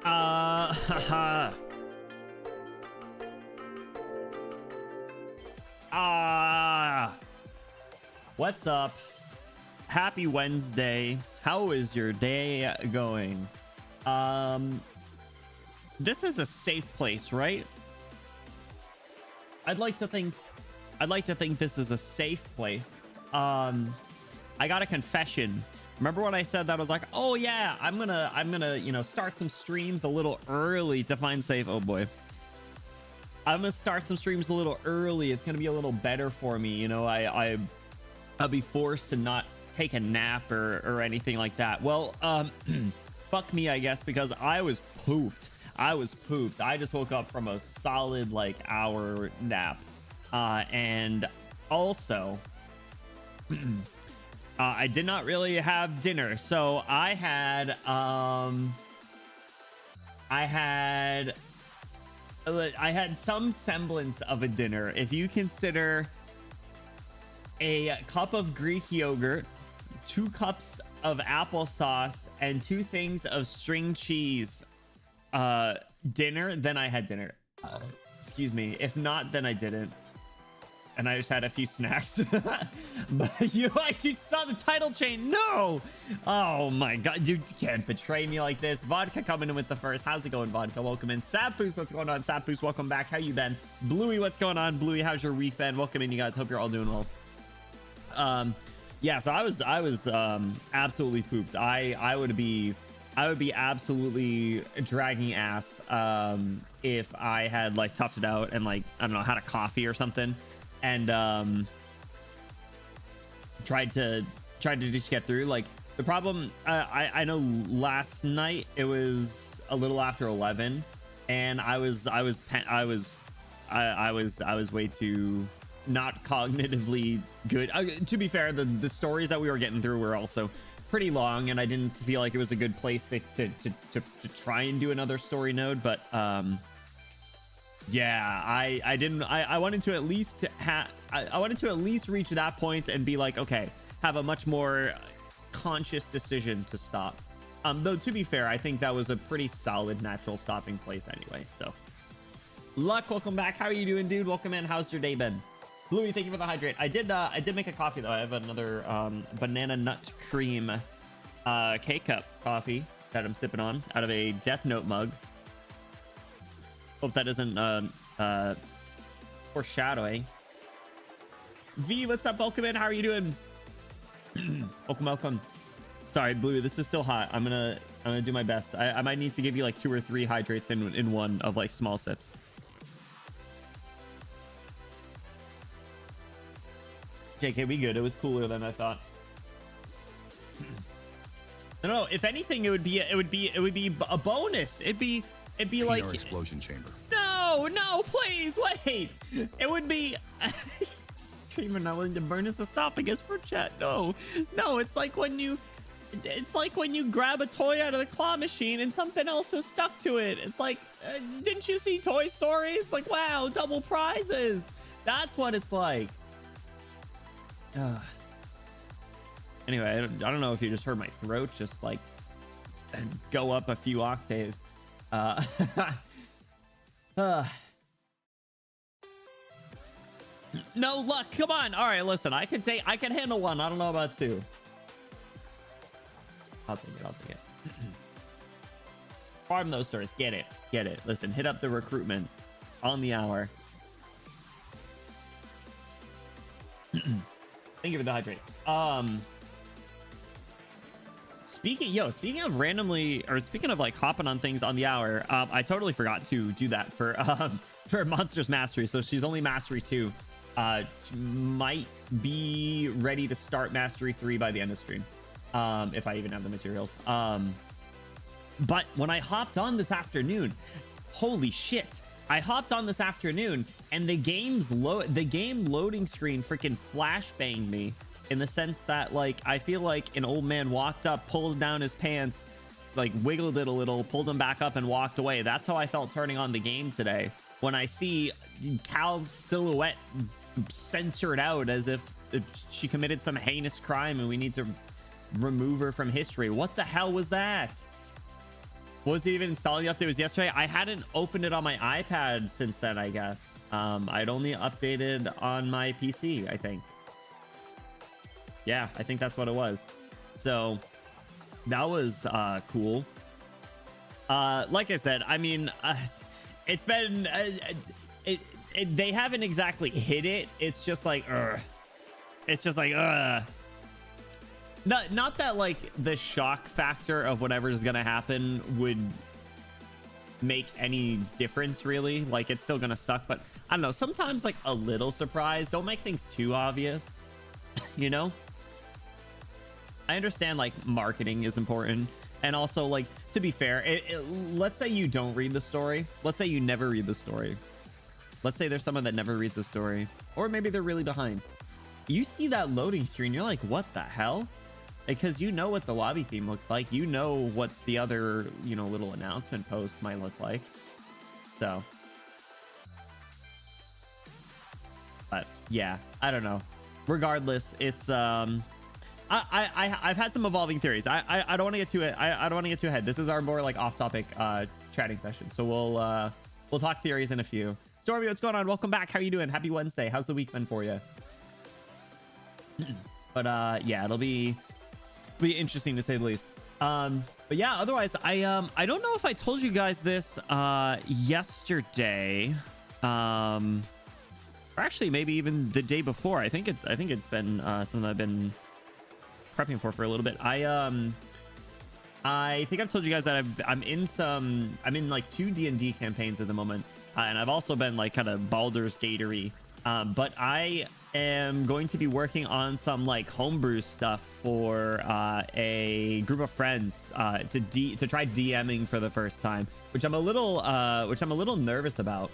Haha. What's up? Happy Wednesday. How is your day going? This is a safe place, right? I'd like to think this is a safe place. I got a confession. Remember when I said that? I was like, oh yeah, I'm gonna, you know, start some streams a little early to find safe. Oh boy. I'm gonna start some streams a little early. It's gonna be a little better for me. You know, I'll be forced to not take a nap or anything like that. Well, fuck me, I guess, because I was pooped. I just woke up from a solid like hour nap. And also, I did not really have dinner. So I had some semblance of a dinner. If you consider a cup of Greek yogurt, 2 cups of applesauce, and 2 things of string cheese dinner, then I had dinner. Excuse me. If not, then I didn't. And I just had a few snacks. But you saw the title chain. No. Oh my god, dude, you can't betray me like this. Vodka coming in with the first. How's it going, Vodka? Welcome in. Sapoos, what's going on? Sapoos, welcome back. How you been? Bluey, what's going on? Bluey, how's your week been? Welcome in, you guys. Hope you're all doing well. Yeah, so I was absolutely pooped. I would be absolutely dragging ass if I had like toughed it out and like, I don't know, had a coffee or something and tried to just get through. Like the problem, I know last night it was a little after 11 and I was way too not cognitively good. To be fair, the stories that we were getting through were also pretty long and I didn't feel like it was a good place to try and do another story node, but yeah, I wanted to at least reach that point and be like, okay, have a much more conscious decision to stop. Though to be fair, I think that was a pretty solid natural stopping place anyway. So Luck, welcome back. How are you doing, dude? Welcome in. How's your day been? Bluey, thank you for the hydrate. I did make a coffee though. I have another banana nut cream K-cup coffee that I'm sipping on out of a Death Note mug. Hope that isn't foreshadowing. V, what's up? Welcome in. How are you doing? welcome. Sorry, Blue, this is still hot. I'm gonna do my best. I might need to give you like 2 or 3 hydrates in one of like small sips. JK, we good. It was cooler than I thought. No, if anything, it would be a bonus. It'd be like explosion chamber. No, please wait. It would be Streamer not willing to burn his esophagus for chat. No, it's like when you grab a toy out of the claw machine and something else is stuck to it. It's like, didn't you see Toy Story? It's like, wow, double prizes. That's what it's like. Anyway, I don't know if you just heard my throat just like go up a few octaves. No luck. Come on. All right, listen, I can handle 1. I don't know about 2. I'll take it. Farm those stores. Get it. Listen, hit up the recruitment on the hour. Thank you for the hydrate. Speaking of randomly, or speaking of like hopping on things on the hour, I totally forgot to do that for Monsters Mastery. So she's only Mastery 2. Might be ready to start Mastery 3 by the end of stream, if I even have the materials. But when I hopped on this afternoon, holy shit! I hopped on this afternoon and the game loading screen freaking flashbanged me, in the sense that like I feel like an old man walked up, pulls down his pants, like wiggled it a little, pulled them back up and walked away. That's how I felt turning on the game today when I see Cal's silhouette censored out as if she committed some heinous crime and we need to remove her from history. What the hell was that? Was it even installing the update? It was yesterday. I hadn't opened it on my iPad since then, I guess. I'd only updated on my PC, I think. Yeah, I think that's what it was. So that was cool. Like I said, I mean, it's been they haven't exactly hit it. It's just like it's just like not that like the shock factor of whatever's gonna happen would make any difference really. Like it's still gonna suck, but I don't know, sometimes like a little surprise, don't make things too obvious. You know, I understand like marketing is important, and also like, to be fair, let's say you don't read the story. Let's say you never read the story. Let's say there's someone that never reads the story, or maybe they're really behind. You see that loading screen, you're like, what the hell? Because you know what the lobby theme looks like. You know what the other, you know, little announcement posts might look like. So, but yeah, I don't know. Regardless, it's I've had some evolving theories. I don't want to get too I don't want to get too ahead. This is our more like off-topic chatting session. So we'll talk theories in a few. Stormy, what's going on? Welcome back. How are you doing? Happy Wednesday. How's the week been for you? But yeah, it'll be interesting to say the least. But yeah, otherwise, I don't know if I told you guys this yesterday, or actually maybe even the day before. I think it's been something I've been prepping for a little bit. I think I've told you guys that I'm in like 2 D&D campaigns at the moment, and I've also been like kind of Baldur's Gate-y. But I am going to be working on some like homebrew stuff for a group of friends to try DMing for the first time, which I'm a little nervous about.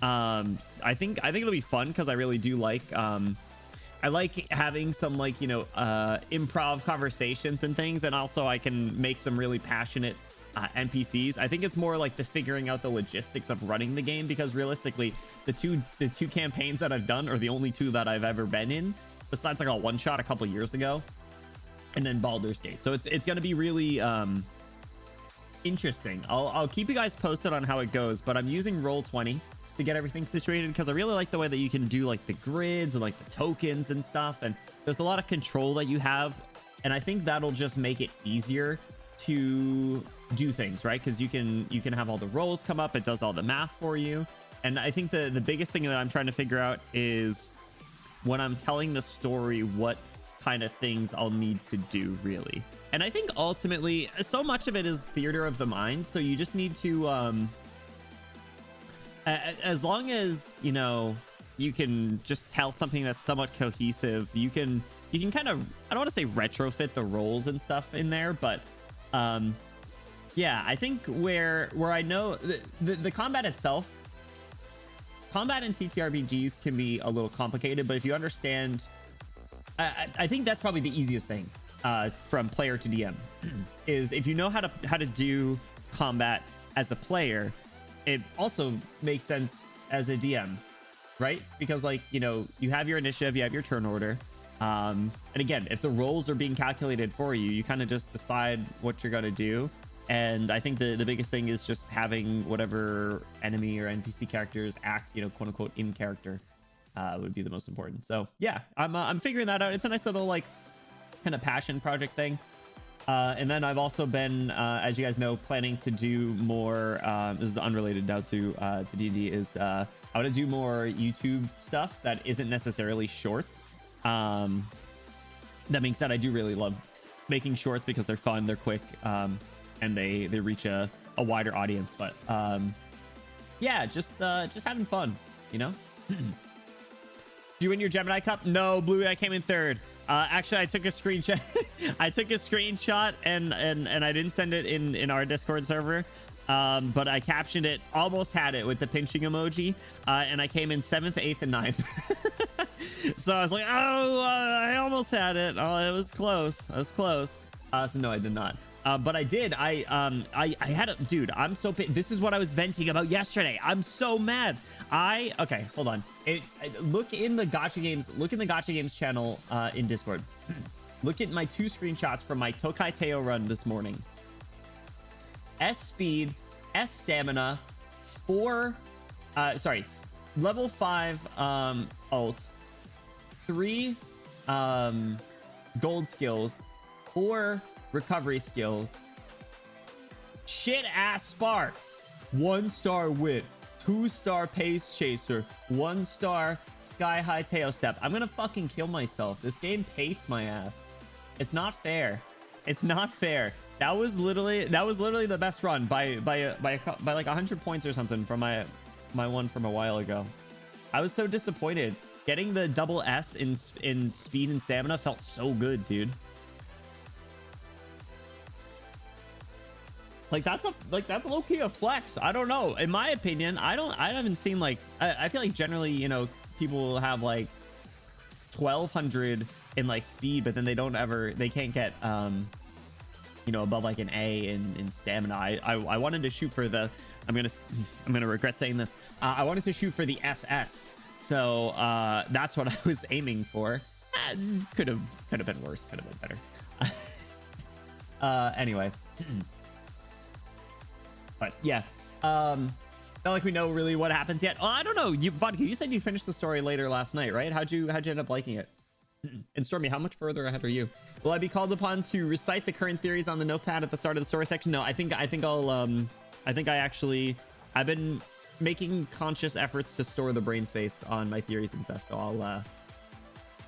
I think it'll be fun because I really do like I like having some like, you know, improv conversations and things, and also I can make some really passionate NPCs. I think it's more like the figuring out the logistics of running the game, because realistically the two campaigns that I've done are the only 2 that I've ever been in, besides like a one-shot a couple years ago and then Baldur's Gate. So it's gonna be really interesting. I'll keep you guys posted on how it goes, but I'm using Roll20 to get everything situated because I really like the way that you can do like the grids and like the tokens and stuff, and there's a lot of control that you have, and I think that'll just make it easier to do things, right? Because you can have all the rolls come up, it does all the math for you. And I think the biggest thing that I'm trying to figure out is when I'm telling the story, what kind of things I'll need to do really. And I think ultimately so much of it is theater of the mind, so you just need to as long as, you know, you can just tell something that's somewhat cohesive, you can kind of, I don't want to say retrofit the roles and stuff in there, but yeah, I think where I know the combat itself, combat in TTRPGs can be a little complicated, but if you understand, I think that's probably the easiest thing from player to DM is if you know how to do combat as a player, it also makes sense as a DM, right? Because like, you know, you have your initiative, you have your turn order, and again, if the rolls are being calculated for you, you kind of just decide what you're gonna do. And I think the biggest thing is just having whatever enemy or NPC characters act, you know, quote unquote in character, would be the most important. So yeah, I'm figuring that out. It's a nice little like kind of passion project thing. And then I've also been, as you guys know, planning to do more. This is unrelated now to D&D. Is I want to do more YouTube stuff that isn't necessarily shorts. That being said, I do really love making shorts because they're fun, they're quick, and they reach a wider audience. But yeah, just having fun, you know. Did you win your Gemini Cup? No, Bluey, I came in 3rd. Actually, I took a screenshot. I took a screenshot and I didn't send it in our Discord server. But I captioned it, almost had it with the pinching emoji. And I came in 7th, 8th, and 9th. So I was like, oh, I almost had it. Oh, it was close. I was close. So no, I did not. But I did. I had a dude. I'm so pissed. This is what I was venting about yesterday. I'm so mad. Okay, hold on. Look in the Gacha Games. Look in the Gacha Games channel in Discord. Look at my 2 screenshots from my Tokai Teo run this morning. S speed, S stamina, 4 level 5 ult, 3 gold skills, 4 recovery skills, shit ass sparks, 1-star wit, 2-star pace chaser, 1-star sky high tail step. I'm gonna fucking kill myself. This game hates my ass. It's not fair. It's not fair. That was literally the best run by like 100 points or something from my one from a while ago. I was so disappointed. Getting the double S in speed and stamina felt so good, dude. Like that's low-key a flex. I don't know. In my opinion, I haven't seen like I feel like generally, you know, people will have like 1200 in like speed, but then they can't get you know, above like an A in stamina. I wanted to shoot for the I'm gonna regret saying this. I wanted to shoot for the SS. So that's what I was aiming for. Could have been worse, could have been better. Anyway. But yeah, not like we know really what happens yet. Oh, I don't know. Vodka, you said you finished the story later last night, right? How'd you end up liking it? And Stormy, how much further ahead are you? Will I be called upon to recite the current theories on the notepad at the start of the story section? No, I've been making conscious efforts to store the brain space on my theories and stuff. So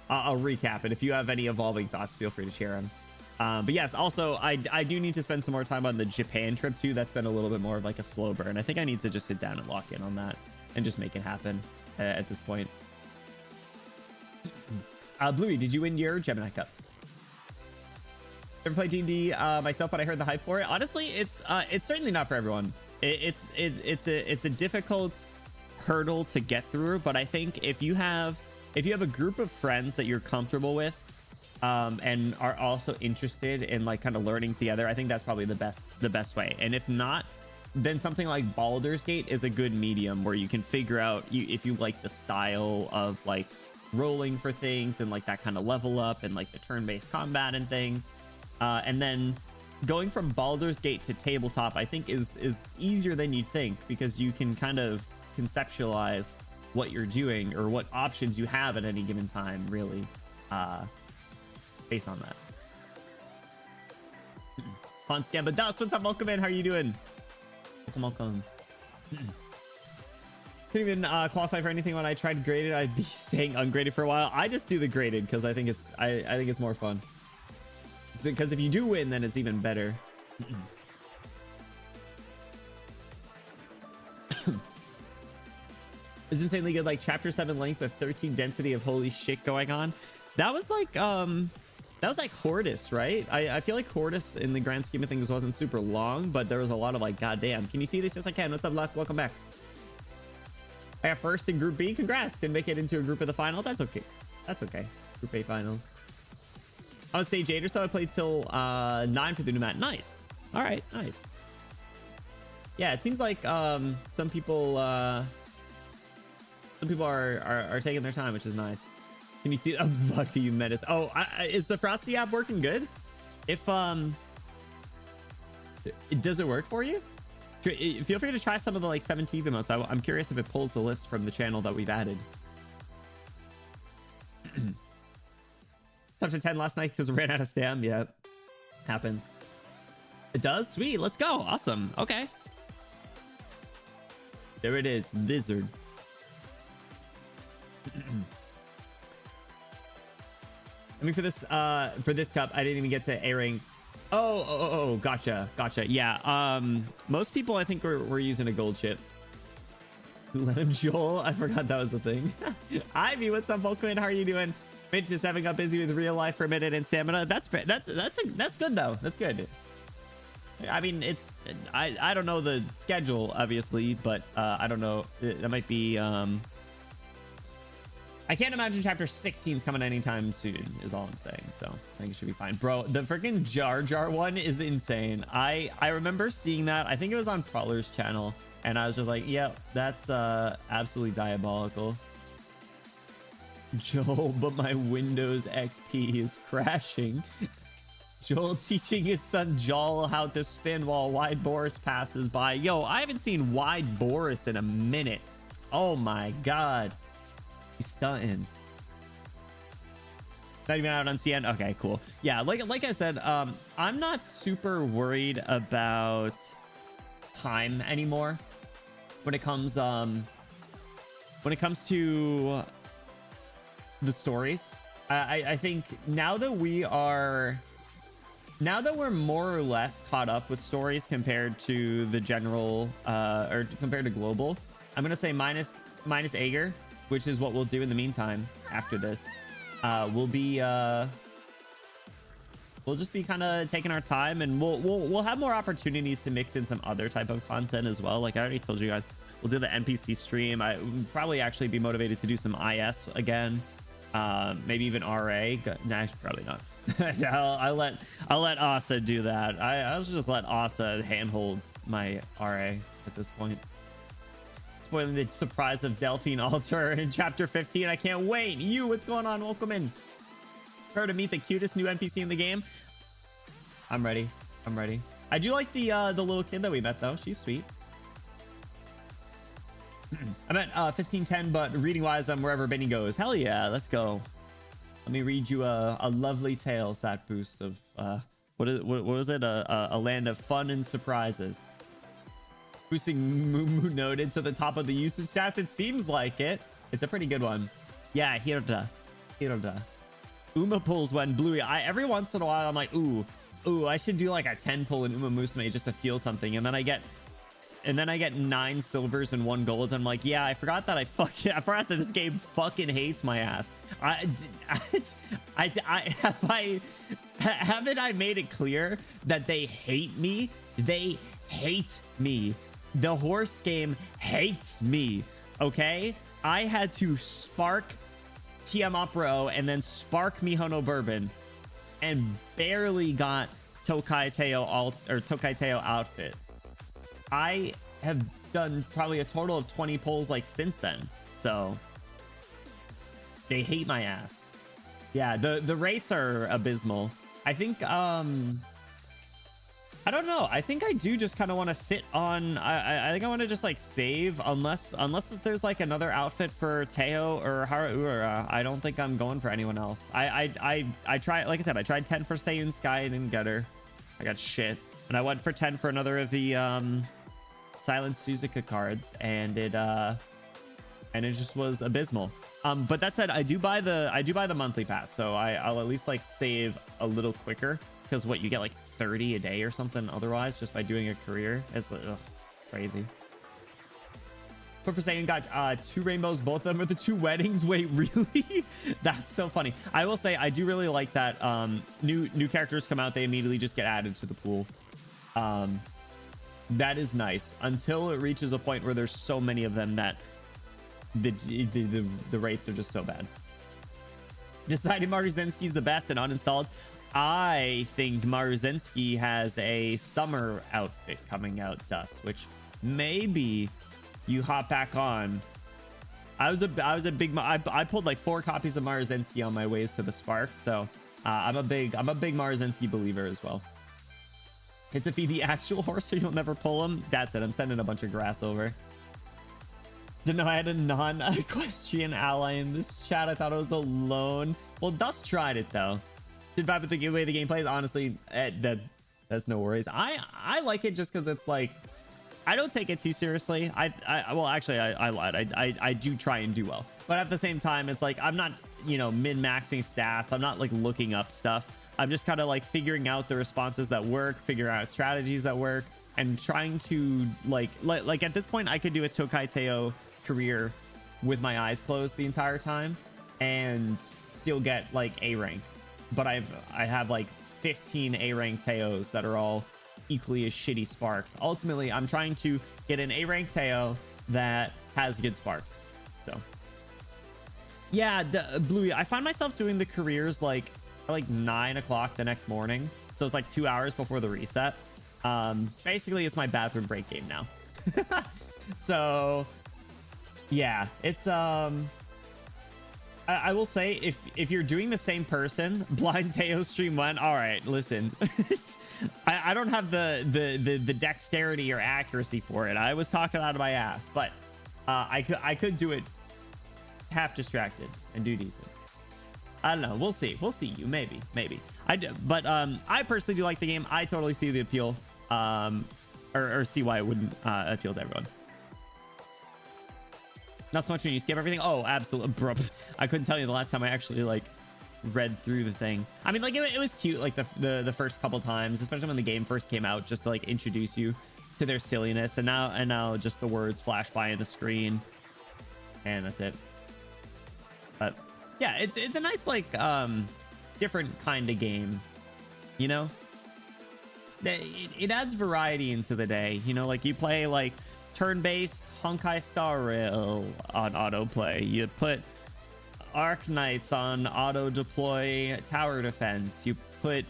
I'll recap it. If you have any evolving thoughts, feel free to share them. But yes, also I do need to spend some more time on the Japan trip too. That's been a little bit more of like a slow burn. I think I need to just sit down and lock in on that and just make it happen at this point. Bluey, did you win your Gemini Cup? Never played D&D myself, but I heard the hype for it. Honestly, it's certainly not for everyone. It's a difficult hurdle to get through, but I think if you have a group of friends that you're comfortable with, and are also interested in like kind of learning together, I think that's probably the best way. And if not, then something like Baldur's Gate is a good medium where you can figure out if you like the style of like rolling for things and like that kind of level up and like the turn-based combat and things. And then going from Baldur's Gate to tabletop, I think is easier than you'd think, because you can kind of conceptualize what you're doing or what options you have at any given time, really. Based on that. Hans Gamba Dust, what's up? Welcome in. How are you doing? Welcome. Couldn't even qualify for anything when I tried graded. I'd be staying ungraded for a while. I just do the graded because I think it's more fun. Because if you do win, then it's even better. It's insanely good, like chapter 7 length with 13 density of holy shit going on. That was like Hortus, right? I feel like Hortus in the grand scheme of things wasn't super long, but there was a lot of like, goddamn. Can you see this? Yes, I can. What's up, Luck? Welcome back. I got first in Group B. Congrats. Didn't make it into a group of the final. That's okay. That's okay. Group A final. On stage 8 or so, I played till 9 for the new map. Nice. All right. Nice. Yeah, it seems like some people are taking their time, which is nice. Can you see? Oh, fuck you, Menace. Oh, is the Frosty app working good? If does it work for you? Feel free to try some of the like 17 emotes. I'm curious if it pulls the list from the channel that we've added. Top to 10 last night because ran out of stam. Yeah, happens. It does. Sweet. Let's go. Awesome. Okay. There it is. Lizard. I mean, for this cup, I didn't even get to A rank. Oh, gotcha. Yeah. Most people, I think, were using a gold chip. Let him Joel. I forgot that was the thing. Ivy, what's up, Volkman? How are you doing? Made just having got busy with real life for a minute and stamina. That's good though. That's good. I mean, I don't know the schedule obviously, but I don't know. That might be I can't imagine chapter 16 is coming anytime soon, is all I'm saying. So I think it should be fine. Bro, the freaking Jar Jar one is insane. I remember seeing that. I think it was on Prowler's channel. And I was just like, yeah, that's absolutely diabolical. Joel, but my Windows XP is crashing. Joel teaching his son Joel how to spin while Wide Boris passes by. Yo, I haven't seen Wide Boris in a minute. Oh my god. He's stunting. Not even out on CN. Okay, cool. Yeah, like I said, I'm not super worried about time anymore when it comes to the stories. I think now that we're more or less caught up with stories compared to the general or compared to global, I'm gonna say minus Aegir, which is what we'll do in the meantime after this. We'll just be kind of taking our time, and we'll have more opportunities to mix in some other type of content as well. Like I already told you guys, we'll do the NPC stream. I would probably actually be motivated to do some IS again, maybe even RA. Nah, probably not. I'll let Asa do that. I'll just let Asa handhold my RA at this point. Spoiling the surprise of Delphine Altar in chapter 15. I can't wait. You, what's going on? Welcome in. Her to meet the cutest new NPC in the game. I'm ready. I do like the little kid that we met though. She's sweet. I'm at 1510, but reading wise, I'm wherever Benny goes. Hell yeah, let's go. Let me read you a lovely tale, Sat Boost, of what was it? A land of fun and surprises. Boosting Moo noted to the top of the usage stats. It seems like it. It's a pretty good one. Yeah, Hirda. Uma pulls when Bluey. Every once in a while I'm like, ooh, I should do like a 10 pull in Uma Musume just to feel something, and then I get 9 silvers and 1 gold. I'm like, yeah, I forgot that that this game fucking hates my ass. Haven't I made it clear that they hate me? They hate me. The horse game hates me. Okay, I had to spark Tiamat Pro and then spark Mihono Bourbon and barely got Tokai Teo outfit. I have done probably a total of 20 pulls like since then, so they hate my ass. Yeah, the rates are abysmal. I think I don't know. I think I do just kind of want to sit on. I think I want to just like save, unless there's like another outfit for Teo or Haruura. I don't think I'm going for anyone else. I tried, like I said, I tried 10 for Seiyun Sky and didn't get her. I got shit, and I went for 10 for another of the Silent Suzuka cards, and it just was abysmal. But that said, I do buy the monthly pass, so I'll at least like save a little quicker. Because what, you get like 30 a day or something otherwise just by doing a career? It's crazy. But for saying got 2 rainbows, both of them are the 2 weddings. Wait, really? That's so funny. I will say I do really like that new characters come out, they immediately just get added to the pool. That is nice until it reaches a point where there's so many of them that the rates are just so bad. Decided Maruzensky's the best and uninstalled. I think Maruzensky has a summer outfit coming out, Dust, which maybe you hop back on. I pulled like 4 copies of Maruzensky on my ways to the Sparks, so I'm a big Maruzensky believer as well. Hit to feed the actual horse or you'll never pull him. That's it. I'm sending a bunch of grass over. Didn't know I had a non-equestrian ally in this chat. I thought I was alone. Well, Dust tried it though. Did vibe with the way the game plays. Honestly, that's no worries. I like it just because it's like, I don't take it too seriously. Well, actually, I lied. I do try and do well, but at the same time, it's like I'm not, min-maxing stats. I'm not like looking up stuff. I'm just kind of like figuring out the responses that work, figuring out strategies that work, and trying to like at this point, I could do a Tokai Teo career with my eyes closed the entire time and still get like A rank. But I have like 15 A rank Teos that are all equally as shitty Sparks. Ultimately, I'm trying to get an A rank Teo that has good Sparks. So yeah, Bluey, I find myself doing the careers like 9 o'clock the next morning, so it's like 2 hours before the reset. Basically it's my bathroom break game now. So yeah, it's I will say, if you're doing the same person, Blind Teo stream went, all right, listen. I don't have the dexterity or accuracy for it. I was talking out of my ass, but I could do it half distracted and do decent. I don't know. We'll see. We'll see you. Maybe. But I personally do like the game. I totally see the appeal, or see why it wouldn't appeal to everyone. Not so much when you skip everything. Oh, absolutely, bro. I couldn't tell you the last time I actually like read through the thing. I mean, like it was cute, like the first couple times, especially when the game first came out, just to like introduce you to their silliness. And now just the words flash by in the screen, and that's it. But yeah, it's a nice like different kind of game, you know. It adds variety into the day, you know. Like you play like turn-based Honkai Star Rail on autoplay. You put Arknights on auto deploy tower defense. You put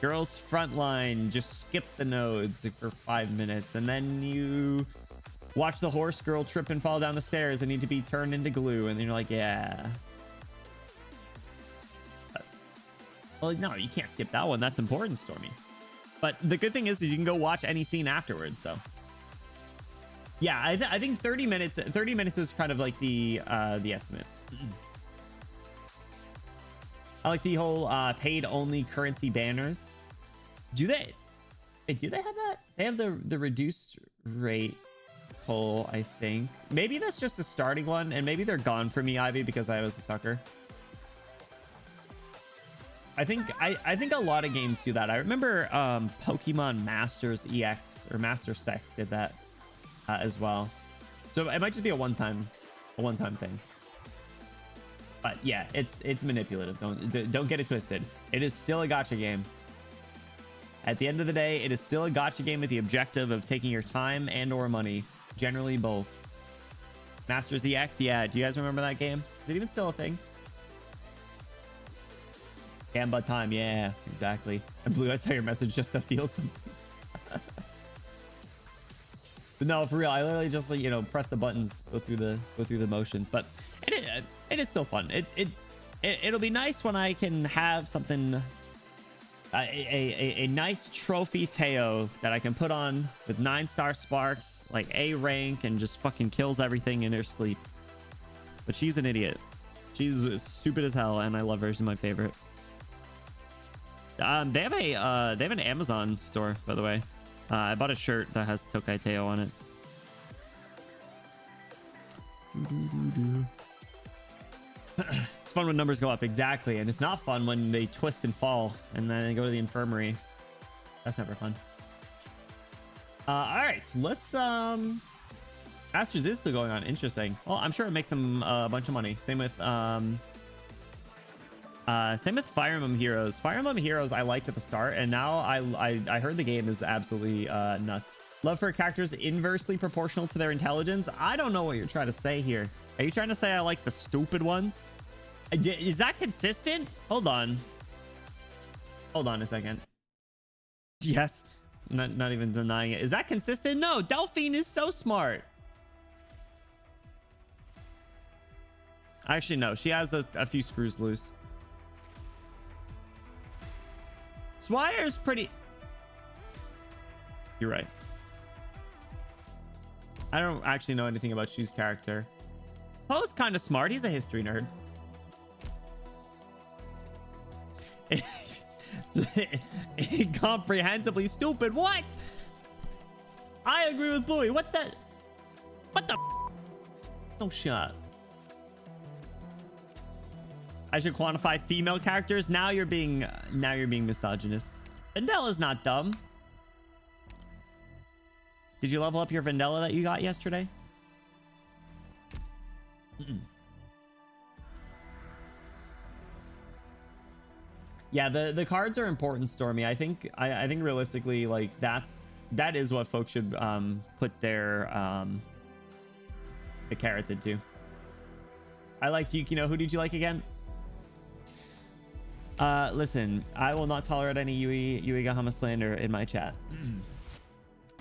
Girls Frontline, just skip the nodes for 5 minutes, and then you watch the horse girl trip and fall down the stairs and need to be turned into glue, and then you're like, yeah. Well, no, you can't skip that one. That's important, Stormy. But the good thing is you can go watch any scene afterwards. So yeah, I think 30 minutes is kind of like the estimate. I like the whole paid only currency banners. Do they have that? They have the reduced rate poll, I think. Maybe that's just a starting one, and maybe they're gone for me, Ivy, because I was a sucker. I think a lot of games do that. I remember Pokemon Masters EX or Master Sex did that as well. So it might just be a one-time thing. But yeah, it's manipulative. Don't get it twisted. It is still a gacha game. At the end of the day, it is still a gacha game with the objective of taking your time and or money. Generally both. Masters EX, yeah. Do you guys remember that game? Is it even still a thing? Gamba time, yeah, exactly. And Blue, I saw your message just to feel something. But no, for real, I literally just like, you know, press the buttons, go through the motions. But it is still fun. It'll be nice when I can have something, a nice trophy Teo that I can put on with 9-star sparks, like A rank, and just fucking kills everything in her sleep. But she's an idiot. She's stupid as hell, and I love her. She's my favorite. They have an Amazon store, by the way. I bought a shirt that has Tokai Teo on it. It's fun when numbers go up, exactly, and it's not fun when they twist and fall and then they go to the infirmary. That's never fun. All right, let's Masters is still going on. Interesting. Well, I'm sure it makes them a bunch of money. Same with Fire Emblem Heroes. Fire Emblem Heroes I liked at the start, and now I heard the game is absolutely nuts. Love for characters inversely proportional to their intelligence. I don't know what you're trying to say here. Are you trying to say I like the stupid ones? Is that consistent? Hold on a second. Yes, not even denying it. Is that consistent? No, Delphine is so smart. Actually, no, she has a few screws loose. Swire's pretty... You're right. I don't actually know anything about Shu's character. Poe's kind of smart. He's a history nerd. Incomprehensibly stupid. What? I agree with Bluey. What the... Oh, shut. I should quantify female characters. Now you're being misogynist. Vendella's not dumb. Did you level up your Vendella that you got yesterday? Yeah, the cards are important, Stormy. I think realistically, like that is what folks should put their the carrots into. I liked Yukino. Who did you like again? Listen, I will not tolerate any Yui Gahama slander in my chat.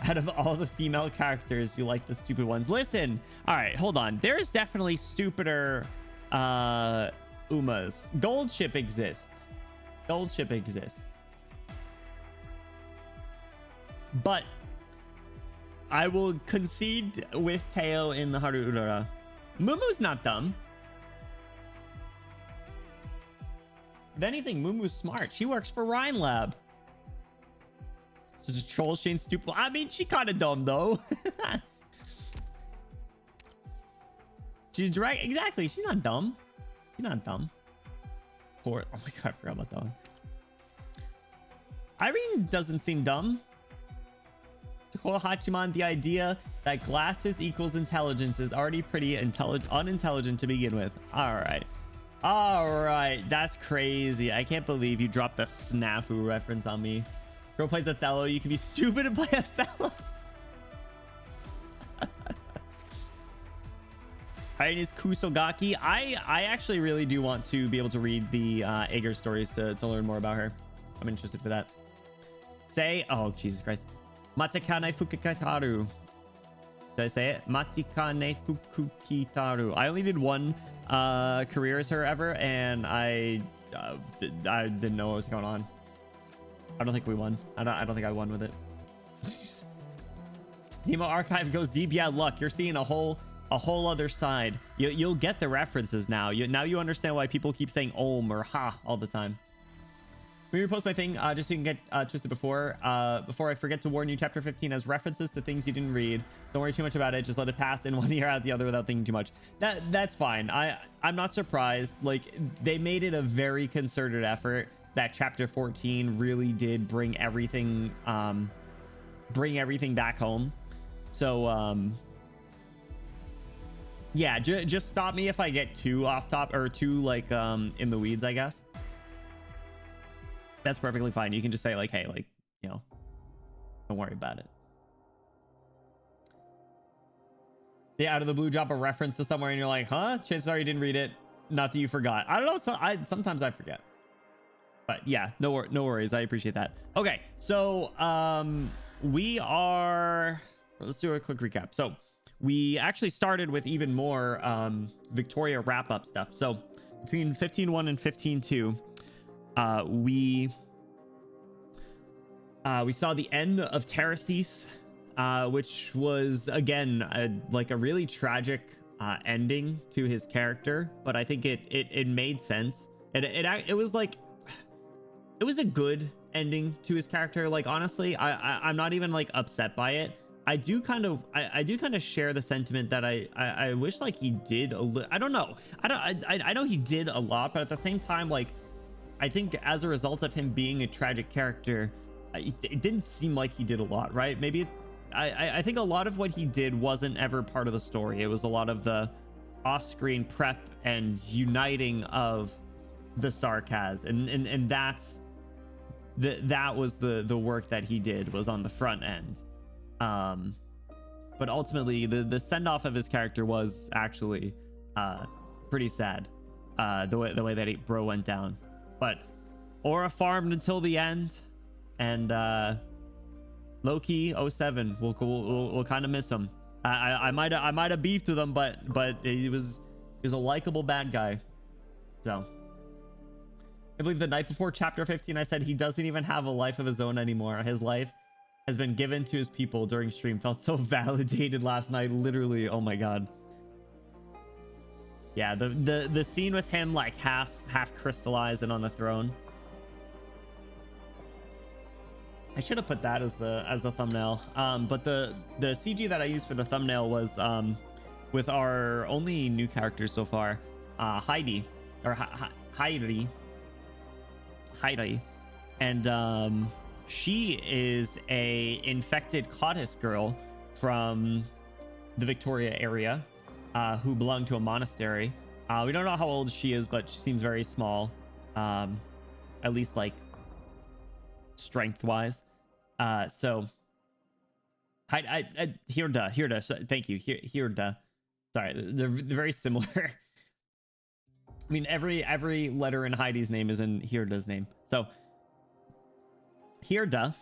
Out of all the female characters, you like the stupid ones. Listen, all right, hold on. There is definitely stupider Umas. Gold ship exists. Gold ship exists. But I will concede with Teo in the Haru Urara. Mumu's not dumb. If anything, Mumu's smart. She works for Rhine Lab. This is a troll Shane stupid. I mean, she kind of dumb though. She's direct. Exactly. She's not dumb. She's not dumb. Poor. Oh my god, I forgot about that one. Irene doesn't seem dumb. Kola Hachiman, the idea that glasses equals intelligence is already pretty unintelligent to begin with. All right, that's crazy. I can't believe you dropped the snafu reference on me. Girl plays Othello. You can be stupid and play Othello. Alright, is Kusogaki. I actually really do want to be able to read the Ager stories to learn more about her. I'm interested for that. Say, oh Jesus Christ. Matikane Fukukitaru. Did I say it? Matikane Fukukitaru. I only did one career as her ever, and I didn't know what was going on. I don't think we won. I don't think I won with it. Nemo Archive goes deep. Yeah, luck. You're seeing a whole other side. You'll get the references now. Now you understand why people keep saying Om or Ha all the time. Let me repost my thing just so you can get twisted before I forget to warn you. Chapter 15 has references to things you didn't read. Don't worry too much about it. Just let it pass in one ear out the other without thinking too much. That's fine. I'm not surprised. Like, they made it a very concerted effort. That chapter 14 really did bring everything back home. So yeah, just stop me if I get too off top or too like in the weeds, I guess. That's perfectly fine. You can just say like, hey, like, you know, don't worry about it. Yeah, out of the blue, drop a reference to somewhere and you're like, huh? Chances are you didn't read it. Not that you forgot. I don't know. So sometimes I forget. But yeah, no worries. I appreciate that. Okay, so let's do a quick recap. So we actually started with even more Victoria wrap-up stuff. So between 15.1 and 15.2, we saw the end of Terraces, which was again like a really tragic ending to his character, but I think it made sense. It was like, it was a good ending to his character. Like, honestly, I'm not even like upset by it. I do kind of share the sentiment that I wish like he did a little. I don't know. I know he did a lot, but at the same time, like, I think as a result of him being a tragic character, it didn't seem like he did a lot, right? Maybe I think a lot of what he did wasn't ever part of the story. It was a lot of the off-screen prep and uniting of the Sarkaz, and that was the work that he did, was on the front end. But ultimately the send-off of his character was actually pretty sad, the way that bro went down. But Aura farmed until the end, and Loki 07 we'll kind of miss him. I might have beefed with him, but he was a likable bad guy. So I believe the night before chapter 15 I said he doesn't even have a life of his own anymore. His life has been given to his people during stream. Felt so validated last night, literally. Oh my god. Yeah, the scene with him like half crystallized and on the throne. I should have put that as the thumbnail. But the CG that I used for the thumbnail was with our only new characters so far, Heidi, and she is a infected Cottis girl from the Victoria area, who belonged to a monastery. We don't know how old she is, but she seems very small, at least like strength wise. So Hirda, so, thank you, Hirda. Sorry, they're very similar. I mean, every letter in Heidi's name is in Hirda's name. So Hirda,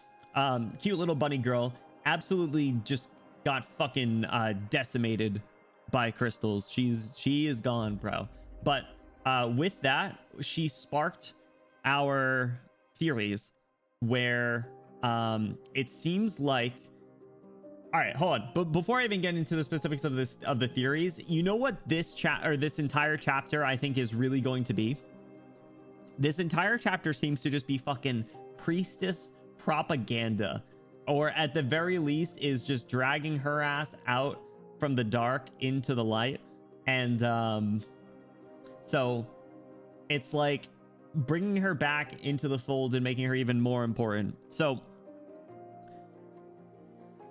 cute little bunny girl, absolutely just got fucking decimated by crystals. She is gone, bro. But with that, she sparked our theories where it seems like, all right, hold on. But before I even get into the specifics of the theories, you know what this this entire chapter I think is really going to be? This entire chapter seems to just be fucking priestess propaganda, or at the very least is just dragging her ass out from the dark into the light. And so it's like bringing her back into the fold and making her even more important. So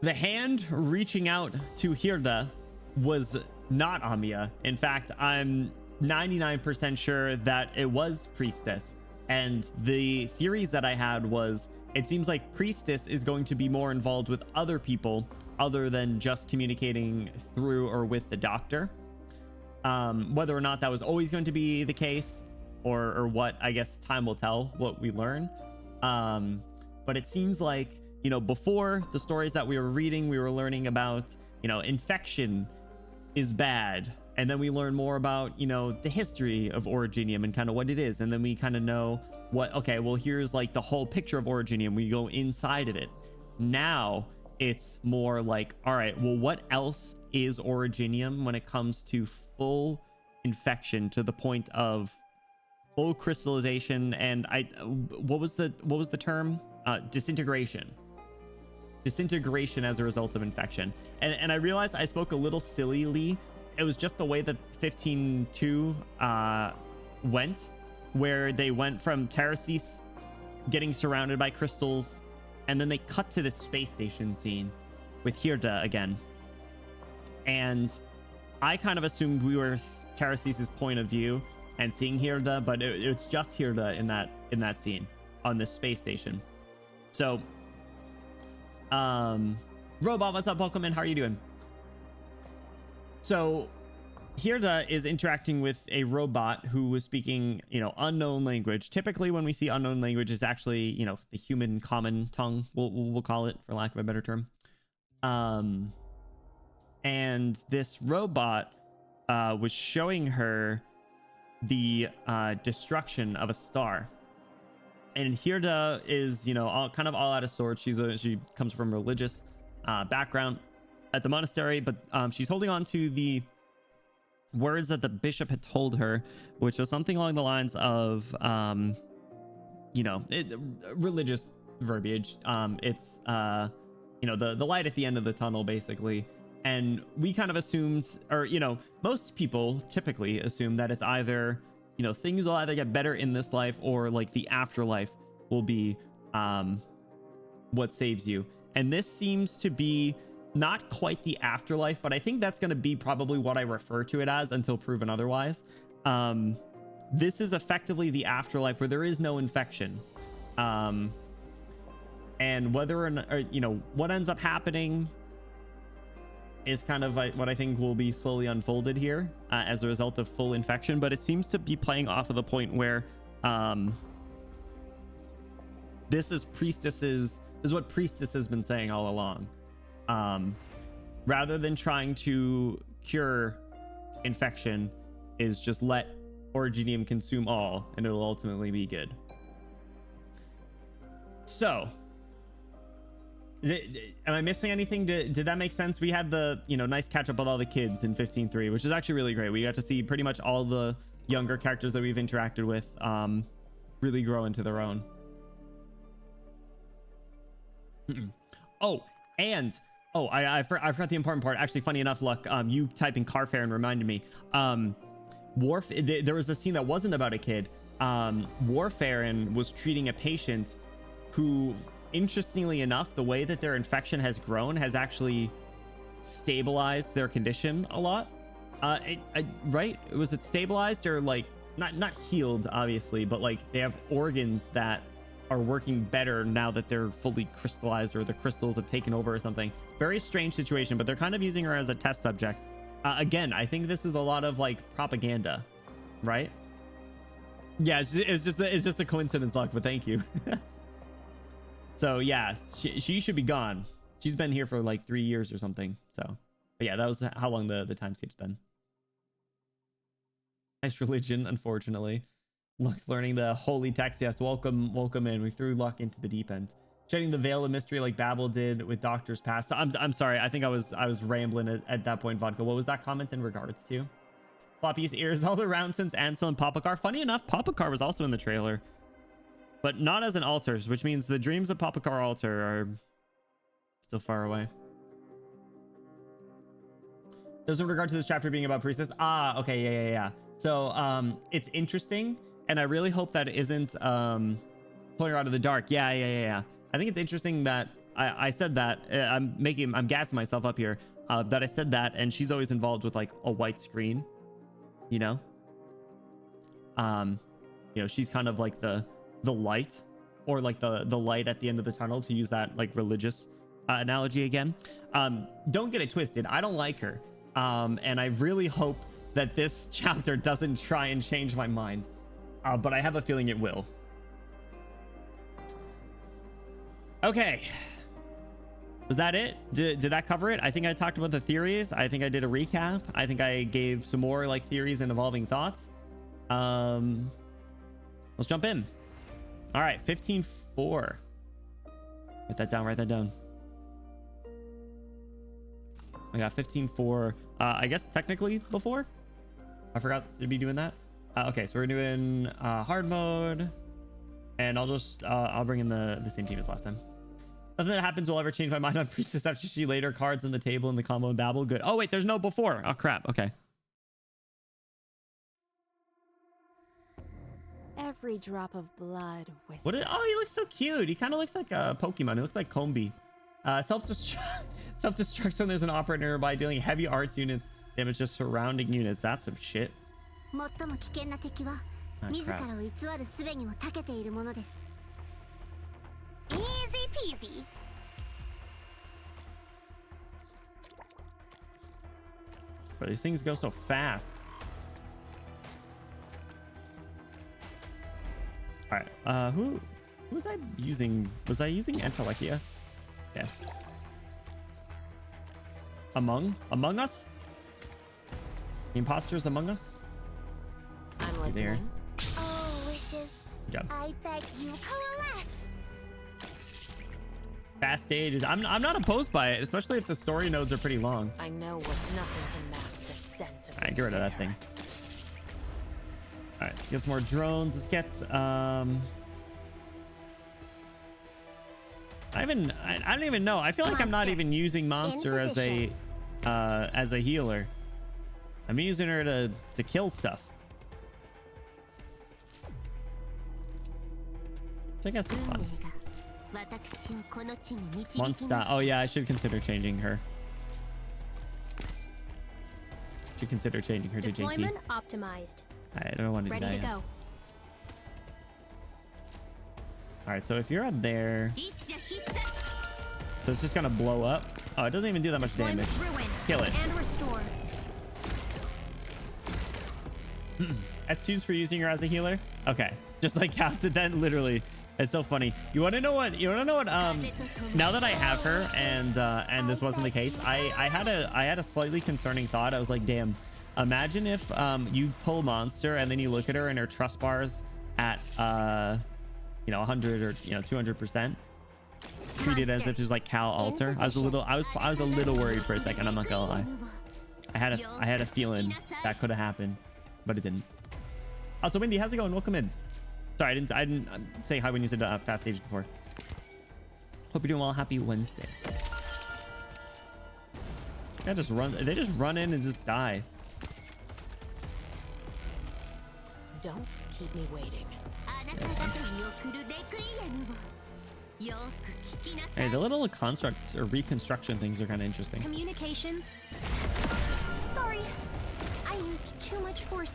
the hand reaching out to Hirda was not Amiya. In fact, I'm 99% sure that it was Priestess. And the theories that I had was, it seems like Priestess is going to be more involved with other people other than just communicating through or with the doctor. Whether or not that was always going to be the case or what, I guess time will tell what we learn. But it seems like, you know, before the stories that we were reading, we were learning about, you know, infection is bad. And then we learn more about, you know, the history of Originium and kind of what it is. And then we kind of know what, okay, well, here's like the whole picture of Originium. We go inside of it. Now it's more like, all right, well, what else is Originium when it comes to full infection to the point of full crystallization? And what was the term? Disintegration as a result of infection. And I realized I spoke a little sillily. It was just the way that 15.2 went, where they went from Terraces getting surrounded by crystals, and then they cut to this space station scene with Hirda again. And I kind of assumed we were Terraces' point of view and seeing Hirda, but it's just Hirda in that scene on this space station. So Robot, what's up? Welcome in. How are you doing? So Hirda is interacting with a robot who was speaking, you know, unknown language. Typically when we see unknown language, it's actually, you know, the human common tongue, we'll call it, for lack of a better term. And this robot was showing her the destruction of a star. And Hirda is, you know, kind of all out of sorts. She comes from a religious background at the monastery, but she's holding on to the words that the bishop had told her, which was something along the lines of, you know, religious verbiage. It's, you know, the light at the end of the tunnel, basically. And we kind of assumed, or, you know, most people typically assume that it's either, you know, things will either get better in this life or like the afterlife will be what saves you. And this seems to be not quite the afterlife, but I think that's going to be probably what I refer to it as until proven otherwise. This is effectively the afterlife where there is no infection. And whether or not, or, you know, what ends up happening is kind of like what I think will be slowly unfolded here as a result of full infection. But it seems to be playing off of the point where this is what Priestess has been saying all along. Rather than trying to cure infection, is just let Originium consume all and it'll ultimately be good. So am I missing anything? Did that make sense? We had the, you know, nice catch up with all the kids in 15.3, which is actually really great. We got to see pretty much all the younger characters that we've interacted with really grow into their own. Oh, and I forgot the important part. Actually, funny enough, Luck, you typing Carfair reminded me. There was a scene that wasn't about a kid. Warfarin was treating a patient who, interestingly enough, the way that their infection has grown has actually stabilized their condition a lot. Right? Was it stabilized or like not healed, obviously, but like they have organs that are working better now that they're fully crystallized or the crystals have taken over or something. Very strange situation, but they're kind of using her as a test subject. Again, I think this is a lot of like propaganda, right? Yeah, it's just a coincidence, Luck, but thank you. So yeah, she should be gone. She's been here for like 3 years or something. So but yeah, that was how long the timescape's been. Nice religion, unfortunately. Luck's learning the holy text. Yes, welcome in. We threw Luck into the deep end. Shedding the veil of mystery like Babel did with Doctor's Past. I'm sorry. I think I was rambling at that point, Vodka. What was that comment in regards to? Floppy's ears all around since Ansel and Papacar. Funny enough, Papacar was also in the trailer, but not as an altar, which means the dreams of Papacar altar are still far away. Those in regard to this chapter being about priestess. Ah, okay, yeah. So it's interesting, and I really hope that it isn't pulling her out of the dark. Yeah. I think it's interesting that I said that. I'm gassing myself up here. That I said that, and she's always involved with like a white screen, you know. She's kind of like the light, or like the light at the end of the tunnel, to use that like religious analogy again. Don't get it twisted. I don't like her. And I really hope that this chapter doesn't try and change my mind. But I have a feeling it will. Okay. Was that it? Did that cover it? I think I talked about the theories. I think I did a recap. I think I gave some more like theories and evolving thoughts. Let's jump in. All right, 15-4. Write that down. I got 15-4. I guess technically before. I forgot to be doing that. Okay, so we're doing hard mode, and I'll bring in the same team as last time. Nothing that happens will ever change my mind on priestess after she laid her cards on the table in the combo and babble. Good. Oh wait, there's no before. Oh crap. Okay. Every drop of blood whispers. Oh, he looks so cute. He kind of looks like a Pokemon. He looks like Combi. Self-destructs when there's an operator nearby, dealing heavy arts units damage to surrounding units. That's some shit. Oh, crap. Easy peasy. Bro, these things go so fast. All right. Who was I using? Was I using Entelechia? Yeah. Among Us? The imposters among us? I'm listening. There. Oh, wishes. Good job. I beg you, coalesce. Fast stages. I'm not opposed by it, especially if the story nodes are pretty long. I know what nothing can mask the scent of. All right, get rid of that thing. All right, let's get some more drones. Let's get I don't even know. I feel like I'm not even using Monster as a healer. I'm using her to kill stuff. Which I guess is fun. Monster. Oh yeah, I should consider changing her. Should consider changing her to JP. Deployment optimized. I don't want to do that. Ready to go. All right, so if you're up there, so it's just gonna blow up. Oh, it doesn't even do that much damage. Kill it. And restore. S2's for using her as a healer. Okay, just like counts it then. Literally, it's so funny. You want to know what? Now that I have her, and this wasn't the case, I had a slightly concerning thought. I was like, damn. Imagine if you pull Monster and then you look at her and her trust bars at 100 or 200%. Treat it as if she's like Cal Alter. I was a little worried for a second. I'm not gonna lie. I had a feeling that could have happened, but it didn't. Also, Wendy, how's it going? Welcome in. Sorry, I didn't say hi when you said fast stage before. Hope you're doing well. Happy Wednesday. They just run in and just die. Don't keep me waiting. Hey, the little construct or reconstruction things are kind of interesting. Communications. Sorry, I used too much force.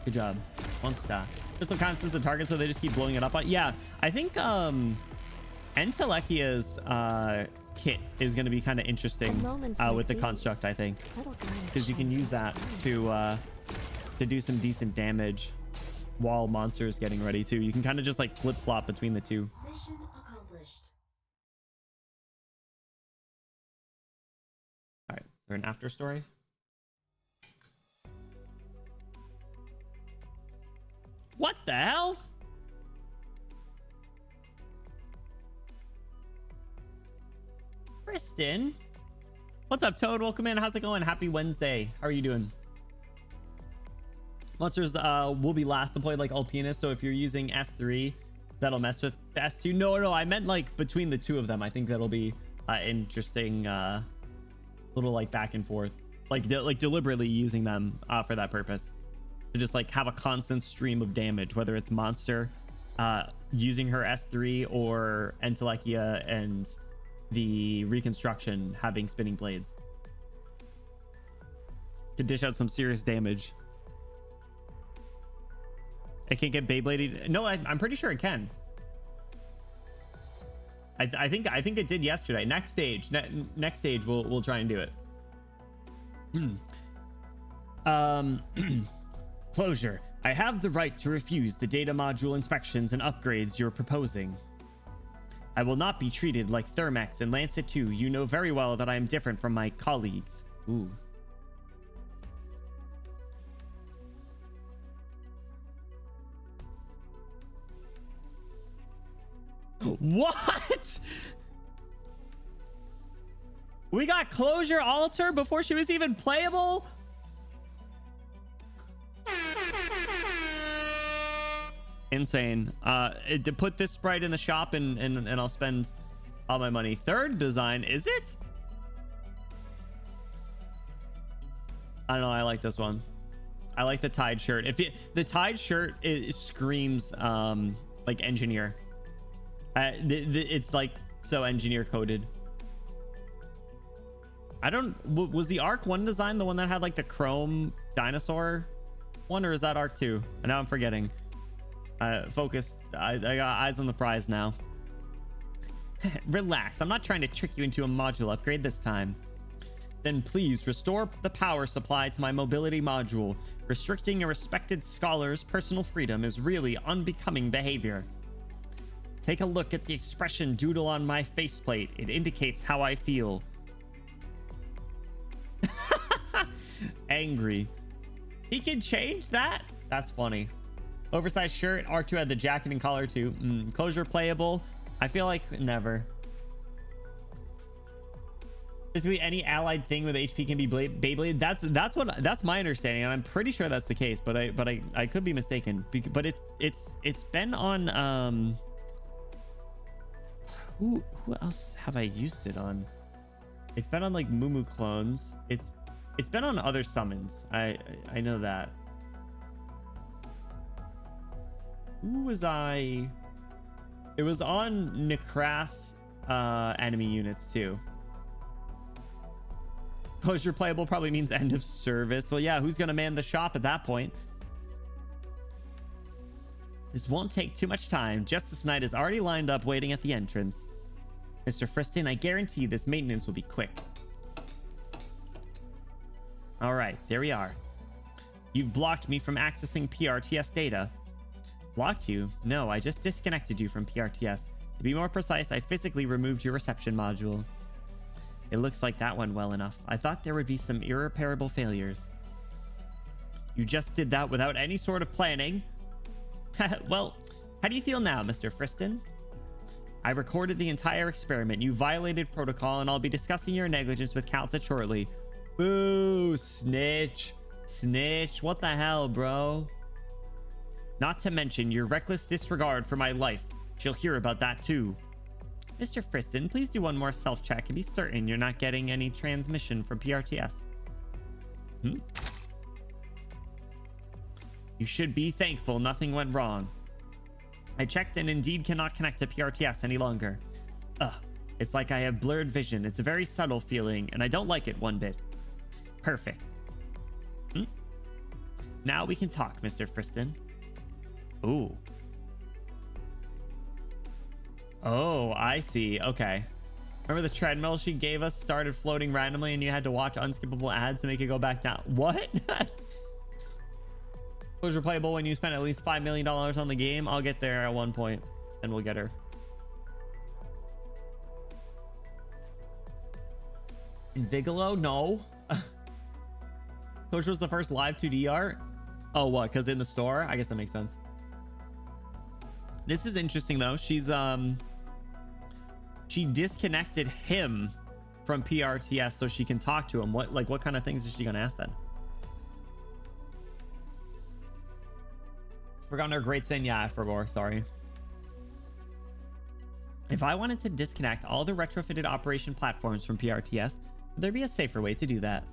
Good job. One star. Crystal constants the target, so they just keep blowing it up. Yeah, I think Entelechia's kit is going to be kind of interesting with the construct. I think because you can use that to do some decent damage while Monster is getting ready too. You can kind of just like flip flop between the two. Mission accomplished. All right, is there an after story? the hell? Kristen. What's up, Toad? Welcome in. How's it going? Happy Wednesday. How are you doing? Monsters will be last deployed like Alpina, so if you're using S3, that'll mess with S2. No, I meant like between the two of them. I think that'll be interesting, little like back and forth, like deliberately using them for that purpose, to just like have a constant stream of damage, whether it's Monster using her S3 or Entelekia and the Reconstruction having spinning blades to dish out some serious damage. It can get Beybladed. No, I'm pretty sure it can. I think it did yesterday. Next stage, next stage, we'll try and do it. Closure. I have the right to refuse the data module inspections and upgrades you're proposing. I will not be treated like Thermex and Lancet 2. You know very well that I am different from my colleagues. Ooh. What? We got Closure Alter before she was even playable? Insane. To put this sprite in the shop and I'll spend all my money. Third design, is it? I don't know. I like this one. I like the Tide shirt. The Tide shirt, it screams like engineer. It's like so engineer coded. I don't. Was the Arc 1 design the one that had like the chrome dinosaur one, or is that Arc 2? And now I'm forgetting. Focus. I got eyes on the prize now. Relax. I'm not trying to trick you into a module upgrade this time. Then please restore the power supply to my mobility module. Restricting a respected scholar's personal freedom is really unbecoming behavior. Take a look at the expression doodle on my faceplate. It indicates how I feel. Angry. He can change that? That's funny. Oversized shirt. R2 had the jacket and collar too. Closure playable. I feel like never. Basically any allied thing with HP can be Beyblade. That's my understanding, and I'm pretty sure that's the case, but I could be mistaken. But it's been on who else have I used it on? It's been on like Mumu clones. It's been on other summons. I know that. Who was I? It was on Necras enemy units too. Closure playable probably means end of service. Well, yeah, who's gonna man the shop at that point? This won't take too much time. Justice Knight is already lined up waiting at the entrance. Mr. Friston, I guarantee this maintenance will be quick. All right, there we are. You've blocked me from accessing PRTS data. Blocked you? No, I just disconnected you from PRTS. To be more precise, I physically removed your reception module. It looks like that went well enough. I thought there would be some irreparable failures. You just did that without any sort of planning. Well, how do you feel now, Mr. Friston? I recorded the entire experiment. You violated protocol, and I'll be discussing your negligence with Calcet shortly. Boo! Snitch. Snitch. What the hell, bro? Not to mention your reckless disregard for my life. She'll hear about that too. Mr. Friston, please do one more self-check and be certain you're not getting any transmission from PRTS. You should be thankful nothing went wrong. I checked and indeed cannot connect to PRTS any longer. It's like I have blurred vision. It's a very subtle feeling, and I don't like it one bit. Perfect. Now we can talk, Mr. Friston. Ooh. Oh, I see. Okay. Remember the treadmill she gave us started floating randomly and you had to watch unskippable ads to make it go back down? What? Was replayable when you spent at least $5 million on the game. I'll get there at one point and we'll get her. Invigilo? No. Coach was the first live 2D art. Oh, what? Because in the store? I guess that makes sense. This is interesting though. She disconnected him from PRTS so she can talk to him. What kind of things is she gonna ask then? Forgotten her great sin. Yeah, I forgot. Sorry. If I wanted to disconnect all the retrofitted operation platforms from PRTS, would there be a safer way to do that?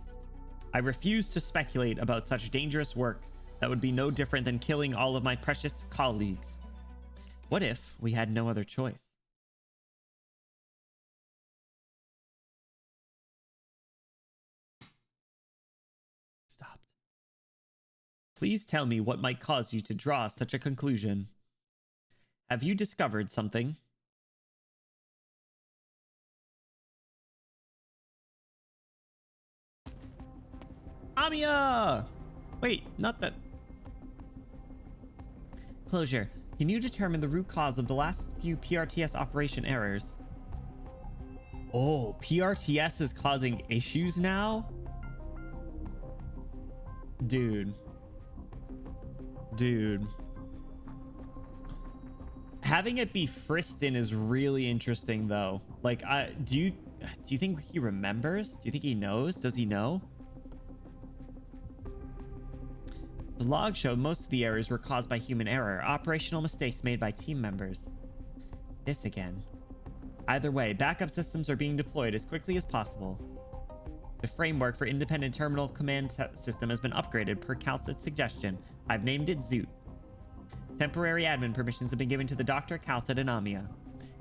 I refuse to speculate about such dangerous work that would be no different than killing all of my precious colleagues. What if we had no other choice? Stopped. Please tell me what might cause you to draw such a conclusion. Have you discovered something? Amiya! Wait, not that. Closure. Can you determine the root cause of the last few PRTS operation errors? Oh, PRTS is causing issues now? Dude. Having it be Friston is really interesting though. Like, do you think he remembers? Do you think he knows? Does he know? The log showed most of the errors were caused by human error, operational mistakes made by team members. This again. Either way, backup systems are being deployed as quickly as possible. The framework for independent terminal command system has been upgraded per Calcit's suggestion. I've named it Zoot. Temporary admin permissions have been given to the Doctor, Calcit, and Amiya.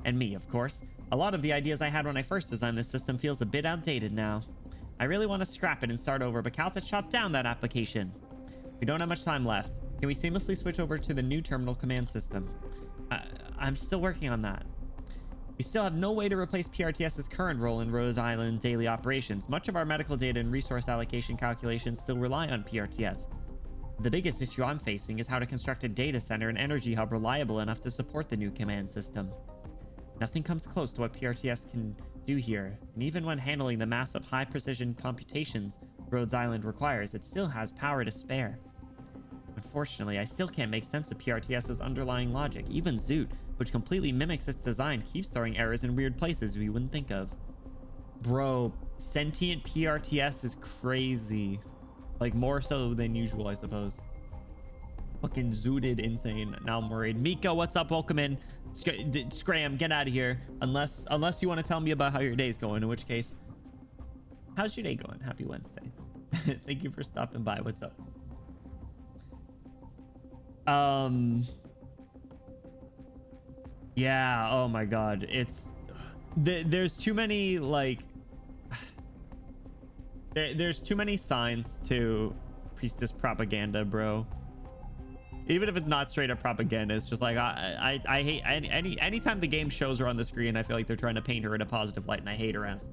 And me, of course. A lot of the ideas I had when I first designed this system feels a bit outdated now. I really want to scrap it and start over, but Calcit shot down that application. We don't have much time left. Can we seamlessly switch over to the new terminal command system? I'm still working on that. We still have no way to replace PRTS's current role in Rhode Island daily operations. Much of our medical data and resource allocation calculations still rely on PRTS. The biggest issue I'm facing is how to construct a data center and energy hub reliable enough to support the new command system. Nothing comes close to what PRTS can do here, and even when handling the massive high-precision computations Rhodes Island requires, it still has power to spare. Unfortunately, I still can't make sense of PRTS's underlying logic. Even Zoot, which completely mimics its design, keeps throwing errors in weird places we wouldn't think of. Bro, sentient PRTS is crazy. Like, more so than usual, I suppose. Fucking zooted insane. Now I'm worried. Mika, what's up? Welcome in. Scram, get out of here. Unless you want to tell me about how your day's going, in which case, how's your day going? Happy Wednesday. Thank you for stopping by. What's up? Yeah, oh my god. It's there's too many, like, there's too many signs to priestess propaganda, bro. Even if it's not straight up propaganda, it's just like I hate anytime the game shows her on the screen, I feel like they're trying to paint her in a positive light, and I hate her ass.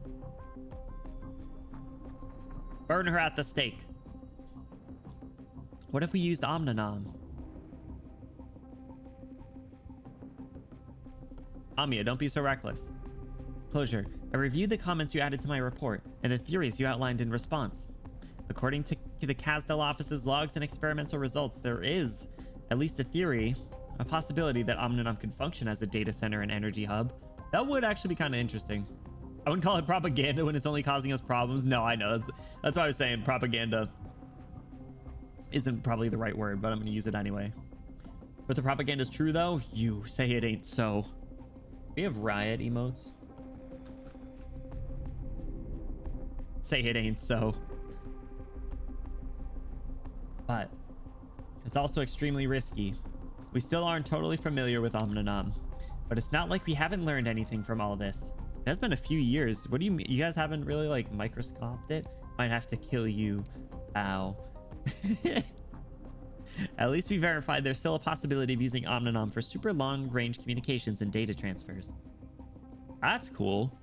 Burn her at the stake. What if we used Omninom? Amiya, don't be so reckless. Closure. I reviewed the comments you added to my report and the theories you outlined in response. According to the Casdell office's logs and experimental results, there is at least a theory, a possibility that Omninom could function as a data center and energy hub. That would actually be kind of interesting. I wouldn't call it propaganda when it's only causing us problems. No, I know. That's why I was saying propaganda isn't probably the right word, but I'm going to use it anyway. But the propaganda is true, though. You say it ain't so. We have riot emotes. Say it ain't so. But it's also extremely risky. We still aren't totally familiar with Omninom, but it's not like we haven't learned anything from all this. It has been a few years. What do you mean? You guys haven't really, like, microscoped it? Might have to kill you. Ow. At least we verified there's still a possibility of using Omninom for super long-range communications and data transfers. That's cool.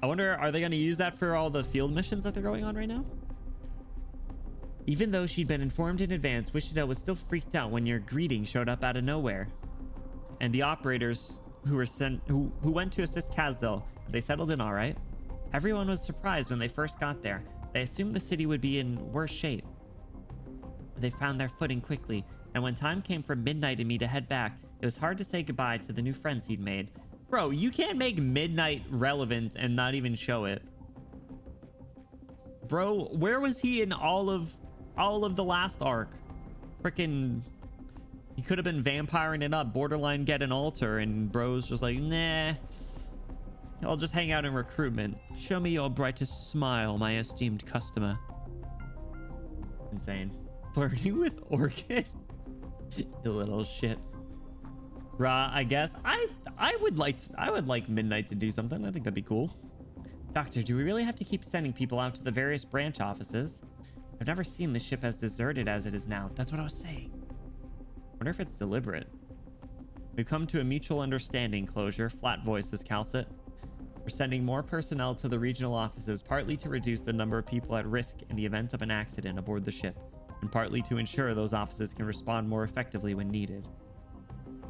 I wonder, are they going to use that for all the field missions that they're going on right now? Even though she'd been informed in advance, Wichita was still freaked out when your greeting showed up out of nowhere. And the operators who went to assist Casdell, they settled in all right. Everyone was surprised when they first got there. They assumed the city would be in worse shape. They found their footing quickly, and when time came for Midnight and me to head back, It was hard to say goodbye to the new friends he'd made. Bro, you can't make midnight relevant and not even show it. Bro, where was he in all of the last arc? Freaking, he could have been vampiring it up, borderline get an altar, and bro's just like, nah, I'll just hang out in recruitment. Show me your brightest smile, my esteemed customer. Insane. Flirting with Orchid? You little shit. Bruh, I guess I would like Midnight to do something. I think that'd be cool. Doctor, do we really have to keep sending people out to the various branch offices? I've never seen the ship as deserted as it is now. That's what I was saying. Wonder if it's deliberate. We've come to a mutual understanding, Closure. Flat voices, Calcit. We're sending more personnel to the regional offices, partly to reduce the number of people at risk in the event of an accident aboard the ship, and partly to ensure those offices can respond more effectively when needed.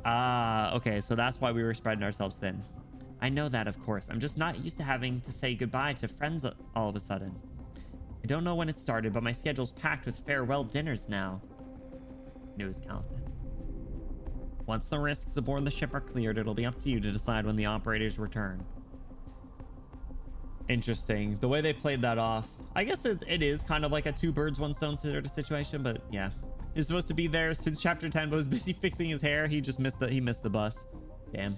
Ah, okay, so that's why we were spreading ourselves thin. I know that, of course. I'm just not used to having to say goodbye to friends all of a sudden. I don't know when it started, but my schedule's packed with farewell dinners now. News, Calcit. Once the risks aboard the ship are cleared, it'll be up to you to decide when the operators return. Interesting. The way they played that off. I guess it is kind of like a two birds, one stone sort of situation, but yeah. He's supposed to be there since chapter 10, but was busy fixing his hair. He just missed the bus. Damn.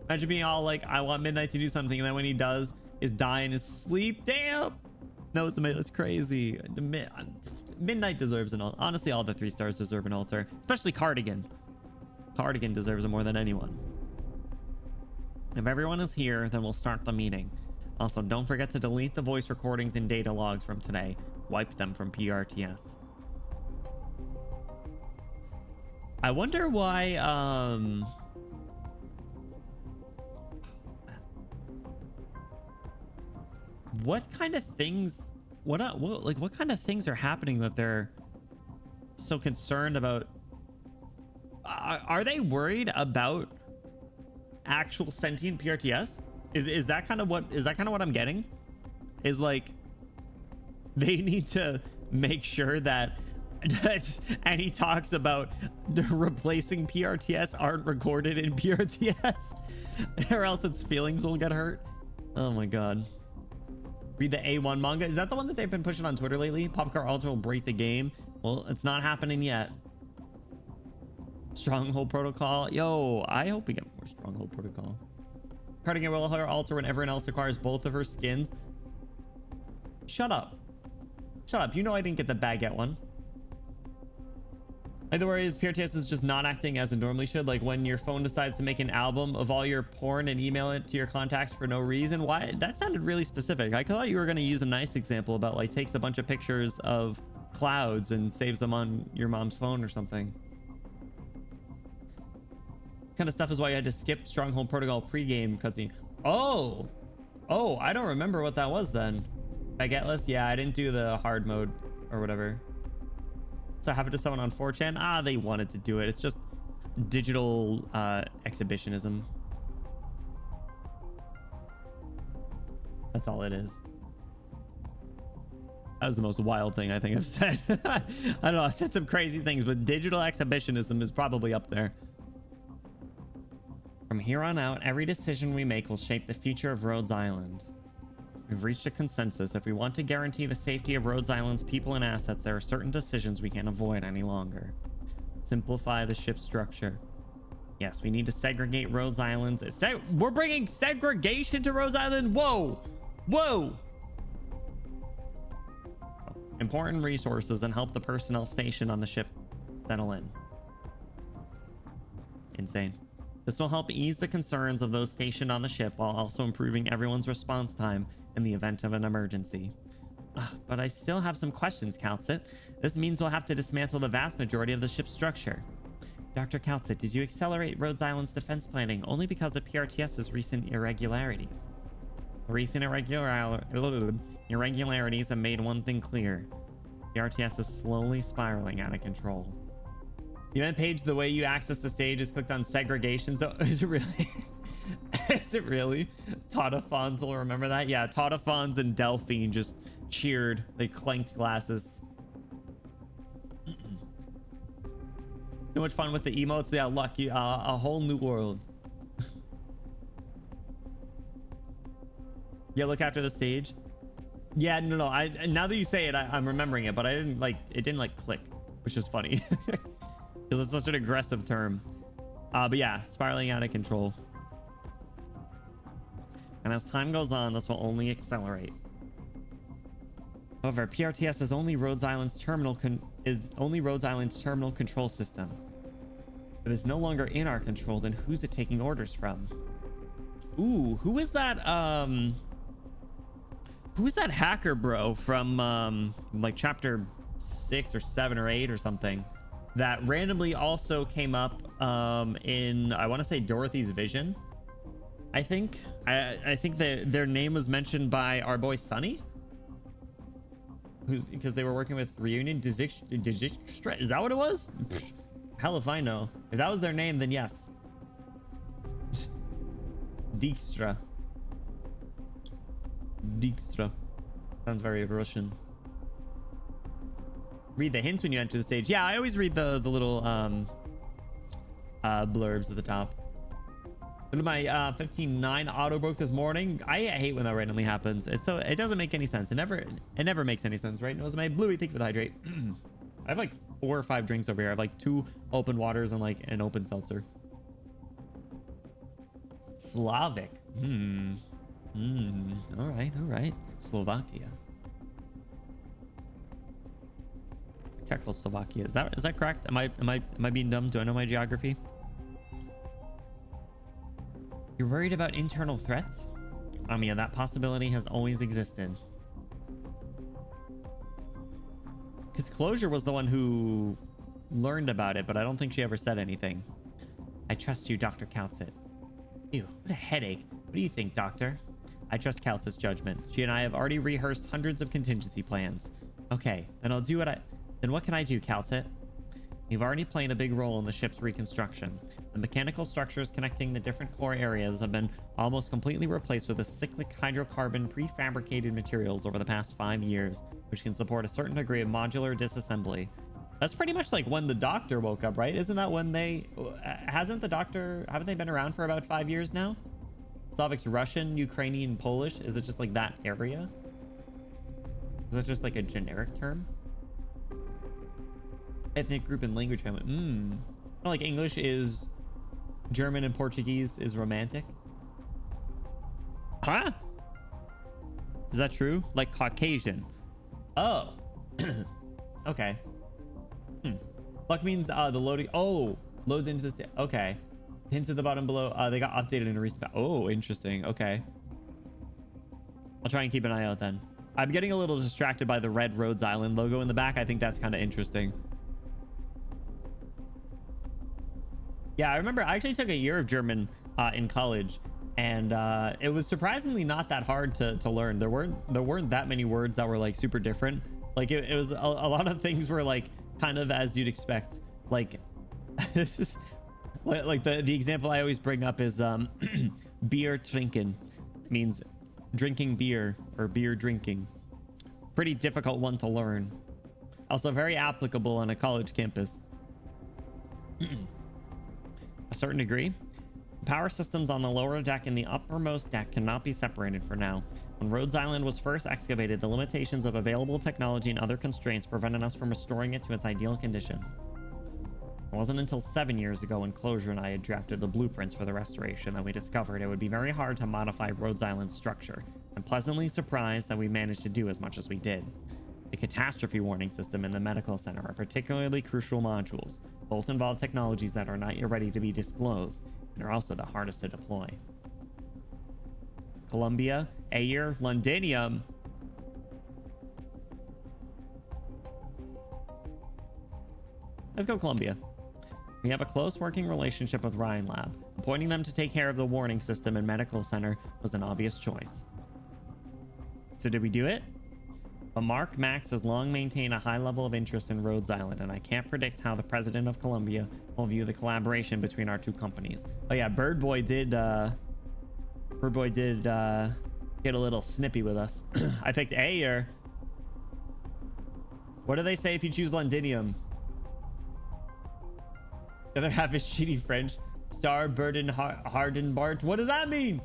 Imagine being all like, I want Midnight to do something, and then when he does, is die in his sleep. Damn. No, that's crazy. Midnight deserves an altar. Honestly, all the 3 stars deserve an altar, especially Cardigan. Cardigan deserves it more than anyone. If everyone is here, then we'll start the meeting. Also, don't forget to delete the voice recordings and data logs from today. Wipe them from PRTS. I wonder why, what kind of things, what kind of things are happening that they're so concerned about? Are they worried about actual sentient PRTS? Is that kind of what I'm getting? Is like they need to make sure that and he talks about the replacing PRTS aren't recorded in PRTS or else its feelings will get hurt. Oh my god. Read the A1 manga. Is that the one that they've been pushing on Twitter lately? Popcar Alter will break the game. Well, it's not happening yet. Stronghold Protocol. Yo, I hope we get more Stronghold Protocol. Cardigan will her alter when everyone else acquires both of her skins. Shut up. Shut up. You know I didn't get the baguette one. Either way, PRTS is just not acting as it normally should. Like when your phone decides to make an album of all your porn and email it to your contacts for no reason. Why? That sounded really specific. I thought you were going to use a nice example about like takes a bunch of pictures of clouds and saves them on your mom's phone or something. Kind of stuff is why you had to skip Stronghold Protocol pregame cutscene. Oh, I don't remember what that was then. Baguette list? Yeah, I didn't do the hard mode or whatever. So happened to someone on 4chan. Ah, they wanted to do it. It's just digital exhibitionism. That's all it is. That was the most wild thing I think I've said. I don't know. I said some crazy things, but digital exhibitionism is probably up there. From here on out, every decision we make will shape the future of Rhodes Island. We've reached a consensus. If we want to guarantee the safety of Rhodes Island's people and assets, there are certain decisions we can't avoid any longer. Simplify the ship structure. Yes, we need to segregate Rhodes Island. We're bringing segregation to Rhodes Island? Whoa! Whoa! Important resources and help the personnel stationed on the ship settle in. Insane. This will help ease the concerns of those stationed on the ship while also improving everyone's response time in the event of an emergency. But I still have some questions, Calcit. This means we'll have to dismantle the vast majority of the ship's structure. Dr. Calcit, did you accelerate Rhodes Island's defense planning only because of PRTS's recent irregularities? The recent irregularities have made one thing clear. PRTS is slowly spiraling out of control. The event page, the way you access the stage is clicked on segregation. So is it really? Is it really? Tautafons will remember that. Yeah, Tautafons and Delphine just cheered. They clanked glasses. So much fun with the emotes. Yeah, lucky. A whole new world. Yeah, look after the stage. Yeah, no. I now that you say it, I'm remembering it, but I didn't like it. Didn't like click, which is funny because it's such an aggressive term. But yeah, spiraling out of control. And as time goes on, this will only accelerate. However, PRTS is only Rhodes Island's terminal control system. If it's no longer in our control, then who's it taking orders from? Ooh, who is that? Who is that hacker bro from like chapter 6 or 7 or 8 or something that randomly also came up in, I want to say, Dorothy's vision? I think that their name was mentioned by our boy Sunny, because they were working with Reunion Digistra. Is that what it was? Pfft, hell if I know. If that was their name, then yes. Dijkstra. Sounds very Russian. Read the hints when you enter the stage. Yeah, I always read the little blurbs at the top. Look at my 15.9 auto broke this morning. I hate when that randomly happens. It doesn't make any sense. It never makes any sense, right? Knows my Bluey, thank you for the hydrate. I have like 4 or 5 drinks over here. I have like 2 open waters and like an open seltzer. Slavic. All right. Slovakia. Czechoslovakia. Is that correct? Am I being dumb? Do I know my geography? You're worried about internal threats? Yeah, that possibility has always existed. Because Closure was the one who learned about it, but I don't think she ever said anything. I trust you, Dr. Countsit. Ew, what a headache. What do you think, Doctor? I trust Calcit's judgment. She and I have already rehearsed hundreds of contingency plans. Okay, then I'll do then what can I do, Calcit? You've already played a big role in the ship's reconstruction. The mechanical structures connecting the different core areas have been almost completely replaced with the cyclic hydrocarbon prefabricated materials over the past 5 years, which can support a certain degree of modular disassembly. That's pretty much like when the Doctor woke up, right? Isn't that when haven't they been around for about 5 years now? Slavic's Russian, Ukrainian, Polish. Is it just like that area? Is that just like a generic term? Ethnic group and language family. Like English is German and Portuguese is romantic. Huh? Is that true? Like Caucasian. Oh. Okay. Luck means the loading. Oh, loads into this. Okay. Hints at the bottom below. They got updated in a recent. Oh, interesting. Okay. I'll try and keep an eye out then. I'm getting a little distracted by the red Rhodes Island logo in the back. I think that's kind of interesting. Yeah, I remember I actually took a year of German in college, and it was surprisingly not that hard to learn. There weren't that many words that were like super different. Like it was a lot of things were like kind of as you'd expect. Like like the example I always bring up is beer trinken. It means drinking beer or beer drinking. Pretty difficult one to learn. Also very applicable on a college campus. A certain degree. Power systems on the lower deck and the uppermost deck cannot be separated for now. When Rhodes Island was first excavated, the limitations of available technology and other constraints prevented us from restoring it to its ideal condition. It wasn't until 7 years ago when Closure and I had drafted the blueprints for the restoration that we discovered it would be very hard to modify Rhodes Island's structure. I'm pleasantly surprised that we managed to do as much as we did. The catastrophe warning system and the medical center are particularly crucial modules. Both involve technologies that are not yet ready to be disclosed and are also the hardest to deploy. Columbia, Ayer, Londinium. Let's go Columbia. We have a close working relationship with Ryan Lab. Appointing them to take care of the warning system and medical center was an obvious choice. So did we do it? But Mark Max has long maintained a high level of interest in Rhodes Island, and I can't predict how the president of Columbia will view the collaboration between our two companies. Oh yeah, Bird Boy did get a little snippy with us. I picked Ayer. What do they say if you choose Londinium? The other half is shitty French. Star Burden Harden Bart. What does that mean?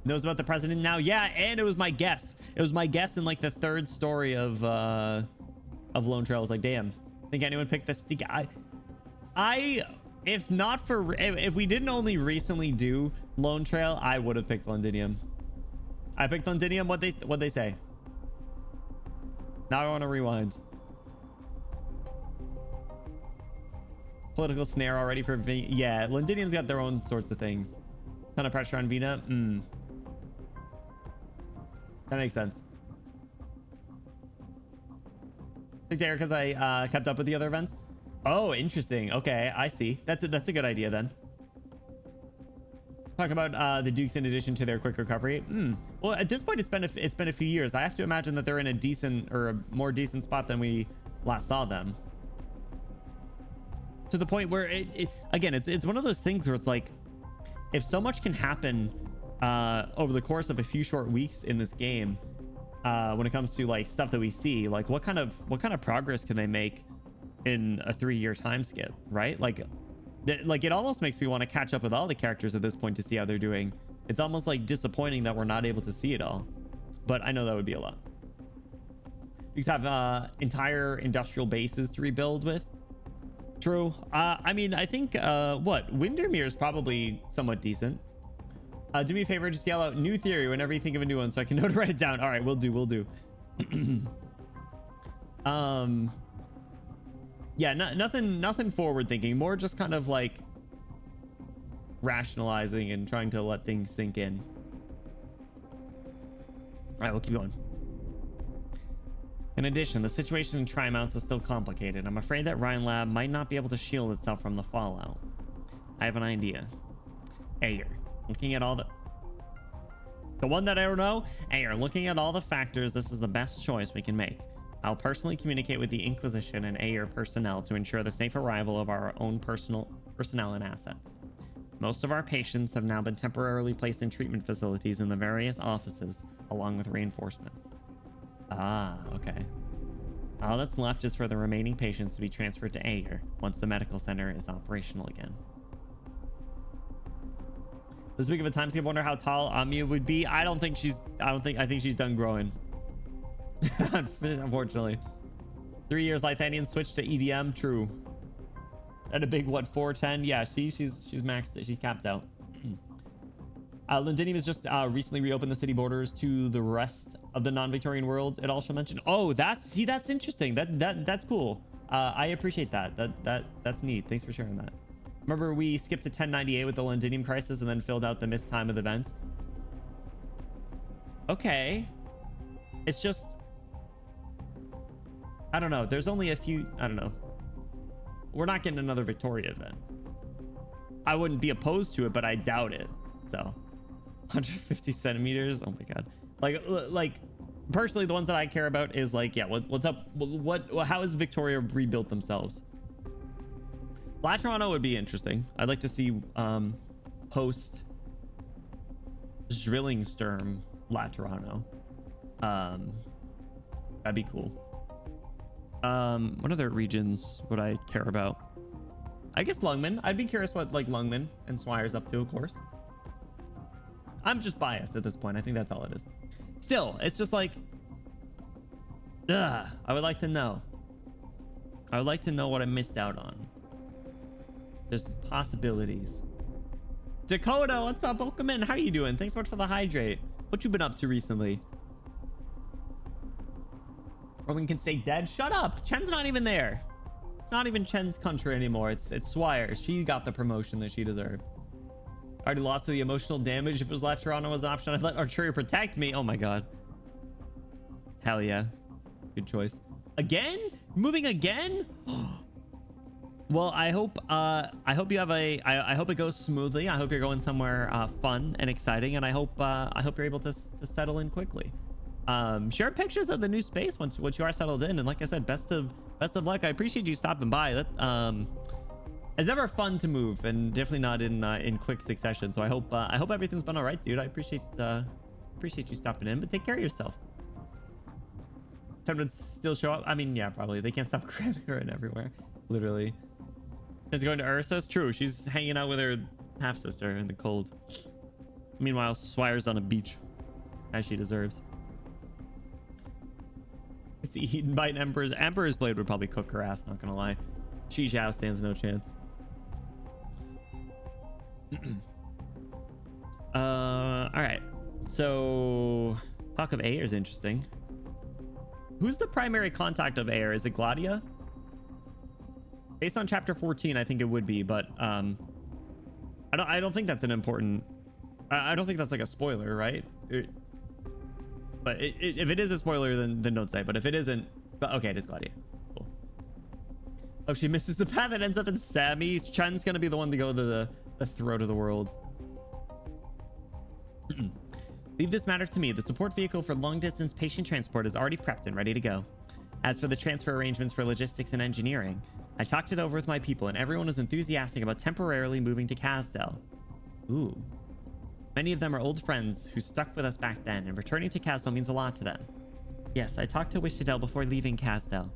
Knows about the president now. Yeah, and it was my guess. It was my guess in like the third story of Lone Trail. I was like, damn. Think anyone picked this? I if not for if we didn't only recently do Lone Trail, I would have picked Londinium. I picked Londinium. What they say? Now I want to rewind. Political snare already for yeah. Londinium's got their own sorts of things. Ton of pressure on Vina. That makes sense. Picked Eric because I kept up with the other events. Oh, interesting. Okay, I see. That's a good idea then. Talk about the Dukes in addition to their quick recovery. Well, at this point, it's been a few years. I have to imagine that they're in a decent or a more decent spot than we last saw them. To the point where again, it's one of those things where it's like, if so much can happen over the course of a few short weeks in this game, when it comes to like stuff that we see, like what kind of progress can they make in a 3-year time skip, right? Like it almost makes me want to catch up with all the characters at this point to see how they're doing. It's almost like disappointing that we're not able to see it all, but I know that would be a lot. You have entire industrial bases to rebuild with. True. I mean, I think what Windermere is probably somewhat decent. Do me a favor, just yell out new theory whenever you think of a new one so I can know to write it down. All right, we'll do. Yeah, nothing forward thinking, more just kind of like rationalizing and trying to let things sink in. All right, we'll keep going. In addition, the situation in Tri-Mounts is still complicated. I'm afraid that Rhine Lab might not be able to shield itself from the fallout. I have an idea. Ayer, looking at all the one that I don't know. Ayer, looking at all the factors, this is the best choice we can make. I'll personally communicate with the Inquisition and Ayer personnel to ensure the safe arrival of our own personnel and assets. Most of our patients have now been temporarily placed in treatment facilities in the various offices, along with reinforcements. Ah, okay. All that's left is for the remaining patients to be transferred to Ayer once the medical center is operational again. This big of a time skip, wonder how tall Amia would be. I think she's done growing. Unfortunately. 3 years Lithanian switched to EDM, true. At a big what, 410? Yeah, see, she's maxed it, she's capped out. Londinium has just recently reopened the city borders to the rest of the non-Victorian world. It also mentioned, oh, that's interesting. That's cool. I appreciate that. That's neat. Thanks for sharing that. Remember we skipped to 1098 with the Londinium crisis and then filled out the missed time of the events. Okay. It's just, I don't know. There's only a few, I don't know. We're not getting another Victoria event. I wouldn't be opposed to it, but I doubt it. So 150 centimeters. Oh my God. Like personally, the ones that I care about is like, yeah, what's up? How has Victoria rebuilt themselves? Laterano would be interesting. I'd like to see post Drillingstern Laterano. That'd be cool. What other regions would I care about? I guess Lungman. I'd be curious what like Lungman and Swire's up to, of course. I'm just biased at this point. I think that's all it is. Still, it's just like, I would like to know. I would like to know what I missed out on. There's possibilities. Dakota, what's up? Welcome in. How are you doing? Thanks so much for the hydrate. What you been up to recently? Roman can stay dead. Shut up. Chen's not even there. It's not even Chen's country anymore. It's Swire. She got the promotion that she deserved. Already lost to the emotional damage. If it was Laterano was an option, I'd let Archeria protect me. Oh my God. Hell yeah. Good choice. Again? Moving again? Well, I hope you have I hope it goes smoothly. I hope you're going somewhere fun and exciting, and I hope you're able to settle in quickly. Share pictures of the new space once you are settled in, and like I said, best of luck. I appreciate you stopping by. That it's never fun to move, and definitely not in quick succession. So I hope everything's been all right, dude. I appreciate you stopping in, but take care of yourself. Ted would still show up. I mean, yeah, probably. They can't stop grabbing her in everywhere. Literally. Is going to Ursa's? True. She's hanging out with her half-sister in the cold. Meanwhile, Swire's on a beach. As she deserves. It's eaten by an Emperor's. Emperor's Blade would probably cook her ass, not gonna lie. Chi Zhao stands no chance. Alright. So, talk of Aer is interesting. Who's the primary contact of Aer? Is it Gladia? Based on chapter 14, I think it would be, but I don't think that's an important. I don't think that's like a spoiler, right? But if it is a spoiler, then don't say. But if it isn't, but okay, it is Gladia. Cool. Oh, she misses the path that ends up in Sammy. Chen's gonna be the one to go to the throat of the world. Leave this matter to me. The support vehicle for long-distance patient transport is already prepped and ready to go. As for the transfer arrangements for logistics and engineering, I talked it over with my people, and everyone is enthusiastic about temporarily moving to Kasdel. Ooh. Many of them are old friends who stuck with us back then, and returning to Kasdel means a lot to them. Yes, I talked to Wishtadel before leaving Kasdel.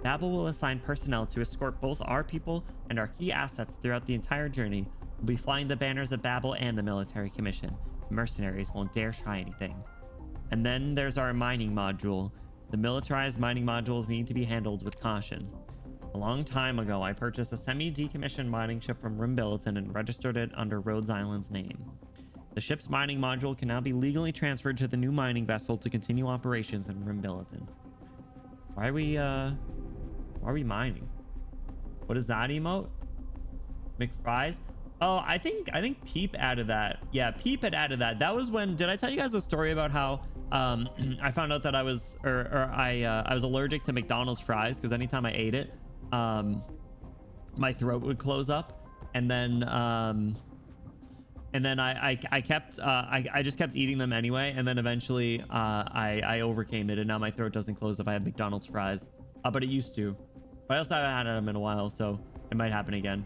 Babel will assign personnel to escort both our people and our key assets throughout the entire journey. We'll be flying the banners of Babel and the military commission. Mercenaries won't dare try anything. And then there's our mining module. The militarized mining modules need to be handled with caution. A long time ago, I purchased a semi-decommissioned mining ship from Rimbilliton and registered it under Rhodes Island's name. The ship's mining module can now be legally transferred to the new mining vessel to continue operations in Rimbilliton. Why are we mining? What is that emote? McFries? Oh, I think Peep added that. Yeah, Peep had added that. That was when, did I tell you guys the story about how I found out that I was I was allergic to McDonald's fries because anytime I ate it, my throat would close up, and then I just kept eating them anyway, and then eventually I overcame it, and now my throat doesn't close if I have McDonald's fries, but it used to. But I also haven't had them in a while, so it might happen again.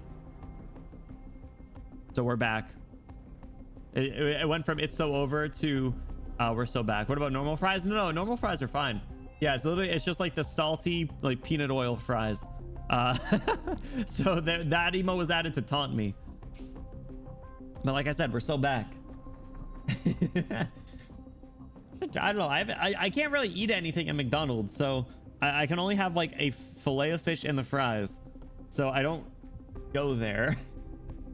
So we're back. It went from it's so over to we're so back. What about normal fries? No, normal fries are fine. Yeah, it's literally, it's just like the salty like peanut oil fries. So that emo was added to taunt me. But like I said, we're so back. I don't know. I can't really eat anything at McDonald's, so I can only have like a fillet of fish and the fries. So I don't go there.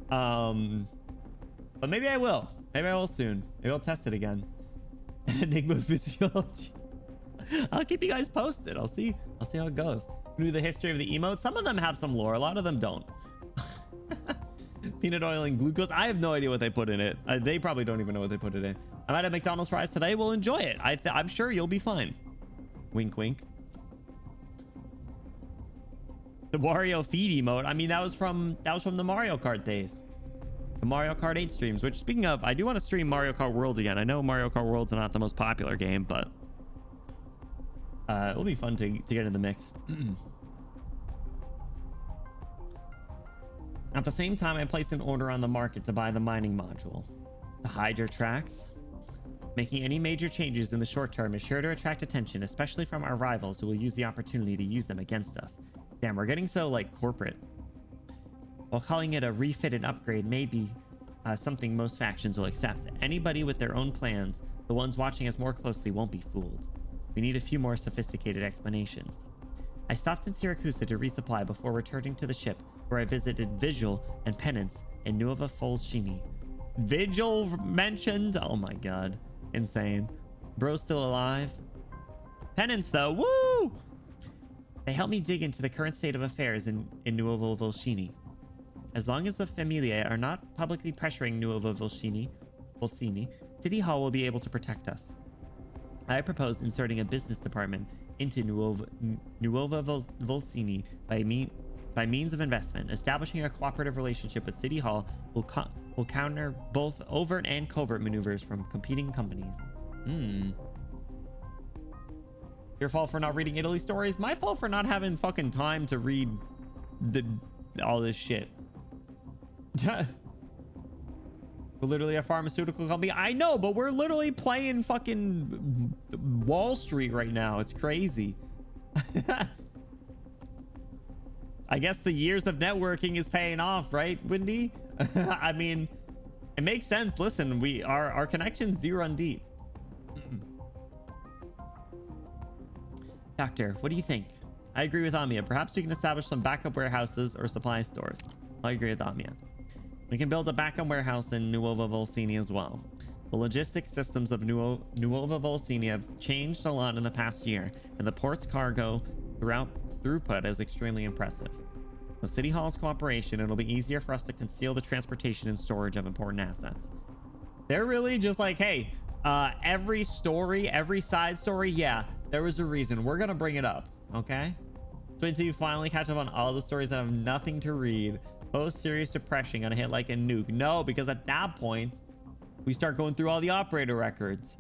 But maybe I will. Maybe I will soon. Maybe I'll test it again. Enigma physiology. I'll keep you guys posted. I'll see how it goes. Do the history of the emotes. Some of them have some lore. A lot of them don't. Peanut oil and glucose. I have no idea what they put in it. They probably don't even know what they put it in. I might have McDonald's fries today. We'll enjoy it. I'm sure you'll be fine. Wink, wink. The Wario feed emote. I mean, that was from the Mario Kart days. The Mario Kart 8 streams. Which, speaking of, I do want to stream Mario Kart Worlds again. I know Mario Kart Worlds are not the most popular game, but it'll be fun to get in the mix. At the same time, I placed an order on the market to buy the mining module. To hide your tracks? Making any major changes in the short term is sure to attract attention, especially from our rivals who will use the opportunity to use them against us. Damn, we're getting so, like, corporate. While calling it a refit and upgrade may be something most factions will accept, anybody with their own plans, the ones watching us more closely, won't be fooled. We need a few more sophisticated explanations. I stopped in Siracusa to resupply before returning to the ship, where I visited Vigil and Penance in Nuova Folshini. Vigil mentioned? Oh my god. Insane. Bro's still alive? Penance, though. Woo! They helped me dig into the current state of affairs in Nuova Volshini. As long as the Familia are not publicly pressuring Nuova Volshini, City Hall will be able to protect us. I propose inserting a business department into Nuova Volshini by means of investment. Establishing a cooperative relationship with City Hall will counter both overt and covert maneuvers from competing companies. Your fault for not reading Italy stories? My fault for not having fucking time to read all this shit. We're literally a pharmaceutical company. I know, but we're literally playing fucking Wall Street right now. It's crazy. I guess the years of networking is paying off, right, Wendy? I mean, it makes sense. Listen, our connections do run deep. Doctor, what do you think? I agree with Amia. Perhaps we can establish some backup warehouses or supply stores. I agree with Amia. We can build a backup warehouse in Nuova Volsini as well. The logistics systems of Nuova Volsini have changed a lot in the past year, and the port's cargo throughput is extremely impressive. With City Hall's cooperation, it'll be easier for us to conceal the transportation and storage of important assets. They're really just like, hey, every story, every side story, yeah, there was a reason. We're gonna bring it up, okay? So until you finally catch up on all the stories that have nothing to read, post-serious depression gonna hit like a nuke. No, because at that point, we start going through all the operator records,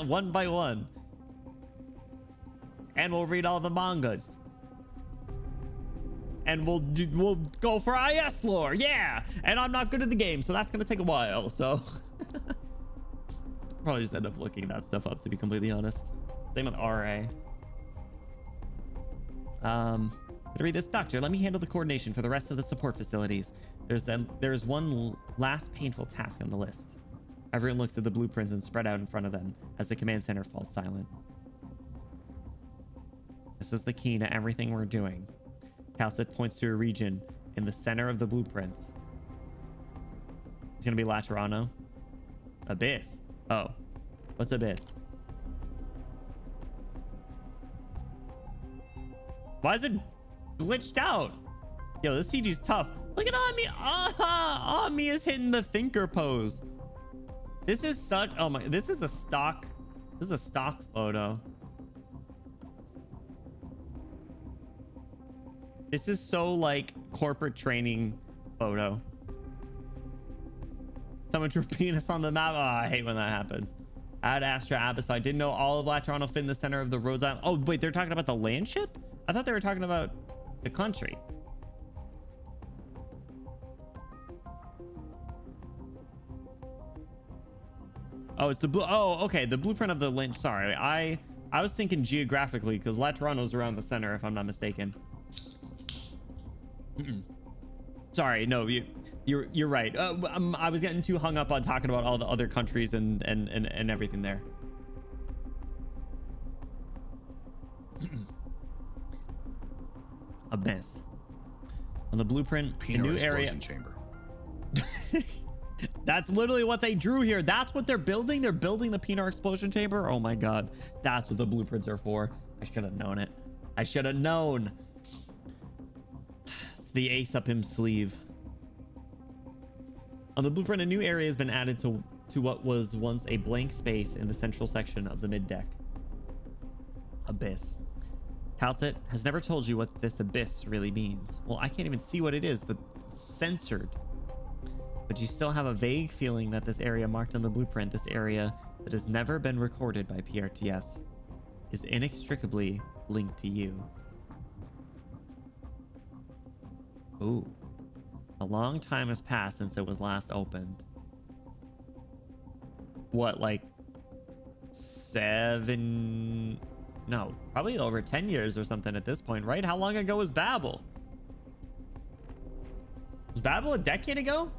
one by one. And we'll read all the mangas. And we'll go for IS lore, yeah! And I'm not good at the game, so that's gonna take a while, so... Probably just end up looking that stuff up, to be completely honest. Same with RA. To read this, Doctor, let me handle the coordination for the rest of the support facilities. There's one last painful task on the list. Everyone looks at the blueprints and spread out in front of them as the command center falls silent. This is the key to everything we're doing. Calcit points to a region in the center of the blueprints. It's gonna be Laterano. Abyss. Oh, what's Abyss? Why is it glitched out? Yo, this CG's tough. Look at Ami. Ami is hitting the thinker pose. This is such. Oh my. This is a stock photo. This is so like corporate training photo. Someone drew penis on the map. Oh, I hate when that happens. Ad Astra Abyss. I didn't know all of Laterano fit in the center of the Rhodes Island. Oh, wait, they're talking about the land ship? I thought they were talking about the country. Oh, it's the blue. Oh, okay. The blueprint of the Lynch. Sorry. I was thinking geographically because Laterano's around the center, if I'm not mistaken. Sorry. No, you're right. I was getting too hung up on talking about all the other countries and everything there. Abyss. On the blueprint, a new area. Chamber. That's literally what they drew here. That's what they're building. They're building the Pinar explosion chamber. Oh my god, that's what the blueprints are for. I should have known it. I should have known. It's the ace up his sleeve. On the blueprint, a new area has been added to what was once a blank space in the central section of the mid-deck. Abyss. Calcit has never told you what this abyss really means. Well, I can't even see what it is. It's censored. But you still have a vague feeling that this area marked on the blueprint, this area that has never been recorded by PRTS, is inextricably linked to you. Ooh. A long time has passed since it was last opened. What, like 7... No, probably over 10 years or something at this point, right? How long ago was Babel? Was Babel a decade ago?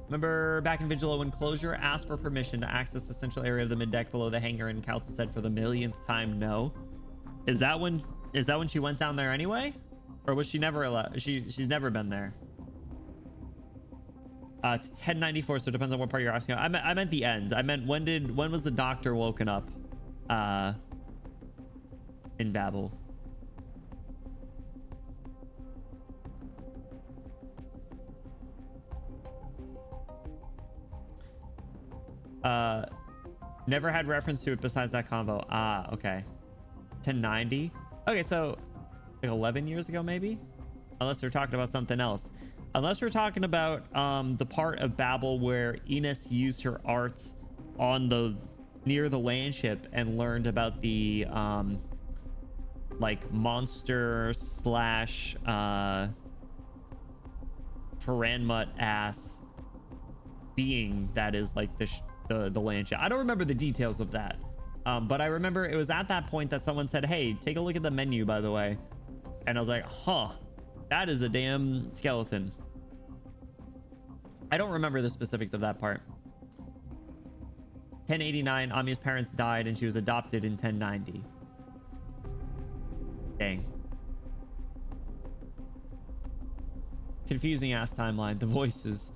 Remember back in Vigilo when Closure asked for permission to access the central area of the mid-deck below the hangar and Calcit said for the millionth time no? Is that when she went down there anyway? Or was she never allowed? She's never been there. It's 1094, so it depends on what part you're asking. I meant the end. I meant when was the doctor woken up in Babel? Never had reference to it besides that combo. Ah, okay. 1090. Okay, so like 11 years ago maybe, unless they're talking about something else. Unless we're talking about the part of Babel where Enos used her arts on the near the land ship and learned about the like monster slash Faranmut ass being that is like the land ship. I don't remember the details of that. But I remember it was at that point that someone said, hey, take a look at the menu, by the way. And I was like, huh, that is a damn skeleton. I don't remember the specifics of that part. 1089, Amia's parents died and she was adopted in 1090. Dang. Confusing ass timeline. The voices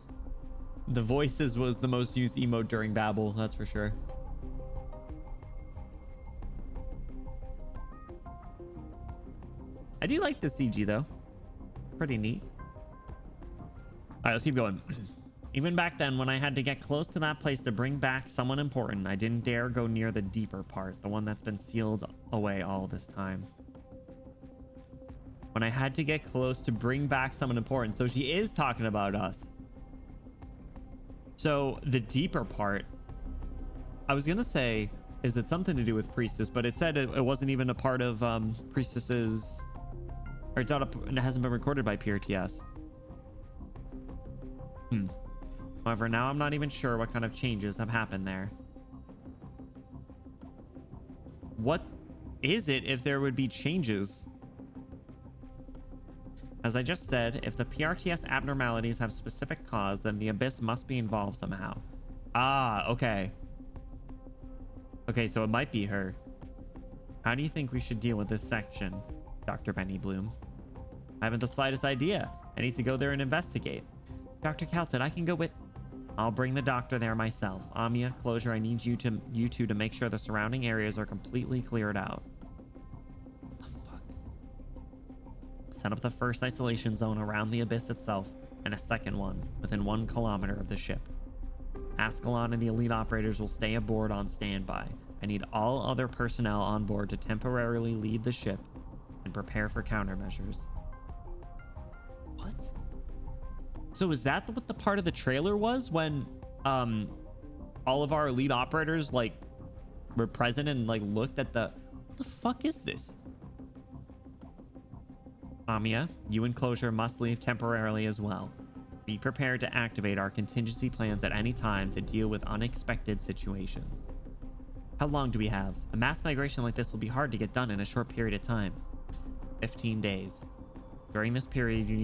was the most used emote during Babel, that's for sure. I do like the CG though. Pretty neat. All right, let's keep going. Even back then, when I had to get close to that place to bring back someone important, I didn't dare go near the deeper part, the one that's been sealed away all this time. When I had to get close to bring back someone important. So she is talking about us. So the deeper part, I was gonna say, is it something to do with Priestess, but it said it wasn't even a part of Priestess's, or it's not it hasn't been recorded by PRTS. However, now I'm not even sure what kind of changes have happened there. What is it if there would be changes? As I just said, if the PRTS abnormalities have specific cause, then the Abyss must be involved somehow. Ah, okay. Okay, so it might be her. How do you think we should deal with this section, Dr. Benny Bloom? I haven't the slightest idea. I need to go there and investigate. Dr. Calton, I can go with... I'll bring the doctor there myself. Amia, Closure, I need you two to make sure the surrounding areas are completely cleared out. What the fuck? Set up the first isolation zone around the Abyss itself, and a second one within 1 kilometer of the ship. Ascalon and the elite operators will stay aboard on standby. I need all other personnel on board to temporarily lead the ship and prepare for countermeasures. What? So is that what the part of the trailer was when all of our elite operators like were present and like looked at the... What the fuck is this? Amia, you and Closure must leave temporarily as well. Be prepared to activate our contingency plans at any time to deal with unexpected situations. How long do we have? A mass migration like this will be hard to get done in a short period of time. 15 days. During this period, you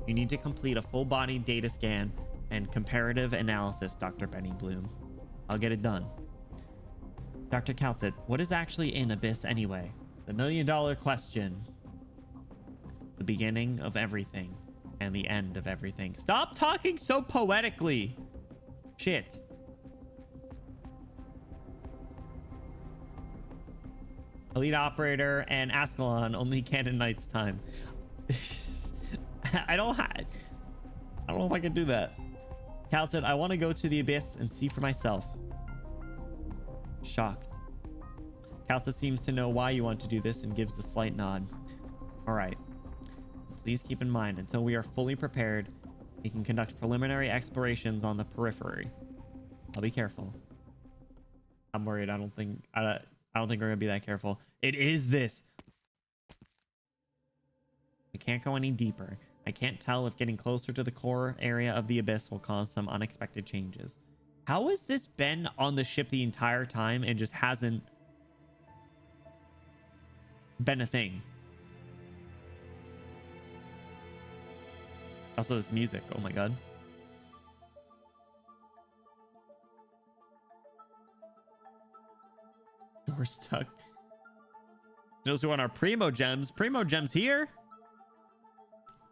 need to complete a full-body data scan and comparative analysis, Dr. Benny Bloom. I'll get it done. Dr. Calcit, what is actually in Abyss anyway? The million-dollar question. The beginning of everything and the end of everything. Stop talking so poetically. Shit. Elite Operator and Ascalon, only Canon Knights time. I don't know if I can do that. Cal said, I want to go to the Abyss and see for myself. Shocked. Calcit seems to know why you want to do this and gives a slight nod. All right. Please keep in mind, until we are fully prepared, we can conduct preliminary explorations on the periphery. I'll be careful. I'm worried. I don't think we're gonna be that careful. It is this. I can't go any deeper. I can't tell if getting closer to the core area of the Abyss will cause some unexpected changes. How has this been on the ship the entire time and just hasn't been a thing? Also, this music. Oh my god. We're stuck. Those who want our Primo Gems. Primo Gems here.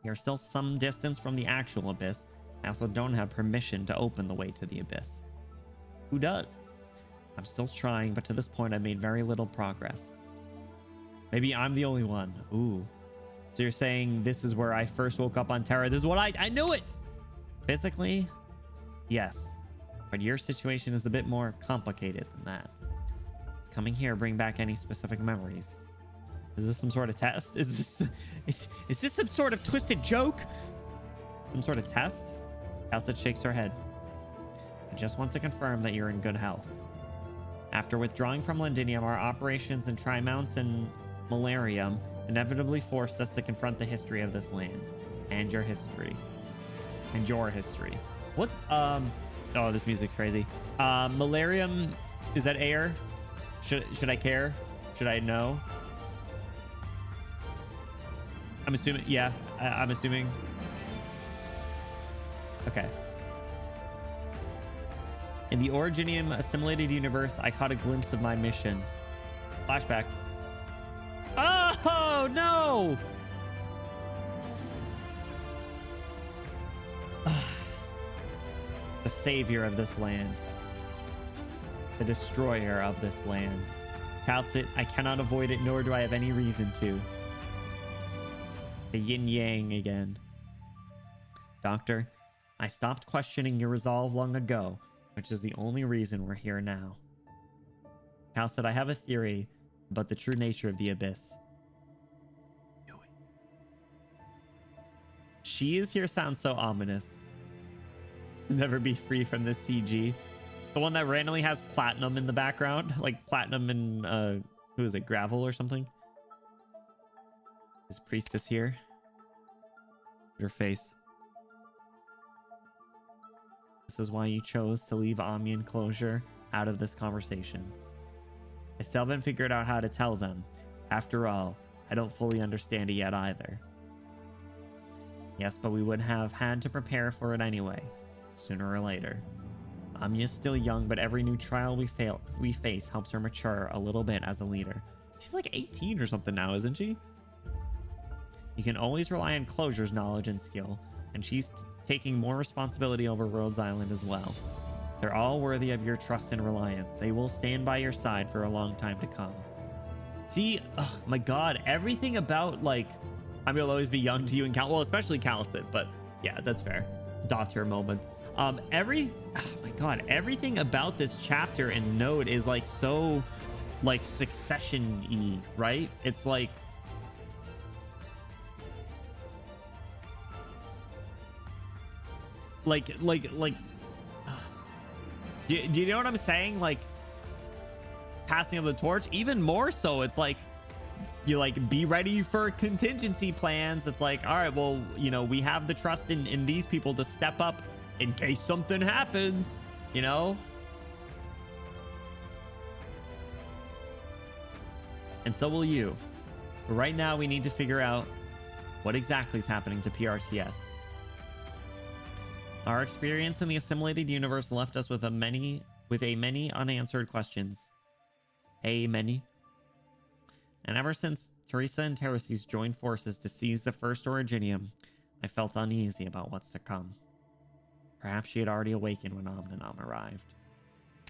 We are still some distance from the actual Abyss. I also don't have permission to open the way to the Abyss. Who does? I'm still trying, but to this point, I've made very little progress. Maybe I'm the only one. Ooh. So you're saying this is where I first woke up on Terra. This is what I knew it. Physically, yes. But your situation is a bit more complicated than that. Does coming here bring back any specific memories? Is this some sort of test? Is this some sort of twisted joke? Some sort of test? Elsa shakes her head. I just want to confirm that you're in good health. After withdrawing from Londinium, our operations in Trimounts and Malarium inevitably forced us to confront the history of this land and your history. and your history. What? Oh, this music's crazy. Malarium, is that air? Should I care? Should I know? I'm assuming. Yeah, I'm assuming. Okay. In the Originium assimilated universe, I caught a glimpse of my mission. Flashback. Oh no! The savior of this land. The destroyer of this land. Calcit, I cannot avoid it, nor do I have any reason to. The yin yang again. Doctor, I stopped questioning your resolve long ago, which is the only reason we're here now. Calcit, I have a theory about the true nature of the abyss. She is here sounds so ominous. Never be free from this CG. The one that randomly has platinum in the background, like platinum and who is it, gravel or something? Is priestess here? Her face. This is why you chose to leave Omni enclosure out of this conversation. I still haven't figured out how to tell them. After all, I don't fully understand it yet either. Yes, but we would have had to prepare for it anyway, sooner or later. Anya is still young, but every new trial we face helps her mature a little bit as a leader. She's like 18 or something now, isn't she? You can always rely on Closure's knowledge and skill, and she's taking more responsibility over Rhodes Island as well. They're all worthy of your trust and reliance. They will stand by your side for a long time to come. See, oh my god, everything about, like, I will always be young to you and well, especially Calcit, but yeah, that's fair. Daughter moment. Oh my god, everything about this chapter and note is like so like Succession-y, right? It's like do you know what I'm saying? Like passing of the torch, even more so. It's like you like be ready for contingency plans. It's like, all right, well, you know, we have the trust in these people to step up in case something happens, you know? And so will you. But right now we need to figure out what exactly is happening to PRTS. Our experience in the assimilated universe left us with many unanswered questions. Many. And ever since Teresa and Terraces joined forces to seize the first Originium, I felt uneasy about what's to come. Perhaps she had already awakened when Omninom arrived.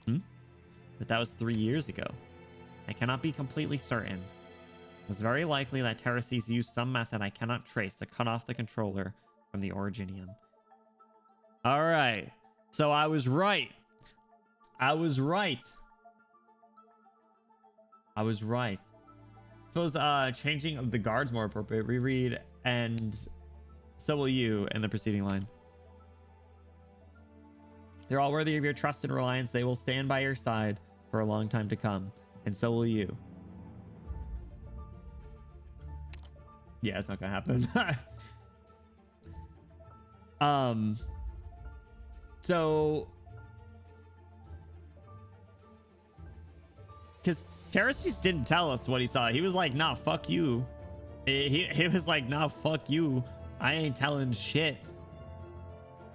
But that was 3 years ago. I cannot be completely certain. It's very likely that Terraces used some method I cannot trace to cut off the controller from the Originium. All right. So I was right. I was right. Suppose changing of the guards more appropriate. Reread and so will you in the preceding line. They're all worthy of your trust and reliance. They will stand by your side for a long time to come. And so will you. Yeah, it's not gonna happen. So because Terraces didn't tell us what he saw. He was like, nah, fuck you. He was like, nah, fuck you. I ain't telling shit.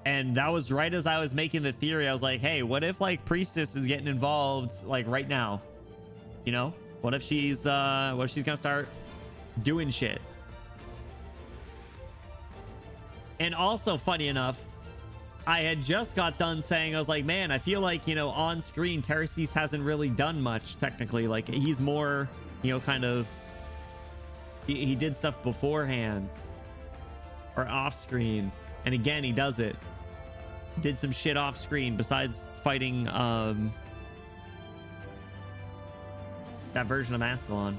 And that was right as I was making the theory. I was like, hey, what if like Priestess is getting involved like right now? You know, what if she's gonna start doing shit? And also, funny enough, I had just got done saying, I was like, man, I feel like, you know, on screen, Terraces hasn't really done much technically. Like he's more, you know, kind of, he did stuff beforehand or off screen. And again, he does it. Did some shit off screen besides fighting that version of Ascalon.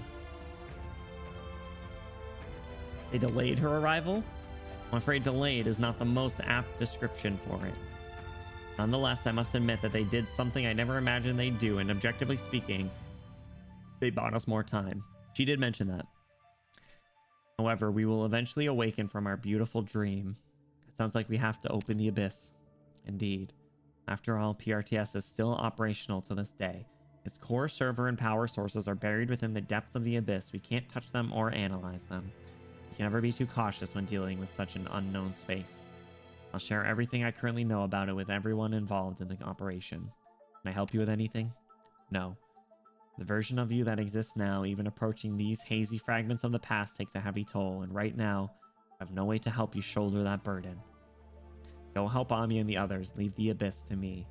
They delayed her arrival? I'm afraid delayed is not the most apt description for it. Nonetheless, I must admit that they did something I never imagined they'd do, and objectively speaking, they bought us more time. She did mention that. However, we will eventually awaken from our beautiful dream. Sounds like we have to open the abyss. Indeed. After all, PRTS is still operational to this day. Its core server and power sources are buried within the depths of the abyss. We can't touch them or analyze them. You can never be too cautious when dealing with such an unknown space. I'll share everything I currently know about it with everyone involved in the operation. Can I help you with anything? No. The version of you that exists now, even approaching these hazy fragments of the past, takes a heavy toll, and right now, I have no way to help you shoulder that burden. Go help Ami and the others. Leave the abyss to me.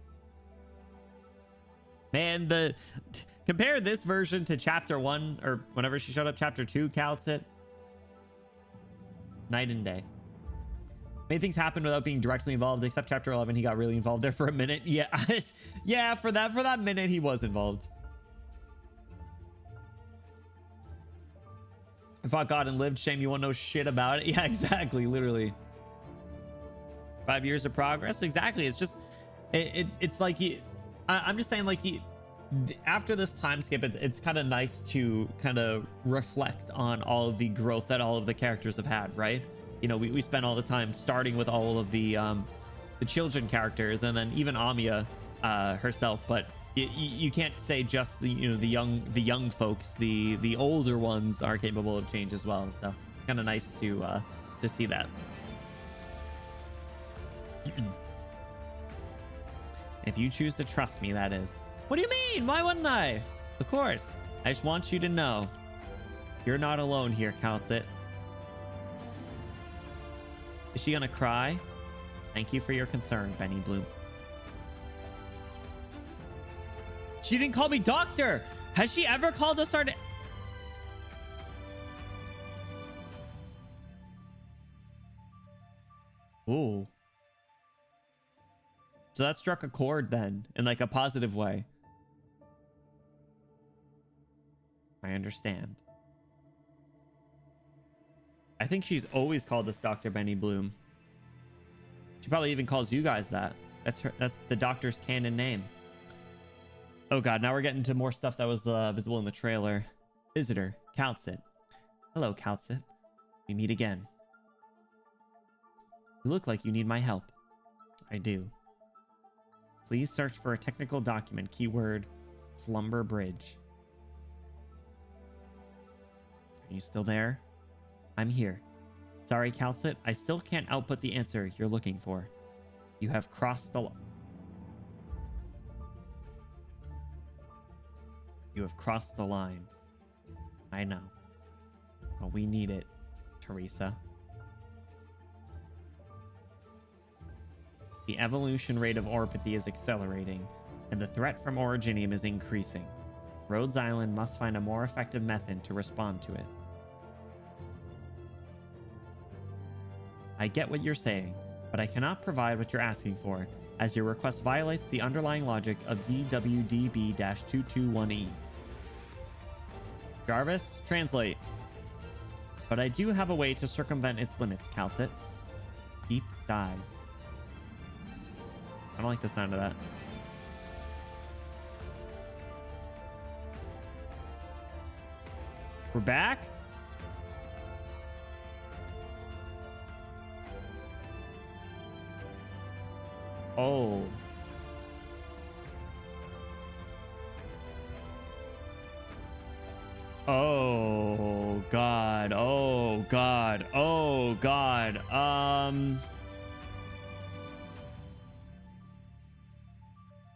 Man, compare this version to chapter 1, or whenever she showed up, chapter 2, Calcit. Night and day. Many things happened without being directly involved, except chapter 11. He got really involved there for a minute. Yeah, yeah, for that minute, he was involved. I fought God and lived. Shame you won't know shit about it. Yeah, exactly. Literally. 5 years of progress. Exactly. It's just, it's like I'm just saying, like, after this time skip, it's kind of nice to kind of reflect on all of the growth that all of the characters have had, right? You know, we spent all the time starting with all of the children characters, and then even Amiya herself, but you can't say just the the young folks. The older ones are capable of change as well. So kind of nice to see that. If you choose to trust me, that is. What do you mean? Why wouldn't I? Of course. I just want you to know you're not alone here, Calcit. Is she gonna cry? Thank you for your concern, Benny Bloom. She didn't call me doctor. Has she ever called us our name? Ooh. So that struck a chord then, in like a positive way. I understand. I think she's always called us Dr. Benny Bloom. She probably even calls you guys that. That's the doctor's canon name. Oh god, now we're getting to more stuff that was visible in the trailer. Visitor, Calcit. Hello, Calcit. We meet again. You look like you need my help. I do. Please search for a technical document, keyword Slumber Bridge. Are you still there? I'm here. Sorry, Calcit, I still can't output the answer you're looking for. You have crossed the You have crossed the line. I know. But we need it, Teresa. The evolution rate of Orpathy is accelerating, and the threat from Originium is increasing. Rhodes Island must find a more effective method to respond to it. I get what you're saying, but I cannot provide what you're asking for, as your request violates the underlying logic of DWDB-221E. Jarvis, translate. But I do have a way to circumvent its limits, Calcit. Deep dive. I don't like the sound of that. We're back? Oh. Oh god. Oh god. Oh god.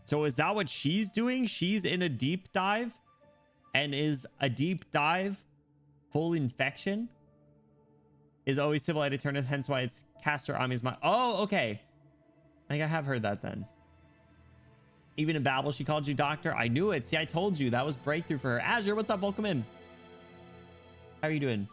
So is that what she's doing? She's in a deep dive? And is a deep dive full infection? Is always civil at Eternus, hence why it's Caster Ami's mind. Oh, okay. I think I have heard that then. Even in Babel, she called you doctor. I knew it. See, I told you. That was breakthrough for her. Azure, what's up? Welcome in. How are you doing?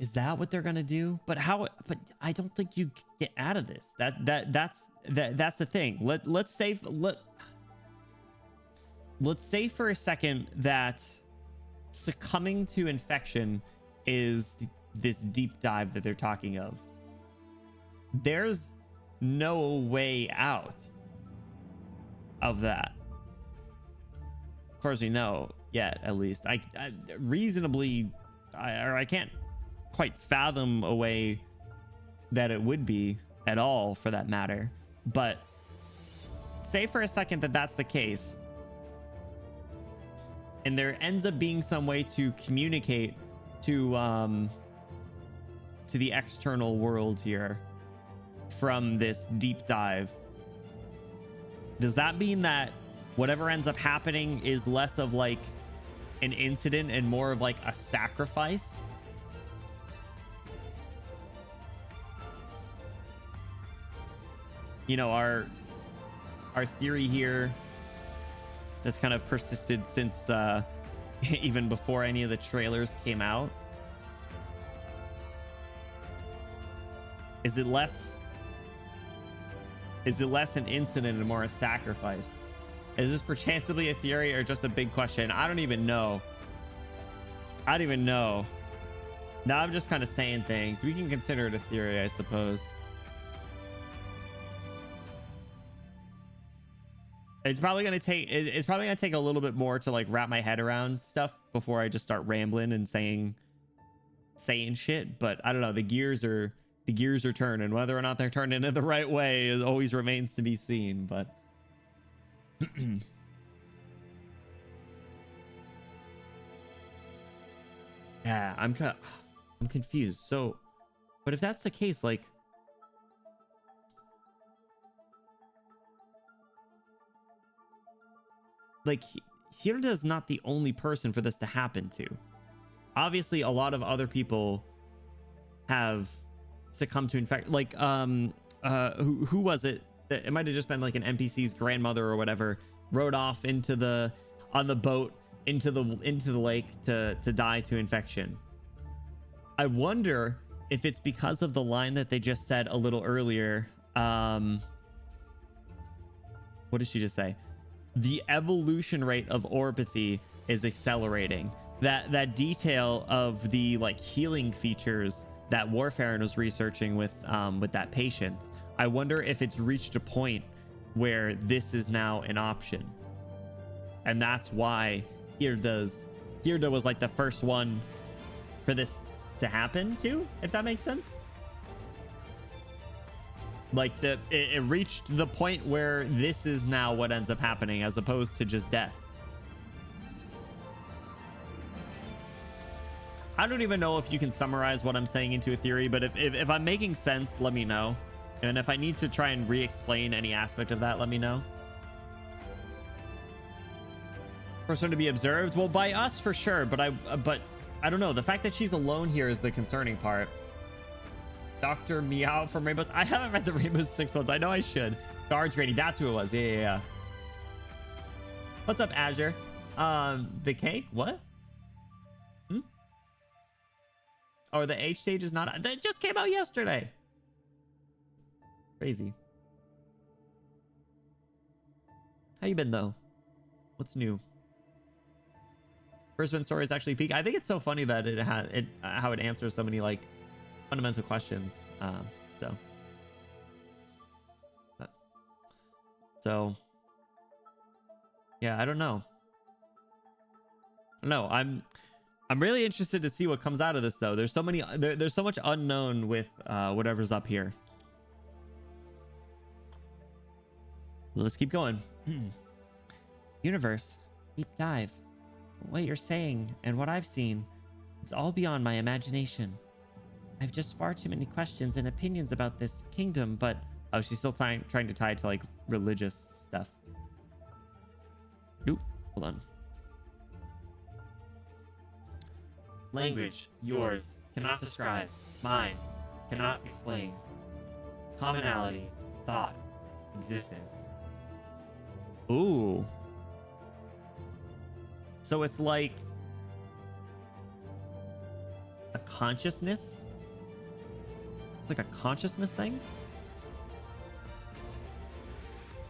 Is that what they're gonna do? But how? But I don't think you get out of this. That's the thing. Let's say for a second that succumbing to infection is this deep dive that they're talking of. There's no way out of that. Of course, we know yet, at least. I reasonably I can't quite fathom a way that it would be at all, for that matter. But say for a second that that's the case, and there ends up being some way to communicate to the external world here from this deep dive. Does that mean that whatever ends up happening is less of like an incident and more of like a sacrifice? You know, our theory here that's kind of persisted since even before any of the trailers came out. Is it less an incident and more a sacrifice? Is this perchancely a theory or just a big question? I don't even know. I don't even know. Now I'm just kind of saying things. We can consider it a theory, I suppose. It's probably gonna take a little bit more to like wrap my head around stuff before I just start rambling and saying shit. But I don't know. The gears are turning. Whether or not they're turning in the right way is always remains to be seen. But yeah, I'm confused. So, but if that's the case, like, Hirda's not the only person for this to happen to. Obviously, a lot of other people have succumbed to infection. Like, who was it? It might have just been like an NPC's grandmother or whatever, rode off on the boat into the lake to die to infection. I wonder if it's because of the line that they just said a little earlier. What did she just say? The evolution rate of oropathy is accelerating. That detail of the like healing features that Warfarin was researching with that patient. I wonder if it's reached a point where this is now an option, and that's why Hirda was like the first one for this to happen to, if that makes sense. Like it reached the point where this is now what ends up happening, as opposed to just death. I don't even know if you can summarize what I'm saying into a theory, but if I'm making sense, let me know. And if I need to try and re-explain any aspect of that, let me know. First one to be observed? Well, by us for sure, but I don't know. The fact that she's alone here is the concerning part. Dr. Meow from Rainbows. I haven't read the Rainbow Six ones. I know I should. Guards Granny. That's who it was. Yeah. What's up, Azure? The cake? What? Oh, the H stage is not. That just came out yesterday. Crazy. How you been though? What's new? First Win story is actually peak. I think it's so funny that it had how it answers so many like fundamental questions. So yeah, I don't know. No, I'm really interested to see what comes out of this though. There's so many there's so much unknown with whatever's up here. Let's keep going. Universe, deep dive. What you're saying and what I've seen, it's all beyond my imagination. I've just far too many questions and opinions about this kingdom, but oh, she's still trying to tie it to like religious stuff. Oop, hold on. Language, yours, cannot describe. Mine, cannot explain. Commonality, thought, existence. Ooh. So it's like a consciousness? It's like a consciousness thing?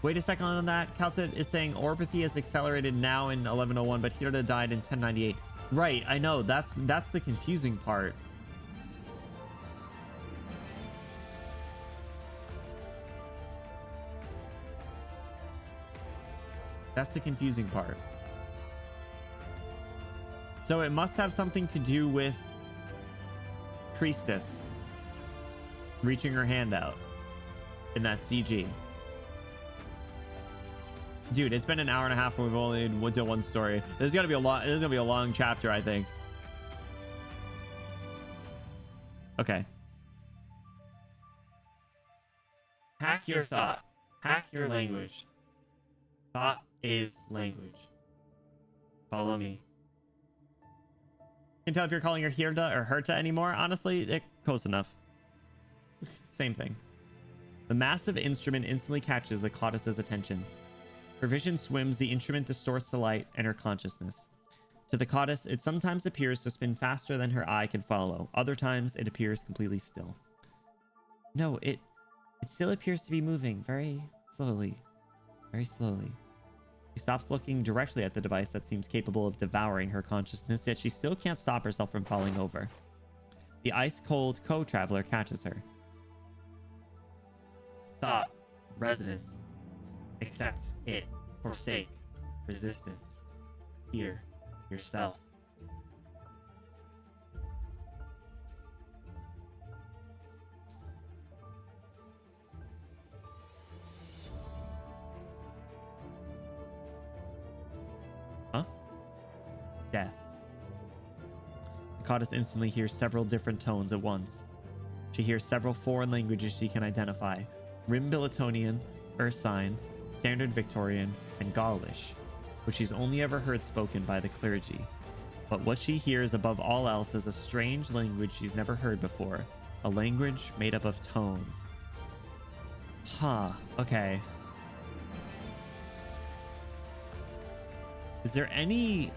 Wait a second on that. Calcit is saying oropathy is accelerated now in 1101, but Hirda died in 1098. Right, I know. That's the confusing part. That's the confusing part. So it must have something to do with priestess reaching her hand out in that CG. Dude, it's been an hour and a half and we've only done one story. This is gonna be a lot. This is gonna be a long chapter, I think. Okay. Hack your thought. Hack your language. Thought is language. Follow me. Can't tell if you're calling her Hirda or Herta anymore. Honestly, close enough. Same thing. The massive instrument instantly catches the goddess's attention. Her vision swims, the instrument distorts the light and her consciousness. To the goddess, it sometimes appears to spin faster than her eye can follow. Other times, it appears completely still. No, it still appears to be moving very slowly. Very slowly. She stops looking directly at the device that seems capable of devouring her consciousness, yet she still can't stop herself from falling over. The ice-cold co-traveler catches her. Thought. Resonance. Accept it. Forsake. Resistance. Hear yourself. Huh? Death. The goddess instantly hears several different tones at once. She hears several foreign languages she can identify. Rimbilitonian, Ursine, Standard Victorian, and Gaulish, which she's only ever heard spoken by the clergy. But what she hears above all else is a strange language she's never heard before. A language made up of tones. Huh, okay. Is there any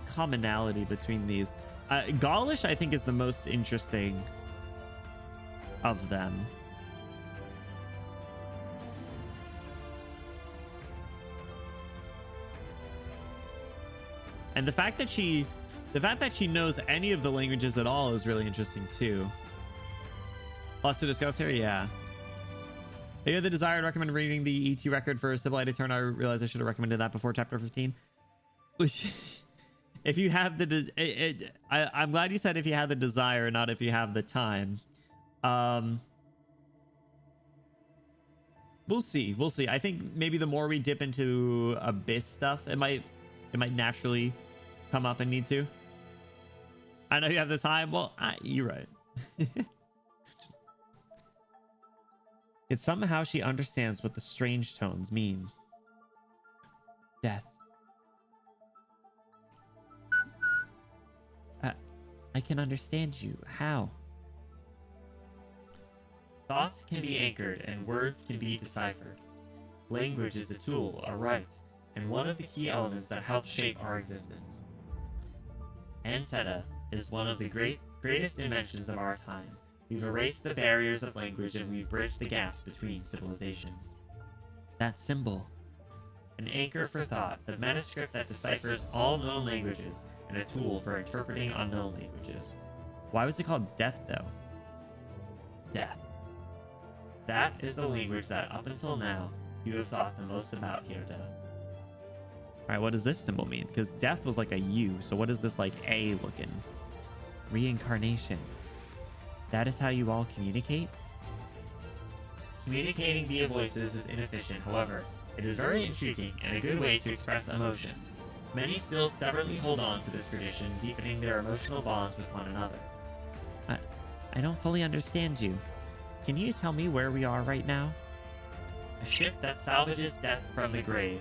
commonality between these? Gaulish, I think, is the most interesting of them. And the fact that she knows any of the languages at all is really interesting too. Lots to discuss here, yeah. If you had the desire to recommend reading the ET record for Sybil Turn, I realized I should have recommended that before chapter 15. Which, if you have the, I'm glad you said if you had the desire, not if you have the time. We'll see. We'll see. I think maybe the more we dip into Abyss stuff, it might naturally come up and need to. I know you have the time. Well, you're right. Yet somehow she understands what the strange tones mean. Death. I can understand you. How? Thoughts can be anchored and words can be deciphered. Language is the tool, a right, and one of the key elements that helps shape our existence. Anseta is one of the greatest inventions of our time. We've erased the barriers of language and we've bridged the gaps between civilizations. That symbol. An anchor for thought, the manuscript that deciphers all known languages, and a tool for interpreting unknown languages. Why was it called death, though? Death. That is the language that, up until now, you have thought the most about, Hirda. Alright, what does this symbol mean? Because death was like a U, so what is this like A looking? Reincarnation. That is how you all communicate? Communicating via voices is inefficient, however, it is very intriguing and a good way to express emotion. Many still stubbornly hold on to this tradition, deepening their emotional bonds with one another. I don't fully understand you. Can you tell me where we are right now? A ship that salvages death from the grave.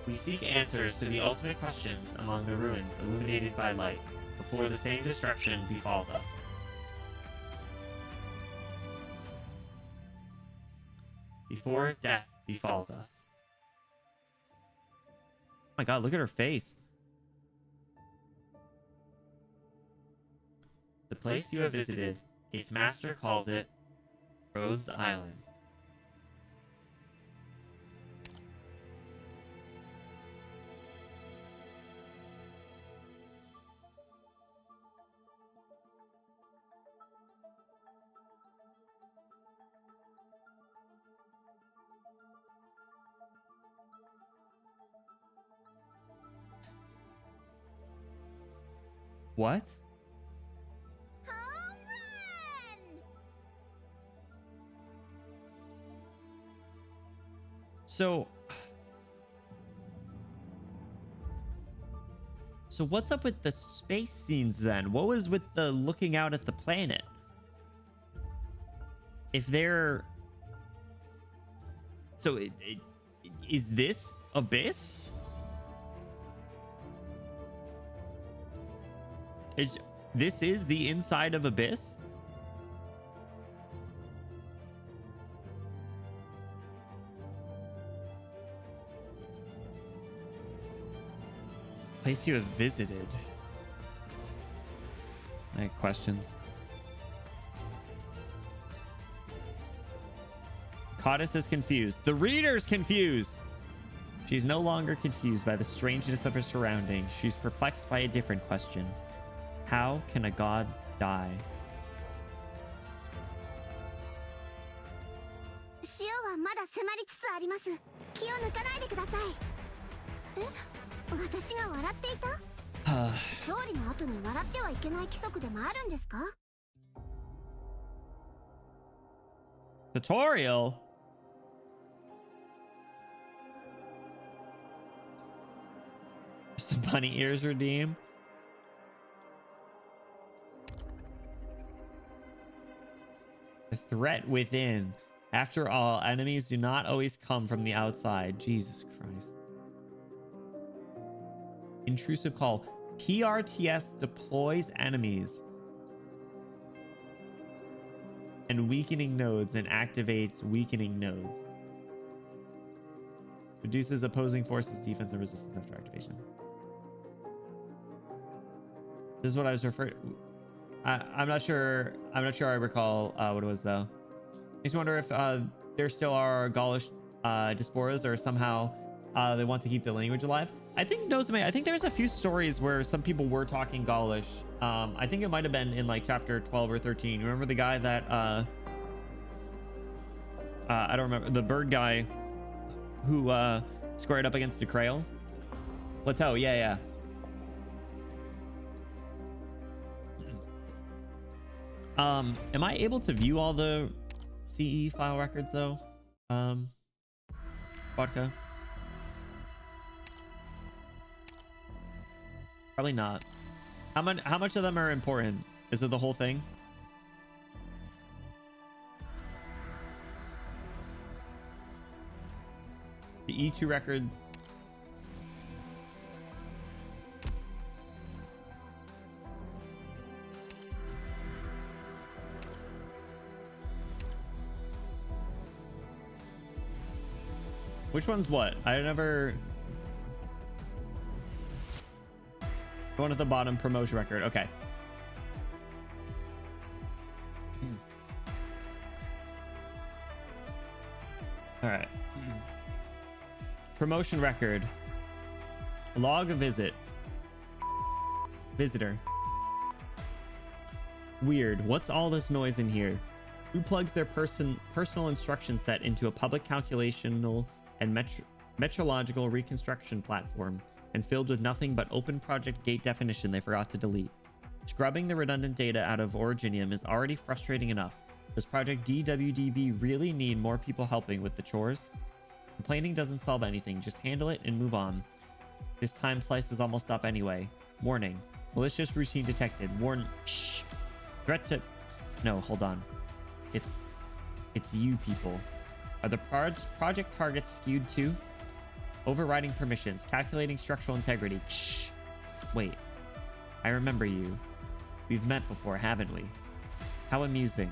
We seek answers to the ultimate questions among the ruins illuminated by light, before the same destruction befalls us. Before death befalls us. Oh my god, look at her face. The place you have visited, its master calls it Rhodes Island. What? Home run! So what's up with the space scenes then? What was with the looking out at the planet? If they're... So is this Abyss? This is the inside of Abyss? Place you have visited. I have questions. Codice is confused. The reader's confused. She's no longer confused by the strangeness of her surroundings. She's perplexed by a different question. How can a god die? 潮はまだ迫りつつあります。気を抜かないでください。え、私が笑っていた？勝利の後に笑ってはいけない規則でもあるんですか？ Tutorial? Just a bunny ears redeem. The threat within. After all, enemies do not always come from the outside. Jesus Christ. Intrusive call. PRTS deploys enemies and weakening nodes and activates weakening nodes. Reduces opposing forces defense and resistance after activation. This is what I was referring. I'm not sure. I'm not sure I recall what it was though. Makes me wonder if there still are Gaulish diasporas, or somehow they want to keep the language alive. I think Nozomi, I think there's a few stories where some people were talking Gaulish. I think it might have been in like chapter 12 or 13. Remember the guy that I don't remember, the bird guy who squared up against the Krail? Leto, yeah. Am I able to view all the CE file records though? Vodka? Probably not. How much of them are important? Is it the whole thing? The E2 record. Which one's what? I never... The one at the bottom, promotion record. Okay. All right. Promotion record. Log a visit. Visitor. Weird. What's all this noise in here? Who plugs their personal instruction set into a public calculational and metrological reconstruction platform and filled with nothing but open project gate definition they forgot to delete? Scrubbing the redundant data out of Originium is already frustrating enough. Does Project DWDB really need more people helping with the chores? Complaining doesn't solve anything, just handle it and move on. This time slice is almost up anyway. Warning. Malicious routine detected. Shh. Threat to... No, hold on. It's you people. Are the project targets skewed too? Overriding permissions. Calculating structural integrity. Shh. Wait. I remember you. We've met before, haven't we? How amusing.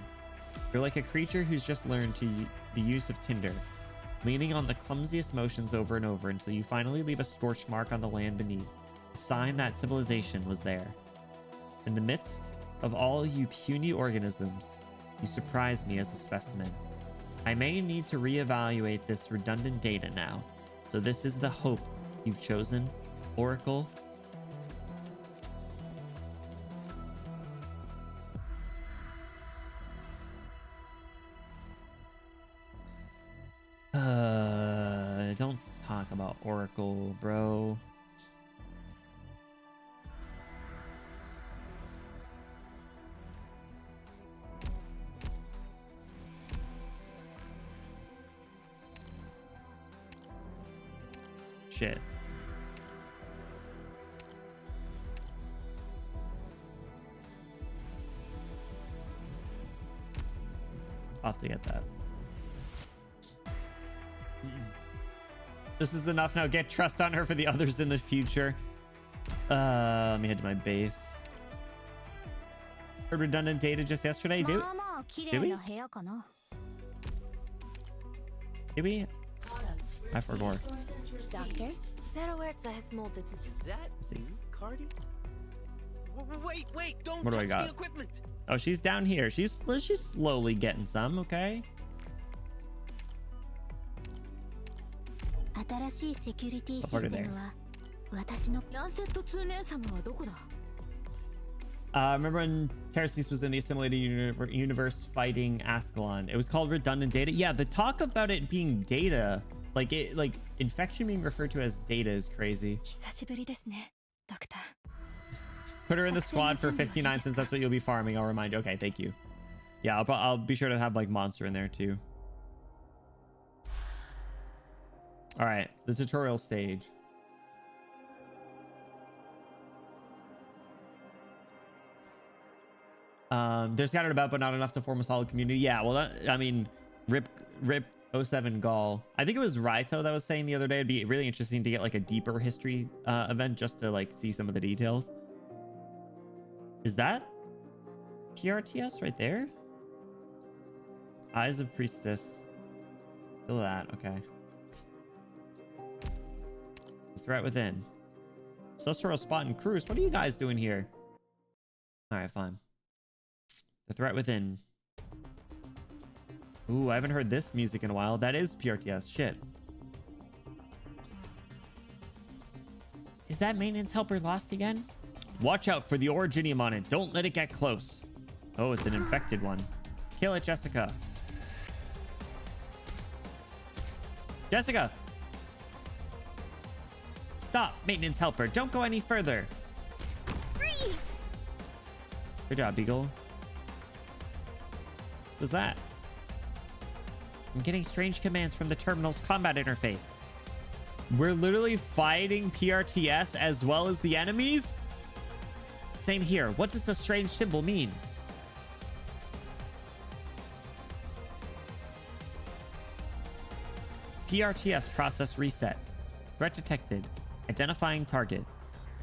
You're like a creature who's just learned the use of tinder, leaning on the clumsiest motions over and over until you finally leave a scorch mark on the land beneath, a sign that civilization was there. In the midst of all you puny organisms, you surprise me as a specimen. I may need to reevaluate this redundant data now. So this is the hope you've chosen, Oracle. Don't talk about Oracle, bro. Shit. I'll have to get that. This is enough now. Get trust on her for the others in the future. Let me head to my base. Heard redundant data just yesterday. Did we? Did we? I forgot. Doctor? Is that Cardi? Wait, don't What do I touch got? the equipment. Oh, she's down here. She's slowly getting some, okay? Remember when Terraces was in the assimilated universe fighting Ascalon? It was called redundant data. Yeah, the talk about it being data, like infection being referred to as data is crazy. Put her in the squad for 59 since that's what you'll be farming. I'll remind you. Okay, thank you. Yeah, I'll be sure to have like monster in there too. All right, the tutorial stage. They're scattered about, but not enough to form a solid community. Yeah, well, I mean, rip 07 Gaul. I think it was Raito that was saying the other day it'd be really interesting to get like a deeper history event just to like see some of the details. Is that PRTS right there? Eyes of Priestess. Feel that. Okay. The threat within. Sussurro, Spot, and Cruz. What are you guys doing here? All right, fine. The threat within. Ooh, I haven't heard this music in a while. That is PRTS. Shit. Is that maintenance helper lost again? Watch out for the Originium on it. Don't let it get close. Oh, it's an infected one. Kill it, Jessica. Jessica! Stop, maintenance helper. Don't go any further. Freeze! Good job, Beagle. What's that? I'm getting strange commands from the terminal's combat interface. We're literally fighting PRTS as well as the enemies? Same here. What does the strange symbol mean? PRTS process reset. Threat detected. Identifying target.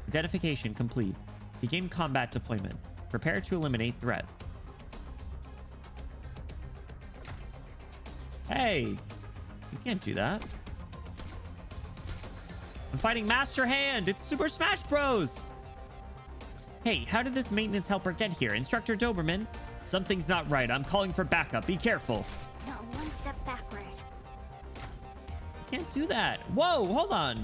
Identification complete. Begin combat deployment. Prepare to eliminate threat. Hey, you can't do that. I'm fighting Master Hand. It's Super Smash Bros. Hey, how did this maintenance helper get here? Instructor Doberman? Something's not right. I'm calling for backup. Be careful. Not one step backward. You can't do that. Whoa, hold on.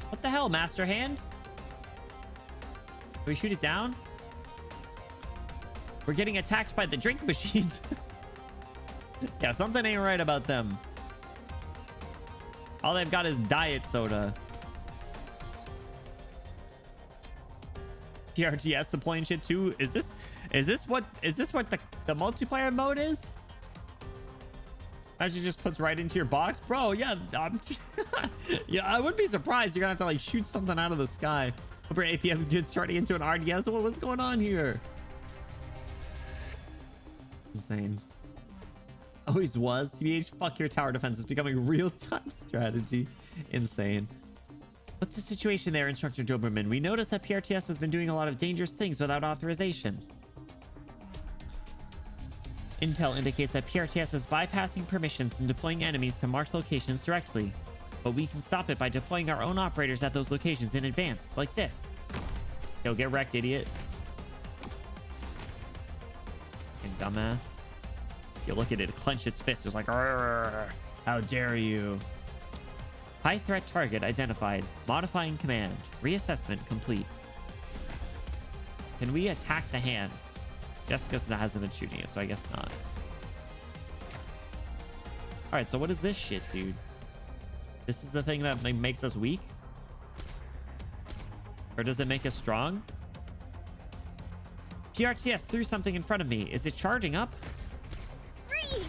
What the hell, Master Hand? Can we shoot it down? We're getting attacked by the drink machines. Yeah, something ain't right about them. All they've got is diet soda. PRTS deploying shit too. Is this what the multiplayer mode is? Actually just puts right into your box, bro. Yeah, yeah, I wouldn't be surprised. You're gonna have to like shoot something out of the sky. Hope your APM's good starting into an RDS. What's going on here? Insane. Always was. TBH, fuck your tower defense. It's becoming real-time strategy. Insane. What's the situation there, Instructor Doberman? We noticed that PRTS has been doing a lot of dangerous things without authorization. Intel indicates that PRTS is bypassing permissions and deploying enemies to marked locations directly. But we can stop it by deploying our own operators at those locations in advance, like this. Yo, get wrecked, idiot. Fucking dumbass. You look at it, clench its fist. It's like, how dare you? High threat target identified. Modifying command. Reassessment complete. Can we attack the hand? Jessica hasn't been shooting it, so I guess not. All right, so what is this shit, dude? This is the thing that makes us weak? Or does it make us strong? PRTS threw something in front of me. Is it charging up? Freeze!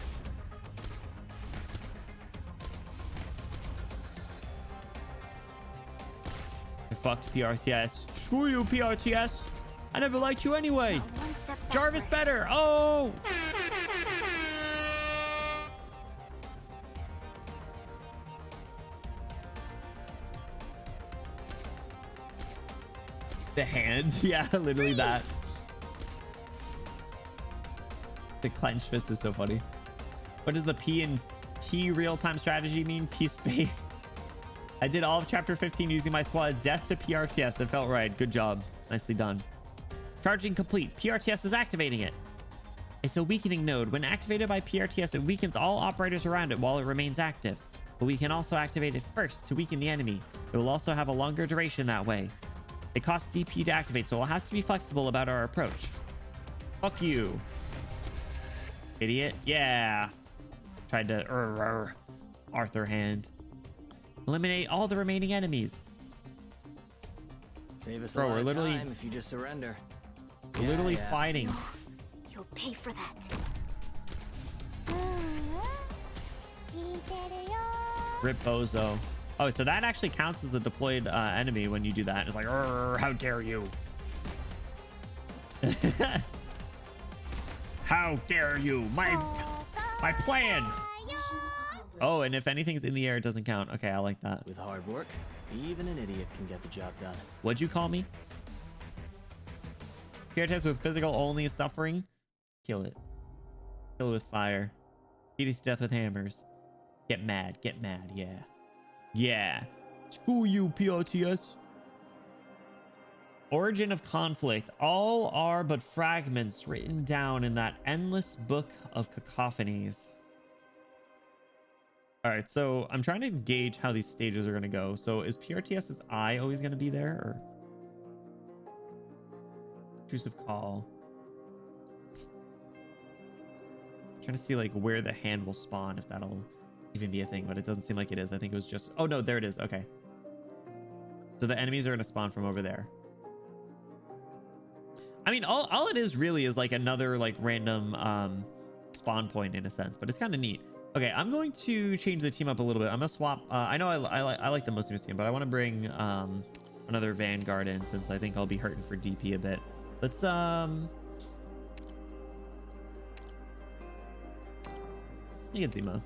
fucked, PRTS. Screw you, PRTS. I never liked you anyway. One step back. Jarvis better. Oh. The hand. Yeah, literally that. The clenched fist is so funny. What does the P and P real-time strategy mean? P space. I did all of chapter 15 using my squad. Death to PRTS. It felt right. Good job. Nicely done. Charging complete. PRTS is activating it. It's a weakening node. When activated by PRTS, it weakens all operators around it while it remains active. But we can also activate it first to weaken the enemy. It will also have a longer duration that way. It costs DP to activate, so we'll have to be flexible about our approach. Fuck you, idiot. Yeah. Tried to Arthur hand. Eliminate all the remaining enemies. Save us Bro, a lot we're of literally- time if you just surrender. We're literally fighting. You'll pay for that. Rip Bozo. Oh, so that actually counts as a deployed enemy when you do that. It's like, how dare you? How dare you? My plan. Oh, and if anything's in the air, it doesn't count. Okay, I like that. With hard work, even an idiot can get the job done. What'd you call me? Fear test with physical only suffering. Kill it. Kill it with fire. Beat it to death with hammers. Get mad. Get mad. Yeah. Yeah. Screw you, POTS. Origin of conflict. All are but fragments written down in that endless book of cacophonies. All right, so I'm trying to gauge how these stages are going to go. So is PRTS's eye always going to be there, or intrusive call? I'm trying to see like where the hand will spawn, if that'll even be a thing, but it doesn't seem like it is. I think it was just, oh no, there it is. Okay, so the enemies are going to spawn from over there. I mean, all it is really is like another like random spawn point in a sense, but it's kind of neat. Okay, I'm going to change the team up a little bit. I'm gonna swap. I know I like the most of this team, but I want to bring another Vanguard in since I think I'll be hurting for DP a bit. Let's you can see Mo.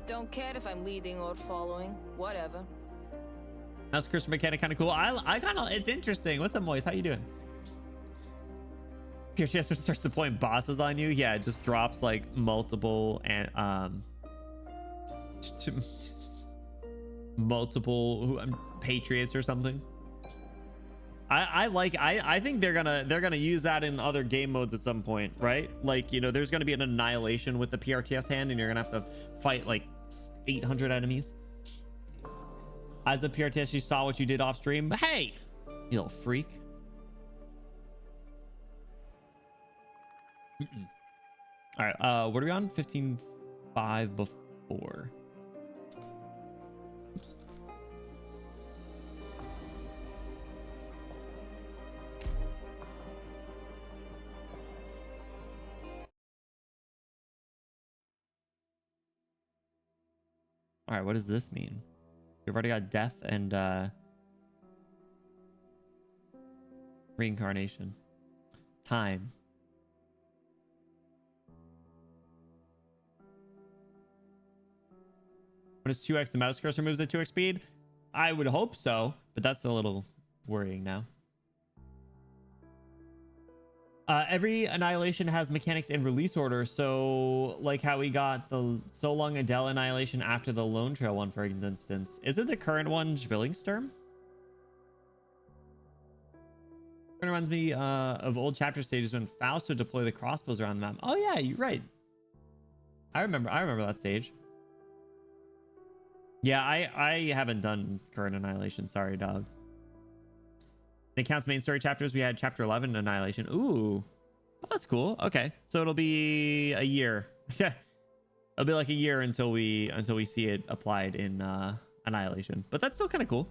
Don't care if I'm leading or following. Whatever. That's Christian mechanic, kind of cool. I kind of, it's interesting. What's up, Moise? How you doing? PRTS starts deploying bosses on you. Yeah, it just drops like multiple and multiple patriots or something. I think they're gonna use that in other game modes at some point, right? Like, you know, there's gonna be an annihilation with the PRTS hand, and you're gonna have to fight like 800 enemies. As a PRTS, you saw what you did off stream. Hey, you little freak. All right, what are we on? 15.5 before. Oops. All right, what does this mean? We've already got death and reincarnation. Time. When it's 2x, the mouse cursor moves at 2x speed? I would hope so, but that's a little worrying now. Every annihilation has mechanics in release order, so like how we got the So Long Adele annihilation after the Lone Trail one, for instance. Is it the current one Svillingssturm? It reminds me of old chapter stages when Faust would deploy the crossbows around the map. Oh yeah, you're right. I remember that stage. Yeah, I haven't done current annihilation. Sorry, dog. It counts main story chapters. We had chapter 11 annihilation. Ooh, oh, that's cool. Okay, so it'll be a year. It'll be like a year until we see it applied in annihilation. But that's still kind of cool.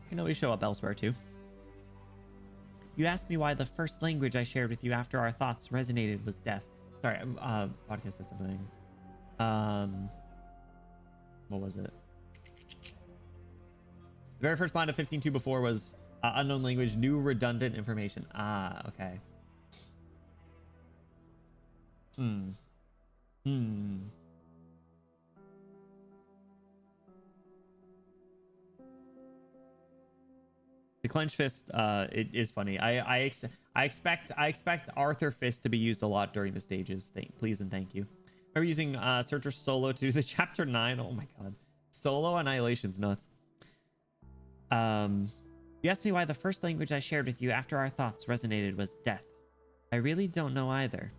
You know, we show up elsewhere too. You asked me why the first language I shared with you after our thoughts resonated was death. Sorry, Vodka said something. What was it? The very first line of 15.2 before was unknown language, new redundant information. Ah, okay. The clenched fist, it is funny. I expect Arthur fist to be used a lot during the stages. Please and thank you. Remember using Searcher solo to do the chapter 9. Oh my god, solo annihilation's nuts. You asked me why the first language I shared with you after our thoughts resonated was death. I really don't know either.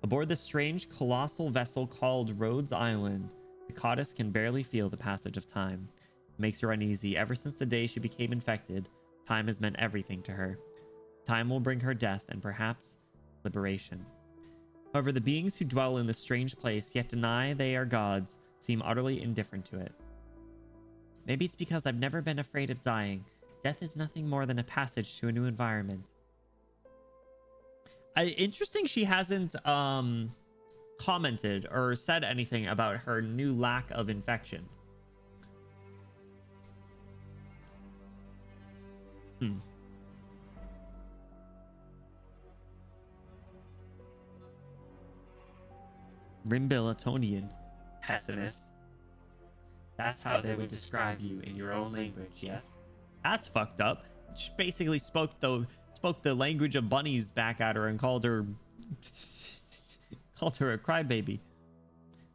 Aboard this strange colossal vessel called Rhodes Island, the goddess can barely feel the passage of time. It makes her uneasy. Ever since the day she became infected, time has meant everything to her. Time will bring her death and perhaps liberation. However, the beings who dwell in this strange place yet deny they are gods seem utterly indifferent to it. Maybe it's because I've never been afraid of dying. Death is nothing more than a passage to a new environment. Interesting she hasn't commented or said anything about her new lack of infection. Rimbilitonian. Pessimist. That's how they would describe you in your own language, yes? That's fucked up. She basically spoke the language of bunnies back at her and called her a crybaby.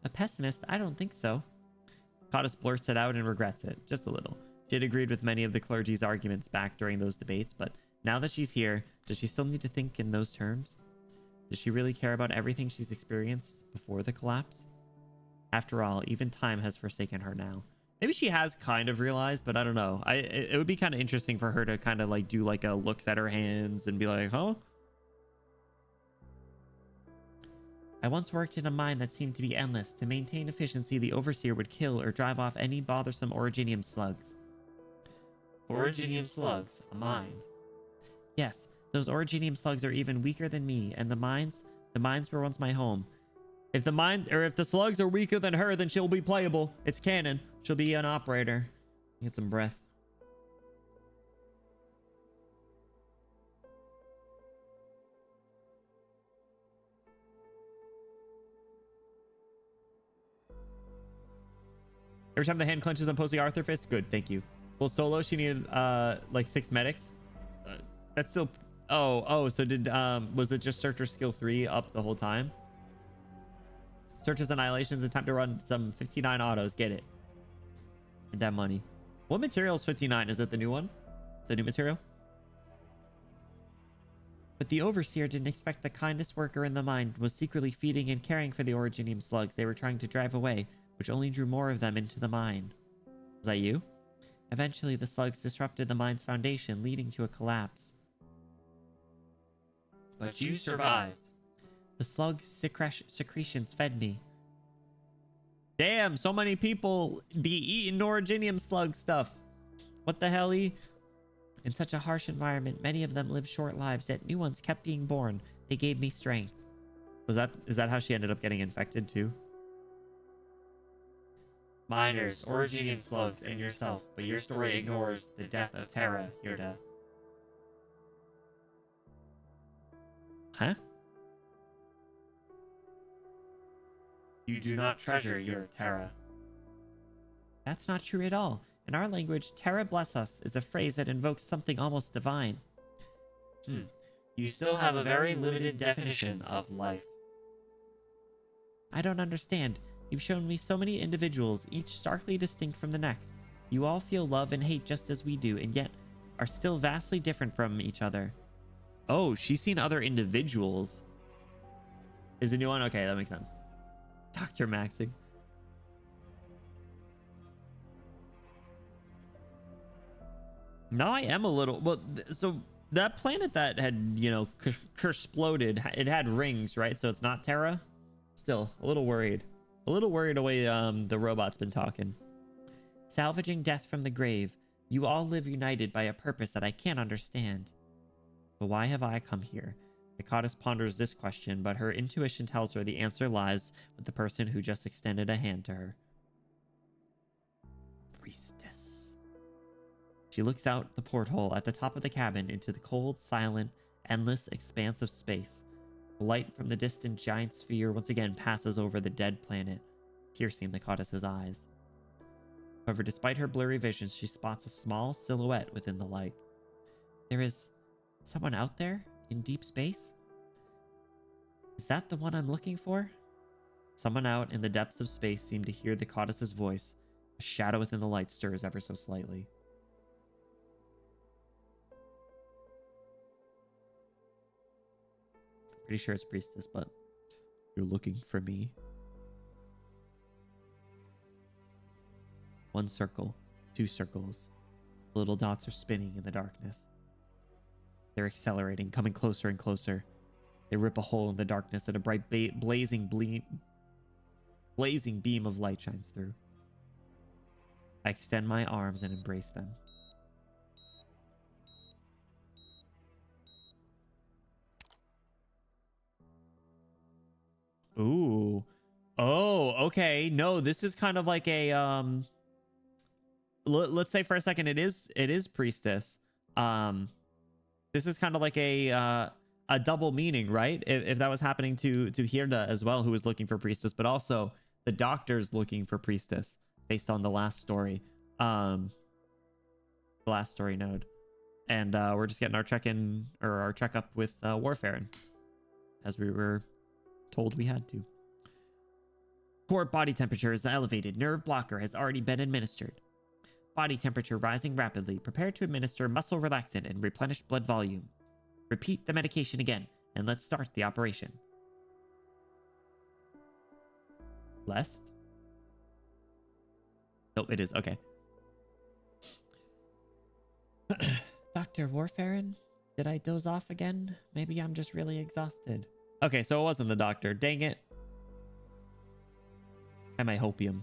A pessimist? I don't think so. Goddess blurts it out and regrets it, just a little. She had agreed with many of the clergy's arguments back during those debates, but now that she's here, does she still need to think in those terms? Does she really care about everything she's experienced before the collapse? After all, even time has forsaken her now. Maybe she has kind of realized, but I don't know. It would be kind of interesting for her to kind of like do like a looks at her hands and be like, huh? I once worked in a mine that seemed to be endless. To maintain efficiency, the overseer would kill or drive off any bothersome originium slugs. Originium slugs, a mine. Yes, those originium slugs are even weaker than me, and the mines were once my home. If the slugs are weaker than her, then she'll be playable. It's canon. She'll be an operator. Get some breath. Every time the hand clenches, I'm posting Arthur fist. Good, thank you. Well, solo, she needed like 6 medics. That's still. Oh. So did was it just Searcher skill 3 up the whole time? Searches annihilations and time to run some 59 autos. Get it. And that money. What material is 59? Is it the new one? The new material? But the overseer didn't expect the kindest worker in the mine was secretly feeding and caring for the originium slugs they were trying to drive away, which only drew more of them into the mine. Was that you? Eventually, the slugs disrupted the mine's foundation, leading to a collapse. But you survived. The slug's secretions fed me. Damn, so many people be eating originium slug stuff. What the hell? In such a harsh environment, many of them lived short lives, yet new ones kept being born. They gave me strength. Is that how she ended up getting infected too? Miners, originium slugs, and yourself, but your story ignores the death of Terra, Hirda. Huh? You do not treasure your Terra. That's not true at all. In our language, Terra bless us is a phrase that invokes something almost divine. You still have a very limited definition of life. I don't understand. You've shown me so many individuals, each starkly distinct from the next. You all feel love and hate just as we do, and yet are still vastly different from each other. Oh, she's seen other individuals. Is the new one? Okay, that makes sense. Dr. Maxing. Now I am a little... Well, so that planet that had, you know, exploded, it had rings, right? So it's not Terra? Still, a little worried. A little worried the way the robot's been talking. Salvaging death from the grave. You all live united by a purpose that I can't understand. But why have I come here? The goddess ponders this question, but her intuition tells her the answer lies with the person who just extended a hand to her. Priestess. She looks out the porthole at the top of the cabin into the cold, silent, endless expanse of space. The light from the distant giant sphere once again passes over the dead planet, piercing the goddess's eyes. However, despite her blurry vision, she spots a small silhouette within the light. There is someone out there in deep space? Is that the one I'm looking for? Someone out in the depths of space seemed to hear the goddess's voice. A shadow within the light stirs ever so slightly. Pretty sure it's priestess, but you're looking for me. One circle, two circles. Little dots are spinning in the darkness. They're accelerating, coming closer and closer. They rip a hole in the darkness and a bright blazing beam of light shines through. I extend my arms and embrace them. Ooh. Oh, okay. No, this is kind of like a let's say for a second it is priestess. This is kind of like a double meaning, right? If that was happening to Hirda as well, who was looking for priestess, but also the doctor's looking for priestess based on the last story. The last story node. And we're just getting our check-in or our checkup with Warfarin, as we were told we had to. Core body temperature is elevated. Nerve blocker has already been administered. Body temperature rising rapidly. Prepare to administer muscle relaxant and replenish blood volume. Repeat the medication again, and let's start the operation. Blessed? Nope, it is. Okay. Dr. Warfarin? Did I doze off again? Maybe I'm just really exhausted. Okay, so it wasn't the doctor. Dang it. Hopium.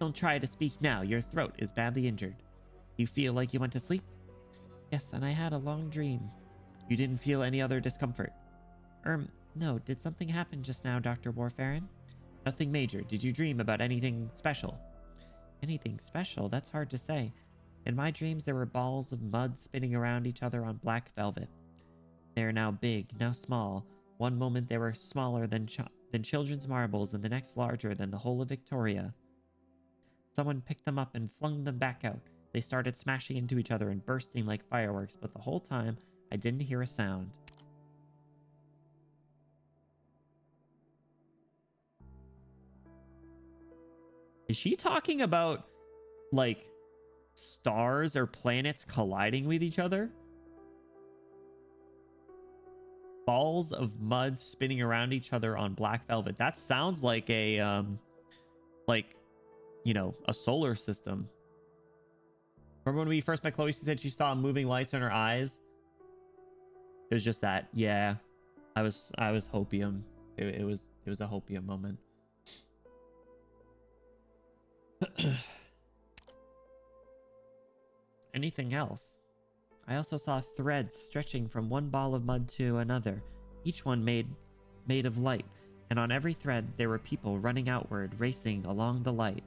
Don't try to speak now. Your throat is badly injured. You feel like you went to sleep? Yes, and I had a long dream. You didn't feel any other discomfort? No. Did something happen just now, Dr. Warfarin? Nothing major. Did you dream about anything special? Anything special? That's hard to say. In my dreams, there were balls of mud spinning around each other on black velvet. They are now big, now small. One moment they were smaller than children's marbles, and the next larger than the whole of Victoria. Someone picked them up and flung them back out. They started smashing into each other and bursting like fireworks, but the whole time, I didn't hear a sound. Is she talking about, like, stars or planets colliding with each other? Balls of mud spinning around each other on black velvet. That sounds like a, a solar system. Remember when we first met Chloe, she said she saw moving lights in her eyes? It was just that. Yeah. I was hopium. It was a hopium moment. Anything else? I also saw threads stretching from one ball of mud to another, each one made of light, and on every thread there were people running outward, racing along the light.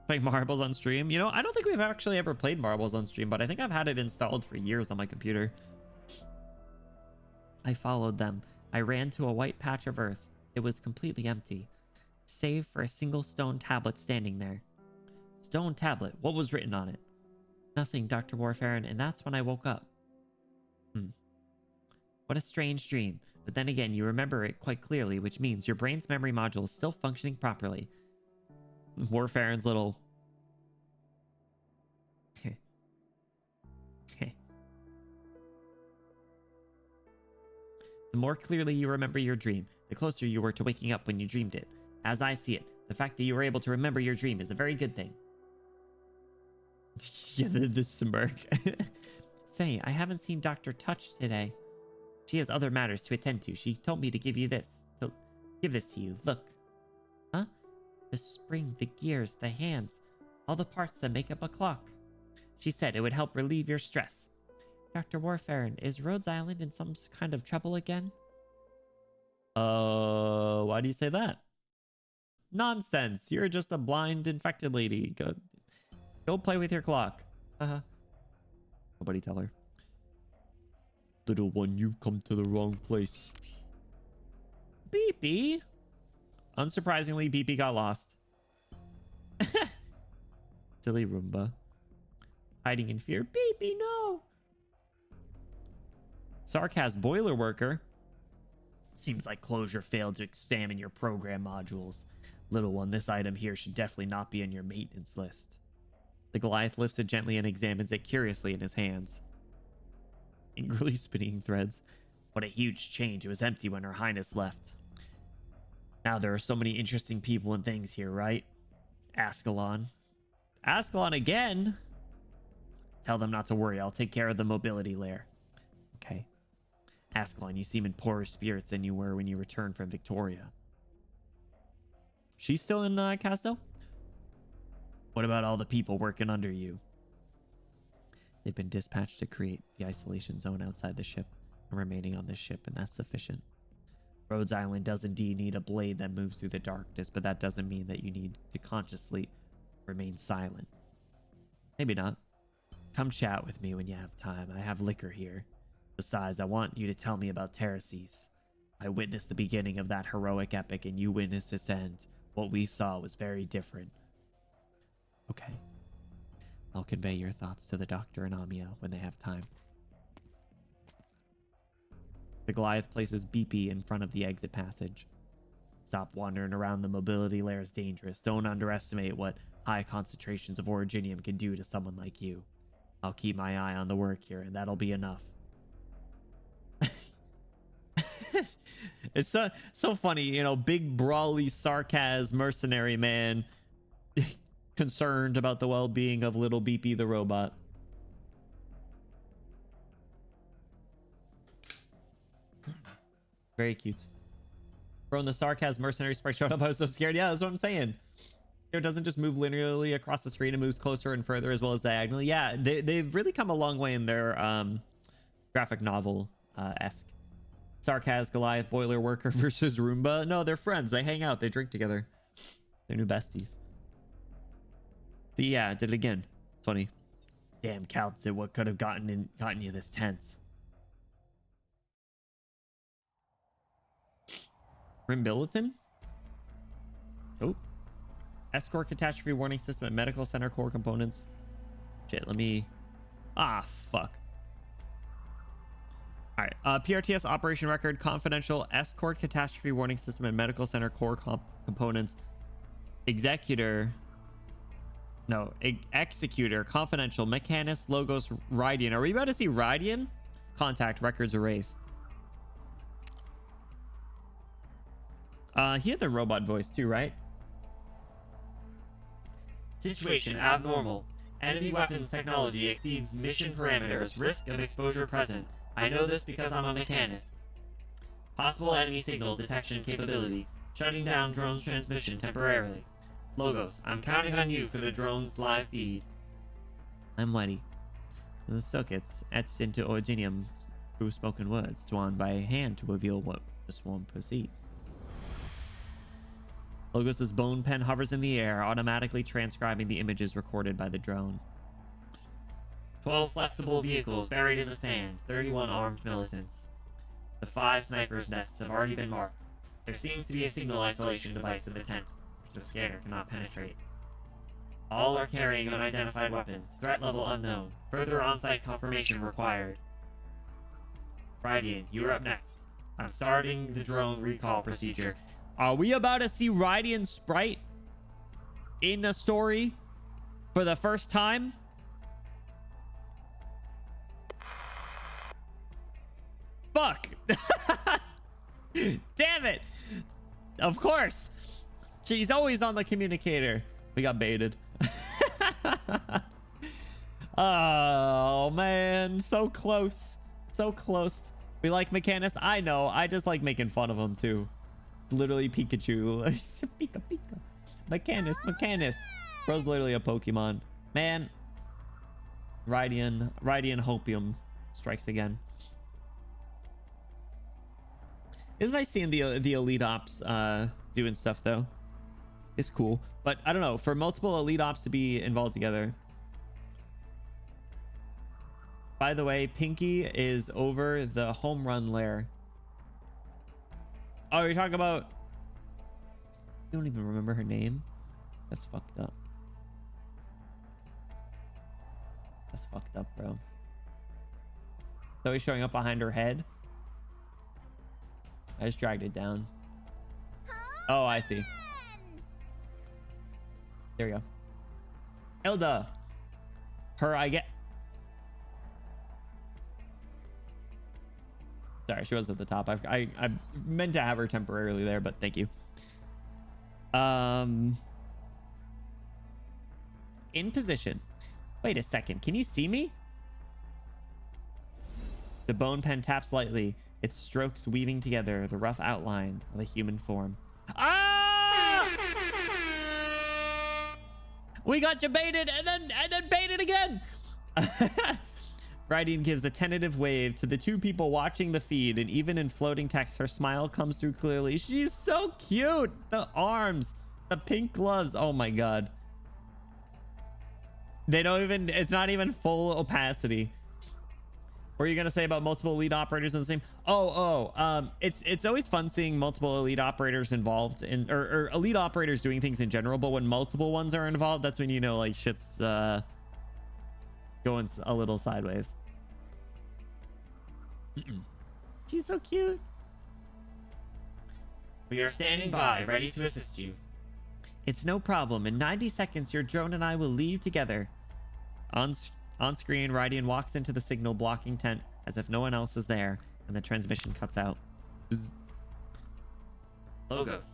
Playing marbles on stream? You know, I don't think we've actually ever played marbles on stream, but I think I've had it installed for years on my computer. I followed them. I ran to a white patch of earth. It was completely empty, save for a single stone tablet standing there. Stone tablet. What was written on it? Nothing, Dr. Warfarin, and that's when I woke up. What a strange dream. But then again, you remember it quite clearly, which means your brain's memory module is still functioning properly. Warfarin's little... The more clearly you remember your dream, the closer you were to waking up when you dreamed it. As I see it, the fact that you were able to remember your dream is a very good thing. Yeah, the smirk. Say, I haven't seen Dr. Touch today. She has other matters to attend to. She told me to give you this. To give this to you. Look. Huh? The spring, the gears, the hands. All the parts that make up a clock. She said it would help relieve your stress. Dr. Warfarin, is Rhodes Island in some kind of trouble again? Why do you say that? Nonsense. You're just a blind infected lady. Go play with your clock. Nobody tell her. Little one, you've come to the wrong place. Beepy. Unsurprisingly, Beepy got lost. Silly Roomba. Hiding in fear. Beepy, no. Sarcasm boiler worker. Seems like Closure failed to examine your program modules. Little one, this item here should definitely not be on your maintenance list. The Goliath lifts it gently and examines it curiously in his hands. Angrily spinning threads. What a huge change. It was empty when Her Highness left. Now there are so many interesting people and things here, right? Ascalon. Ascalon again? Tell them not to worry. I'll take care of the mobility layer. Okay. Ascalon, you seem in poorer spirits than you were when you returned from Victoria. She's still in Casto? What about all the people working under you? They've been dispatched to create the isolation zone outside the ship. I'm remaining on this ship, and that's sufficient. Rhodes Island does indeed need a blade that moves through the darkness, but that doesn't mean that you need to consciously remain silent. Maybe not. Come chat with me when you have time. I have liquor here. Besides, I want you to tell me about Terraces. I witnessed the beginning of that heroic epic, and you witnessed its end. What we saw was very different. Okay. I'll convey your thoughts to the Doctor and Amia when they have time. The Goliath places Beepy in front of the exit passage. Stop wandering around. The mobility layer is dangerous. Don't underestimate what high concentrations of originium can do to someone like you. I'll keep my eye on the work here, and that'll be enough. It's so funny, you know, big brawly sarcasm mercenary man concerned about the well-being of little Beepy the robot. Very cute. Bro, when the sarcasm mercenary sprite showed up, I was so scared. Yeah, that's what I'm saying. It doesn't just move linearly across the screen, it moves closer and further as well as diagonally. Yeah, they've really come a long way in their graphic novel esque. Sarcasm Goliath boiler worker versus Roomba. No, they're friends. They hang out. They drink together. They're new besties. So yeah, I did it again. Funny. Damn, Caltz, what could have gotten you this tense? Rimbiliton? Oh. Escort catastrophe warning system at medical center core components. Shit, let me... Ah, fuck. All right. PRTS operation record, confidential escort catastrophe warning system and medical center core components. Executor. No, executor, confidential, Mechanist, Logos, Rydian. Are we about to see Rydian? Contact records erased. He had the robot voice too, right? Situation abnormal. Enemy weapons technology exceeds mission parameters. Risk of exposure present. I know this because I'm a mechanist. Possible enemy signal detection capability. Shutting down drone's transmission temporarily. Logos, I'm counting on you for the drone's live feed. I'm ready. The circuits etched into Originium through spoken words, drawn by hand to reveal what the swarm perceives. Logos' bone pen hovers in the air, automatically transcribing the images recorded by the drone. 12 flexible vehicles buried in the sand, 31 armed militants. The 5 snipers' nests have already been marked. There seems to be a signal isolation device in the tent, which the scanner cannot penetrate. All are carrying unidentified weapons, threat level unknown, further on-site confirmation required. Rydian, you're up next. I'm starting the drone recall procedure. Are we about to see Rydian sprite in the story for the first time? Fuck. Damn it. Of course. She's always on the communicator. We got baited. Oh, man. So close. So close. We like Mechanist. I know. I just like making fun of him, too. Literally Pikachu. Pika Pika. Mechanist. Bro's literally a Pokemon. Man. Rydian Hopium strikes again. It's nice seeing the elite ops doing stuff though. It's cool, but I don't know, for multiple elite ops to be involved together. By the way, Pinky is over the home run lair. Oh, you're talking about... You don't even remember her name? That's fucked up. That's fucked up, bro. So he's showing up behind her head. I just dragged it down. Oh, I see. There we go. Hilda. Her, I get... Sorry, she was at the top. I meant to have her temporarily there, but thank you. In position. Wait a second. Can you see me? The bone pen taps lightly, its strokes weaving together the rough outline of a human form. Ah! We got you baited and then baited again. Rydian gives a tentative wave to the two people watching the feed, and even in floating text, her smile comes through clearly. She's so cute. The arms, the pink gloves. Oh my god. They don't even, it's not even full opacity. What are you gonna say about multiple elite operators in the same? It's always fun seeing multiple elite operators involved in, or elite operators doing things in general, but when multiple ones are involved, that's when you know like shit's going a little sideways. She's so cute. We are standing by, ready to assist you. It's no problem. In 90 seconds, your drone and I will leave together. On screen, Rydian walks into the signal blocking tent as if no one else is there, and the transmission cuts out. Bzz. Logos.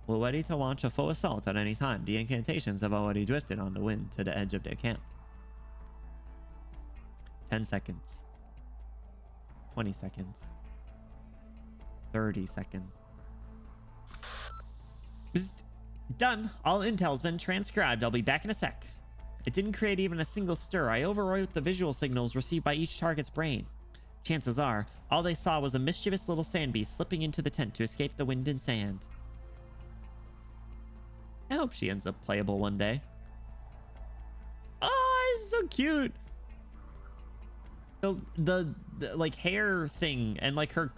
We're ready to launch a full assault at any time. The incantations have already drifted on the wind to the edge of their camp. 10 seconds. 20 seconds. 30 seconds. Bzz. Done. All intel's been transcribed. I'll be back in a sec. It didn't create even a single stir. I overwrote the visual signals received by each target's brain. Chances are, all they saw was a mischievous little sand beast slipping into the tent to escape the wind and sand. I hope she ends up playable one day. Oh, it's so cute. The like hair thing and like her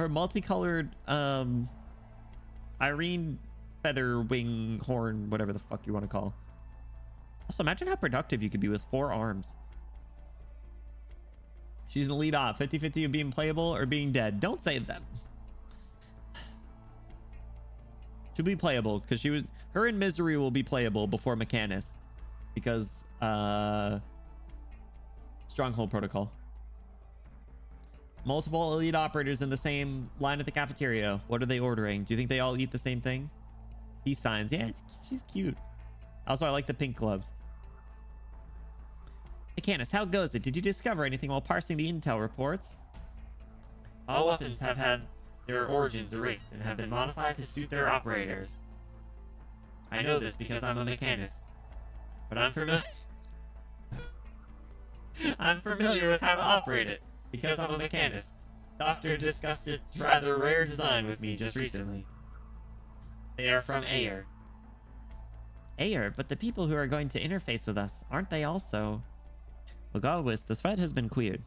multicolored Irene feather wing horn, whatever the fuck you want to call. Also, imagine how productive you could be with 4 arms. She's an elite op. 50-50 of being playable or being dead. Don't say that. She'll be playable because her and Misery will be playable before Mechanist because Stronghold Protocol. Multiple elite operators in the same line at the cafeteria. What are they ordering? Do you think they all eat the same thing? Peace signs. Yeah, she's cute. Also, I like the pink gloves. Mechanist, how goes it? Did you discover anything while parsing the intel reports? All weapons have had their origins erased and have been modified to suit their operators. I know this because I'm a mechanist, but I'm familiar with how to operate it because I'm a mechanist. Doctor discussed its rather rare design with me just recently. They are from Ayer. Ayer, but the people who are going to interface with us, aren't they also? Regardless, the threat has been cleared.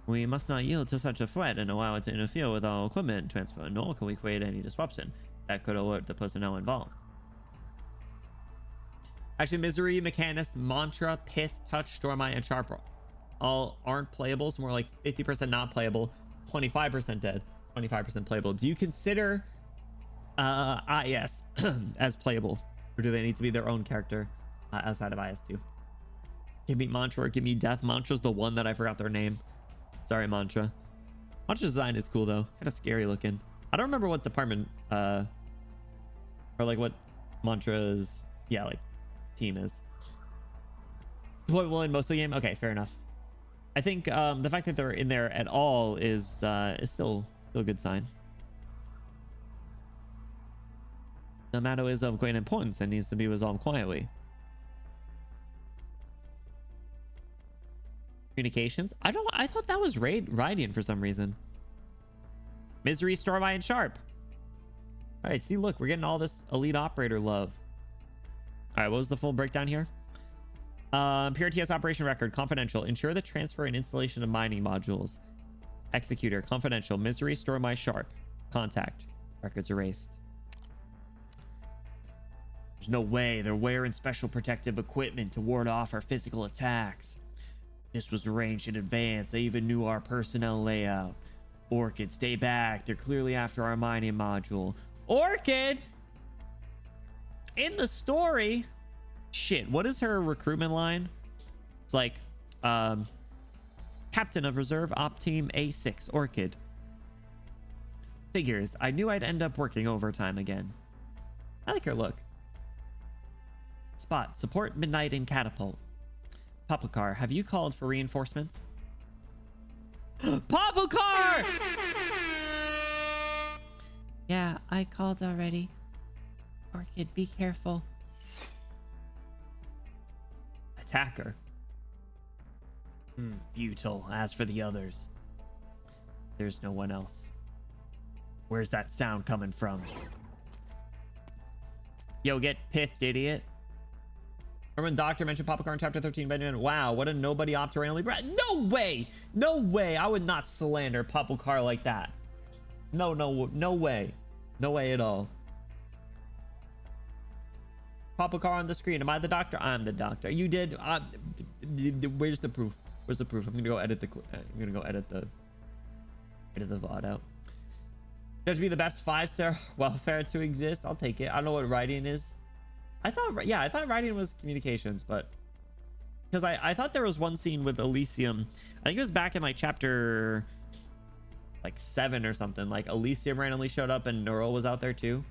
We must not yield to such a threat and allow it to interfere with our equipment transfer, nor can we create any disruption that could alert the personnel involved. Actually, Misery, Mechanist, Mantra, Pith, Touch, Stormite, and Sharp all aren't playable, so more like 50% not playable, 25% dead, 25% playable. Do you consider IS as playable? Or do they need to be their own character outside of IS2? Give me Mantra or give me Death. Mantra's the one that I forgot their name. Sorry, Mantra. Mantra's design is cool, though. Kind of scary looking. I don't remember what department, or like what Mantra's, yeah, like team is. What will in most of the game? Okay, fair enough. I think the fact that they're in there at all is still a good sign. The matter is of great importance and needs to be resolved quietly. Communications? I thought that was Rydian for some reason. Misery, Stormy, and Sharp. All right, see, look, we're getting all this elite operator love. All right, what was the full breakdown here? PRTS operation record, confidential. Ensure the transfer and installation of mining modules. Executor, confidential. Misery, Stormy, Sharp. Contact. Records erased. There's no way they're wearing special protective equipment to ward off our physical attacks. This was arranged in advance. They even knew our personnel layout. Orchid, stay back. They're clearly after our mining module. Orchid! In the story... Shit, what is her recruitment line? It's like, Captain of Reserve Op Team A6, Orchid. Figures, I knew I'd end up working overtime again. I like her look. Spot, support Midnight and Catapult. Popokar, have you called for reinforcements? Popokar! Yeah, I called already. Orchid, be careful. Attacker. Futile. As for the others, there's no one else. Where's that sound coming from? Yo, get pithed, idiot. Remember when Doctor mentioned Popokar in chapter 13? Wow, what a nobody opt to randomly... No way! No way! I would not slander Popokar like that. No way. No way at all. Popokar on the screen. Am I the doctor? I'm the doctor. You did. Where's the proof? Where's the proof? I'm gonna go edit the. I'm gonna go edit the VOD out. There to be the best 5-star welfare to exist. I'll take it. I don't know what writing is. I thought writing was communications, but because I thought there was one scene with Elysium. I think it was back in like chapter like 7 or something. Like Elysium randomly showed up and Neural was out there too.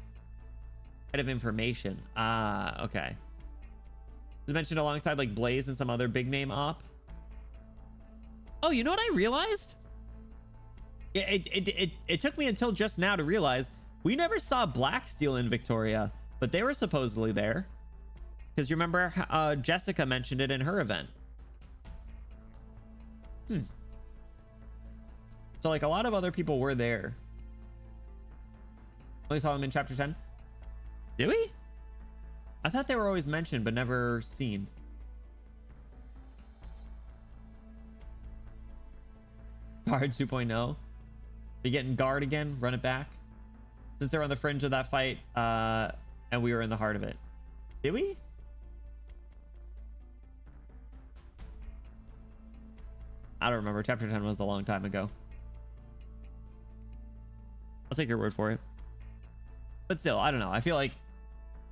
Head of information. Ah, okay. It was mentioned alongside like Blaze and some other big name op. Oh, you know what I realized? It took me until just now to realize we never saw Blacksteel in Victoria, but they were supposedly there. Because you remember Jessica mentioned it in her event. So like a lot of other people were there. Only saw them in chapter 10. Did we? I thought they were always mentioned, but never seen. Guard 2.0. Be getting guard again. Run it back. Since they're on the fringe of that fight, and we were in the heart of it. Did we? I don't remember. Chapter 10 was a long time ago. I'll take your word for it. But still, I don't know. I feel like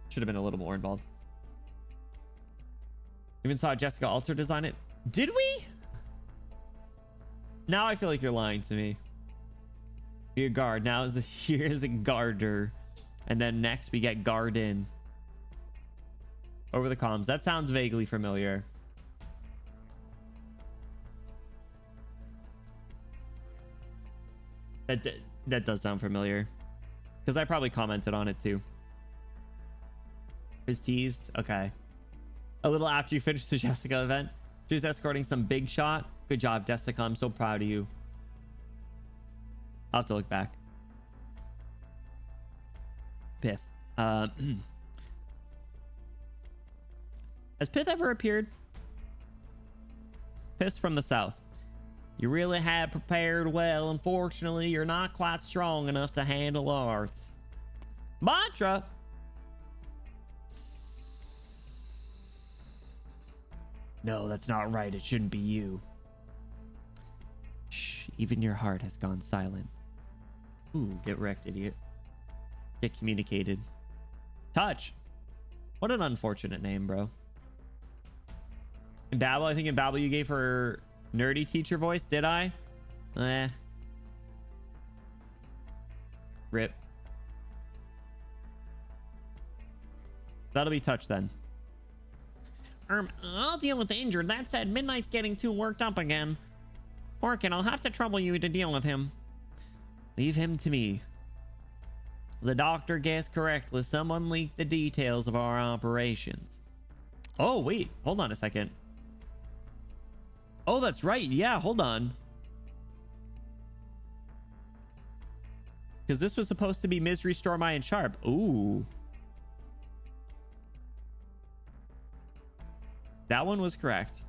should have been a little more involved. Even saw Jessica Alter design it. Did we? Now I feel like you're lying to me. Be a guard. Now here's a guarder. And then next we get Garden. Over the comms. That sounds vaguely familiar. That does sound familiar. Because I probably commented on it too. Was teased. Okay. A little after you finished the Jessica event, she was escorting some big shot. Good job, Jessica. I'm so proud of you. I'll have to look back. Pith. Has Pith ever appeared? Pith from the south. You really had prepared well. Unfortunately, you're not quite strong enough to handle arts. Mantra. No, that's not right. It shouldn't be you. Shh, even your heart has gone silent. Ooh, get wrecked, idiot. Get communicated. Touch. What an unfortunate name, bro. In Babel, I think in Babel you gave her nerdy teacher voice, did I? Rip. That'll be Touch then. I'll deal with the injured. That said, Midnight's getting too worked up again. Orkin, I'll have to trouble you to deal with him. Leave him to me. The doctor guessed correctly. Someone leaked the details of our operations. Oh, wait. Hold on a second. Oh, that's right. Yeah, hold on. Because this was supposed to be Misery, Stormeye, and Sharp. Ooh. That one was correct.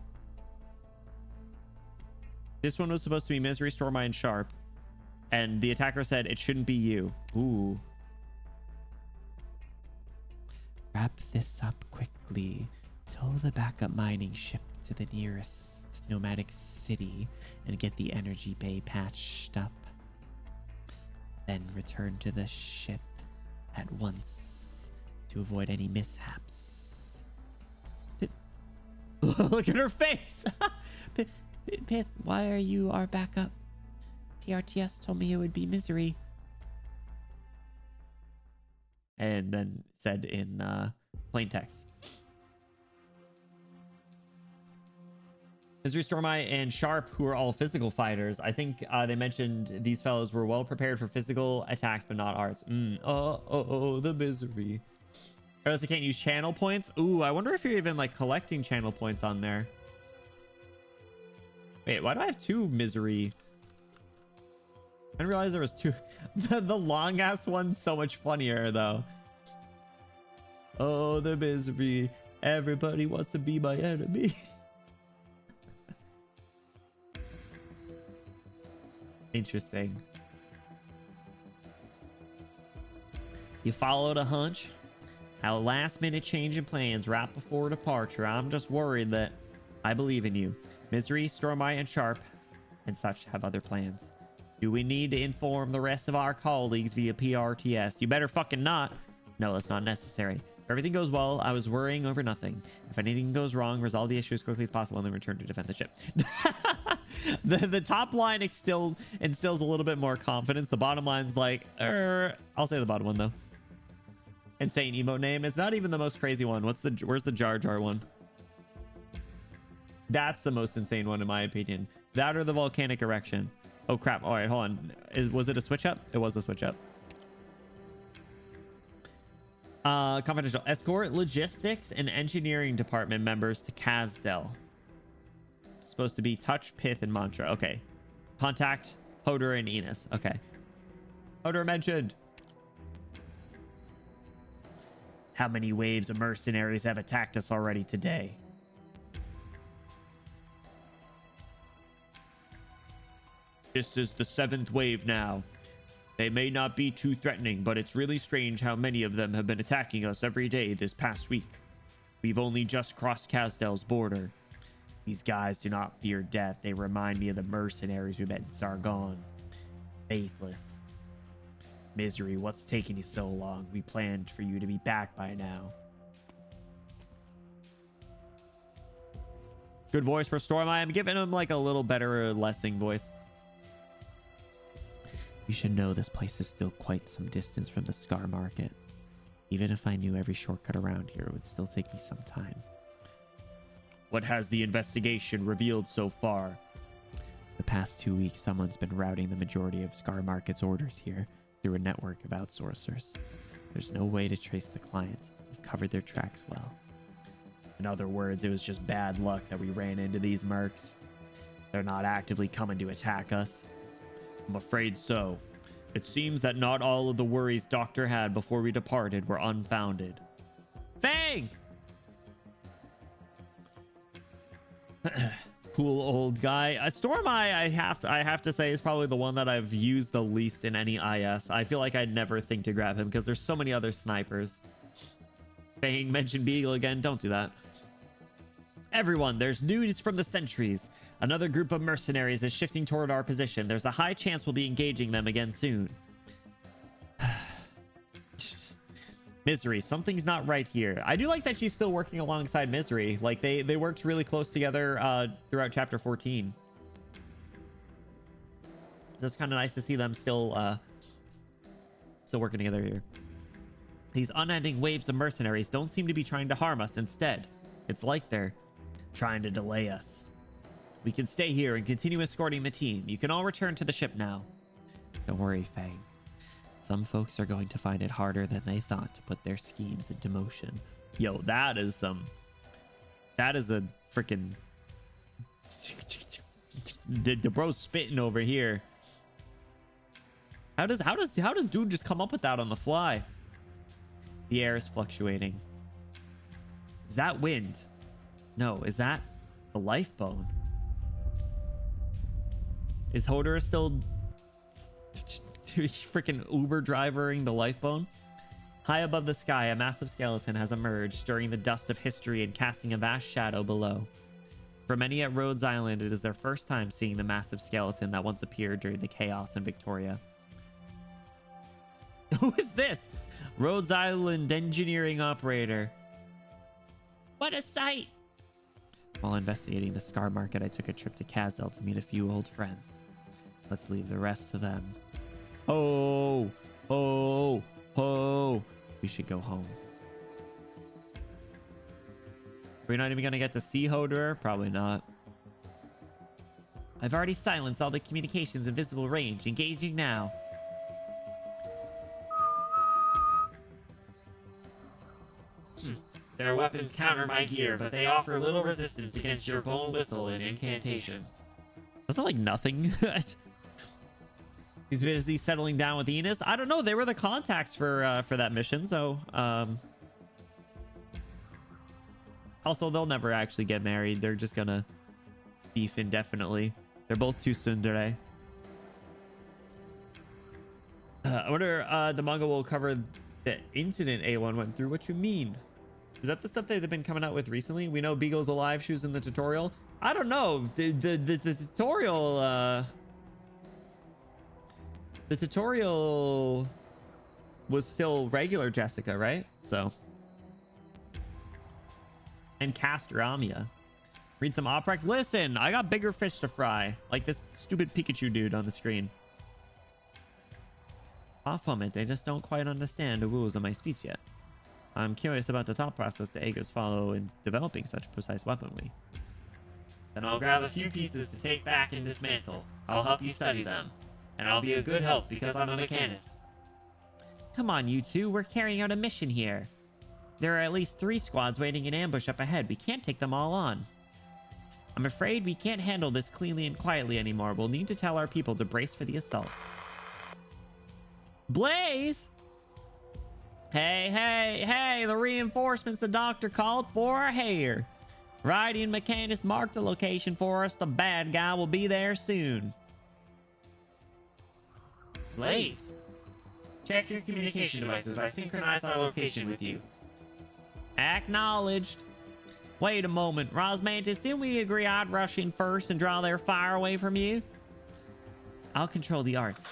This one was supposed to be Misery, Stormeye, and Sharp. And the attacker said it shouldn't be you. Ooh. Wrap this up quickly. Tow the backup mining ship to the nearest nomadic city and get the energy bay patched up. Then return to the ship at once to avoid any mishaps. Look at her face! Pith, why are you our backup? PRTS told me it would be Misery. And then said in plain text. Misery, Stormeye, and Sharp, who are all physical fighters. I think they mentioned these fellows were well prepared for physical attacks, but not arts. The Misery. Or else they can't use channel points. Ooh, I wonder if you're even like collecting channel points on there. Wait, why do I have two Misery? I didn't realize there was two. The long ass one's so much funnier though. Oh, the Misery. Everybody wants to be my enemy. Interesting. You followed a hunch? A last minute change in plans right before departure. I'm just worried that I believe in you. Misery, Stormeye, and Sharp and such have other plans. Do we need to inform the rest of our colleagues via PRTS? You better fucking not. No, that's not necessary. If everything goes well, I was worrying over nothing. If anything goes wrong, resolve the issue as quickly as possible and then return to defend the ship. The top line instills a little bit more confidence. The bottom line's like, I'll say the bottom one though. Insane emote name. It's not even the most crazy one. Where's the Jar Jar one? That's the most insane one in my opinion. That or the volcanic erection. Oh crap. All right, hold on. Was it a switch up? It was a switch up. Confidential. Escort logistics and engineering department members to Kazdel. Supposed to be Touch, Pith, and Mantra. Okay. Contact Hodor and Enos. Okay. Hodor mentioned. How many waves of mercenaries have attacked us already today? This is the 7th wave now. They may not be too threatening, but it's really strange how many of them have been attacking us every day this past week. We've only just crossed Kazdel's border. These guys do not fear death. They remind me of the mercenaries we met in Sargon. Faithless. Misery, what's taking you so long? We planned for you to be back by now. Good voice for Stormeye. I'm giving him like a little better Lessing voice. You should know this place is still quite some distance from the Scar Market. Even if I knew every shortcut around here, it would still take me some time. What has the investigation revealed so far? The past 2 weeks, someone's been routing the majority of Scar Market's orders here through a network of outsourcers. There's no way to trace the client. We've covered their tracks well. In other words, it was just bad luck that we ran into these mercs. They're not actively coming to attack us. I'm afraid so. It seems that not all of the worries Doctor had before we departed were unfounded. Fang! Cool old guy. Stormeye, I have to say, is probably the one that I've used the least in any IS. I feel like I'd never think to grab him because there's so many other snipers. Fang mentioned Beagle again. Don't do that. Everyone, there's news from the sentries. Another group of mercenaries is shifting toward our position. There's a high chance we'll be engaging them again soon. Misery, something's not right here. I do like that she's still working alongside Misery. Like they worked really close together throughout chapter 14. So it's kind of nice to see them still working together here. These unending waves of mercenaries don't seem to be trying to harm us. Instead, it's like they're trying to delay us. We can stay here and continue escorting the team. You can all return to the ship now. Don't worry, Fang. Some folks are going to find it harder than they thought to put their schemes into motion. Yo, that is a freaking the bro's spitting over here. How does dude just come up with that on the fly? The air is fluctuating. Is that wind? No, is that the life bone? Is Hodor still freaking Uber drivering the life bone? High above the sky, a massive skeleton has emerged, stirring the dust of history and casting a vast shadow below. For many at Rhodes Island, it is their first time seeing the massive skeleton that once appeared during the chaos in Victoria. Who is this? Rhodes Island engineering operator. What a sight! While investigating the Scar Market, I took a trip to Kazdel to meet a few old friends. Let's leave the rest to them. Oh, oh, oh. We should go home. We're not even gonna get to see Hodor? Probably not. I've already silenced all the communications in visible range. Engaging now. Their weapons counter my gear, but they offer little resistance against your bone whistle and incantations. Was that like nothing? He's busy settling down with Enos. I don't know. They were the contacts for that mission, so also they'll never actually get married. They're just gonna beef indefinitely. They're both too tsundere. I wonder the manga will cover the incident A1 went through. What you mean? Is that the stuff that they've been coming out with recently? We know Beagle's alive. She was in the tutorial. I don't know. The tutorial was still regular Jessica, right? So. And Castor Amia. Read some Oprex. Listen, I got bigger fish to fry. Like this stupid Pikachu dude on the screen. Off from it. They just don't quite understand the rules of my speech yet. I'm curious about the thought process the Aegers follow in developing such precise weaponry. Then I'll grab a few pieces to take back and dismantle. I'll help you study them. And I'll be a good help because I'm a mechanist. Come on, you two. We're carrying out a mission here. There are at least 3 squads waiting in ambush up ahead. We can't take them all on. I'm afraid we can't handle this cleanly and quietly anymore. We'll need to tell our people to brace for the assault. Blaze! Hey, hey, hey, the reinforcements the doctor called for are here. Riding mechanist marked the location for us. The bad guy will be there soon. Blaze! Check your communication devices. I synchronize our location with you. Acknowledged. Wait a moment, Rosmantis, didn't we agree I'd rush in first and draw their fire away from you? I'll control the arts.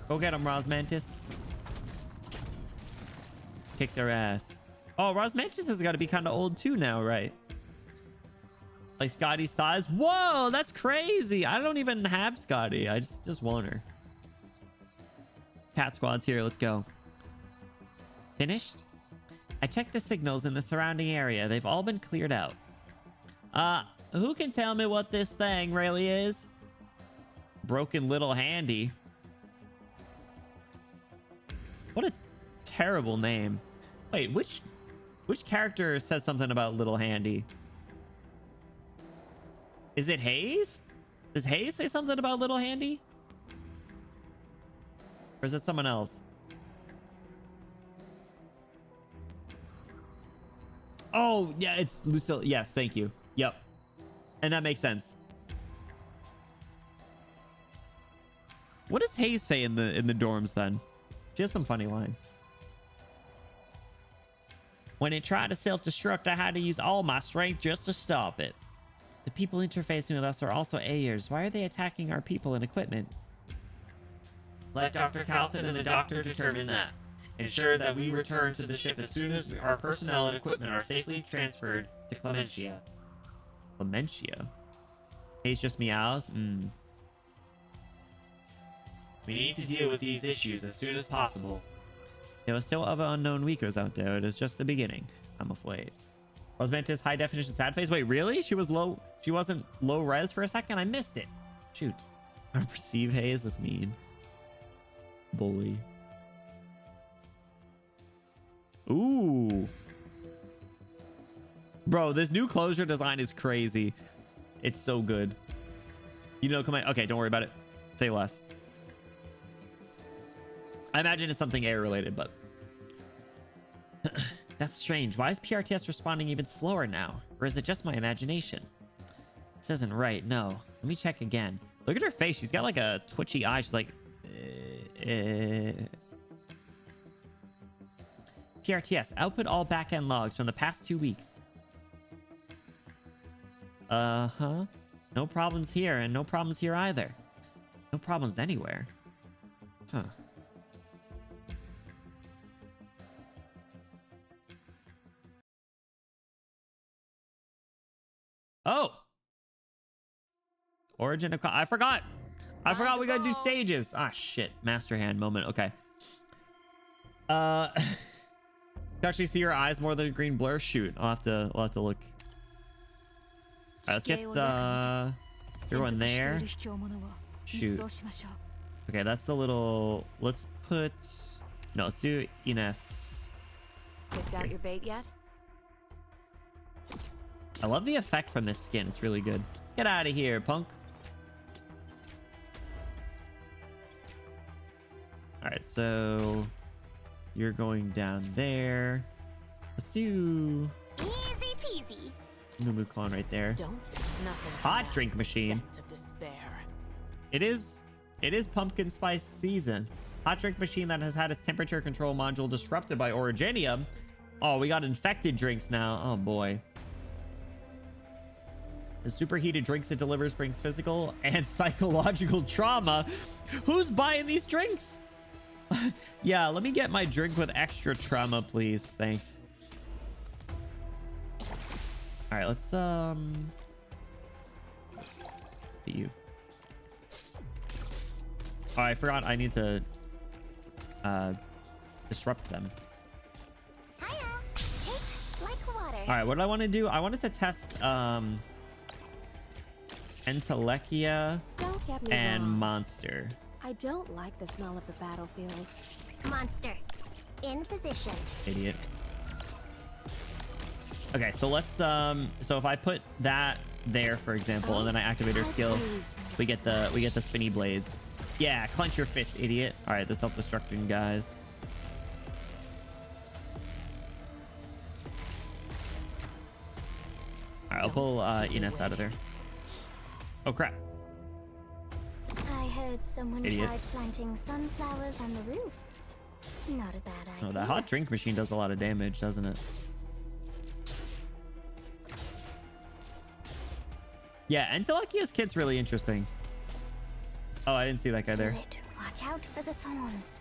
Go get them, Rosmantis. Kick their ass. Oh, Rosmantis has got to be kind of old too now, right? Like Scotty's thighs. Whoa, that's crazy. I don't even have Scotty. I just want her. Cat squad's here. Let's go. Finished? I checked the signals in the surrounding area. They've all been cleared out. Who can tell me what this thing really is? Broken Little Handy. What a terrible name. Wait, which character says something about Little Handy? Is it Hayes? Does Hayes say something about Little Handy? Or is it someone else? Oh, yeah, it's Lucille. Yes, thank you. Yep. And that makes sense. What does Hayes say in the dorms then? She has some funny lines. When it tried to self-destruct, I had to use all my strength just to stop it. The people interfacing with us are also Ayers. Why are they attacking our people and equipment? Let Dr. Calton and the doctor determine that. Ensure that we return to the ship as soon as our personnel and equipment are safely transferred to Clementia. Clementia? Hayes just meows? We need to deal with these issues as soon as possible. There are still other unknown weakers out there. It is just the beginning. I'm afraid. Rosmantis high definition sad face. Wait, really? She wasn't low res for a second? I missed it. Shoot. I perceive Hayes. That's mean. Bully. Ooh. Bro, this new closure design is crazy. It's so good. You know, come on. Okay, don't worry about it. Say less. I imagine it's something air related, but that's strange. Why is PRTS responding even slower now? Or is it just my imagination? This isn't right. No. Let me check again. Look at her face. She's got like a twitchy eye. She's like, PRTS, output all backend logs from the past 2 weeks. Uh-huh. No problems here, and no problems here either. No problems anywhere. Huh. Oh! Origin of... I forgot! I forgot we gotta do stages! Ah, shit. Master hand moment. Okay. You actually see her eyes more than a green blur? Shoot. I'll have to look. Alright, let's get everyone there. Shoot. Okay, that's the little... Let's put... No, let's do Ines. Picked out your bait yet? I love the effect from this skin. It's really good. Get out of here, punk. Alright, so... You're going down there. Let's do... Easy peasy. Moo clone right there. Don't. Nothing. Hot drink machine. Scent of despair. It is pumpkin spice season. Hot drink machine that has had its temperature control module disrupted by Originium. Oh, we got infected drinks now. Oh boy. The superheated drinks it delivers brings physical and psychological trauma. Who's buying these drinks? Yeah, let me get my drink with extra trauma, please. Thanks. All right, let's beat you. Oh, I forgot I need to disrupt them. Hiya. Take like water. All right, what do I want to do? I wanted to test Entelekia Don't get me and wrong. Monster. I don't like the smell of the battlefield. Monster. In position. Idiot. Okay, so let's so if I put that there, for example, and then I activate her skill, we get the spinny blades. Yeah, clench your fist, idiot. All right, the self-destructing guys. All right, I'll pull Ines out of there. Oh crap. I heard someone Idiot. tried planting sunflowers on the roof. Not a bad idea. Oh, that hot drink machine does a lot of damage, doesn't it? Yeah, Entelekia's kit's really interesting. Oh, I didn't see that guy there. Watch out for the thorns.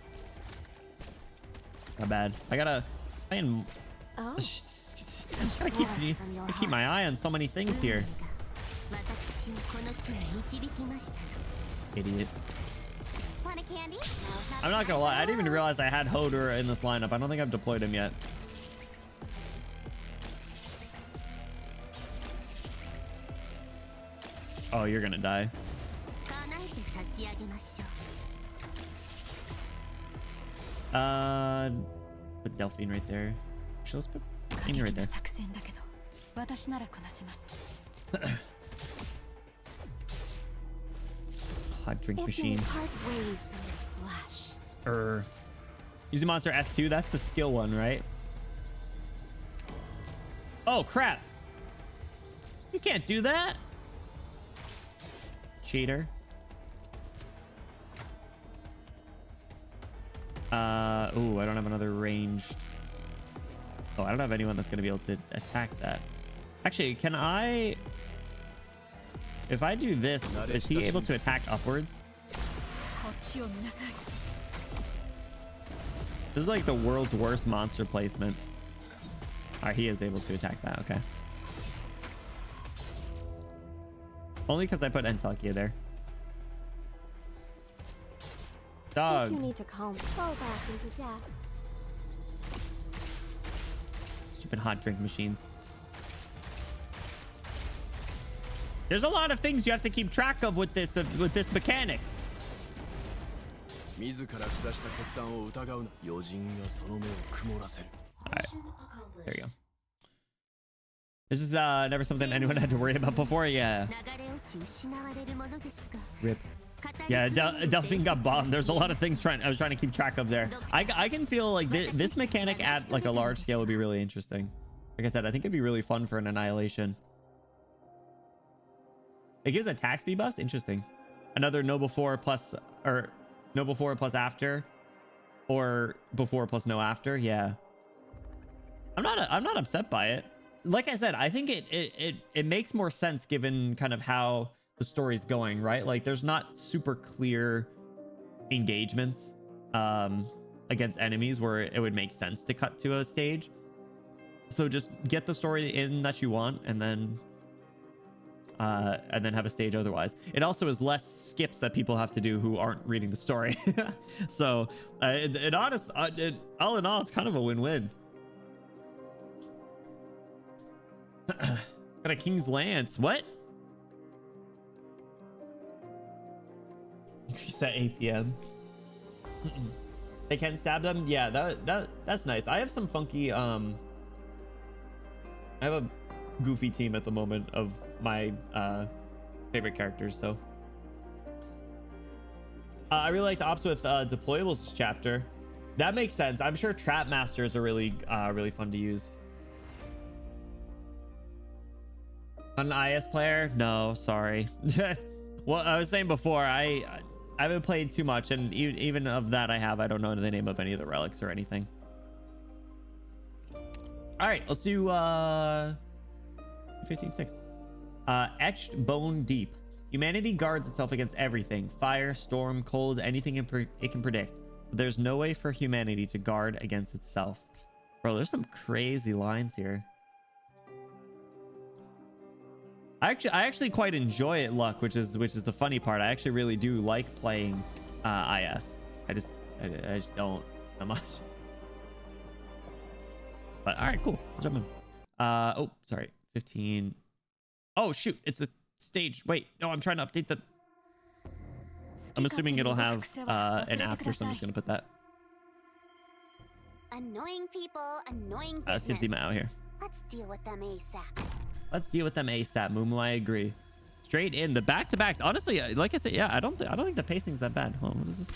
Not bad. I gotta... Oh, I just gotta keep my eye on so many things here. Idiot. Want a candy? I'm not gonna lie, I didn't even realize I had Hodor in this lineup. I don't think I've deployed him yet. Oh, you're gonna die. Put Delphine right there. Actually, let's put Amy right there. Hot drink machine. ways from your flash. Using monster S2, that's the skill one, right? Oh crap. You can't do that. Cheater. Ooh, I don't have another ranged. Oh, I don't have anyone that's gonna be able to attack that. Actually, can I... If I do this, is he able to attack upwards? This is like the world's worst monster placement. Alright, he is able to attack that, okay. Only because I put Entelekia there. Dog. If you need to calm, fall back into death. Stupid hot drink machines. There's a lot of things you have to keep track of with this mechanic. Alright. There you go. This is never something anyone had to worry about before. Yeah. Rip. Yeah, Delphine got bombed. There's a lot of things I was trying to keep track of there. I can feel like this mechanic at like a large scale would be really interesting. Like I said, I think it'd be really fun for an annihilation. It gives attack speed buffs. Interesting. Another no before plus, or no before plus after, or before plus no after. Yeah, I'm not upset by it. Like I said, I think it makes more sense given kind of how the story's going, right? Like there's not super clear engagements against enemies where it would make sense to cut to a stage. So just get the story in that you want, and then have a stage otherwise. It also is less skips that people have to do who aren't reading the story. So all in all, it's kind of a win-win. Got a King's Lance. What? Increase at 8 p.m. They can stab them. Yeah, that's nice. I have some funky I have a goofy team at the moment of my favorite characters, so I really like the ops with deployables chapter. That makes sense. I'm sure trap masters are really fun to use. An IS player? No, sorry. Well, I was saying before, I haven't played too much, and even of that I don't know the name of any of the relics or anything. All right, let's do 15-6. Etched Bone Deep. Humanity guards itself against everything. Fire, storm, cold, anything it can predict. But there's no way for humanity to guard against itself. Bro, there's some crazy lines here. I actually quite enjoy it, Luck, which is the funny part. I actually really do like playing IS. I just don't that much. But all right, cool. Jump in. Oh, sorry. 15. Oh shoot, it's the stage. Wait, no, I'm trying to update the. I'm assuming it'll have an after, so I'm just gonna put that. Annoying people, annoying Let's get Zima out here. Let's deal with them ASAP. Let's deal with them ASAP. Mumu, I agree. Straight in the back-to-backs. Honestly, like I said, yeah, I don't think the pacing's that bad. Hold on, what is this?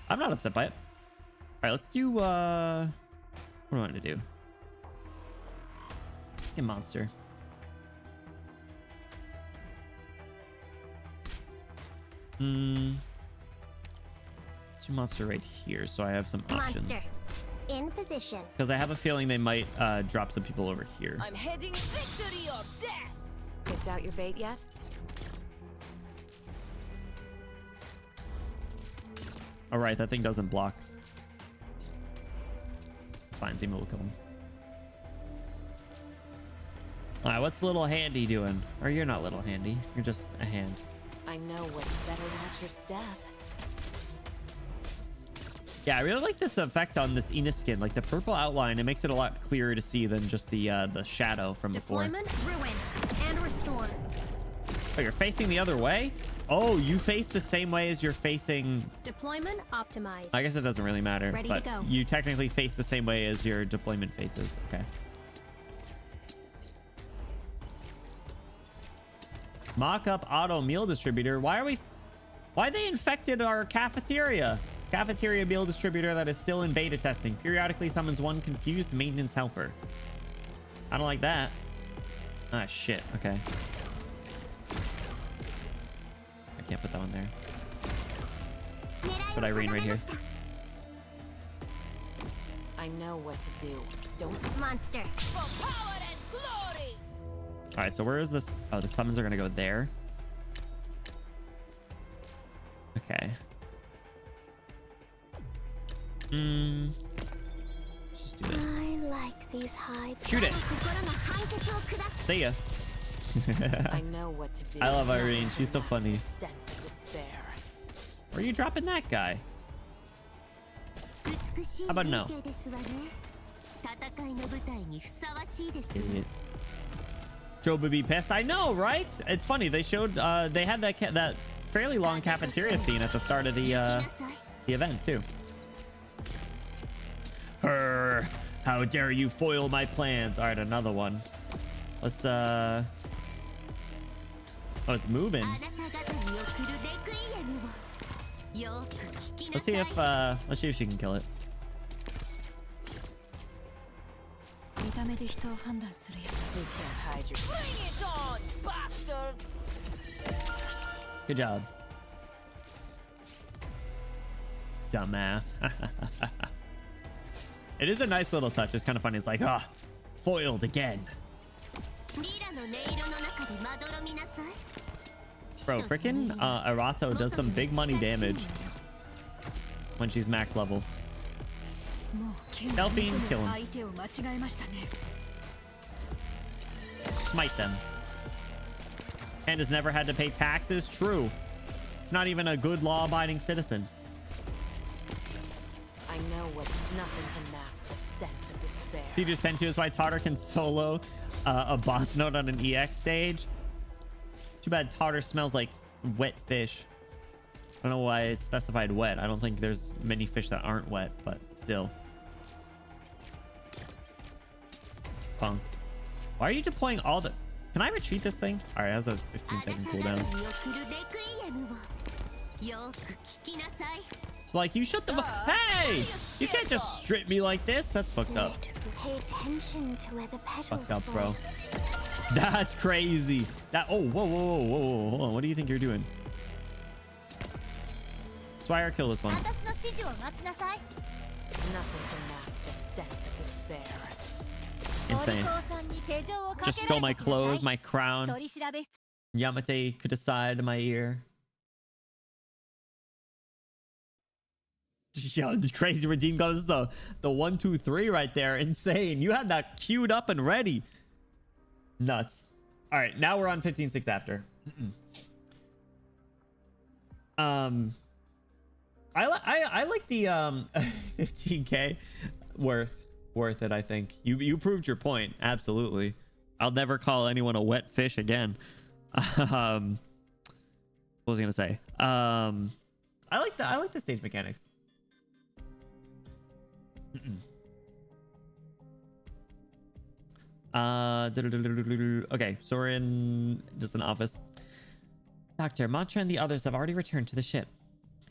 I'm not upset by it. All right, let's do what do I want to do? A monster. Two monster right here, so I have some options. Monster in position. Because I have a feeling they might drop some people over here. I'm heading victory or death. Picked out your bait yet? All right, that thing doesn't block. It's fine. Zima will kill him. All right, what's Little Handy doing? Or you're not Little Handy. You're just a hand. I know what better match your step. Yeah, I really like this effect on this Ina skin. Like the purple outline, it makes it a lot clearer to see than just the shadow from before. Deployment, ruin, and restore. Oh, you're facing the other way? Oh, you face the same way as you're facing... Deployment optimized. I guess it doesn't really matter, Ready but to go. you technically face the same way as your deployment faces. Okay. Mock-up auto meal distributor. Why they infected our cafeteria? Cafeteria meal distributor that is still in beta testing. Periodically summons one confused maintenance helper. I don't like that. Ah, shit. Okay. I can't put that one there. Put Irene right here. I know what to do. Don't Monster. For power and glory. All right, so where is this? Oh, the summons are going to go there. Okay. Let's just do this. I like these high. Shoot it. See ya. I know what to do. I love Irene. She's so funny. Scent of despair. Where are you dropping that guy? How about no? Idiot. Joe would be pissed. I know, right? It's funny. They showed they had that fairly long cafeteria scene at the start of the event too. How dare you foil my plans? All right, another one. Let's Oh, it's moving. あなた方に送るレクイエムをよく聞きな Let's さい see if she can kill it. 見た目で人を判断するや You can't hide your Bring it on, bastards! Good job. Dumbass. It is a nice little touch. It's kind of funny. It's like, ah, foiled again. リラの音色の中でまどろみなさい Bro, freaking Arato does some big money damage when she's max level. もう剣 Delphine, kill him. 相手を間違えましたね Smite them. And has never had to pay taxes. True. It's not even a good law-abiding citizen. I know what nothing can mask the scent of despair. CJ sent you is why Tartar can solo a boss note on an EX stage. Too bad Tartar smells like wet fish. I don't know why it's specified wet. I don't think there's many fish that aren't wet, but still. Punk. Why are you deploying all the... Can I retreat this thing? All right, it has a 15-second cooldown. に送るレクイエムをよく聞きなさい So like, you shut the... Hey! You can't just strip me like this. That's fucked up. Pay attention to where the petals Fucked up, fall. bro. That's crazy. That... Oh, whoa, whoa, whoa, whoa, whoa. Hold on. What do you think you're doing? Swire, kill this one. 私の指示を待ちなさい Nothing can mask the scent of despair. Insane. お利口さんに手錠をかけられ Just て stole my ください clothes, my crown. 取り調べ Yamate could decide in my ear. Yo, the crazy redeem goes. This is the 1, 2, 3 right there. Insane. You had that queued up and ready. Nuts. All right, now we're on 15-6 after. I like the 15k worth it. I think you proved your point. Absolutely. I'll never call anyone a wet fish again. What was I gonna say? I like the stage mechanics. Okay, so we're in just an office. Doctor, Mantra and the others have already returned to the ship.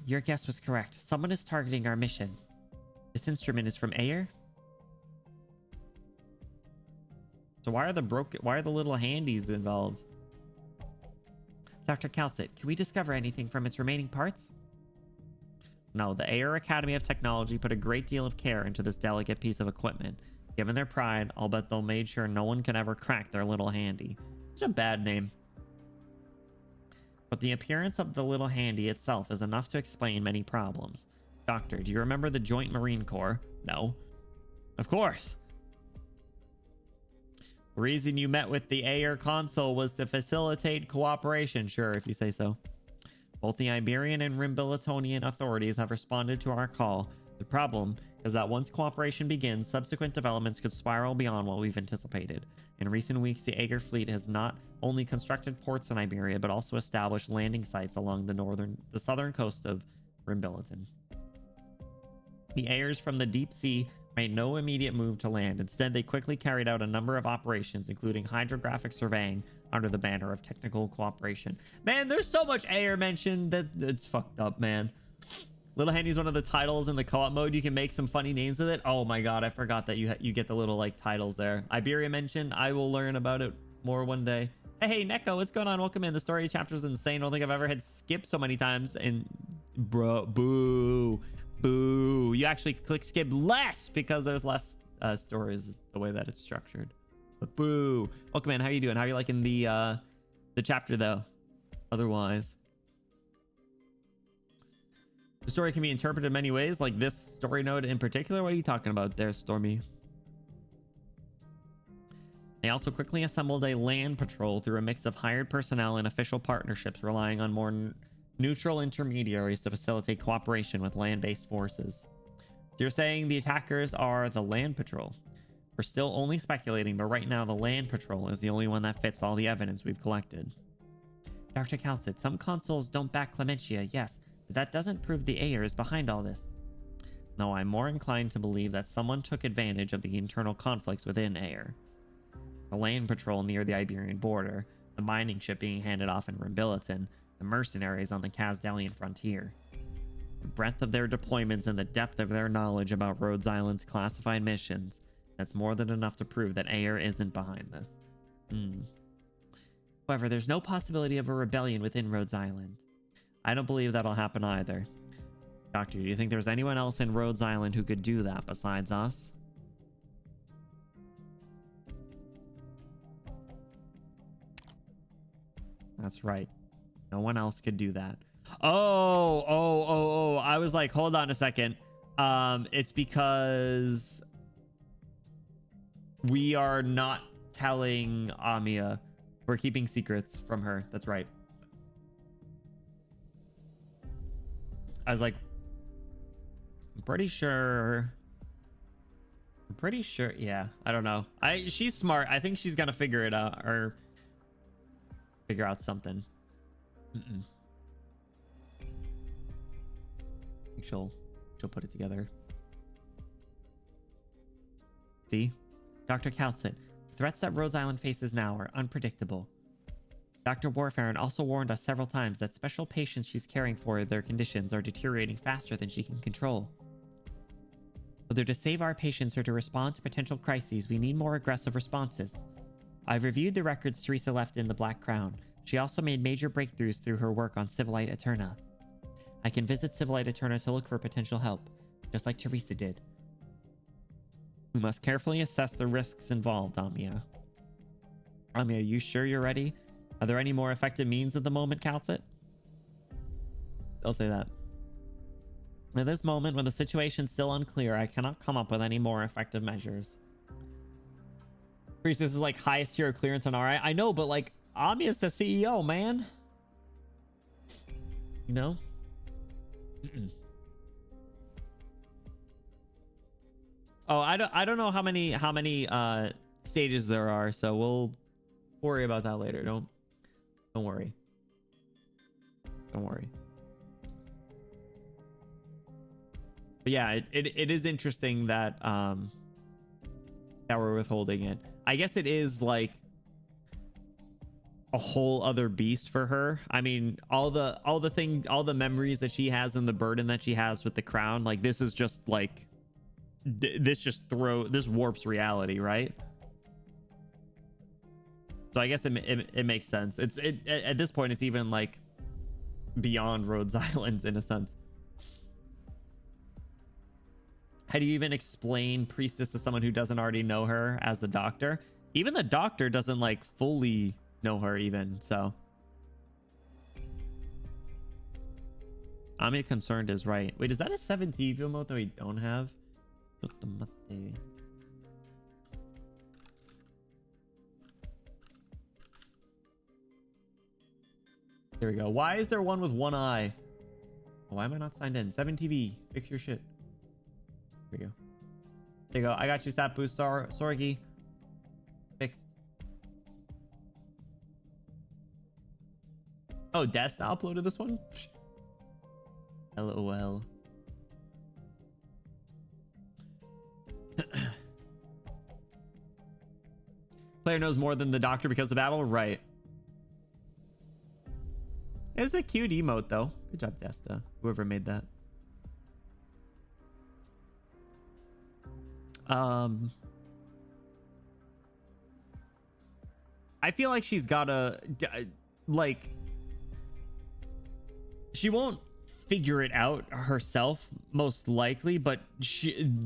Your guess was correct. Someone is targeting our mission. This instrument is from Ayer. So why are the little handies involved? Dr. Calcit, can we discover anything from its remaining parts? No, the Ayer Academy of Technology put a great deal of care into this delicate piece of equipment. Given their pride, I'll bet they'll made sure no one can ever crack their little handy. Such a bad name. But the appearance of the little handy itself is enough to explain many problems. Doctor, do you remember the Joint Marine Corps? No. Of course. The reason you met with the Ayer Consul was to facilitate cooperation. Sure, if you say so. Both the Iberian and Rimbilitonian authorities have responded to our call. The problem is that once cooperation begins, subsequent developments could spiral beyond what we've anticipated. In recent weeks, the Ager fleet has not only constructed ports in Iberia, but also established landing sites along the southern coast of Rimbiliton. The Ayers from the deep sea made no immediate move to land. Instead, they quickly carried out a number of operations, including hydrographic surveying under the banner of technical cooperation. Man, there's so much Ayer mentioned that it's fucked up, man. Little Handy is one of the titles in the co-op mode. You can make some funny names with it. Oh my god, I forgot that you get the little like titles there. Iberia mentioned. I will learn about it more one day. Hey, Neko, what's going on? Welcome in. The story chapter is insane. I don't think I've ever had skip so many times. And bro, boo. You actually click skip less because there's less stories, is the way that it's structured. But boo. Welcome in. How you doing? How are you liking the chapter though? Otherwise, the story can be interpreted in many ways, like this story node in particular. What are you talking about there, Stormy? They also quickly assembled a land patrol through a mix of hired personnel and official partnerships, relying on more neutral intermediaries to facilitate cooperation with land-based forces. So you're saying the attackers are the land patrol? We're still only speculating, but right now the land patrol is the only one that fits all the evidence we've collected. Dr. Calcit, some consuls don't back Clementia, yes, but that doesn't prove the Ayer is behind all this. No, I'm more inclined to believe that someone took advantage of the internal conflicts within Ayer. The land patrol near the Iberian border, the mining ship being handed off in Rambilliton, the mercenaries on the Kazdalian frontier. The breadth of their deployments and the depth of their knowledge about Rhodes Island's classified missions, that's more than enough to prove that Ayer isn't behind this. However, there's no possibility of a rebellion within Rhodes Island. I don't believe that'll happen either. Doctor, do you think there's anyone else in Rhodes Island who could do that besides us? That's right. No one else could do that. Oh. I was like, hold on a second. It's because we are not telling Amiya. We're keeping secrets from her. That's right. I was like, I'm pretty sure. Yeah, I don't know. She's smart. I think she's gonna figure it out or figure out something. I think she'll put it together. See? Dr. Calcit, the threats that Rhodes Island faces now are unpredictable. Dr. Warfarin also warned us several times that special patients she's caring for, their conditions are deteriorating faster than she can control. Whether to save our patients or to respond to potential crises, we need more aggressive responses. I've reviewed the records Teresa left in the Black Crown. She also made major breakthroughs through her work on Civilite Eterna. I can visit Civilite Eterna to look for potential help, just like Teresa did. We must carefully assess the risks involved, Amiya. Amiya, are you sure you're ready? Are there any more effective means at the moment, Calcit? I'll say that. At this moment, when the situation's still unclear, I cannot come up with any more effective measures. Priestess is like highest hero clearance on RI. I know, but like, Amiya's the CEO, man. You know? Oh, I don't know how many stages there are, so we'll worry about that later. Don't worry. Don't worry. But yeah, it is interesting that that we're withholding it. I guess it is like a whole other beast for her. I mean, all the memories that she has and the burden that she has with the crown, like this is just like this warps reality, right? So I guess it makes sense. It's at this point it's even like beyond Rhodes Island in a sense. How do you even explain Priestess to someone who doesn't already know her as the Doctor? Even the Doctor doesn't like fully know her even, so. Amiya concerned is right. Wait, is that a 7T view mode that we don't have? There we go. Why is there one with one eye? Why am I not signed in? 7TV, fix your shit. There we go. There you go. I got you, Sapu Sorgi. Fixed. Oh, Desna uploaded this one? LOL. Player knows more than the Doctor because of battle? Right. It's a cute emote, though. Good job, Desta. Whoever made that. I feel like she's gotta like she won't figure it out herself most likely, but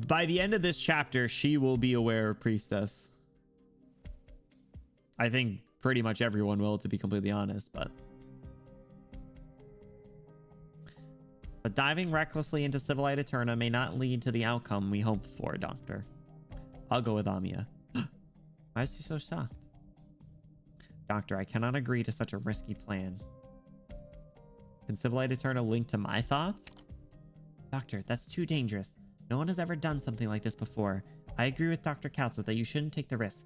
by the end of this chapter she will be aware of Priestess. I think pretty much everyone will, to be completely honest, but diving recklessly into Civilite Eterna may not lead to the outcome we hope for, Doctor. I'll go with Amiya. Why is he so shocked? Doctor, I cannot agree to such a risky plan. Can Civilite Eterna link to my thoughts? Doctor, that's too dangerous. No one has ever done something like this before. I agree with Dr. Calcit that you shouldn't take the risk.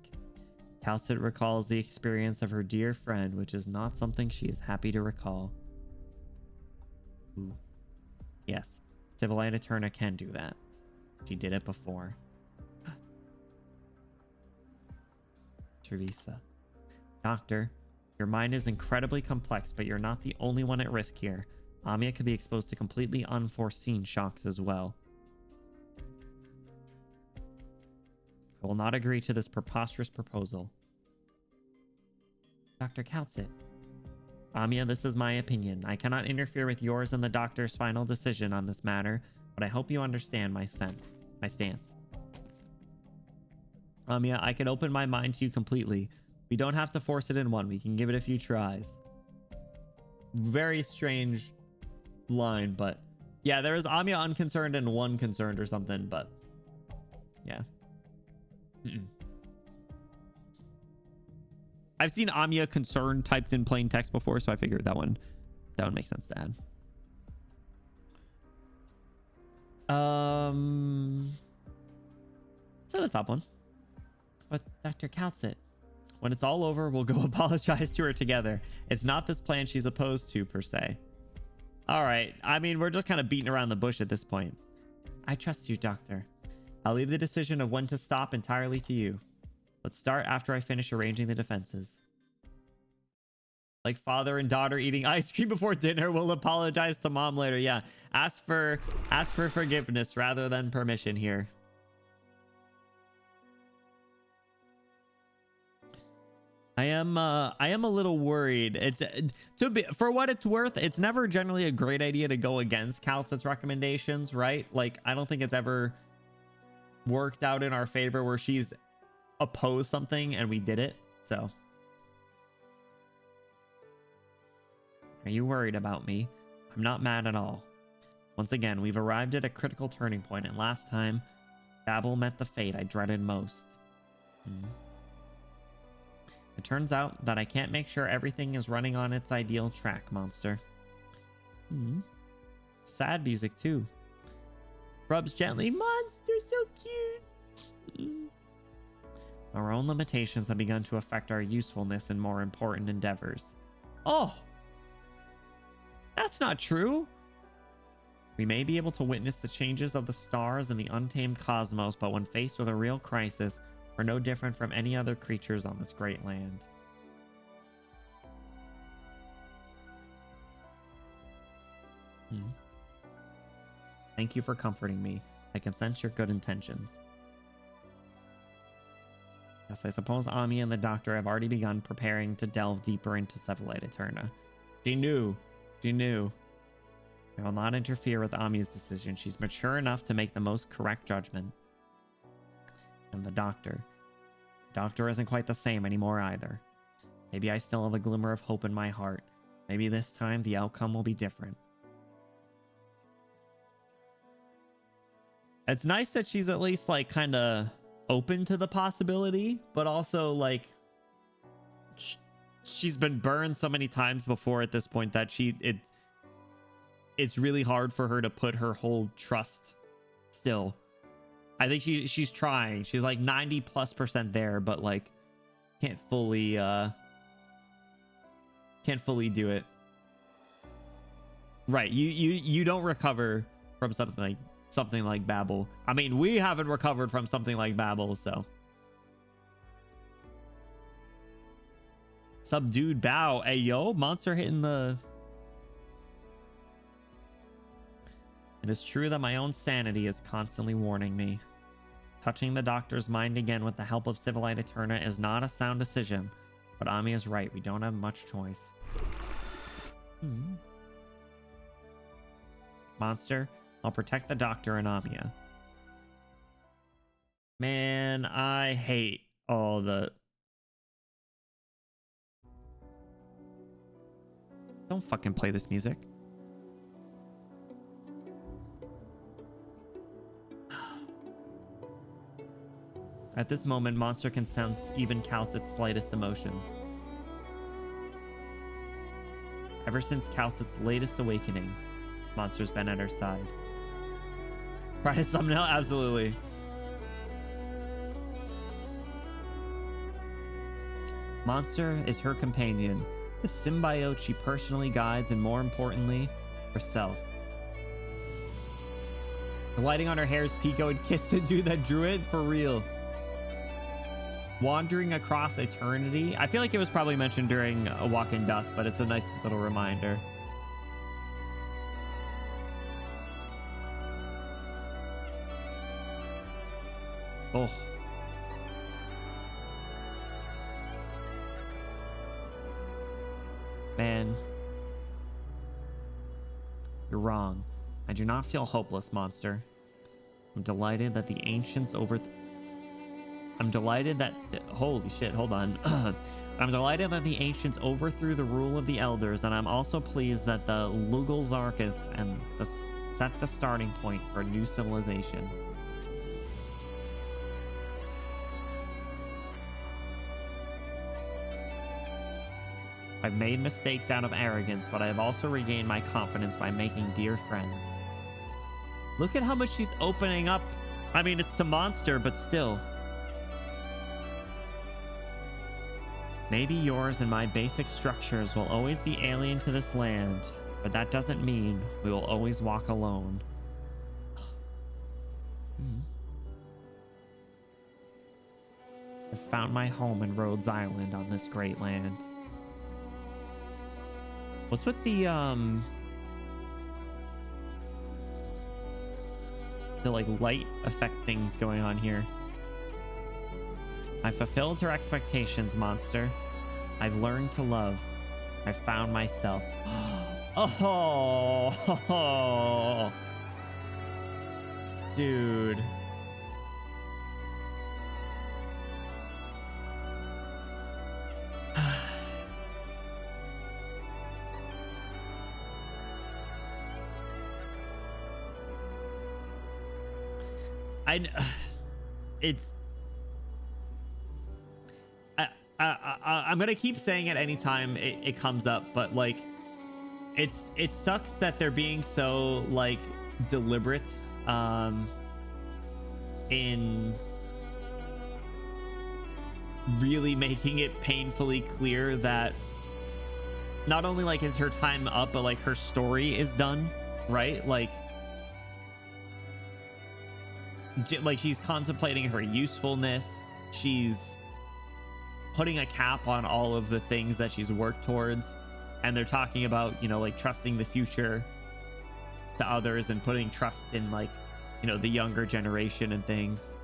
Calcit recalls the experience of her dear friend, which is not something she is happy to recall. Ooh. Yes, Civilite Eterna can do that. She did it before. Teresa. Doctor, Your mind is incredibly complex, but you're not the only one at risk here. Amiya could be exposed to completely unforeseen shocks as well. I will not agree to this preposterous proposal. Dr. Coutsett. Amiya, this is my opinion. I cannot interfere with yours and the doctor's final decision on this matter, but I hope you understand my stance. Amiya, I can open my mind to you completely. We don't have to force it in one. We can give it a few tries. Very strange line, but yeah, there is Amiya unconcerned and one concerned or something, but yeah. I've seen Amiya concerned typed in plain text before, so I figured that one make sense to add. So the top one. But Dr. Coutsett, when it's all over, we'll go apologize to her together. It's not this plan she's opposed to, per se. All right. I mean, we're just kind of beating around the bush at this point. I trust you, Doctor. I'll leave the decision of when to stop entirely to you. Let's start after I finish arranging the defenses. Like father and daughter eating ice cream before dinner. We'll apologize to mom later. Yeah. Ask for forgiveness rather than permission here. I am a little worried. It's for what it's worth, it's never generally a great idea to go against Coutsett's recommendations, right? Like, I don't think it's ever worked out in our favor where she's opposed something and we did it. So are you worried about me? I'm not mad at all. Once again, we've arrived at a critical turning point, and last time Babel met the fate I dreaded most. It turns out that I can't make sure everything is running on its ideal track, monster. Sad music too. Rubs gently. Monster, so cute. Our own limitations have begun to affect our usefulness in more important endeavors. Oh, that's not true. We may be able to witness the changes of the stars and the untamed cosmos, but when faced with a real crisis, we're no different from any other creatures on this great land. Thank you for comforting me. I can sense your good intentions. Yes, I suppose Amiya and the doctor have already begun preparing to delve deeper into Cephalite Eterna. She knew. I will not interfere with Amiya's decision. She's mature enough to make the most correct judgment. And the doctor. Doctor isn't quite the same anymore either. Maybe I still have a glimmer of hope in my heart. Maybe this time the outcome will be different. It's nice that she's at least like kind of open to the possibility, but also like she's been burned so many times before at this point that it's really hard for her to put her whole trust still. I think she's trying. She's like 90+% there, but like can't fully do it. Right. You don't recover from something like Babel. I mean, we haven't recovered from something like Babel, so. Subdued bow. Hey, yo, monster hitting the... It is true that my own sanity is constantly warning me. Touching the doctor's mind again with the help of Cephalite Eterna is not a sound decision, but Ami is right. We don't have much choice. Monster, I'll protect the doctor and Amiya. Man, I hate all the... Don't fucking play this music. At this moment, Monster can sense even Coutsett's slightest emotions. Ever since Coutsett's latest awakening, Monster's been at her side. Brightest thumbnail? Absolutely. Monster is her companion, the symbiote she personally guides, and more importantly, herself. The lighting on her hair is Pico and kissed the dude that drew it? For real. Wandering across eternity. I feel like it was probably mentioned during A Walk in Dust, but it's a nice little reminder. Oh. Man. You're wrong. I do not feel hopeless, monster. I'm delighted that the ancients holy shit, hold on. I'm delighted that the ancients overthrew the rule of the elders, and I'm also pleased that the Lugal Zarkus set the starting point for a new civilization. I've made mistakes out of arrogance, but I have also regained my confidence by making dear friends. Look at how much she's opening up. I mean, it's to Monster, but still. Maybe yours and my basic structures will always be alien to this land, but that doesn't mean we will always walk alone. I found my home in Rhodes Island on this great land. What's with the like light effect things going on here? I fulfilled her expectations, monster. I've learned to love. I found myself. Oh, dude. I'm gonna keep saying it anytime it comes up, but like it sucks that they're being so like deliberate in really making it painfully clear that not only like is her time up, but like her story is done, right? Like she's contemplating her usefulness. She's putting a cap on all of the things that she's worked towards, and they're talking about, you know, like trusting the future to others and putting trust in, like, you know, the younger generation and things.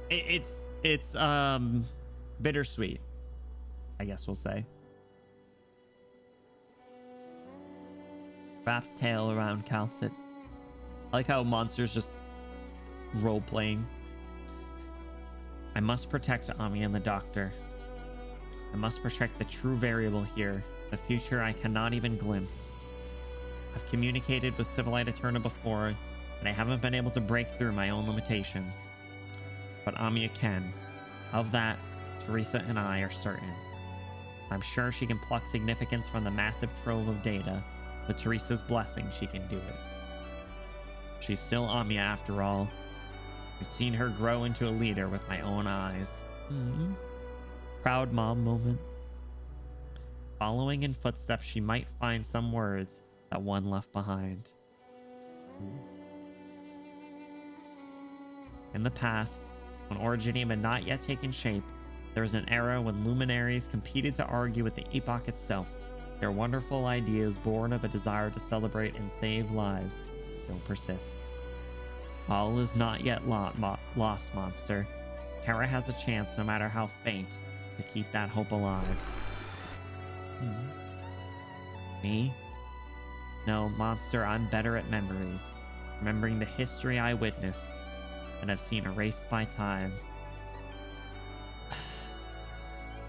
It's bittersweet, I guess we'll say. Wraps tail around Calcit. I like how Monster's just role-playing. I must protect Ami and the doctor. I must protect the true variable here, the future I cannot even glimpse. I've communicated with Civilite Eterna before, and I haven't been able to break through my own limitations. But Amia can. Of that, Teresa and I are certain. I'm sure she can pluck significance from the massive trove of data. With Teresa's blessing, she can do it. She's still Amia after all. I've seen her grow into a leader with my own eyes. Proud mom moment. Following in footsteps, she might find some words that one left behind. In the past, when Originium had not yet taken shape, there was an era when luminaries competed to argue with the epoch itself. Their wonderful ideas, born of a desire to celebrate and save lives, still persist. All is not yet lost, monster. Terra has a chance, no matter how faint, to keep that hope alive. Me? No, monster, I'm better at memories. Remembering the history I witnessed and have seen erased by time. I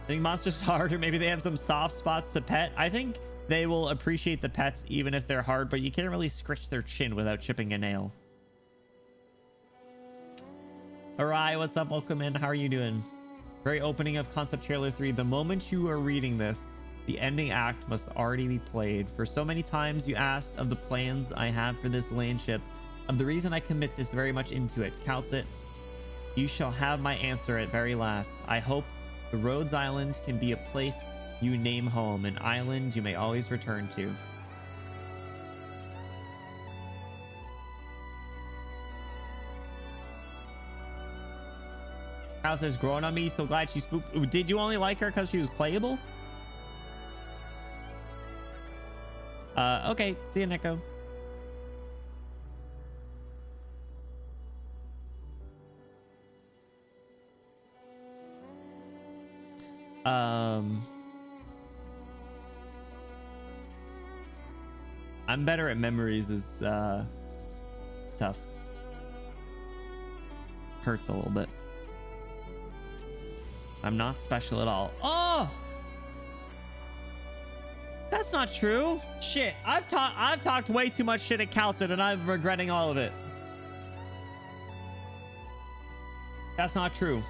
think monsters are hard, or maybe they have some soft spots to pet. I think they will appreciate the pets even if they're hard, but you can't really scratch their chin without chipping a nail. Arai, what's up? Welcome in. How are you doing? Very opening of Concept Trailer 3. The moment you are reading this, the ending act must already be played. For so many times you asked of the plans I have for this landship, of the reason I commit this very much into it. Calcit, you shall have my answer at very last. I hope the Rhodes Island can be a place you name home, an island you may always return to. House has grown on me. So glad she spooked. Did you only like her because she was playable? Okay. See you, Neko. I'm better at memories is tough. Hurts a little bit. I'm not special at all. Oh, that's not true. Shit, I've talked way too much shit at Calcid and I'm regretting all of it. That's not true.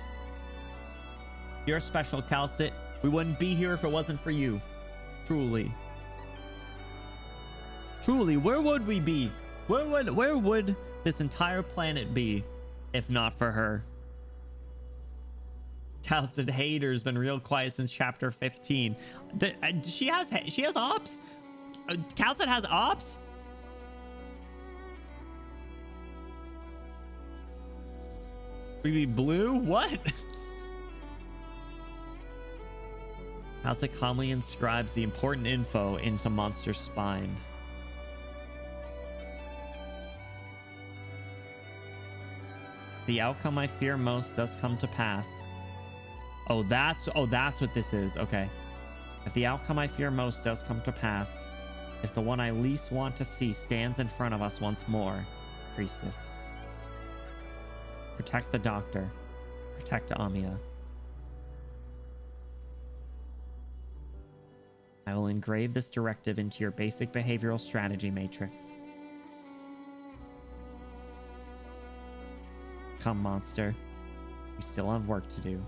You're special, Calcit. We wouldn't be here if it wasn't for you. Truly. Truly, where would we be? Where would this entire planet be if not for her? Calcit hater's been real quiet since chapter 15. She has ops? Calcit has ops? We be blue? What? Calcit calmly inscribes the important info into Monster's spine. The outcome I fear most does come to pass. Oh, that's what this is. Okay. If the outcome I fear most does come to pass, if the one I least want to see stands in front of us once more, Priestess. Protect the doctor. Protect Amia. I will engrave this directive into your basic behavioral strategy matrix. Come, Monster. We still have work to do.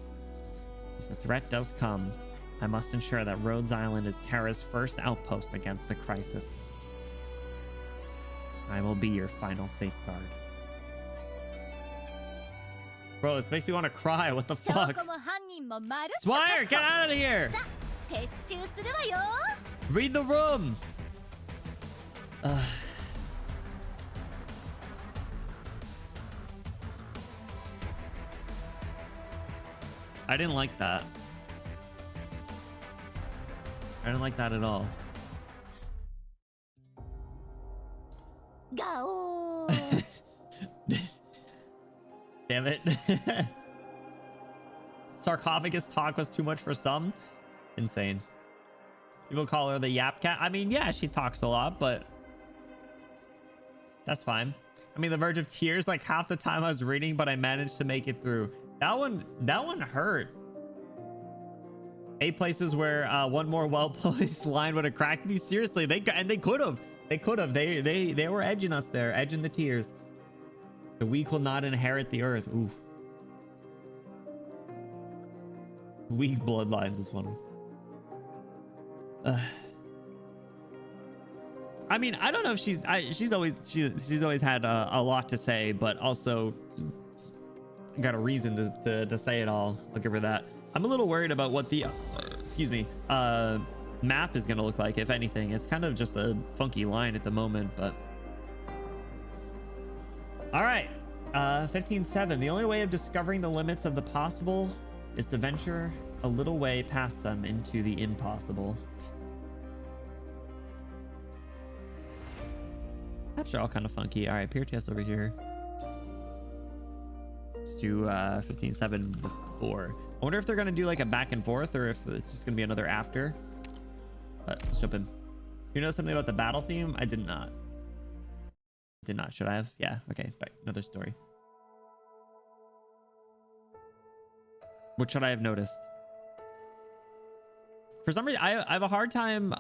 If the threat does come, I must ensure that Rhodes Island is Terra's first outpost against the crisis. I will be your final safeguard. Bro, this makes me want to cry. What the fuck? Swire, get out of here! Read the room! I didn't like that. I didn't like that at all. Damn it. Sarcophagus talk was too much for some. Insane. People call her the Yap Cat. I mean, yeah, she talks a lot, but that's fine. I mean, the Verge of Tears, like half the time I was reading, but I managed to make it through. That one hurt. 8 places where one more well-placed line would have cracked me. Seriously, they could have. They were edging us there, edging the tears. The weak will not inherit the earth. Oof. Weak bloodlines is funny. I mean, I don't know if she's always had a lot to say, but also got a reason to say it all. I'll give her that. I'm a little worried about what the excuse me map is gonna look like. If anything, it's kind of just a funky line at the moment, but all right. 15-7. The only way of discovering the limits of the possible is to venture a little way past them into the impossible. Maps are all kind of funky. All right, peer test over here. Let's do 15-7 before. I wonder if they're gonna do like a back and forth or if it's just gonna be another after. But let's jump in. You know something about the battle theme? I did not. Did not. Should I have? Yeah. Okay. Back. Another story. What should I have noticed? For some reason, I have a hard time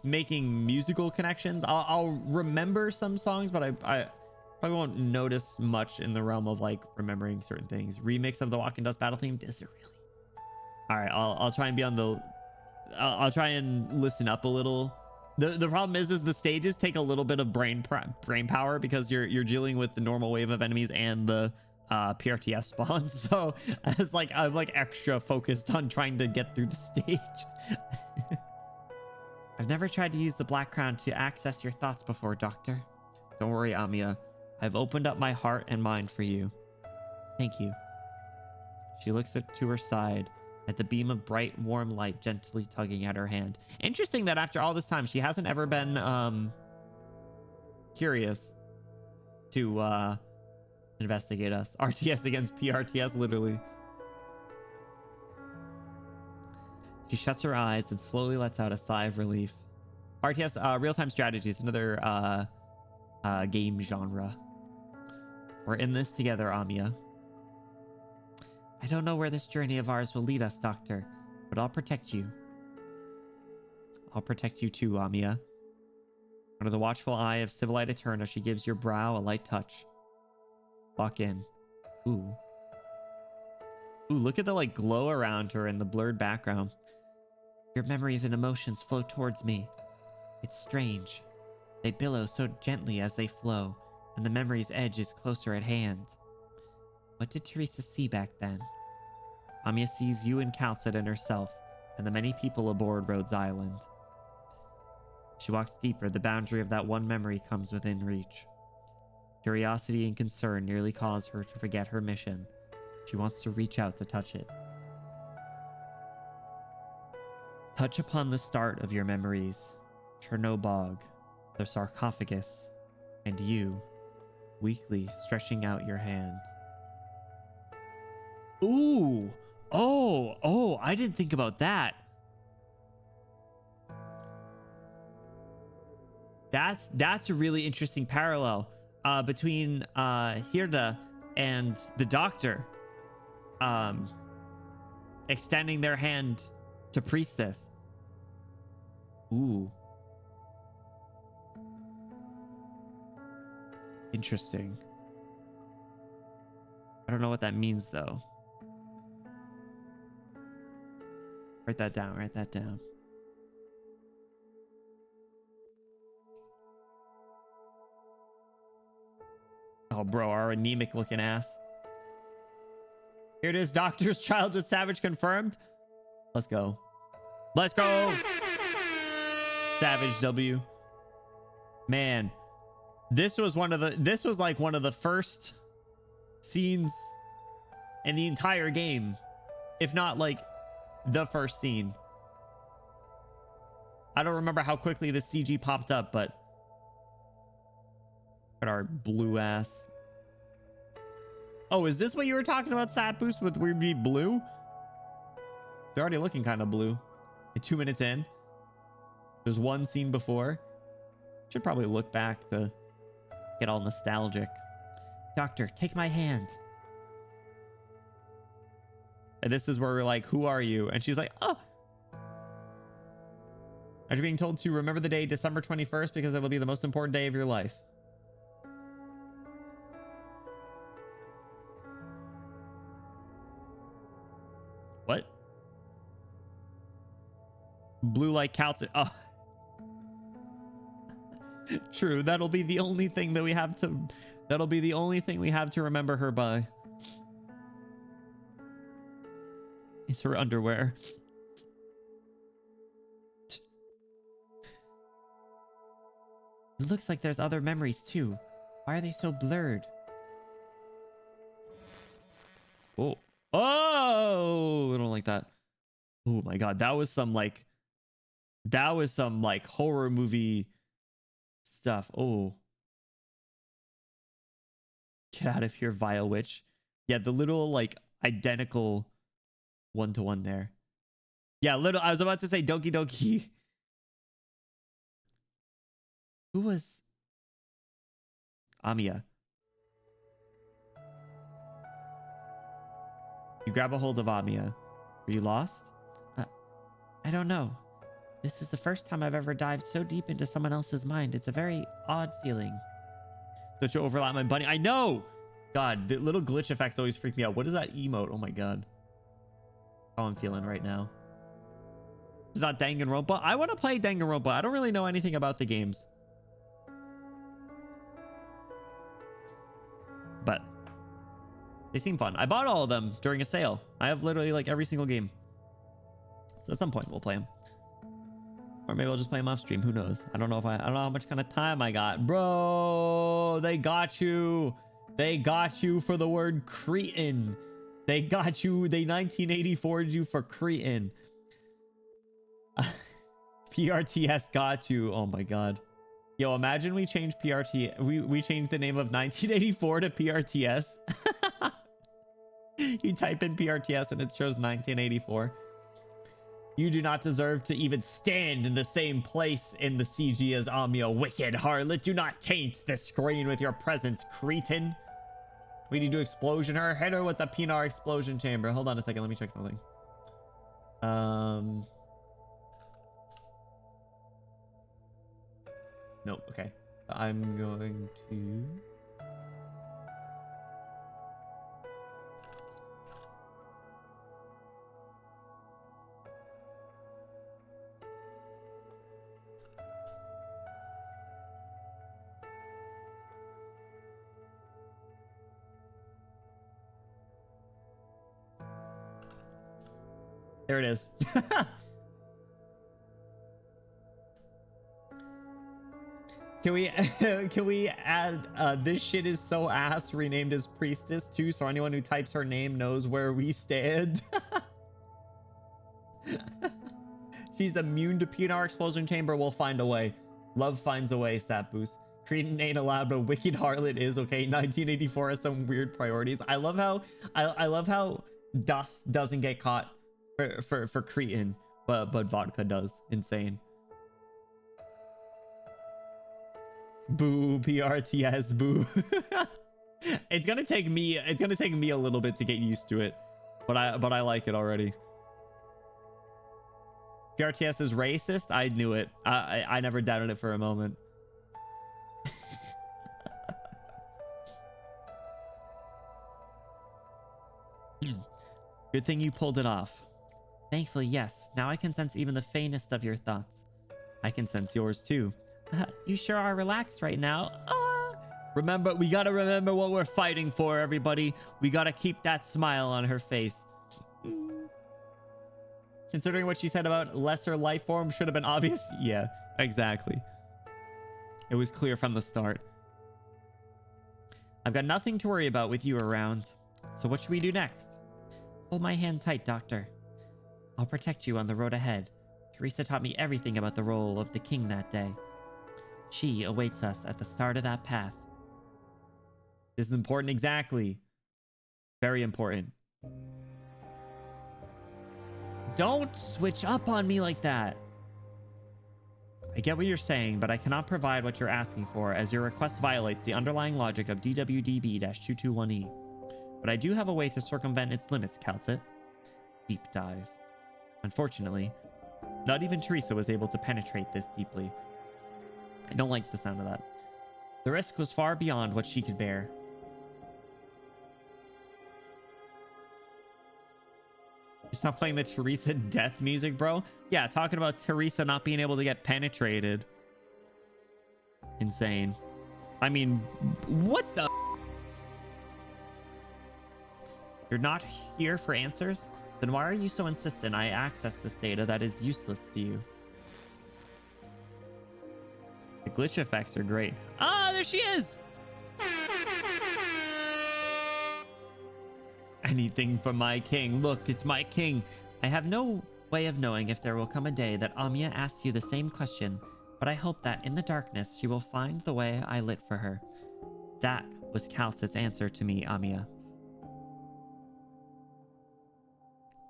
making musical connections. I'll remember some songs, but I probably won't notice much in the realm of like remembering certain things. Remix of the Walking Dust battle theme. Is it really? All right. I'll try and be on the. I'll try and listen up a little. The problem is the stages take a little bit of brain power because you're dealing with the normal wave of enemies and the PRTS spawns. So it's like I'm like extra focused on trying to get through the stage. I've never tried to use the Black Crown to access your thoughts before, Doctor. Don't worry, Amiya. I've opened up my heart and mind for you. Thank you. She looks to her side at the beam of bright, warm light gently tugging at her hand. Interesting that after all this time, she hasn't ever been curious to investigate us. RTS against PRTS, literally. She shuts her eyes and slowly lets out a sigh of relief. RTS, real-time strategy is another game genre. We're in this together, Amiya. I don't know where this journey of ours will lead us, Doctor, but I'll protect you. I'll protect you too, Amiya. Under the watchful eye of Civilite Eterna, she gives your brow a light touch. Lock in. Ooh. Ooh, look at the like glow around her in the blurred background. Your memories and emotions flow towards me. It's strange. They billow so gently as they flow, and the memory's edge is closer at hand. What did Teresa see back then? Amiya sees you and Calcid and herself, and the many people aboard Rhodes Island. She walks deeper. The boundary of that one memory comes within reach. Curiosity and concern nearly cause her to forget her mission. She wants to reach out to touch it. Touch upon the start of your memories. Chernobog, the sarcophagus, and you, weakly stretching out your hand. Ooh! Oh, I didn't think about that. That's a really interesting parallel between Hirda and the Doctor extending their hand to Priestess. Ooh. Interesting. I don't know what that means though. Write that down, write that down. Oh, bro, our anemic looking ass. Here it is, Doctor's childhood savage confirmed. Let's go. Let's go. Savage W. Man, this was like one of the first scenes in the entire game, if not like the first scene. I don't remember how quickly the CG popped up, but at our blue ass. Oh, is this what you were talking about, Sat Boost, with we'd be blue? They're already looking kind of blue. 2 minutes in. There's one scene before. Should probably look back to get all nostalgic. Doctor, take my hand. And this is where we're like, who are you? And she's like, oh. After being told to remember the day December 21st because it will be the most important day of your life. What? Blue light counts it. Oh. True. That'll be the only thing that we have to. That'll be the only thing we have to remember her by. Is her underwear. It looks like there's other memories too. Why are they so blurred? Oh. Oh, I don't like that. Oh my god, that was some like horror movie stuff. Oh. Get out of here, vile witch. Yeah, the little like identical one-to-one there. Yeah, little I was about to say Doki Doki. Who was Amiya? You grab a hold of Amiya. Were you lost? I don't know. This is the first time I've ever dived so deep into someone else's mind. It's a very odd feeling. Don't you overlap my bunny? I know! God, the little glitch effects always freak me out. What is that emote? Oh my god. How I'm feeling right now. Is that Danganronpa? I want to play Danganronpa. I don't really know anything about the games. But they seem fun. I bought all of them during a sale. I have literally like every single game. So at some point we'll play them. Or maybe I'll just play them off stream. Who knows? I don't know how much kind of time I got. Bro, they got you. They got you for the word cretin. They got you. They 1984'd you for Cretan. PRTS got you. Oh my god. Yo, imagine we change PRT. We changed the name of 1984 to PRTS. You type in PRTS and it shows 1984. You do not deserve to even stand in the same place in the CG as Amiya. Wicked harlot, do not taint the screen with your presence, Cretan. We need to explosion her. Hit her with the Pinar explosion chamber. Hold on a second. Let me check something. Nope. Okay. I'm going to... There it is. Can we add this shit is so ass renamed as priestess too, so anyone who types her name knows where we stand. She's immune to Pinar explosion chamber. We'll find a way. Love finds a way, Sap Boost. Cretan ain't allowed, but Wicked Harlot is. Okay, 1984 has some weird priorities. I love how Dust doesn't get caught for Cretan, but Vodka does. Insane. Boo, PRTS, boo. It's gonna take me a little bit to get used to it, but I like it already. PRTS is racist. I knew it. I never doubted it for a moment. Good thing you pulled it off. Thankfully, yes. Now I can sense even the faintest of your thoughts. I can sense yours too. You sure are relaxed right now. Remember, we gotta remember what we're fighting for, everybody. We gotta keep that smile on her face. Considering what she said about lesser life form should have been obvious. Yeah, exactly. It was clear from the start. I've got nothing to worry about with you around. So what should we do next? Hold my hand tight, Doctor. I'll protect you on the road ahead. Teresa taught me everything about the role of the king that day. She awaits us at the start of that path. This is important, exactly. Very important. Don't switch up on me like that. I get what you're saying, but I cannot provide what you're asking for, as your request violates the underlying logic of DWDB-221E. But I do have a way to circumvent its limits, Calcit. Deep dive. Unfortunately, not even Teresa was able to penetrate this deeply. I don't like the sound of that. The risk was far beyond what she could bear. You stop playing the Teresa death music, bro? Yeah, talking about Teresa not being able to get penetrated. Insane. I mean, what the? You're not here for answers? Then why are you so insistent I access this data that is useless to you? The glitch effects are great. Ah, there she is! Anything for my king. Look, it's my king. I have no way of knowing if there will come a day that Amiya asks you the same question, but I hope that in the darkness she will find the way I lit for her. That was Calcit's answer to me, Amiya.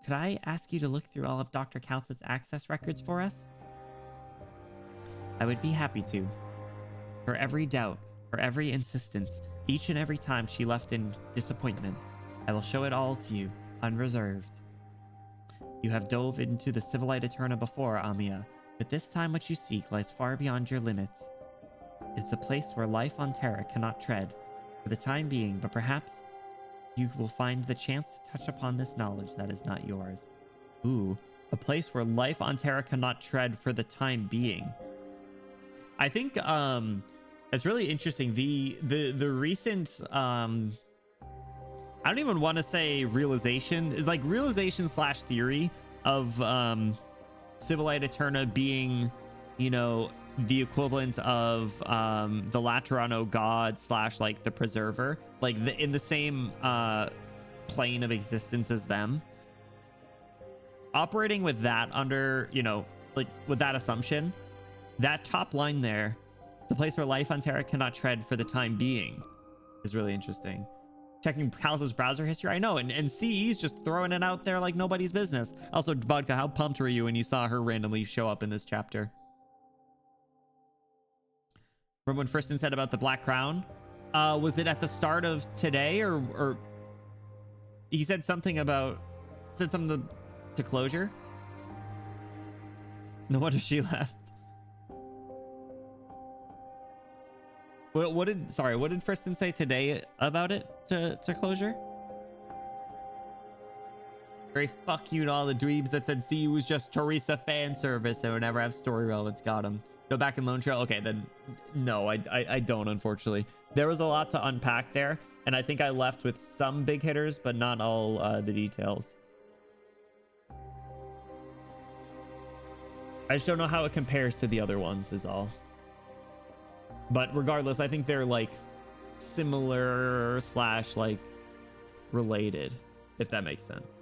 Could I ask you to look through all of Dr. Calcit's access records for us? I would be happy to. Her every doubt, her every insistence, each and every time she left in disappointment, I will show it all to you, unreserved. You have dove into the Civilite Eterna before, Amiya, but this time what you seek lies far beyond your limits. It's a place where life on Terra cannot tread, for the time being, but perhaps you will find the chance to touch upon this knowledge that is not yours. Ooh, a place where life on Terra cannot tread for the time being. I think it's really interesting. The recent I don't even want to say realization, is like realization slash theory of Civilite Eterna being, you know, the equivalent of the Laterano god slash like the preserver, like in the same plane of existence as them. Operating with that under, you know, like with that assumption, that top line there, the place where life on Terra cannot tread for the time being, is really interesting. Checking Cal's browser history, I know, and CE's just throwing it out there like nobody's business. Also, Vodka, how pumped were you when you saw her randomly show up in this chapter? Remember when Friston said about the Black Crown? Was it at the start of today, or he said something to Closure? No wonder she left. What did Friston say today about it to Closure? Very fuck you to all the dweebs that said CE was just Teresa fan service and would never have story relevance. Got him. Go back in Lone Trail. Okay, then no, I don't, unfortunately. There was a lot to unpack there, and I think I left with some big hitters, but not all the details. I just don't know how it compares to the other ones is all. But regardless, I think they're like similar / like related, if that makes sense.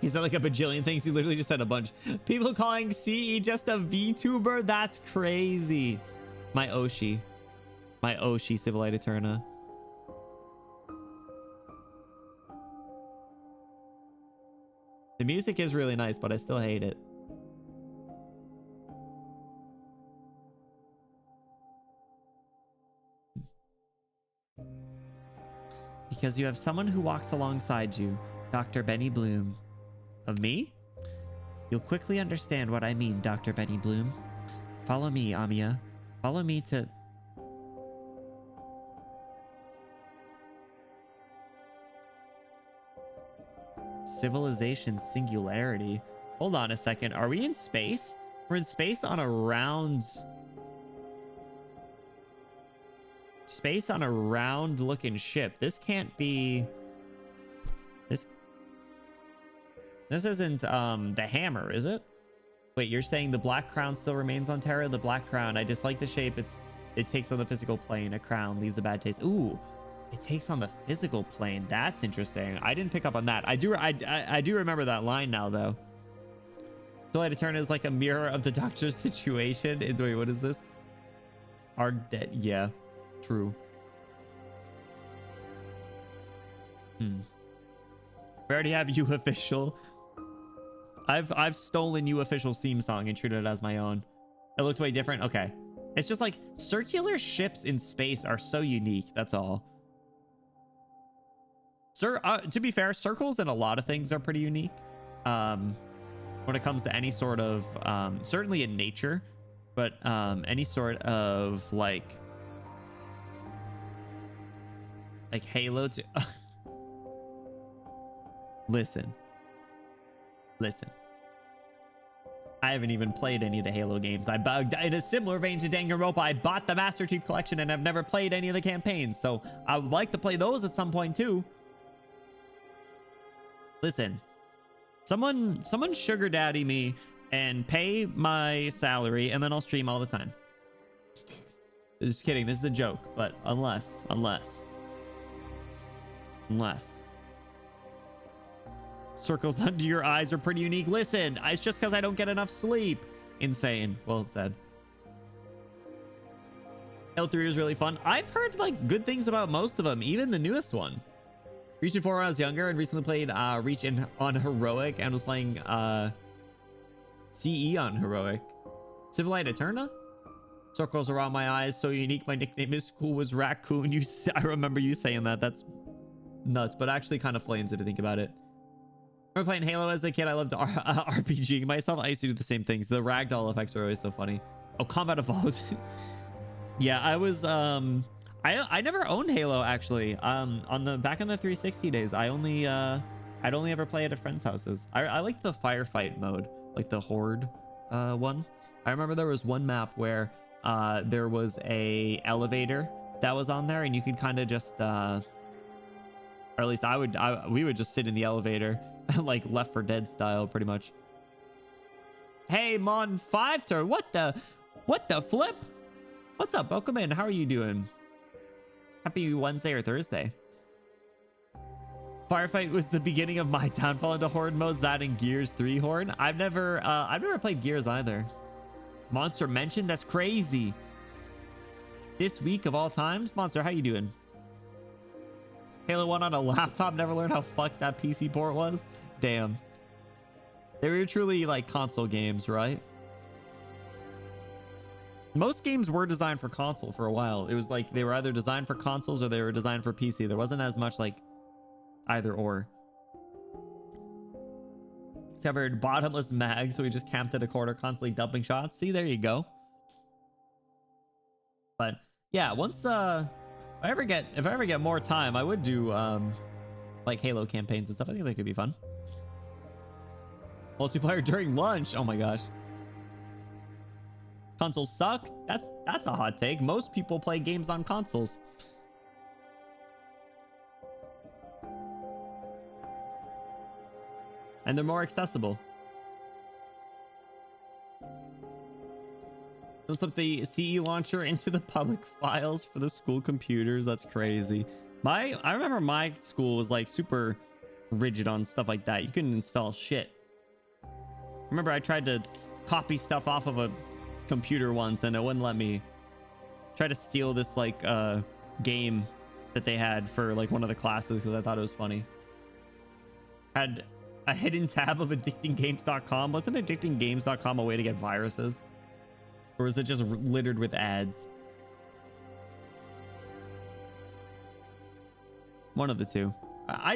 He said like a bajillion things. He literally just said a bunch. People calling CE just a VTuber? That's crazy. My Oshi, Civilite Eterna. The music is really nice, but I still hate it. Because you have someone who walks alongside you, Dr. Benny Bloom. Of me? You'll quickly understand what I mean, Dr. Benny Bloom. Follow me, Amiya. Follow me to... Civilization singularity. Hold on a second. Are we in space? We're in space on a round... Space on a round looking ship. This can't be... This isn't the hammer, is it? Wait, you're saying the Black Crown still remains on Terra? The Black Crown, I dislike the shape. It takes on the physical plane. A crown leaves a bad taste. Ooh, it takes on the physical plane. That's interesting. I didn't pick up on that. I do remember that line now, though. Civilite Eterna is like a mirror of the Doctor's situation. Wait, what is this? Are dead? Yeah, true. We already have You Official. I've stolen You Official's theme song and treated it as my own. It looked way different. Okay. It's just like circular ships in space are so unique. That's all. To be fair, circles and a lot of things are pretty unique. When it comes to any sort of, certainly in nature, but any sort of like Halo to... Listen. I haven't even played any of the Halo games. In a similar vein to Danganronpa, I bought the Master Chief Collection and I've never played any of the campaigns. So I would like to play those at some point too. Listen, someone sugar daddy me and pay my salary and then I'll stream all the time. Just kidding. This is a joke, but unless. Circles under your eyes are pretty unique. Listen, it's just because I don't get enough sleep. Insane. Well said. L3 is really fun. I've heard like good things about most of them, even the newest one. Reached before when I was younger and recently played Reach on Heroic and was playing CE on Heroic. Civilite Eterna? Circles around my eyes, so unique. My nickname is cool was Raccoon. I remember you saying that. That's nuts, but actually kind of flames it to think about it. I remember playing Halo as a kid. I loved RPGing myself. I used to do the same things. The ragdoll effects were always so funny. Oh, Combat Evolved. Yeah, I was I never owned Halo actually. Back in the 360 days, I'd only ever play it at friends' houses. I liked the firefight mode, like the horde one. I remember there was one map where there was a elevator that was on there, and you could kind of just or at least we would just sit in the elevator like Left 4 Dead style pretty much. Hey Mon 5 turn, what the flip? What's up? Welcome in. How are you doing? Happy Wednesday or Thursday. Firefight was the beginning of my downfall into horde modes. That in Gears 3 horde. I've never played Gears either. Monster mentioned. That's crazy. This week of all times, Monster, how you doing? Halo 1 on a laptop. Never learned how fucked that PC port was. Damn. They were truly like console games, right? Most games were designed for console for a while. It was like they were either designed for consoles or they were designed for PC. There wasn't as much like either or. Discovered bottomless mag, so we just camped at a corner, constantly dumping shots. See, there you go. But yeah, once if I ever get more time, I would do like Halo campaigns and stuff. I think that could be fun. Multiplayer during lunch. Oh my gosh. Consoles suck. That's a hot take. Most people play games on consoles. And they're more accessible. They'll slip the CE launcher into the public files for the school computers. That's crazy. I remember my school was like super rigid on stuff like that. You couldn't install shit. Remember I tried to copy stuff off of a computer once and it wouldn't let me. Try to steal this like game that they had for like one of the classes because I thought it was funny. Had a hidden tab of addictinggames.com. Wasn't addictinggames.com a way to get viruses? Or is it just littered with ads? One of the two. I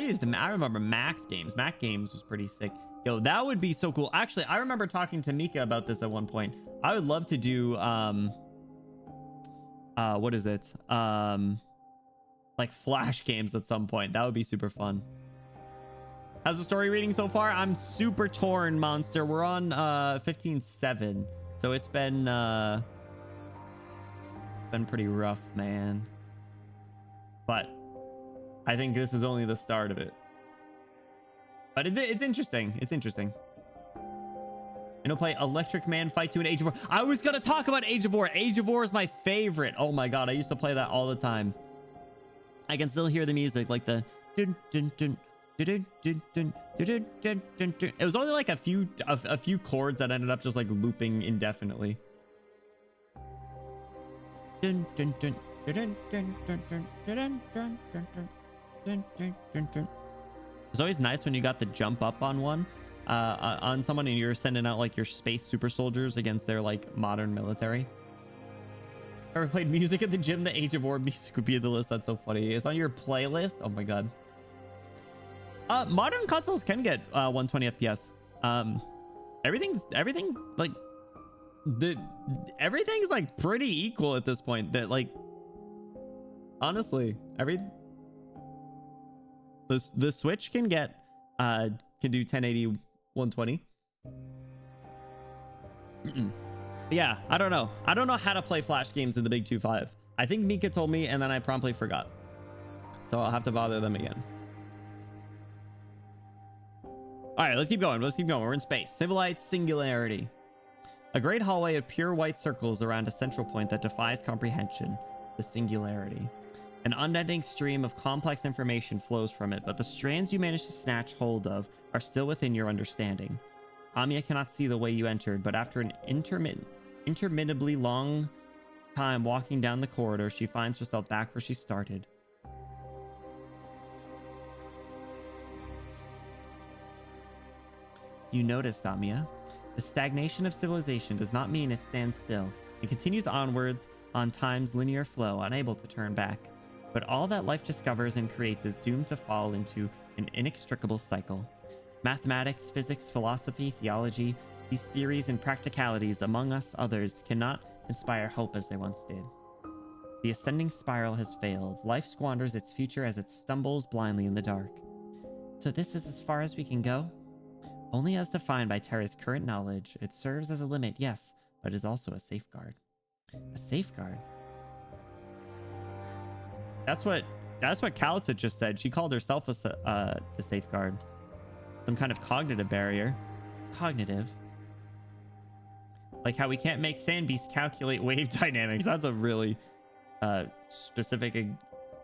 remember Max Games. Mac Games was pretty sick. Yo, that would be so cool. Actually, I remember talking to Mika about this at one point. I would love to do what is it? Like Flash games at some point. That would be super fun. How's the story reading so far? I'm super torn, Monster. We're on 15-7. So it's been pretty rough, man. But I think this is only the start of it. But it's interesting. It's interesting. And I'll play Electric Man Fight 2 and Age of War. I was gonna talk about Age of War. Age of War is my favorite. Oh my god, I used to play that all the time. I can still hear the music, like the dun, dun, dun, dun, dun, dun, dun, dun, dun, dun. It was only like a few chords that ended up just like looping indefinitely. Dun, dun, dun, dun, dun, dun, dun, dun, dun, dun, dun, dun, dun, dun. It's always nice when you got the jump up on one, on someone, and you're sending out like your space super soldiers against their like modern military. Ever played music at the gym? The Age of War music would be in the list. That's so funny. It's on your playlist. Oh my god. Modern consoles can get 120 FPS. Everything like everything's like pretty equal at this point. That like honestly, the Switch can get can do 1080 120. Yeah, I don't know how to play Flash games in the big 2.5. I think Mika told me and then I promptly forgot, so I'll have to bother them again. All right, let's keep going. We're in space. Civilized singularity. A great hallway of pure white circles around a central point that defies comprehension. The singularity. An unending stream of complex information flows from it, but the strands you manage to snatch hold of are still within your understanding. Amiya cannot see the way you entered, but after an interminably long time walking down the corridor, she finds herself back where she started. You noticed, Amiya. The stagnation of civilization does not mean it stands still. It continues onwards on time's linear flow, unable to turn back. But all that life discovers and creates is doomed to fall into an inextricable cycle. Mathematics, physics, philosophy, theology, these theories and practicalities, among us others, cannot inspire hope as they once did. The ascending spiral has failed. Life squanders its future as it stumbles blindly in the dark. So this is as far as we can go? Only as defined by Terra's current knowledge, it serves as a limit, yes, but is also a safeguard. A safeguard? That's what Kalitsa just said. She called herself the safeguard. Some kind of cognitive barrier. Cognitive? Like how we can't make sand beasts calculate wave dynamics. That's a really specific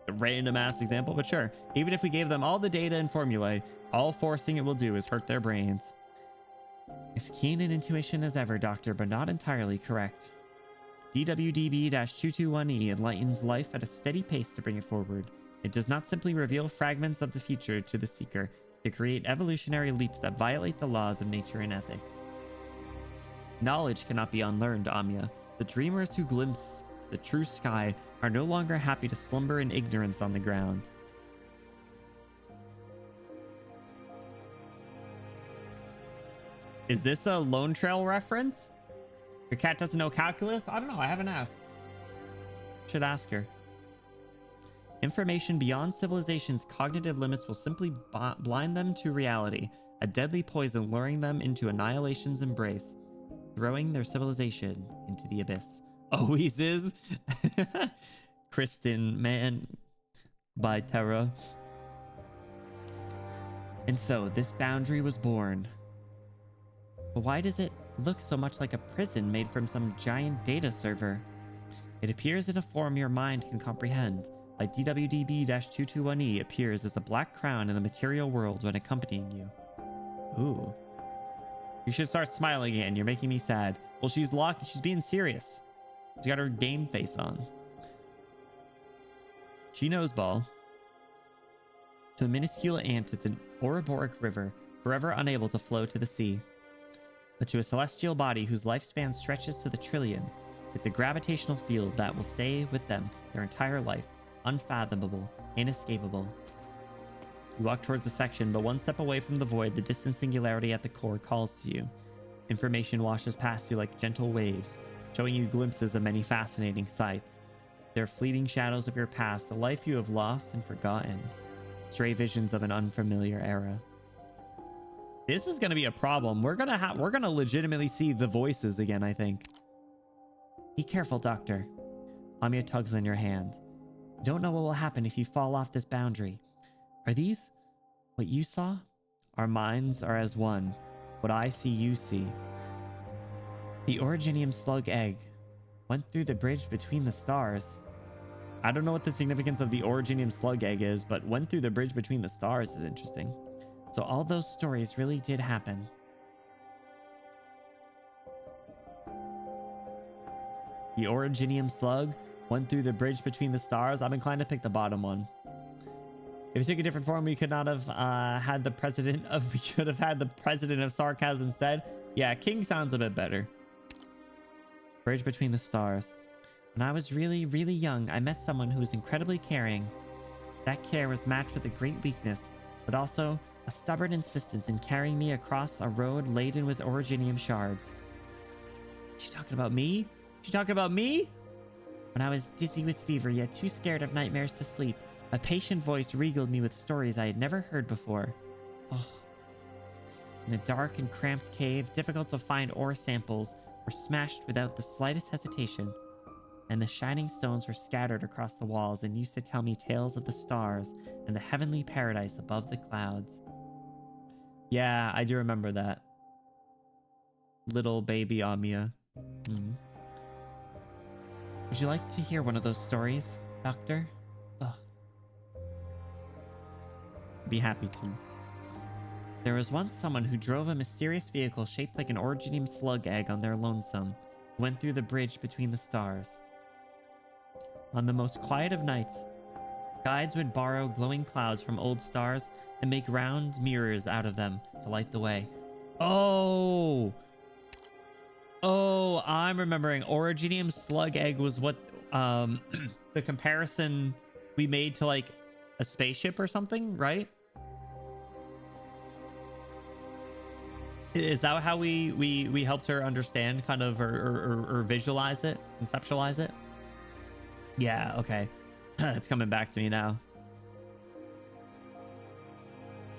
a random ass example, but sure. Even if we gave them all the data and formulae, all forcing it will do is hurt their brains. As keen an intuition as ever, Doctor, but not entirely correct. DWDB-221E enlightens life at a steady pace to bring it forward. It does not simply reveal fragments of the future to the seeker to create evolutionary leaps that violate the laws of nature and ethics. Knowledge cannot be unlearned, Amya. The dreamers who glimpse the true sky are no longer happy to slumber in ignorance on the ground. Is this a Lone Trail reference? Your cat doesn't know calculus? I don't know. I haven't asked. Should ask her. Information beyond civilization's cognitive limits will simply blind them to reality, a deadly poison luring them into annihilation's embrace, throwing their civilization into the abyss. Always is. Kristen, man. By Terra. And so, this boundary was born. But why does it look so much like a prison made from some giant data server? It appears in a form your mind can comprehend, like DWDB-221E appears as a black crown in the material world when accompanying you. Ooh. You should start smiling again. You're making me sad. Well, she's locked. She's being serious. She's got her game face on. She knows ball. To a minuscule ant, it's an Ouroboros river, forever unable to flow to the sea. But to a celestial body whose lifespan stretches to the trillions, it's a gravitational field that will stay with them their entire life, unfathomable, inescapable. You walk towards the section, but one step away from the void, the distant singularity at the core calls to you. Information washes past you like gentle waves, showing you glimpses of many fascinating sights. They're fleeting shadows of your past, a life you have lost and forgotten. Stray visions of an unfamiliar era. This is going to be a problem. We're going to legitimately see the voices again, I think. Be careful, Doctor. Amya tugs on your hand. You don't know what will happen if you fall off this boundary. Are these what you saw? Our minds are as one. What I see, you see. The Originium slug egg went through the bridge between the stars. I don't know what the significance of the Originium slug egg is, but went through the bridge between the stars is interesting. So all those stories really did happen. The Originium slug went through the bridge between the stars. I'm inclined to pick the bottom one. If it took a different form, we could not have had the president of. We could have had the president of Sarkaz instead. Yeah, King sounds a bit better. Bridge between the stars. When I was really, really young, I met someone who was incredibly caring. That care was matched with a great weakness, but also a stubborn insistence in carrying me across a road laden with Originium shards. She talking about me? She talking about me? When I was dizzy with fever, yet too scared of nightmares to sleep, a patient voice regaled me with stories I had never heard before. Oh. In a dark and cramped cave, difficult to find ore samples were smashed without the slightest hesitation, and the shining stones were scattered across the walls and used to tell me tales of the stars and the heavenly paradise above the clouds. Yeah, I do remember that. Little baby Amya. Would you like to hear one of those stories, Doctor? Ugh. Be happy to. There was once someone who drove a mysterious vehicle shaped like an Originium slug egg on their lonesome, who went through the bridge between the stars. On the most quiet of nights, guides would borrow glowing clouds from old stars and make round mirrors out of them to light the way. Oh, I'm remembering. Originium slug egg was what the comparison we made to like a spaceship or something, right? Is that how we helped her understand kind of or visualize it, conceptualize it? Yeah, okay. It's coming back to me now.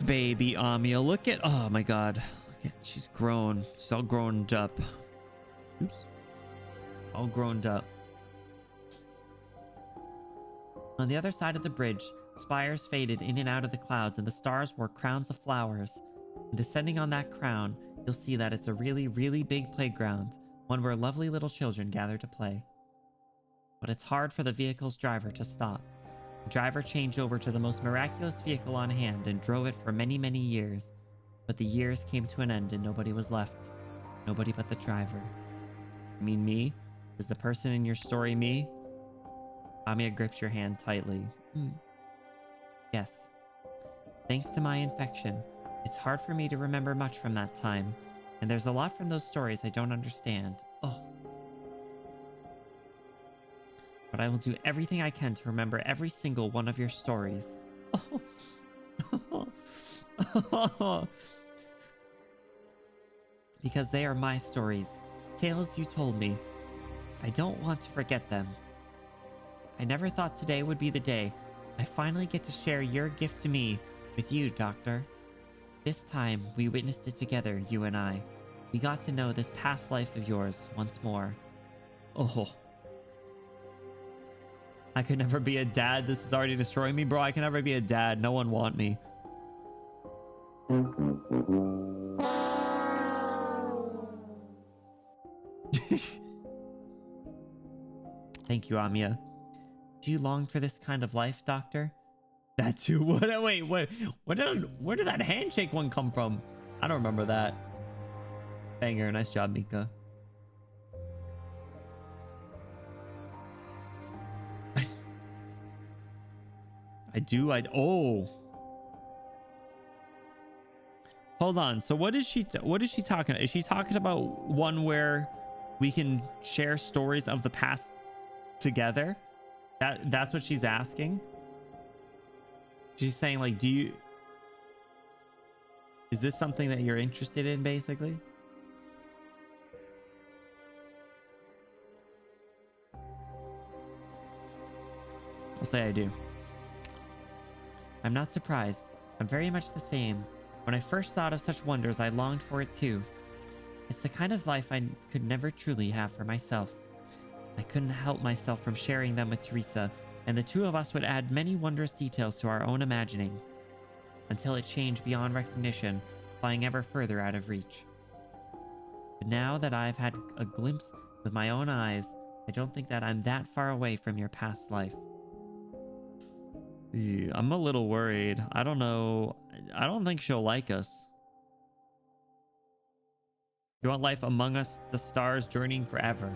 Baby Amya, look at, oh my god. She's grown. She's all grown up. Oops. All grown up. On the other side of the bridge, spires faded in and out of the clouds and the stars wore crowns of flowers. And descending on that crown, you'll see that it's a really, really big playground, one where lovely little children gather to play. But it's hard for the vehicle's driver to stop. The driver changed over to the most miraculous vehicle on hand and drove it for many, many years. But the years came to an end and nobody was left. Nobody but the driver. You mean me? Is the person in your story me? Amiya grips your hand tightly. Yes. Thanks to my infection, it's hard for me to remember much from that time. And there's a lot from those stories I don't understand. Oh. But I will do everything I can to remember every single one of your stories. Oh. Because they are my stories. Tales you told me. I don't want to forget them. I never thought today would be the day I finally get to share your gift to me with you, Doctor. This time, we witnessed it together, you and I. We got to know this past life of yours once more. Oh. I could never be a dad. This is already destroying me, bro. I can never be a dad. No one want me. Thank you, Amiya. Do you long for this kind of life, Doctor? That too. Wait, where did that handshake one come from? I don't remember that. Banger, nice job, Mika. Oh. Hold on. So what is she talking about? Is she talking about one where we can share stories of the past together? That's what she's asking. She's saying, like, is this something that you're interested in, basically? I'll say I do. I'm not surprised. I'm very much the same. When I first thought of such wonders, I longed for it too. It's the kind of life I could never truly have for myself. I couldn't help myself from sharing them with Teresa, and the two of us would add many wondrous details to our own imagining, until it changed beyond recognition, flying ever further out of reach. But now that I've had a glimpse with my own eyes, I don't think that I'm that far away from your past life. I'm a little worried. I don't know. I don't think she'll like us. You want life among us, the stars journeying forever?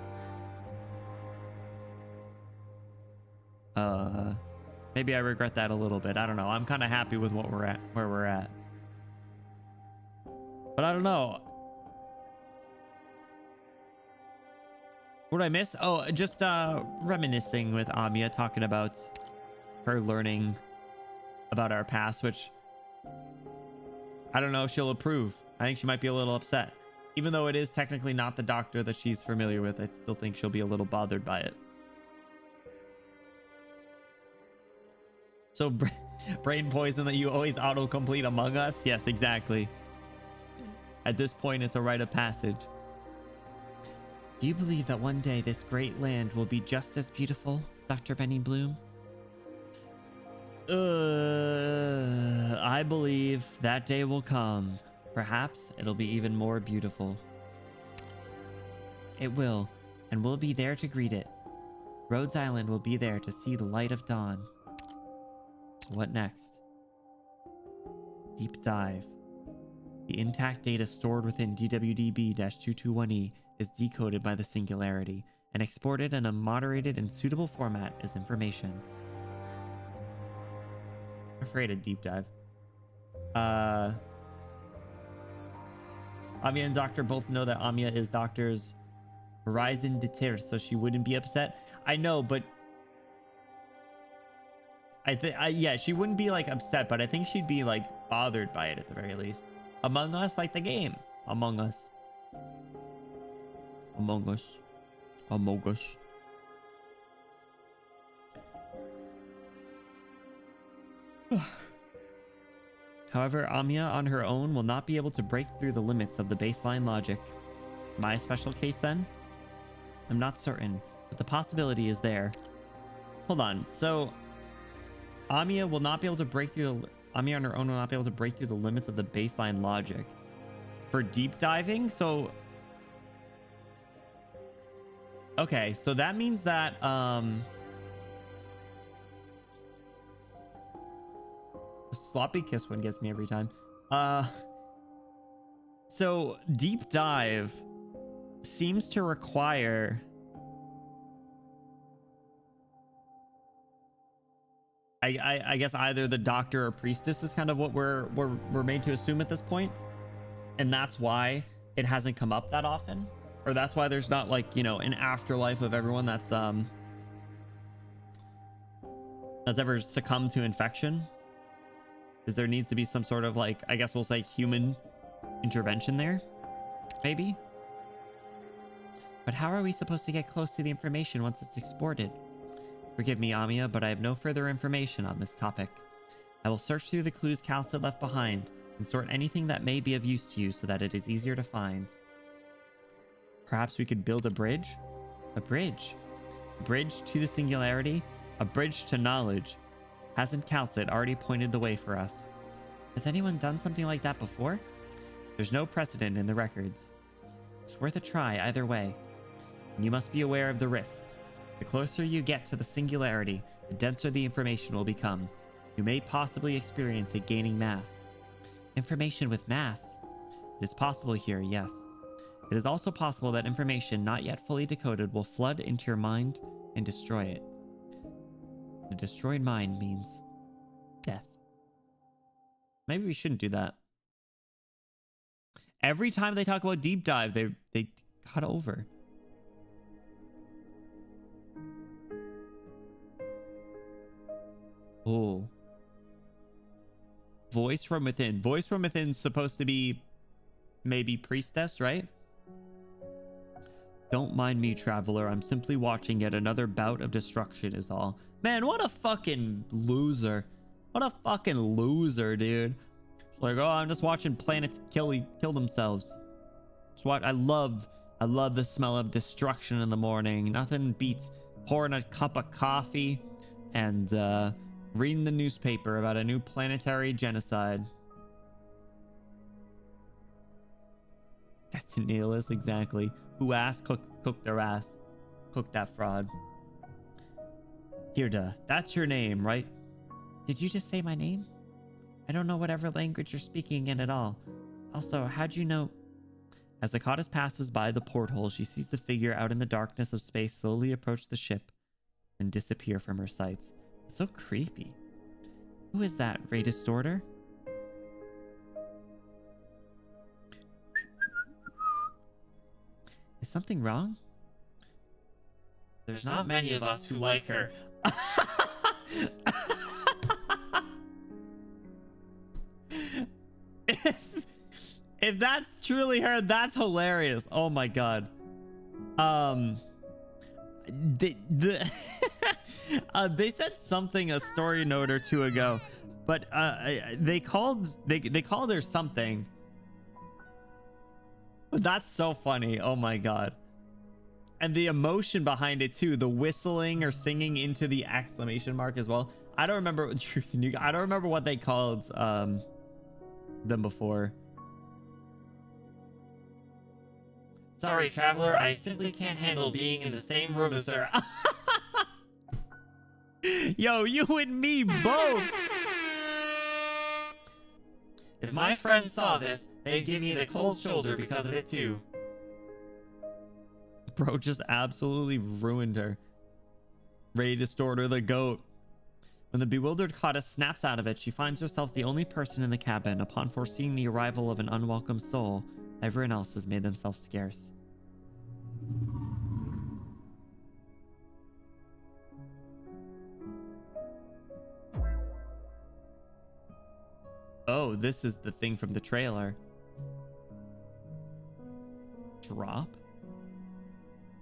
Maybe I regret that a little bit. I don't know. I'm kind of happy with where we're at. But I don't know. What did I miss? Oh, just reminiscing with Amiya, talking about her learning about our past, which I don't know if she'll approve. I think she might be a little upset. Even though it is technically not the doctor that she's familiar with, I still think she'll be a little bothered by it. So brain poison that you always autocomplete Among Us? Yes, exactly. At this point, it's a rite of passage. Do you believe that one day this great land will be just as beautiful, Dr. Benny Bloom? I believe that day will come. Perhaps it'll be even more beautiful. It will, and we'll be there to greet it. Rhodes Island will be there to see the light of dawn. So what next? Deep dive. The intact data stored within DWDB-221E is decoded by the Singularity and exported in a moderated and suitable format as information. I'm afraid of deep dive. Amiya and Doctor both know that Amiya is Doctor's Horizon de Terre, so she wouldn't be upset. I know, but yeah, she wouldn't be like upset, but I think she'd be like bothered by it at the very least. Among Us, like the game. Among Us. Among Us. Among Us. However, Amiya on her own will not be able to break through the limits of the baseline logic. My special case then? I'm not certain, but the possibility is there. Hold on, so Amiya will not be able to break through Amiya on her own will not be able to break through the limits of the baseline logic. For deep diving, so okay, so that means that sloppy kiss one gets me every time. So deep dive seems to require I guess either the doctor or priestess is kind of what we're made to assume at this point, and that's why it hasn't come up that often, or that's why there's not like, you know, an afterlife of everyone that's ever succumbed to infection, because there needs to be some sort of, like, I guess we'll say human intervention there, maybe. But how are we supposed to get close to the information once it's exported? Forgive me, Amiya, but I have no further information on this topic. I will search through the clues Calcid left behind and sort anything that may be of use to you so that it is easier to find. Perhaps we could build a bridge? A bridge? A bridge to the singularity? A bridge to knowledge? Hasn't Calcid already pointed the way for us? Has anyone done something like that before? There's no precedent in the records. It's worth a try either way. And you must be aware of the risks. The closer you get to the singularity, the denser the information will become. You may possibly experience it gaining mass. Information with mass? It is possible here, yes. It is also possible that information not yet fully decoded will flood into your mind and destroy it. A destroyed mind means death. Maybe we shouldn't do that. Every time they talk about deep dive, they cut over. Oh. Voice from within. Voice from within's supposed to be maybe priestess, right? Don't mind me, traveler. I'm simply watching yet another bout of destruction is all. Man, what a fucking loser. What a fucking loser, dude. It's like, oh, I'm just watching planets kill themselves. Just watch. I love the smell of destruction in the morning. Nothing beats pouring a cup of coffee and reading the newspaper about a new planetary genocide. That's a nihilist, exactly. Who asked, cooked their ass. Cooked that fraud. Hirda, that's your name, right? Did you just say my name? I don't know whatever language you're speaking in at all. Also, how'd you know? As the goddess passes by the porthole, she sees the figure out in the darkness of space slowly approach the ship and disappear from her sights. It's so creepy. Who is that, Ray Distorter? Is something wrong? There's not many of us who like her. If that's truly her, that's hilarious. Oh my god. They said something a story note or two ago, but they called her something. That's so funny. Oh my god. And the emotion behind it too, the whistling or singing into the exclamation mark as well. I don't remember I don't remember what they called them before. Sorry, traveler, I simply can't handle being in the same room as her. Yo, you and me both. If my friends saw this, they'd give me the cold shoulder because of it too. Bro just absolutely ruined her. Ray Distorter the goat. When the bewildered goddess snaps out of it, she finds herself the only person in the cabin. Upon foreseeing the arrival of an unwelcome soul, everyone else has made themselves scarce. Oh, this is the thing from the trailer. Drop?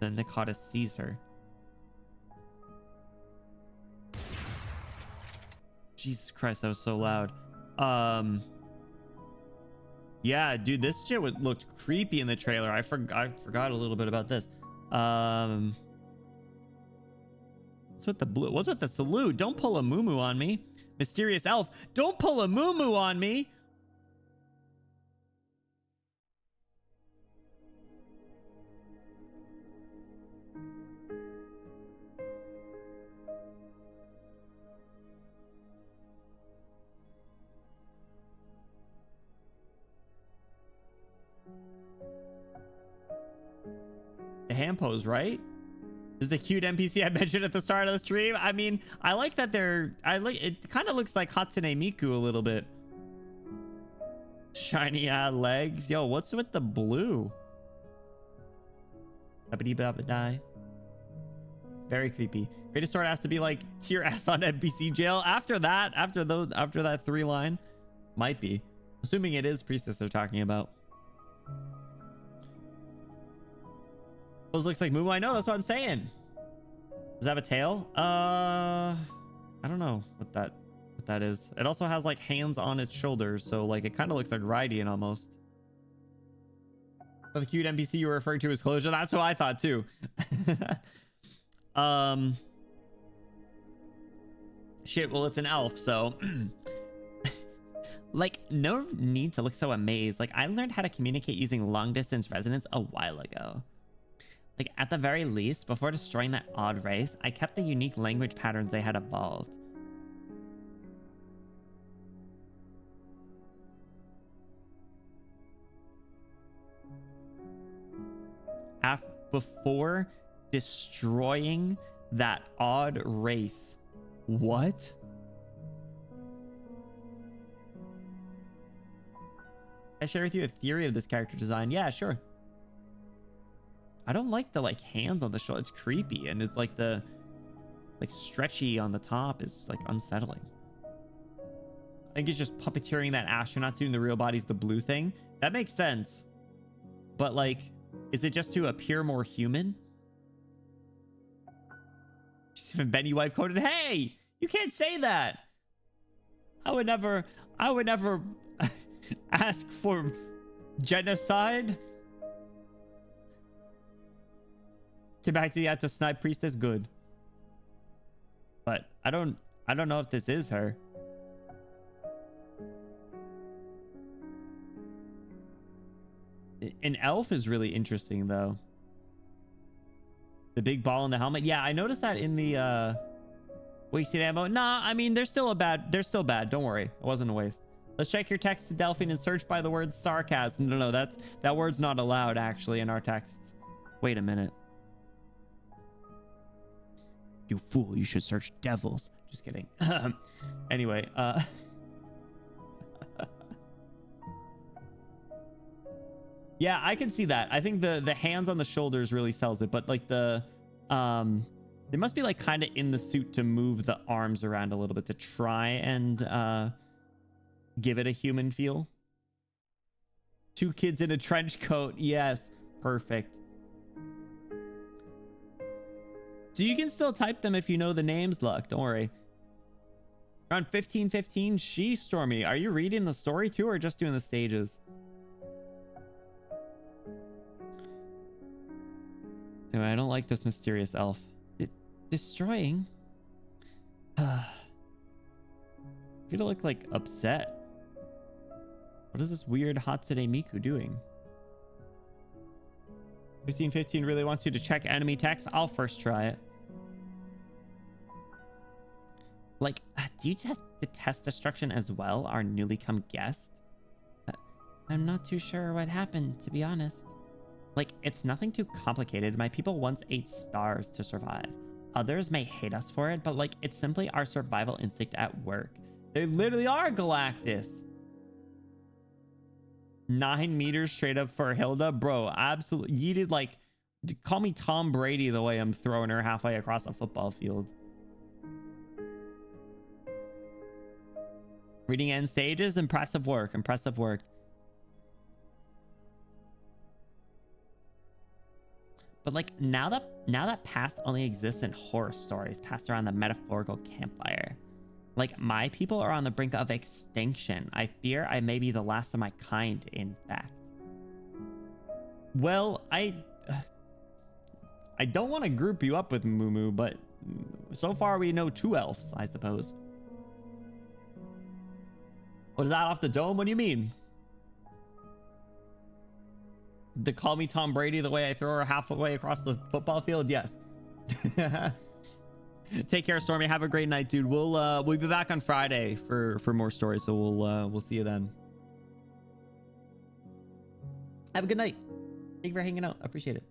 Then the goddess sees her. Jesus Christ, that was so loud. Yeah, dude, this shit looked creepy in the trailer. I forgot a little bit about this. What's with the salute? Don't pull a moo on me. Mysterious elf, don't pull a moo on me. hand pose, right? This is the cute NPC I mentioned at the start of the stream. I mean, I like that it kind of looks like Hatsune Miku a little bit. Shiny legs. Yo, what's with the blue? Die. Very creepy. Greatest Start has to be like tier S on NPC jail. After that 3 line, might be. Assuming it is Priestess they're talking about. Those looks like Moo. I know, that's what I'm saying. Does it have a tail? I don't know what that is. It also has like hands on its shoulders, so like it kind of looks like Rydian almost. The cute NPC you were referring to is Closure. That's what I thought too. Shit, well, it's an elf, so like no need to look so amazed. Like I learned how to communicate using long distance resonance a while ago. Like at the very least, before destroying that odd race, I kept the unique language patterns they had evolved. Before destroying that odd race. What? I share with you a theory of this character design. Yeah, sure. I don't like the like hands on the shoulder. It's creepy, and it's like the like stretchy on the top is like unsettling. I think it's just puppeteering that astronaut suit and the real body's the blue thing. That makes sense. But like, is it just to appear more human? She's even Benny wife coded, hey, you can't say that. I would never ask for genocide. Get back to you have to snipe Priestess, good. But I don't know if this is her. An elf is really interesting though. The big ball in the helmet. Yeah, I noticed that in the wasted ammo. Nah, I mean they're still bad. Don't worry. It wasn't a waste. Let's check your text to Delphine and search by the word sarcasm. No, that word's not allowed actually in our texts. Wait a minute. You fool, you should search devils. Just kidding. Anyway, yeah, I can see that. I think the hands on the shoulders really sells it, but like they must be like kind of in the suit to move the arms around a little bit to try and give it a human feel. 2 kids in a trench coat. Yes, perfect. So you can still type them if you know the names, Luck. Don't worry. Around 15:15, she Stormy. Are you reading the story too, or just doing the stages? Anyway, I don't like this mysterious elf. Destroying? Gonna look like upset. What is this weird Hatsune Miku doing? 15:15 really wants you to check enemy text. I'll first try it. Like, do you detest destruction as well, our newly come guest? I'm not too sure what happened, to be honest. Like, it's nothing too complicated. My people once ate stars to survive. Others may hate us for it, but like, it's simply our survival instinct at work. They literally are Galactus. 9 meters straight up for Hilda, bro. Absolutely. You did like, call me Tom Brady the way I'm throwing her halfway across a football field. Reading end stages, impressive work. Impressive work. But like now that past only exists in horror stories passed around the metaphorical campfire. Like, my people are on the brink of extinction. I fear I may be the last of my kind, in fact. Well, I don't want to group you up with Moo, but so far we know 2 elves, I suppose. What is that off the dome? What do you mean? To call me Tom Brady the way I throw her halfway across the football field? Yes. Take care, Stormy. Have a great night, dude. We'll be back on Friday for more stories, so we'll see you then. Have a good night. Thank you for hanging out. I appreciate it.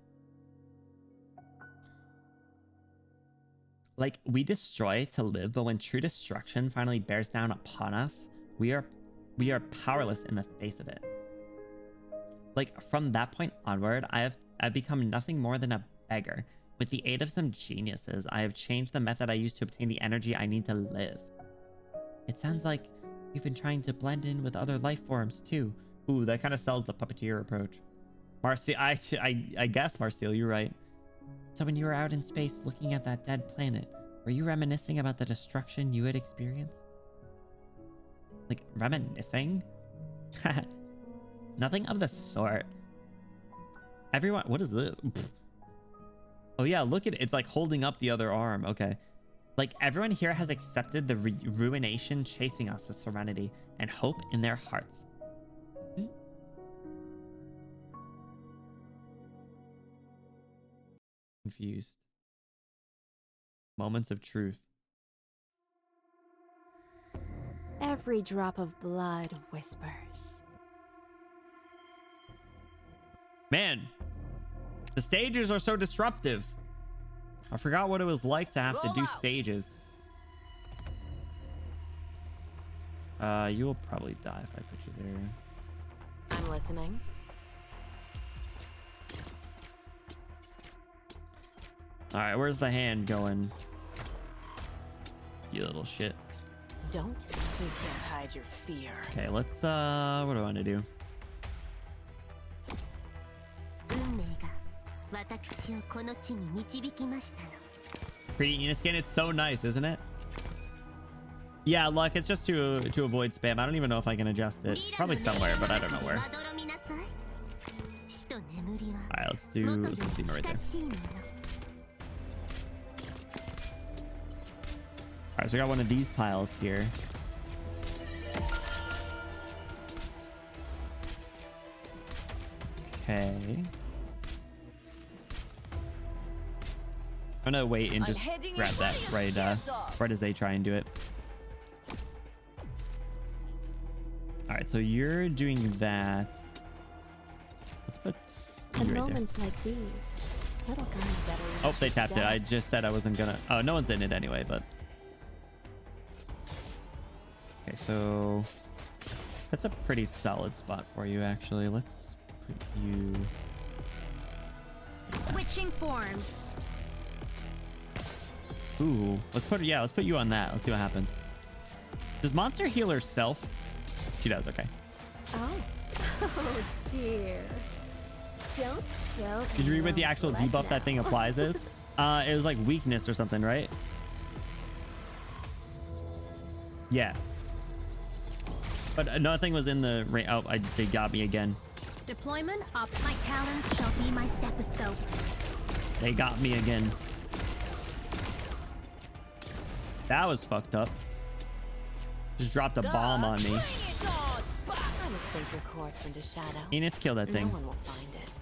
Like, we destroy to live, but when true destruction finally bears down upon us, we are powerless in the face of it. Like, from that point onward, I've become nothing more than a beggar. With the aid of some geniuses, I have changed the method I use to obtain the energy I need to live. It sounds like you've been trying to blend in with other life forms too. Ooh, that kind of sells the puppeteer approach. Marcia, I guess, Marcel, you're right. So when you were out in space looking at that dead planet, were you reminiscing about the destruction you had experienced? Like, reminiscing? Nothing of the sort. Everyone, what is this? Oh yeah, look at it. It's like holding up the other arm. Okay. Like, everyone here has accepted the ruination chasing us with serenity and hope in their hearts. Confused. Moments of truth. Every drop of blood whispers. Man, the stages are so disruptive. I forgot what it was like to have to do stages. You will probably die if I put you there. I'm listening. All right, where's the hand going? You little shit. Don't. You can't hide your fear. Okay, let's, what do I want to do? Pretty Uniskin, it's so nice, isn't it? Yeah, look, it's just to avoid spam. I don't even know if I can adjust it. Probably somewhere, but I don't know where. Alright, let's do Zima right there. Alright, so we got one of these tiles here. Okay. I'm gonna wait and just grab that right as they try and do it. All right, so you're doing that. Let's put In you right moments like these, little guy better. Oh, they tapped it. I just said I wasn't gonna. Oh, no one's in it anyway, but. Okay, so that's a pretty solid spot for you, actually. Let's put you. Switching forms. Ooh, let's put you on that. Let's see what happens. Does Monster heal herself? She does. Okay. Oh, oh dear. Don't show. Did you read what the actual debuff that thing applies is? It was like weakness or something, right? Yeah. But nothing was in the range. Oh, they got me again. Deployment up. My talons shall be my stethoscope. They got me again. That was fucked up. Just dropped a bomb on me. I will sink your corpse into shadow. Enos, kill that thing. No one will find it.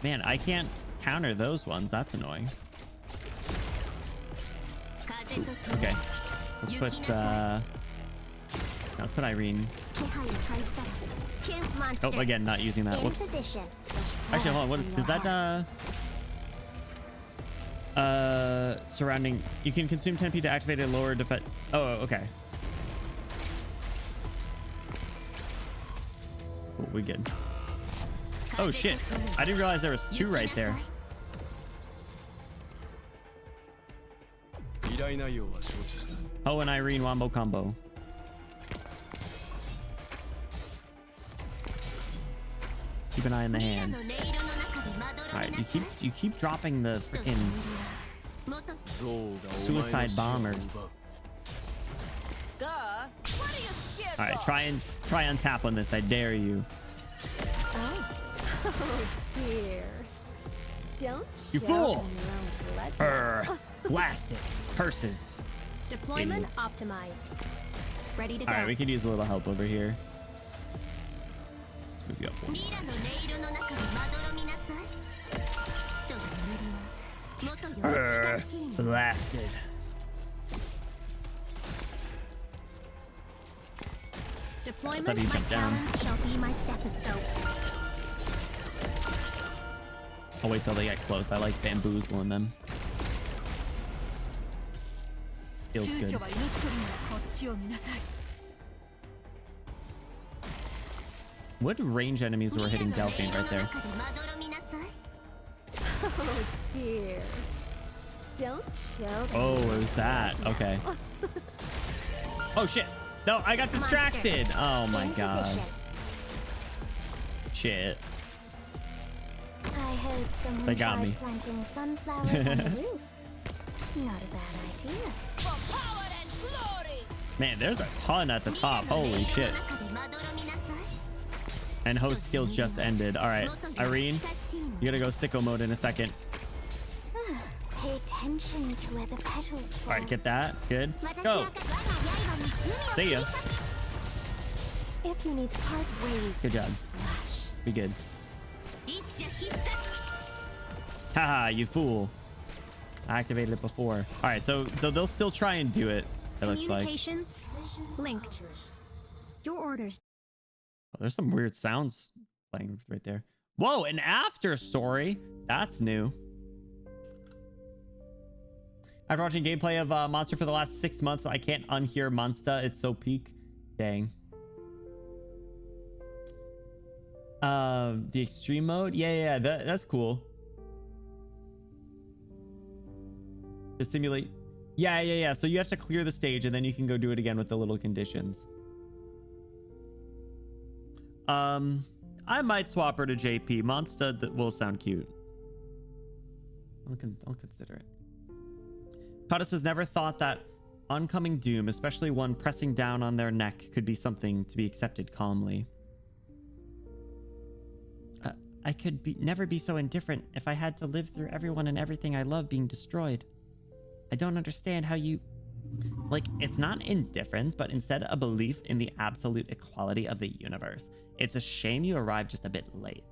Man, I can't counter those ones. That's annoying. Okay. Let's put Irene. Oh, again, not using that. Whoops. Actually, hold on. What is, does that, surrounding, you can consume 10p to activate a lower defense. Oh, okay. Oh, we good. Oh shit, I didn't realize there was two right there. Oh, and Irene wombo combo. Keep an eye on the hand. All right, you keep dropping the freaking suicide bombers. All right, try and tap on this. I dare you. Oh dear. Don't You fool! blood. Blast it. Curses. Deployment optimized. Ready to go. All right, we could use a little help over here. Let's move you up one. Blasted. Deployment. Let's have you My jump down. talons shall be my stethoscope. I'll wait till they get close. I like bamboozling them. Feels good. What range enemies were hitting Delphine right there? Oh dear. Don't show. Oh, it was that. Okay. Oh shit. No, I got distracted. Oh my god. Shit. I heard someone They got tried me. planting sunflowers on the roof. Not a bad idea. Man, there's a ton at the top. Holy shit. And host skill just ended. All right, Irene, you gotta go sicko mode in a second. Pay attention to where the petals fall. All right, get that. Good. Go. See ya. If you need to part ways, Good job. flash. Be good. Haha, you fool. I activated it before. All right, so they'll still try and do it. It looks like. Communications linked. Your orders. Oh, there's some weird sounds playing right there. Whoa, an after story. That's new. After watching gameplay of Monster for the last 6 months, I can't unhear Monster. It's so peak. Dang. The extreme mode. Yeah, that's cool. To simulate. Yeah. So you have to clear the stage and then you can go do it again with the little conditions. I might swap her to JP. Monster that will sound cute. I'll consider it. Codis has never thought that oncoming doom, especially one pressing down on their neck, could be something to be accepted calmly. I could never be so indifferent if I had to live through everyone and everything I love being destroyed. I don't understand how you... Like, it's not indifference, but instead a belief in the absolute equality of the universe. It's a shame you arrived just a bit late.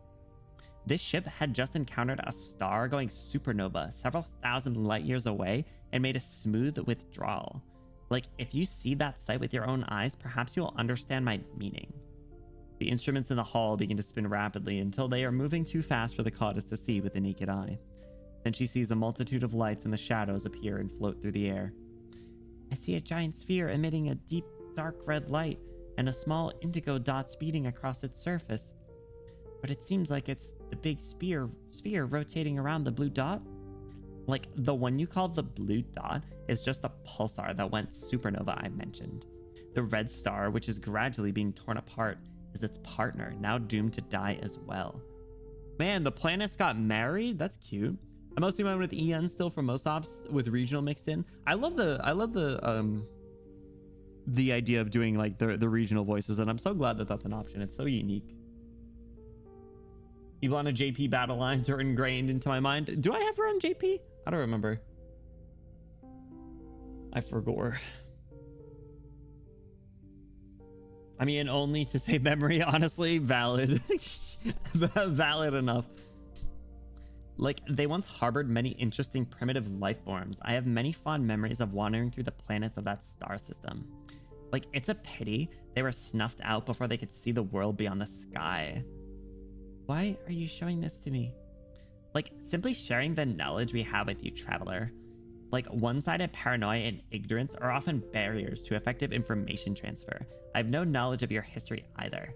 This ship had just encountered a star going supernova several thousand light years away and made a smooth withdrawal. Like, if you see that sight with your own eyes, perhaps you'll understand my meaning. The instruments in the hall begin to spin rapidly until they are moving too fast for the Codis to see with the naked eye. Then she sees a multitude of lights in the shadows appear and float through the air. I see a giant sphere emitting a deep, dark red light and a small indigo dot speeding across its surface. But it seems like it's the big sphere rotating around the blue dot. Like, the one you call the blue dot is just the pulsar that went supernova I mentioned. The red star, which is gradually being torn apart, is its partner, now doomed to die as well. Man, the planets got married? That's cute. I mostly went with EN still for most ops with regional mixed in. I love the idea of doing like the regional voices, and I'm so glad that that's an option. It's so unique. Ivana JP battle lines are ingrained into my mind. Do I have her on JP? I don't remember. I forgot. I mean, only to save memory, honestly. Valid. Valid enough. Like, they once harbored many interesting primitive life forms. I have many fond memories of wandering through the planets of that star system. Like, it's a pity they were snuffed out before they could see the world beyond the sky. Why are you showing this to me? Like, simply sharing the knowledge we have with you, traveler. Like, one-sided paranoia and ignorance are often barriers to effective information transfer. I have no knowledge of your history either.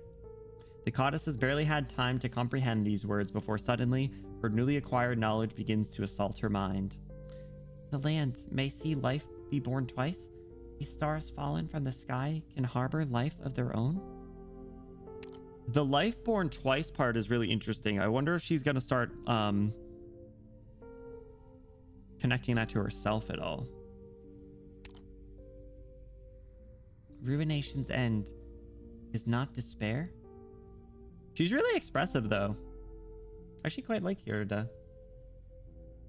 The Codis has barely had time to comprehend these words before suddenly her newly acquired knowledge begins to assault her mind. The land may see life be born twice. These stars fallen from the sky can harbor life of their own. The life born twice part is really interesting. I wonder if she's going to start connecting that to herself at all. Ruination's end is not despair. She's really expressive though. I actually quite like Hirda.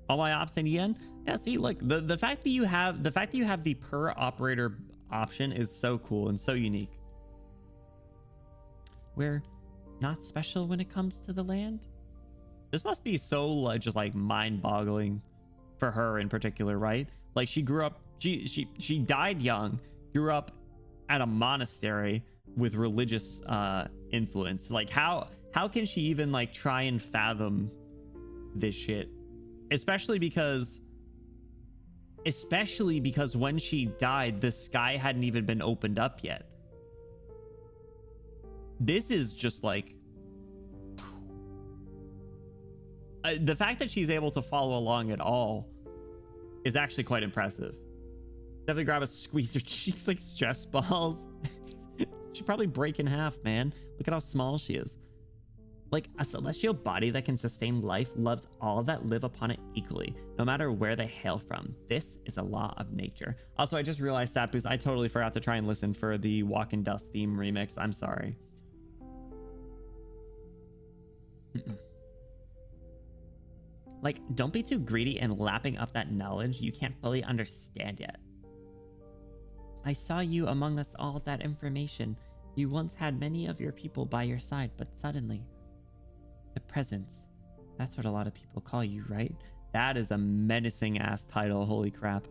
All my ops in EN? Yeah, see, look, the fact that you have the per operator option is so cool and so unique. We're not special when it comes to the land. This must be so just like mind-boggling for her in particular, right? Like, she grew up, she died young, grew up at a monastery with religious influence. Like, how can she even like try and fathom this shit? Especially because Especially because when she died, the sky hadn't even been opened up yet. This is just like... the fact that she's able to follow along at all is actually quite impressive. Definitely grab a squeeze her cheeks like stress balls. She'd probably break in half, man. Look at how small she is. Like, a celestial body that can sustain life loves all that live upon it equally, no matter where they hail from. This is a law of nature. Also, I just realized, Sapus, I totally forgot to try and listen for the Walk in Dust theme remix. I'm sorry. Like, don't be too greedy and lapping up that knowledge you can't fully understand yet. I saw you among us all that information. You once had many of your people by your side, but suddenly... The presence. That's what a lot of people call you, right? That is a menacing ass title, holy crap.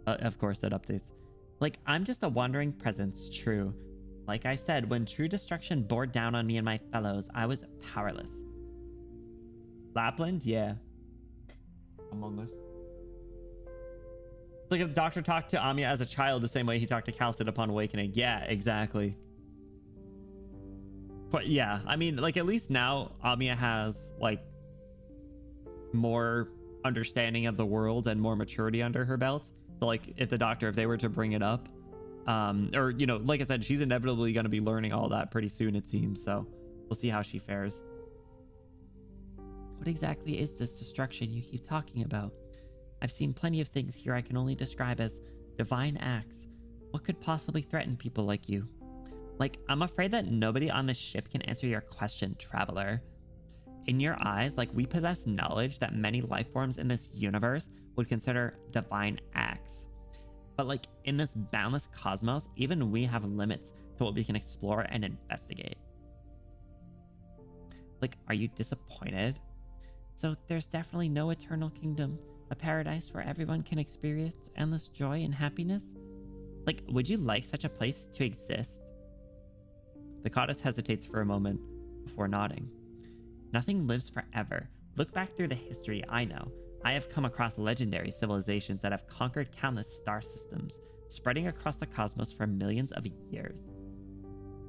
Of course, that updates. Like, I'm just a wandering presence, true. Like I said, when true destruction bore down on me and my fellows, I was powerless. Lapland? Yeah. Among Us. It's like if the doctor talked to Amiya as a child the same way he talked to Calcid upon awakening. Yeah, exactly. But yeah, I mean, like, at least now Amiya has, like, more understanding of the world and more maturity under her belt. So, like, if the doctor, if they were to bring it up, or, you know, like I said, she's inevitably going to be learning all that pretty soon, it seems. So we'll see how she fares. What exactly is this destruction you keep talking about? I've seen plenty of things here I can only describe as divine acts. What could possibly threaten people like you? Like, I'm afraid that nobody on this ship can answer your question, traveler. In your eyes, like, we possess knowledge that many life forms in this universe would consider divine acts. But, like, in this boundless cosmos, even we have limits to what we can explore and investigate. Like, are you disappointed? So there's definitely no eternal kingdom, a paradise where everyone can experience endless joy and happiness? Like, would you like such a place to exist? The goddess hesitates for a moment before nodding. Nothing lives forever. Look back through the history I know. I have come across legendary civilizations that have conquered countless star systems, spreading across the cosmos for millions of years.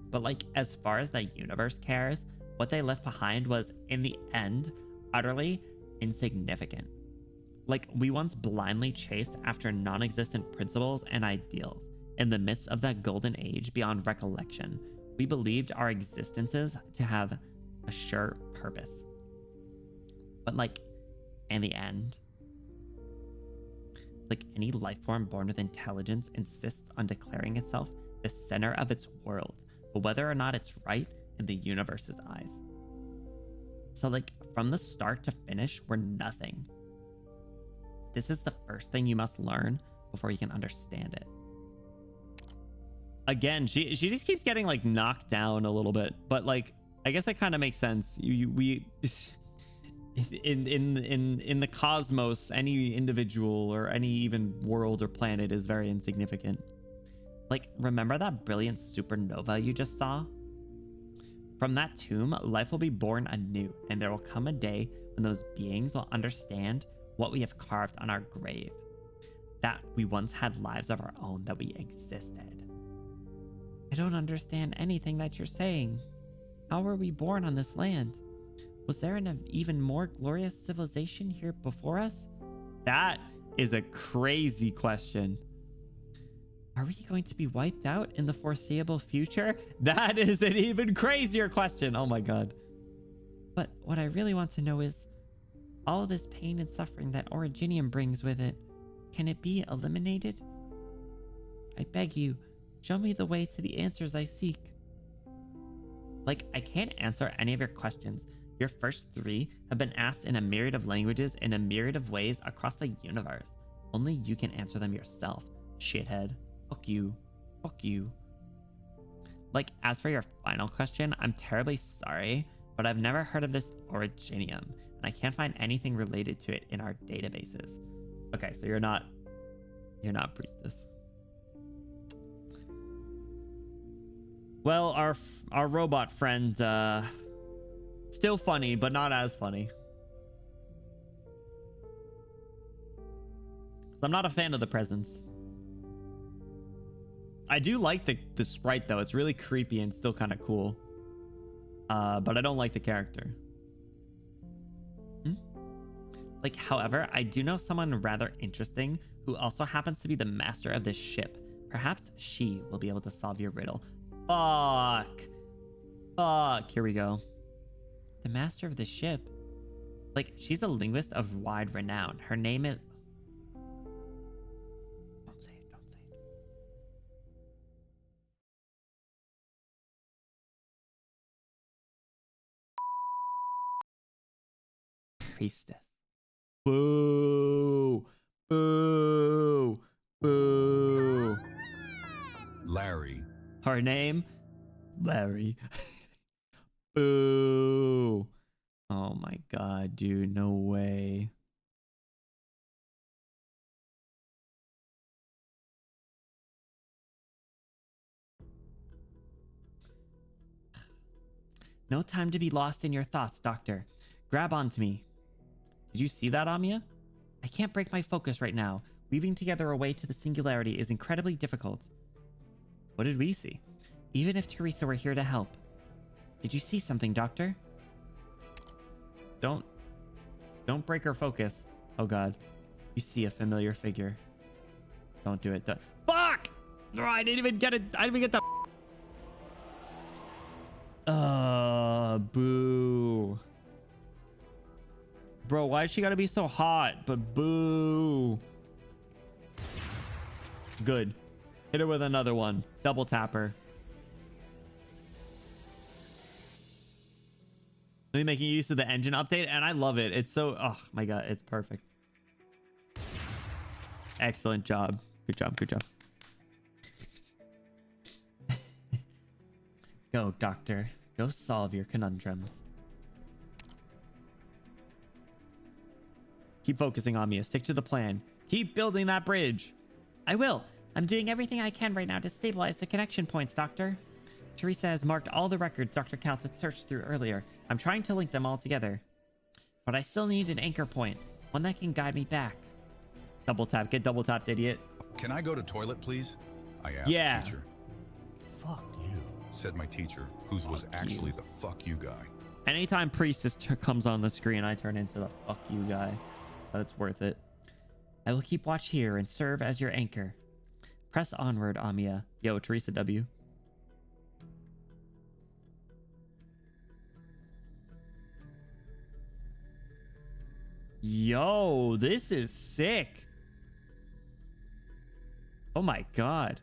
But, like, as far as the universe cares, what they left behind was, in the end, utterly insignificant. Like, we once blindly chased after non-existent principles and ideals. In the midst of that golden age beyond recollection, we believed our existences to have a sure purpose. But, like, in the end, like, any life form born with intelligence insists on declaring itself the center of its world, but whether or not it's right in the universe's eyes. So, like, from the start to finish, we're nothing. This is the first thing you must learn before you can understand it. Again, she just keeps getting, like, knocked down a little bit, but, like, I guess it kind of makes sense. We in the cosmos, any individual or any even world or planet is very insignificant. Like, remember that brilliant supernova you just saw? From that tomb, life will be born anew, and there will come a day when those beings will understand what we have carved on our grave. That we once had lives of our own, that we existed. I don't understand anything that you're saying. How were we born on this land? Was there an even more glorious civilization here before us? That is a crazy question. Are we going to be wiped out in the foreseeable future? That is an even crazier question. Oh my god. But what I really want to know is, all this pain and suffering that Originium brings with it, can it be eliminated? I beg you, show me the way to the answers I seek. Like, I can't answer any of your questions. Your first three have been asked in a myriad of languages in a myriad of ways across the universe. Only you can answer them yourself, shithead. Fuck you. Fuck you. Like, as for your final question, I'm terribly sorry, but I've never heard of this Originium, and I can't find anything related to it in our databases. Okay, so you're not priestess. Well, our robot friend, still funny, but not as funny. So I'm not a fan of the presents. I do like the sprite though. It's really creepy and still kind of cool. But I don't like the character. Like, however, I do know someone rather interesting who also happens to be the master of this ship. Perhaps she will be able to solve your riddle. Fuck. Here we go. The master of the ship. Like, she's a linguist of wide renown. Her name is... Don't say it. Priestess. Boo. Larry. Her name? Larry. Boo. Oh my god, dude. No way. No time to be lost in your thoughts, Doctor. Grab onto me. Did you see that, Amiya? I can't break my focus right now. Weaving together a way to the singularity is incredibly difficult. What did we see? Even if Teresa were here to help. Did you see something, Doctor? Don't break her focus. Oh god. You see a familiar figure. Don't do it. Fuck! Oh, I didn't even get it. I didn't even get the... boo. Bro, why is she gotta be so hot? But boo. Good. Hit her with another one. Double tap her. Really making use of the engine update, and I love it. It's so... Oh my god, it's perfect. Excellent job. Good job. Go, Doctor. Go solve your conundrums. Keep focusing on me. Stick to the plan. Keep building that bridge. I will. I'm doing everything I can right now to stabilize the connection points, Doctor. Teresa has marked all the records Dr. Counts had searched through earlier. I'm trying to link them all together. But I still need an anchor point. One that can guide me back. Double tap. Get double tapped, idiot. Can I go to toilet, please? I asked Yeah. teacher. Fuck you. Said my teacher, whose was actually the fuck you guy. Anytime Priestess comes on the screen, I turn into the fuck you guy. But it's worth it. I will keep watch here and serve as your anchor. Press onward, Amiya. Yo, Teresa W. Yo, this is sick. Oh my god.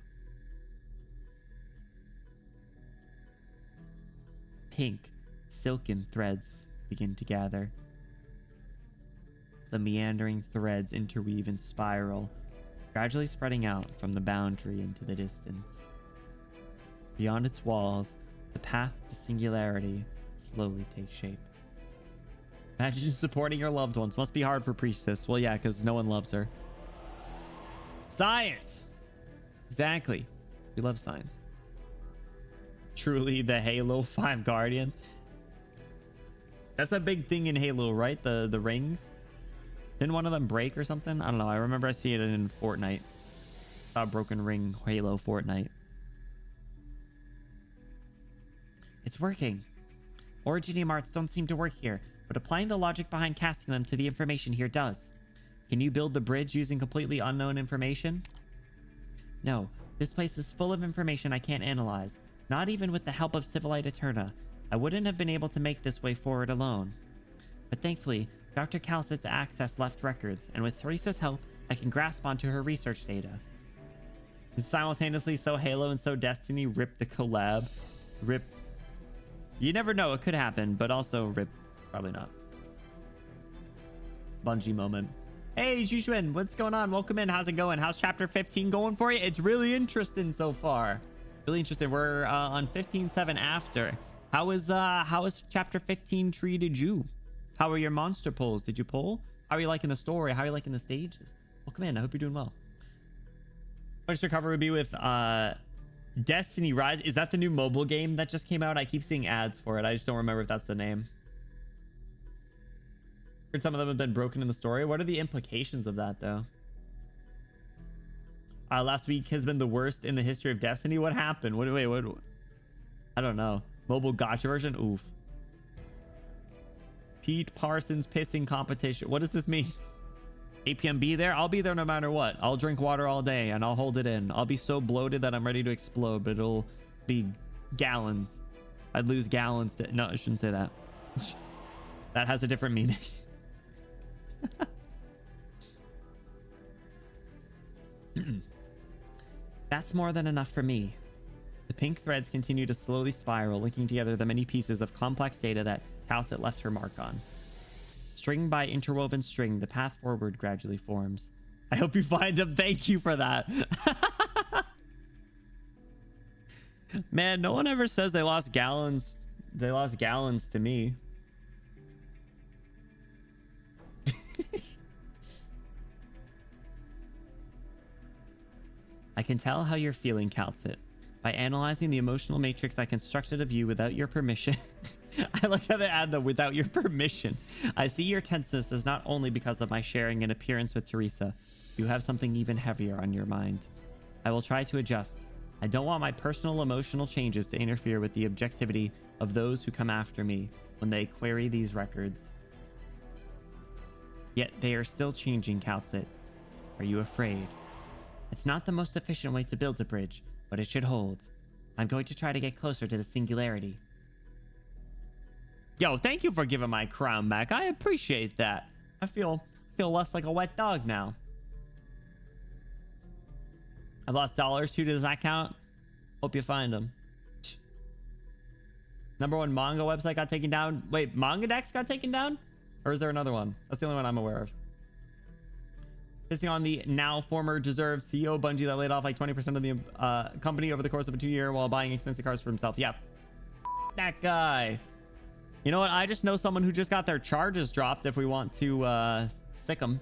Pink, silken threads begin to gather. The meandering threads interweave in spiral, gradually spreading out from the boundary into the distance. Beyond its walls, the path to singularity slowly takes shape. Imagine supporting your loved ones. Must be hard for Priestess. Well, yeah, because no one loves her. Science! Exactly. We love science. Truly the Halo 5 Guardians. That's a big thing in Halo, right? The rings. Didn't one of them break or something? I don't know. I remember I see it in Fortnite. Saw a broken ring Halo Fortnite. It's working. Originium arts don't seem to work here, but applying the logic behind casting them to the information here does. Can you build the bridge using completely unknown information? No. This place is full of information I can't analyze. Not even with the help of Civilite Eterna. I wouldn't have been able to make this way forward alone. But thankfully, Dr. Calcit's access left records, and with Teresa's help, I can grasp onto her research data. Simultaneously, so Halo and so Destiny. Rip the collab. Rip. You never know, it could happen, but also rip. Probably not. Bungie moment. Hey, Juxuan, what's going on? Welcome in. How's it going? How's chapter 15 going for you? It's really interesting so far. Really interesting. We're on 15-7 after. How is chapter 15 treated you? How are your monster pulls? Did you pull? How are you liking the story? How are you liking the stages? Welcome in. I hope you're doing well. First recover would be with Destiny Rise. Is that the new mobile game that just came out? I keep seeing ads for it. I just don't remember if that's the name. Heard some of them have been broken in the story. What are the implications of that, though? Last week has been the worst in the history of Destiny. What happened? Wait, what? I don't know. Mobile gotcha version? Oof. Pete Parsons pissing competition. What does this mean? 8 p.m. be there? I'll be there no matter what. I'll drink water all day and I'll hold it in. I'll be so bloated that I'm ready to explode, but it'll be gallons. I'd lose gallons to... No, I shouldn't say that. That has a different meaning. That's more than enough for me. The pink threads continue to slowly spiral, linking together the many pieces of complex data that Calcet left her mark on. String by interwoven string, the path forward gradually forms. I hope you find them. Thank you for that. Man, no one ever says they lost gallons. They lost gallons to me. I can tell how you're feeling, Calcet. By analyzing the emotional matrix I constructed of you without your permission. I like how they add the without your permission. I see your tenseness as not only because of my sharing an appearance with Teresa. You have something even heavier on your mind. I will try to adjust. I don't want my personal emotional changes to interfere with the objectivity of those who come after me when they query these records. Yet they are still changing, Calcet. Are you afraid? It's not the most efficient way to build a bridge, but it should hold. I'm going to try to get closer to the singularity. Yo, thank you for giving my crown back. I appreciate that. I feel less like a wet dog now. I've lost dollars too. Does that count? Hope you find them. #1 manga website got taken down. Wait, MangaDex got taken down? Or is there another one? That's the only one I'm aware of. Pissing on the now former deserved CEO Bungie that laid off like 20% of the company over the course of a 2-year while buying expensive cars for himself. Yeah, that guy. You know what? I just know someone who just got their charges dropped if we want to sick them.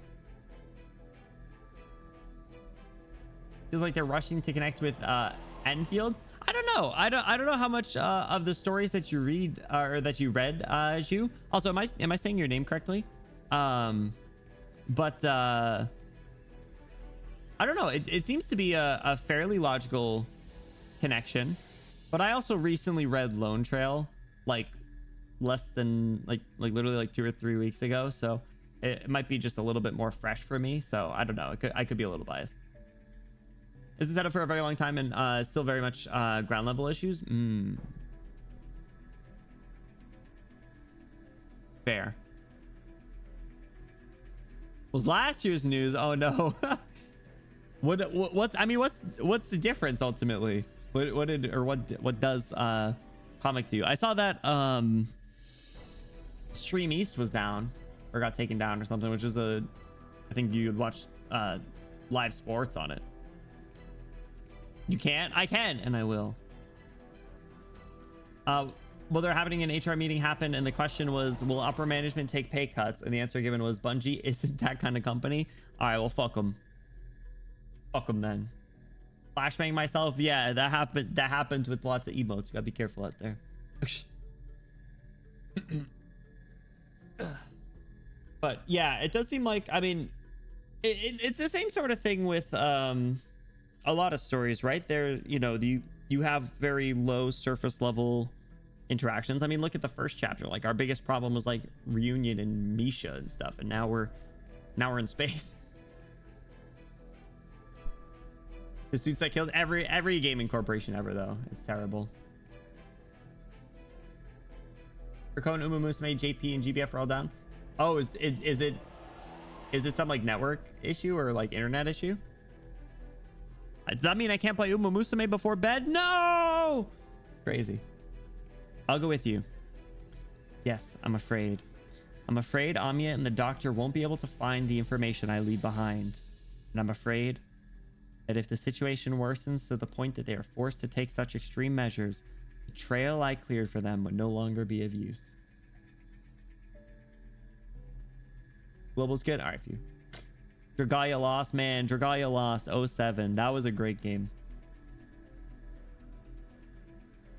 Feels like they're rushing to connect with Enfield. I don't know. I don't know how much of the stories that you read or that you read, Zhu. Also, am I saying your name correctly? But I don't know. It seems to be a fairly logical connection. But I also recently read Lone Trail, like less than like literally like 2 or 3 weeks ago. So it might be just a little bit more fresh for me. So I don't know. I could be a little biased. This is set up for a very long time and still very much ground level issues. Fair. Was last year's news? Oh no. What? I mean, what's the difference ultimately? What does comic do? I saw that Stream East was down or got taken down or something, which is I think you would watch live sports on it. You can't? I can, and I will. Well, they're having an HR meeting happen, and the question was, will upper management take pay cuts? And the answer given was, Bungie isn't that kind of company. All right, well, fuck them. Fuck them then. Flashbang myself. Yeah, that happened. That happens with lots of emotes. You gotta be careful out there. But yeah, it does seem like, I mean, it's the same sort of thing with a lot of stories, right? There, you know, you have very low surface level interactions. I mean, look at the first chapter. Like, our biggest problem was like Reunion and Misha and stuff, and now we're in space. The suits that killed every gaming corporation ever, though. It's terrible. Rakon, Uma Musume, JP, and GBF are all down. Oh, is it some like network issue or like internet issue? Does that mean I can't play Uma Musume before bed? No! Crazy. I'll go with you. Yes, I'm afraid. I'm afraid Amiya and the doctor won't be able to find the information I leave behind. And I'm afraid that if the situation worsens to the point that they are forced to take such extreme measures, the trail I cleared for them would no longer be of use. Global's good. All right, for you. Dragalia lost, man. Dragalia lost 07. That was a great game.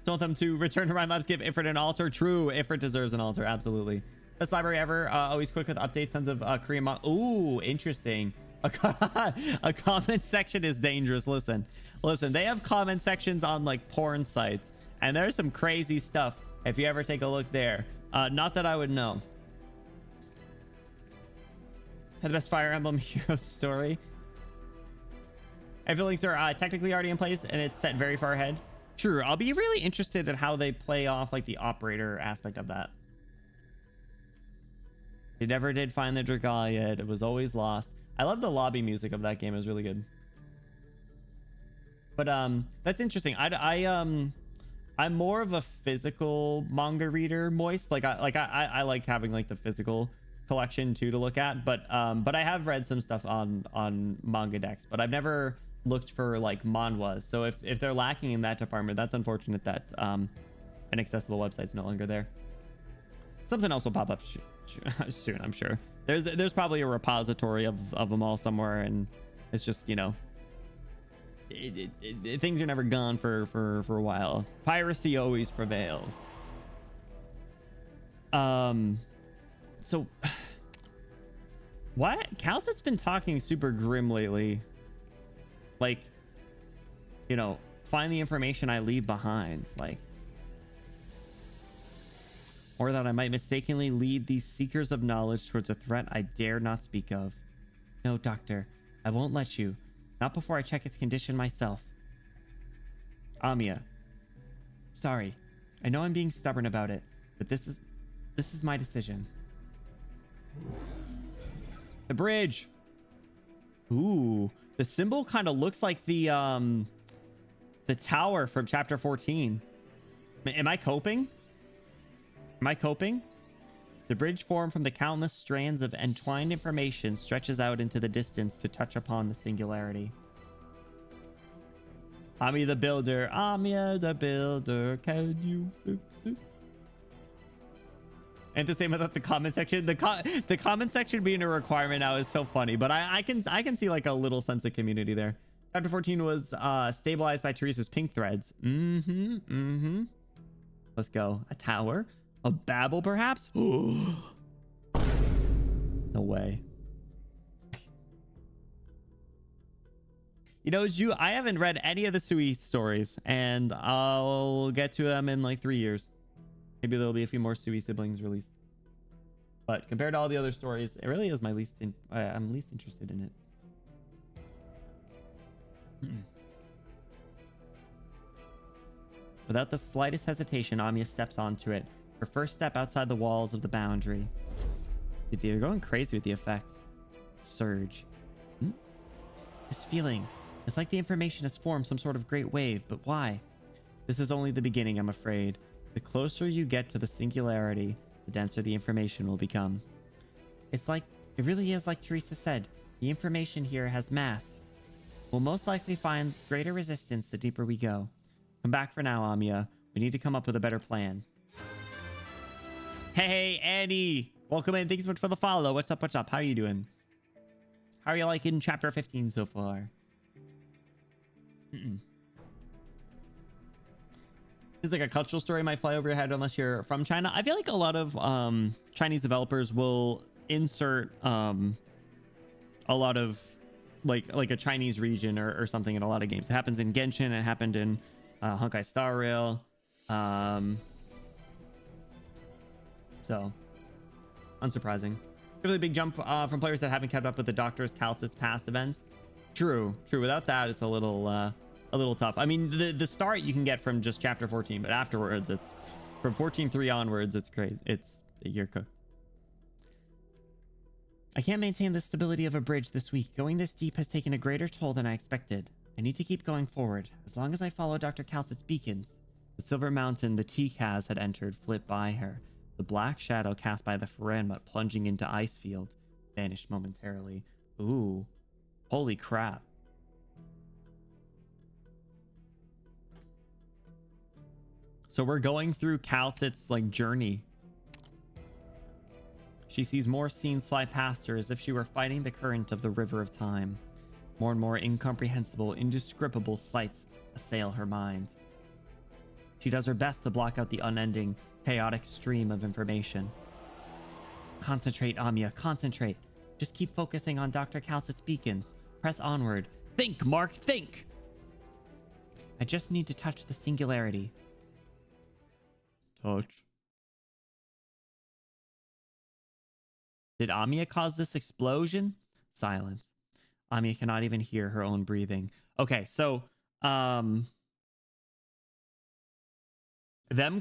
Told them to return to Rhyme Labs, give Ifrit an altar. True, Ifrit deserves an altar. Absolutely. Best library ever. Always quick with updates. Tons of Korean. Ooh, interesting. A comment section is dangerous. Listen, they have comment sections on like porn sites, and there's some crazy stuff if you ever take a look there. Not that I would know. Had the best Fire Emblem hero story. Everything's are technically already in place, and it's set very far ahead. True. I'll be really interested in how they play off like the operator aspect of that. They never did find the Dragal yet. It was always lost. I love the lobby music of that game. It was really good. But that's interesting. I'm more of a physical manga reader, Moist. I like having like the physical collection too to look at. But I have read some stuff on manga decks, but I've never looked for like manhwas. So if they're lacking in that department, that's unfortunate that an accessible website's no longer there. Something else will pop up soon, I'm sure. There's probably a repository of them all somewhere, and it's just, you know, things are never gone for a while. Piracy always prevails. So what? Calcit's been talking super grim lately. Like, you know, find the information I leave behind, like, or that I might mistakenly lead these seekers of knowledge towards a threat I dare not speak of. No, Doctor, I won't let you. Not before I check its condition myself. Amiya. Sorry. I know I'm being stubborn about it, but this is my decision. The bridge. Ooh, the symbol kind of looks like the tower from chapter 14. Am I coping? Am I coping? The bridge formed from the countless strands of entwined information stretches out into the distance to touch upon the singularity. Amiya the Builder. Amiya the Builder. Can you fix it? And the same about the comment section. The comment section being a requirement now is so funny, but I can see like a little sense of community there. Chapter 14 was stabilized by Teresa's pink threads. Let's go. A tower. A Babel, perhaps? No way. You know, I haven't read any of the Sui stories, and I'll get to them in like 3 years. Maybe there'll be a few more Sui siblings released. But compared to all the other stories, it really is my I'm least interested in it. Without the slightest hesitation, Amiya steps onto it. Her first step outside the walls of the boundary. Dude, they're going crazy with the effects. Surge. This feeling. It's like the information has formed some sort of great wave, but why? This is only the beginning, I'm afraid. The closer you get to the singularity, the denser the information will become. It really is like Teresa said. The information here has mass. We'll most likely find greater resistance the deeper we go. Come back for now, Amiya. We need to come up with a better plan. Hey, Annie. Welcome in. Thanks so much for the follow. What's up? What's up? How are you doing? How are you liking chapter 15 so far? This is like a cultural story might fly over your head unless you're from China. I feel like a lot of Chinese developers will insert a lot of like a Chinese region or something in a lot of games. It happens in Genshin. It happened in Honkai Star Rail. So unsurprising. Really big jump from players that haven't kept up with the Doctor's Calcit's past events. True. Without that, it's a little tough. I mean, the start you can get from just chapter 14, but afterwards, it's from 14.3 onwards. It's crazy. You're cooked. I can't maintain the stability of a bridge this week. Going this deep has taken a greater toll than I expected. I need to keep going forward. As long as I follow Dr. Calcit's beacons. The silver mountain the T-Kaz had entered flit by her. The black shadow cast by the Faranmut plunging into Icefield vanished momentarily. Ooh. Holy crap. So we're going through Calcit's like journey. She sees more scenes fly past her as if she were fighting the current of the river of time. More and more incomprehensible, indescribable sights assail her mind. She does her best to block out the unending, chaotic stream of information. Concentrate, Amiya, concentrate. Just keep focusing on Dr. Calcit's beacons. Press onward. Think, Mark, think! I just need to touch the singularity. Touch. Did Amiya cause this explosion? Silence. Amiya cannot even hear her own breathing. Okay, so them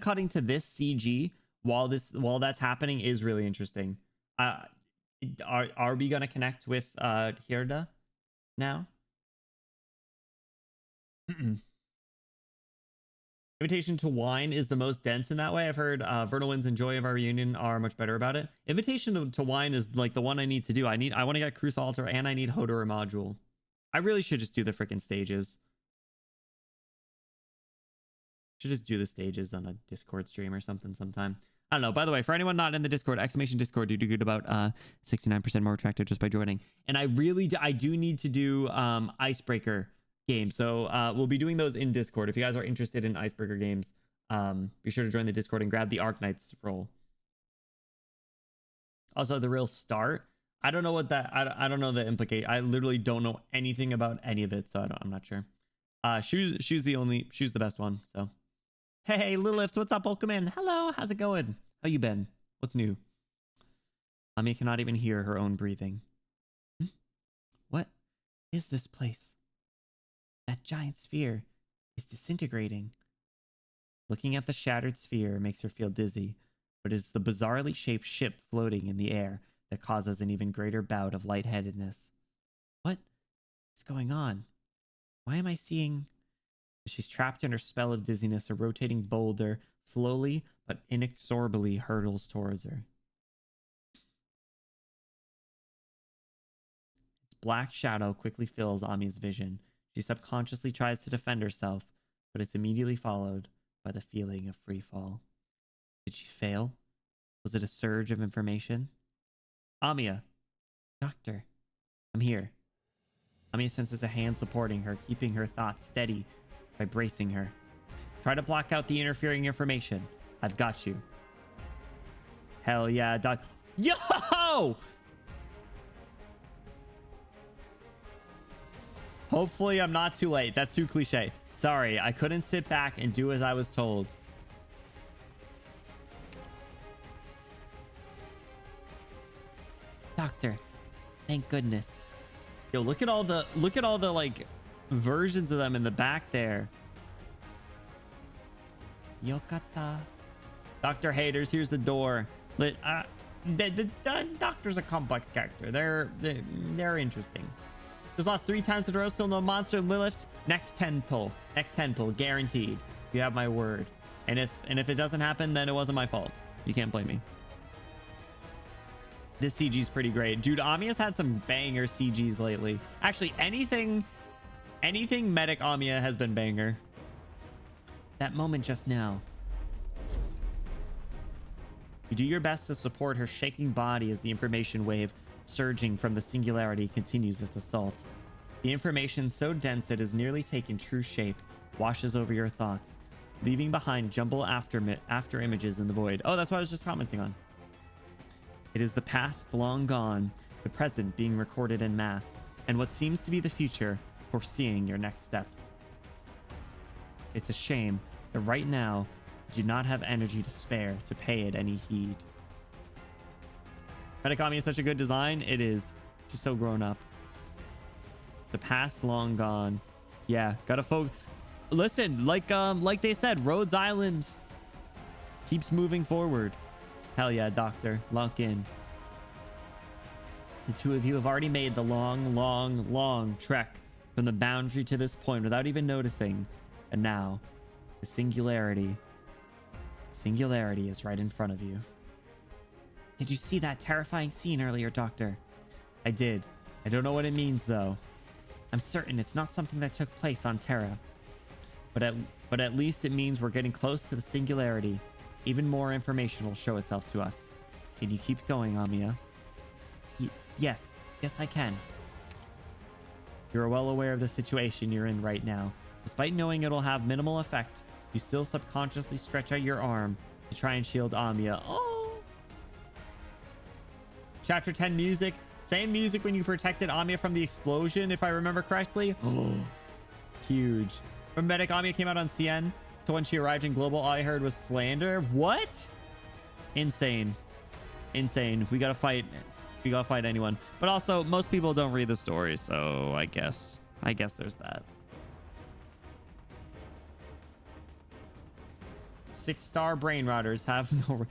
cutting to this CG while that's happening is really interesting. Are we gonna connect with Hirda now? Invitation to Wine is the most dense in that way. I've heard Vernal Winds and Joy of Our Reunion are much better about it. Invitation to Wine is like the one I need to do. I want to get Cruise Altar and I need Hodor module. I really should just do the freaking stages. Should just do the stages on a Discord stream or something sometime. I don't know. By the way, for anyone not in the Discord, exclamation Discord, you do good about 69% more attractive just by joining. And I do need to do Icebreaker game. So we'll be doing those in Discord. If you guys are interested in Icebreaker games, be sure to join the Discord and grab the Arknights role. Also, the real start. I don't know what that. I don't know the implicate. I literally don't know anything about any of it, so I'm not sure. Shoes the best one. So, hey Lilith, what's up? Welcome in. Hello, how's it going? How you been? What's new? Ami cannot even hear her own breathing. What is this place? That giant sphere is disintegrating. Looking at the shattered sphere makes her feel dizzy, but it's the bizarrely shaped ship floating in the air that causes an even greater bout of lightheadedness. What is going on? Why am I seeing... She's trapped in her spell of dizziness. A rotating boulder slowly but inexorably hurtles towards her. Its black shadow quickly fills Ami's vision. She subconsciously tries to defend herself, but it's immediately followed by the feeling of free fall. Did she fail? Was it a surge of information? Amiya! Doctor, I'm here. Amiya senses a hand supporting her, keeping her thoughts steady by bracing her. Try to block out the interfering information. I've got you. Hell yeah, Doc. Yo! Hopefully I'm not too late. That's too cliche. Sorry, I couldn't sit back and do as I was told. Doctor, thank goodness. Yo, look at all the like versions of them in the back there. Yokata. Dr. Haters, here's the door. The Doctor's a complex character. They're interesting. Just lost 3 times in a row, still no monster. Lilith, next 10 pull. Next 10 pull, guaranteed. You have my word. And if it doesn't happen, then it wasn't my fault. You can't blame me. This CG's pretty great. Dude, Amiya's had some banger CGs lately. Actually, anything medic Amiya has been banger. That moment just now. You do your best to support her shaking body as the information wave surging from the singularity continues its assault. The information so dense it has nearly taken true shape washes over your thoughts, leaving behind jumble after images in the void. Oh, that's what I was just commenting on. It is the past long gone, the present being recorded en masse, and what seems to be the future foreseeing your next steps. It's a shame that right now you do not have energy to spare to pay it any heed. Medikami is such a good design. It is. She's so grown up. The past long gone. Yeah, gotta focus. Listen, like they said, Rhodes Island keeps moving forward. Hell yeah, Doctor. Lock in. The two of you have already made the long trek from the boundary to this point without even noticing. And now, the singularity is right in front of you. Did you see that terrifying scene earlier, Doctor? I did. I don't know what it means, though. I'm certain it's not something that took place on Terra. But at least it means we're getting close to the singularity. Even more information will show itself to us. Can you keep going, Amiya? Yes, I can. You're well aware of the situation you're in right now. Despite knowing it'll have minimal effect, you still subconsciously stretch out your arm to try and shield Amiya. Oh! Chapter 10 music Same music when you protected Amiya from the explosion, if I remember correctly. Oh, huge. When Medic Amiya came out on CN to when she arrived in Global, all I heard was slander. What? Insane. Insane. We gotta fight. We gotta fight anyone. But also, most people don't read the story, so I guess there's that. 6-star brain rotters have no...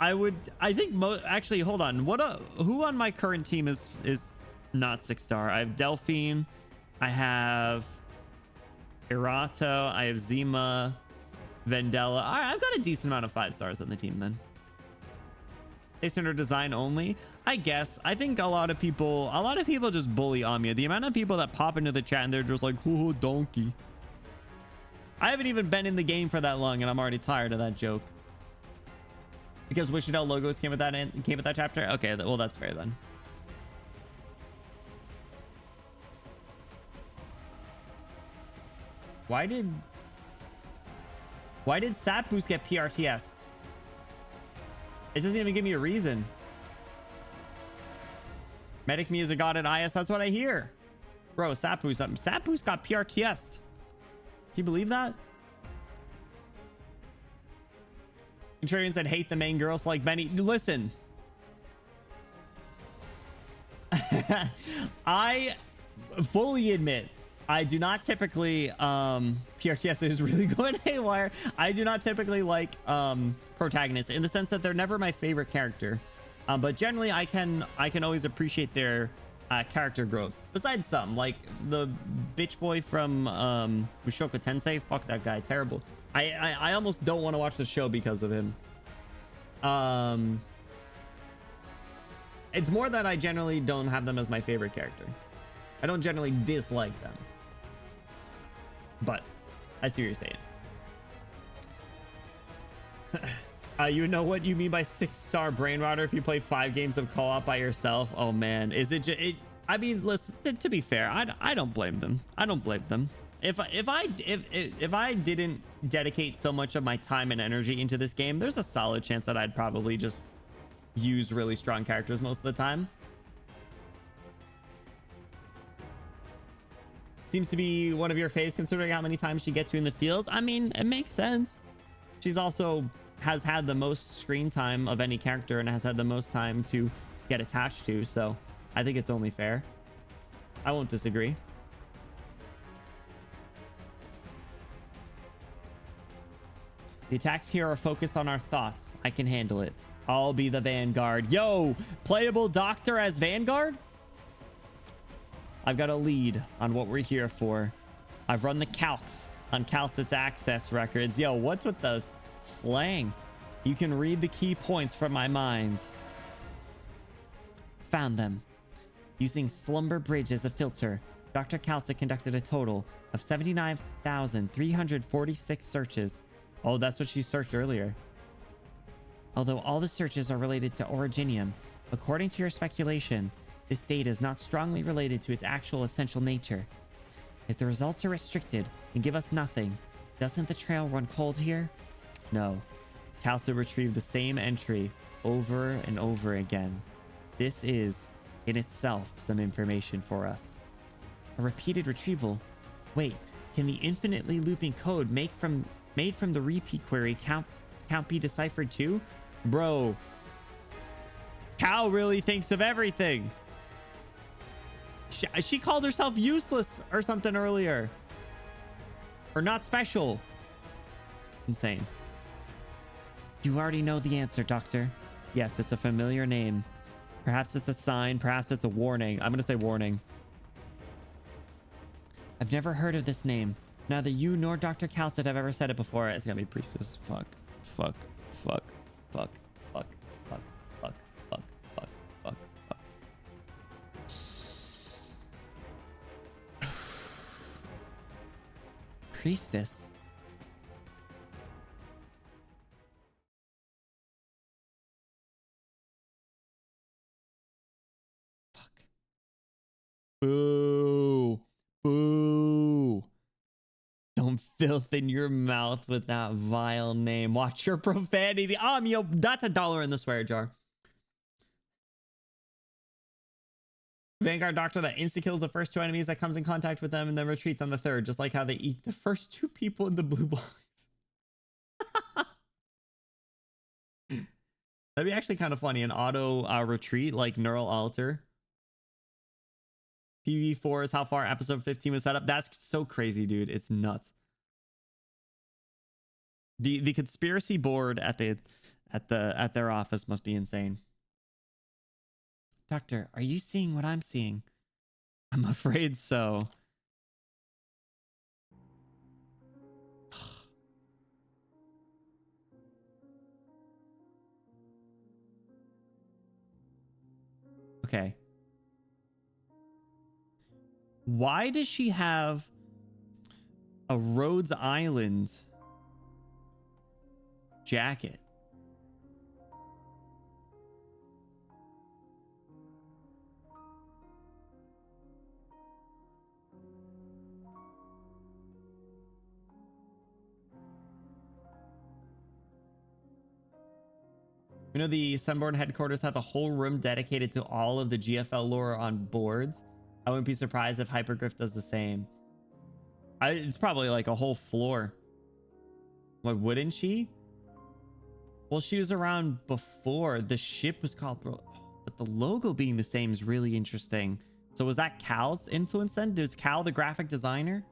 I think actually, hold on. Who on my current team is not 6-star? I have Delphine. I have Irato. I have Zima, Vendella. I've got a decent amount of 5 stars on the team then. Based on her design only, I guess. I think a lot of people just bully Amiya. The amount of people that pop into the chat and they're just like, "Oh, donkey." I haven't even been in the game for that long, and I'm already tired of that joke. Because Wishdale logos came with that chapter. Okay, well that's fair then. Why did Sap Boost get PRTS? It doesn't even give me a reason. Medic me is a god at IS. That's what I hear. Bro, Sap Boost got PRTS. Can you believe that? Contrarians that hate the main girls like Benny. Listen. I fully admit I do not typically PRTS is really going haywire. I do not typically like protagonists in the sense that they're never my favorite character. But generally I can always appreciate their character growth. Besides some, like the bitch boy from Mushoku Tensei. Fuck that guy, terrible. I almost don't want to watch the show because of him. It's more that I generally don't have them as my favorite character. I don't generally dislike them. But I see what you're saying. You know what you mean by 6-star brain rotter if you play 5 games of co-op by yourself? Oh man, is it just I mean, listen, to be fair, I don't blame them. I don't blame them. If I didn't dedicate so much of my time and energy into this game, there's a solid chance that I'd probably just use really strong characters most of the time. Seems to be one of your faves considering how many times she gets you in the fields. I mean, it makes sense. She's also has had the most screen time of any character and has had the most time to get attached to, so I think it's only fair. I won't disagree. The attacks here are focused on our thoughts. I can handle it. I'll be the Vanguard. Yo, playable Doctor as Vanguard? I've got a lead on what we're here for. I've run the calcs on Calcit's access records. Yo, what's with the slang? You can read the key points from my mind. Found them. Using Slumber Bridge as a filter, Dr. Calcit conducted a total of 79,346 searches. Oh, that's what she searched earlier. Although all the searches are related to Originium, according to your speculation, this data is not strongly related to its actual essential nature. If the results are restricted and give us nothing, doesn't the trail run cold here? No. Calcit retrieved the same entry over and over again. This is, in itself, some information for us. A repeated retrieval? Wait, can the infinitely looping code made from the repeat query count be deciphered too? Bro, Cal really thinks of everything. She called herself useless or something earlier. Or not special. Insane. You already know the answer, Doctor. Yes, it's a familiar name. Perhaps it's a sign, perhaps it's a warning. I'm gonna say warning. I've never heard of this name. Neither you nor Dr. Calcit have ever said it before. It's gonna be Priestess. Fuck. Fuck. Fuck. Fuck. Fuck. Fuck. Fuck. Fuck. Fuck. Fuck. Fuck. Priestess. Fuck. Boo. Boo. Don't filth in your mouth with that vile name. Watch your profanity. Yo, that's $1 in the swear jar. Vanguard Doctor that insta-kills the first 2 enemies that comes in contact with them and then retreats on the 3rd, just like how they eat the first 2 people in the blue box. That'd be actually kind of funny. An auto retreat, like neural alter. PV4 is how far episode 15 was set up. That's so crazy, dude. It's nuts. The conspiracy board at their office must be insane. Doctor, are you seeing what I'm seeing? I'm afraid so. Okay. Why does she have a Rhodes Island jacket? You know, the Sunborn headquarters have a whole room dedicated to all of the GFL lore on boards. I wouldn't be surprised if Hypergriff does the same. It's probably like a whole floor. Like, wouldn't she? Well, she was around before. The ship was called... But the logo being the same is really interesting. So was that Cal's influence then? Was Cal the graphic designer?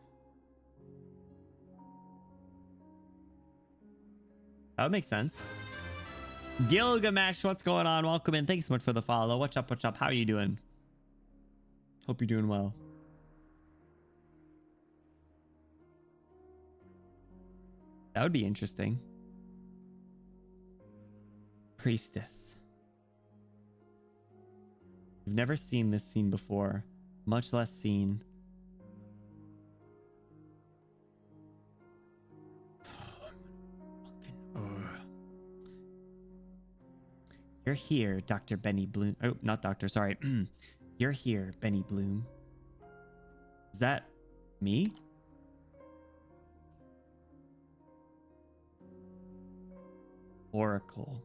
That would make sense. Gilgamesh, what's going on? Welcome in. Thanks so much for the follow. What's up? What's up? How are you doing? Hope you're doing well. That would be interesting. Priestess. I've never seen this scene before, much less seen. You're here, Dr. Benny Bloom. Oh, not Doctor, sorry. You're here, Benny Bloom. Is that me? Oracle.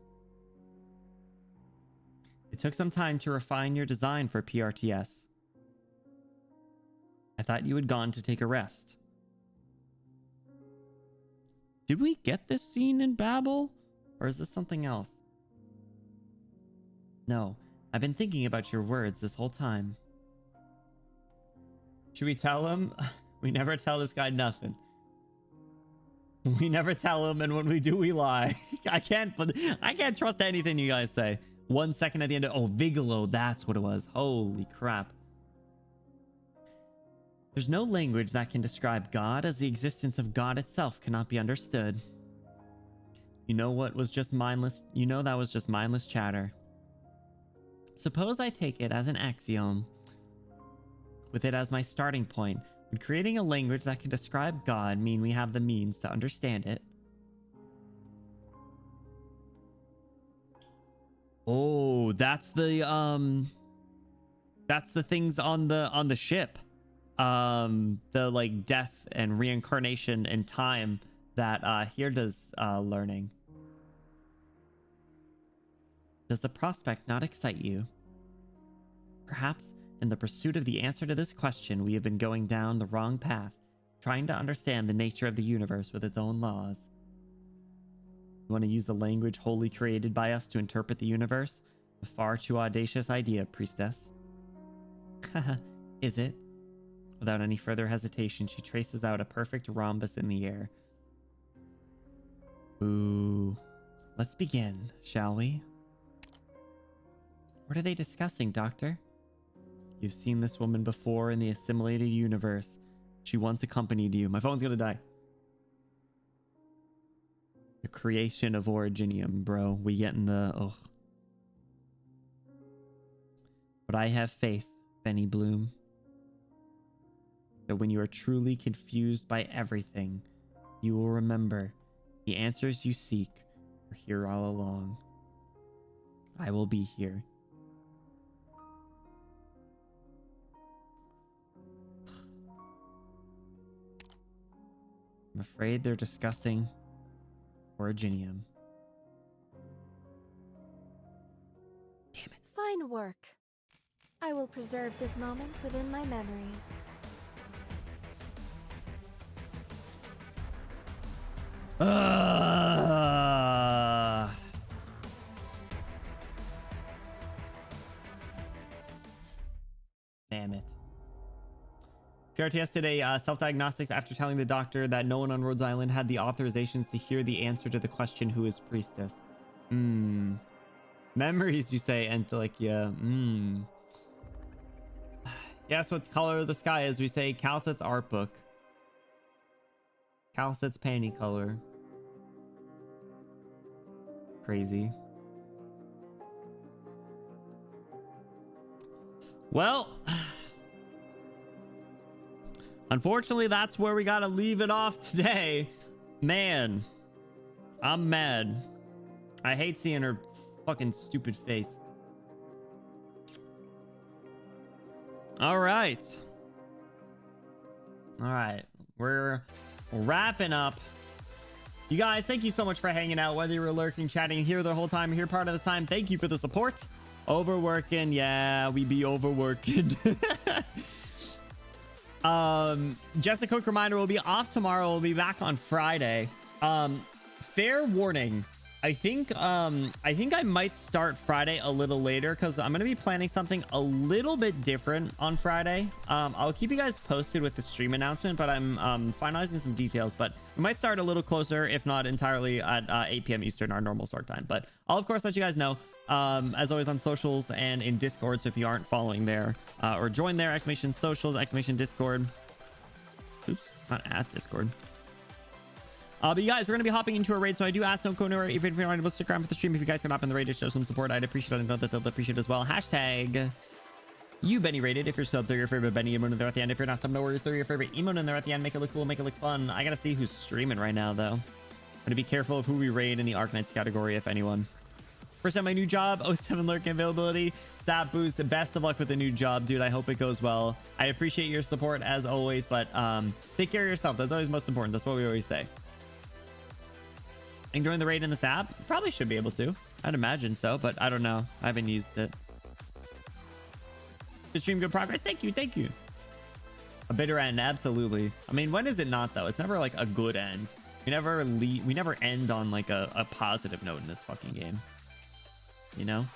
It took some time to refine your design for PRTS. I thought you had gone to take a rest. Did we get this scene in Babel? Or is this something else? No, I've been thinking about your words this whole time. Should we tell him? We never tell this guy nothing. We never tell him, and when we do, we lie. I can't trust anything you guys say. 1 second at the end of... Oh, Vigalo, that's what it was. Holy crap. There's no language that can describe God, as the existence of God itself cannot be understood. You know what was just mindless... You know that was just mindless chatter. Suppose I take it as an axiom, with it as my starting point. Would creating a language that can describe God mean we have the means to understand it? Oh, that's the things on the ship. The like death and reincarnation and time that Hirda's learning. Does the prospect not excite you? Perhaps in the pursuit of the answer to this question, we have been going down the wrong path, trying to understand the nature of the universe with its own laws. You want to use the language wholly created by us to interpret the universe? A far too audacious idea, priestess. Haha, is it? Without any further hesitation, she traces out a perfect rhombus in the air. Ooh. Let's begin, shall we? What are they discussing, Doctor? You've seen this woman before in the assimilated universe. She once accompanied you. My phone's gonna die. The creation of Originium, bro. We get in the... Oh. But I have faith, Benny Bloom, that when you are truly confused by everything, you will remember the answers you seek are here all along. I will be here. I'm afraid they're discussing Originium. Damn it. Fine work. I will preserve this moment within my memories. Damn it. PRTS did a self-diagnostics after telling the doctor that no one on Rhodes Island had the authorizations to hear the answer to the question, who is priestess? Memories, you say, Enthelicia. Yes, what color of the sky is, we say Calcet's art book. Calcet's panty color. Crazy. Well, unfortunately, that's where we gotta leave it off today. Man, I'm mad. I hate seeing her fucking stupid face. All right. We're wrapping up. You guys, thank you so much for hanging out, whether you were lurking, chatting here the whole time, here part of the time. Thank you for the support. Overworking, yeah, we be overworking. Just a quick reminder, we'll be off tomorrow. We'll be back on Friday. Fair warning, I think I might start Friday a little later because I'm gonna be planning something a little bit different on Friday. I'll keep you guys posted with the stream announcement, but I'm finalizing some details. But we might start a little closer, if not entirely, at 8 p.m. Eastern, our normal start time. But I'll of course let you guys know, as always, on socials and in Discord. So if you aren't following there, or join there, !socials, !discord. Oops, not at Discord. But you guys, we're going to be hopping into a raid, so I do ask, don't go nowhere. If you're not able to stick around for the stream, if you guys can hop in the raid to show some support, I'd appreciate it. I know that they'll appreciate it as well. Hashtag you Benny rated. If you're subbed, throw your favorite Benny emote in there at the end. If you're not subbed, no worries, throw your favorite emote in there at the end. Make it look cool, make it look fun. I gotta see who's streaming right now, though. I'm gonna be careful of who we raid in the Arknights category, if anyone. First time my new job, 07 lurking availability, Sap Boost. The best of luck with the new job, dude. I hope it goes well. I appreciate your support as always, but take care of yourself. That's always most important. That's what we always say. Enjoying the raid in this app? Probably should be able to. I'd imagine so, but I don't know. I haven't used it. Good stream, good progress. Thank you, thank you. A bitter end, absolutely. I mean, when is it not though? It's never like a good end. We never end on like a positive note in this fucking game. You know?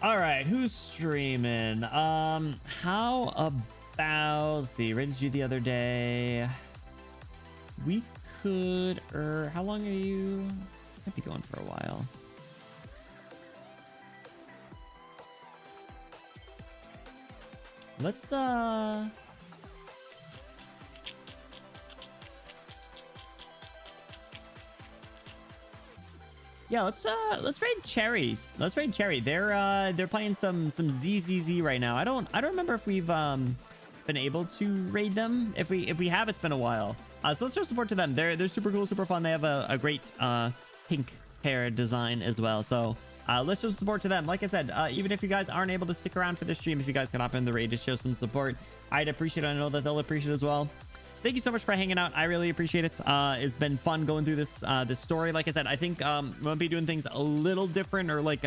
All right, who's streaming? How about, let's see, rated you the other day. We could, how long are you? Might be going for a while. Let's yeah, let's raid Cherry. Let's raid Cherry. They're playing some ZZZ right now. I don't remember if we've been able to raid them. If we have, it's been a while. So let's show support to them. They're super cool, super fun. They have a great pink hair design as well. So let's show support to them. Like I said, even if you guys aren't able to stick around for the stream, if you guys can hop in the raid to show some support, I'd appreciate it. I know that they'll appreciate it as well. Thank you so much for hanging out. I really appreciate it. It's been fun going through this this story. Like I said, I think we'll be doing things a little different, or like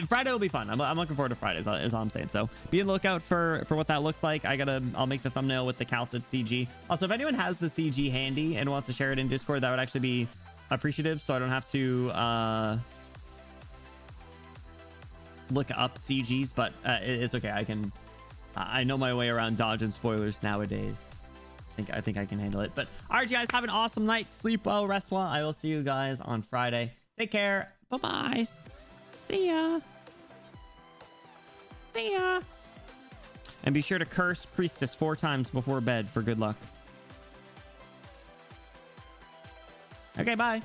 Friday will be fun. I'm looking forward to Friday is all I'm saying. So be on the lookout for what that looks like. I'll make the thumbnail with the Calcet CG. Also, if anyone has the CG handy and wants to share it in Discord, that would actually be appreciative, so I don't have to look up CGs, but it's okay. I know my way around dodging spoilers nowadays. I think I can handle it. But all right, you guys, have an awesome night. Sleep well, rest well. I will see you guys on Friday. Take care. Bye-bye. See ya. See ya. And be sure to curse Priestess 4 times before bed for good luck. Okay, bye.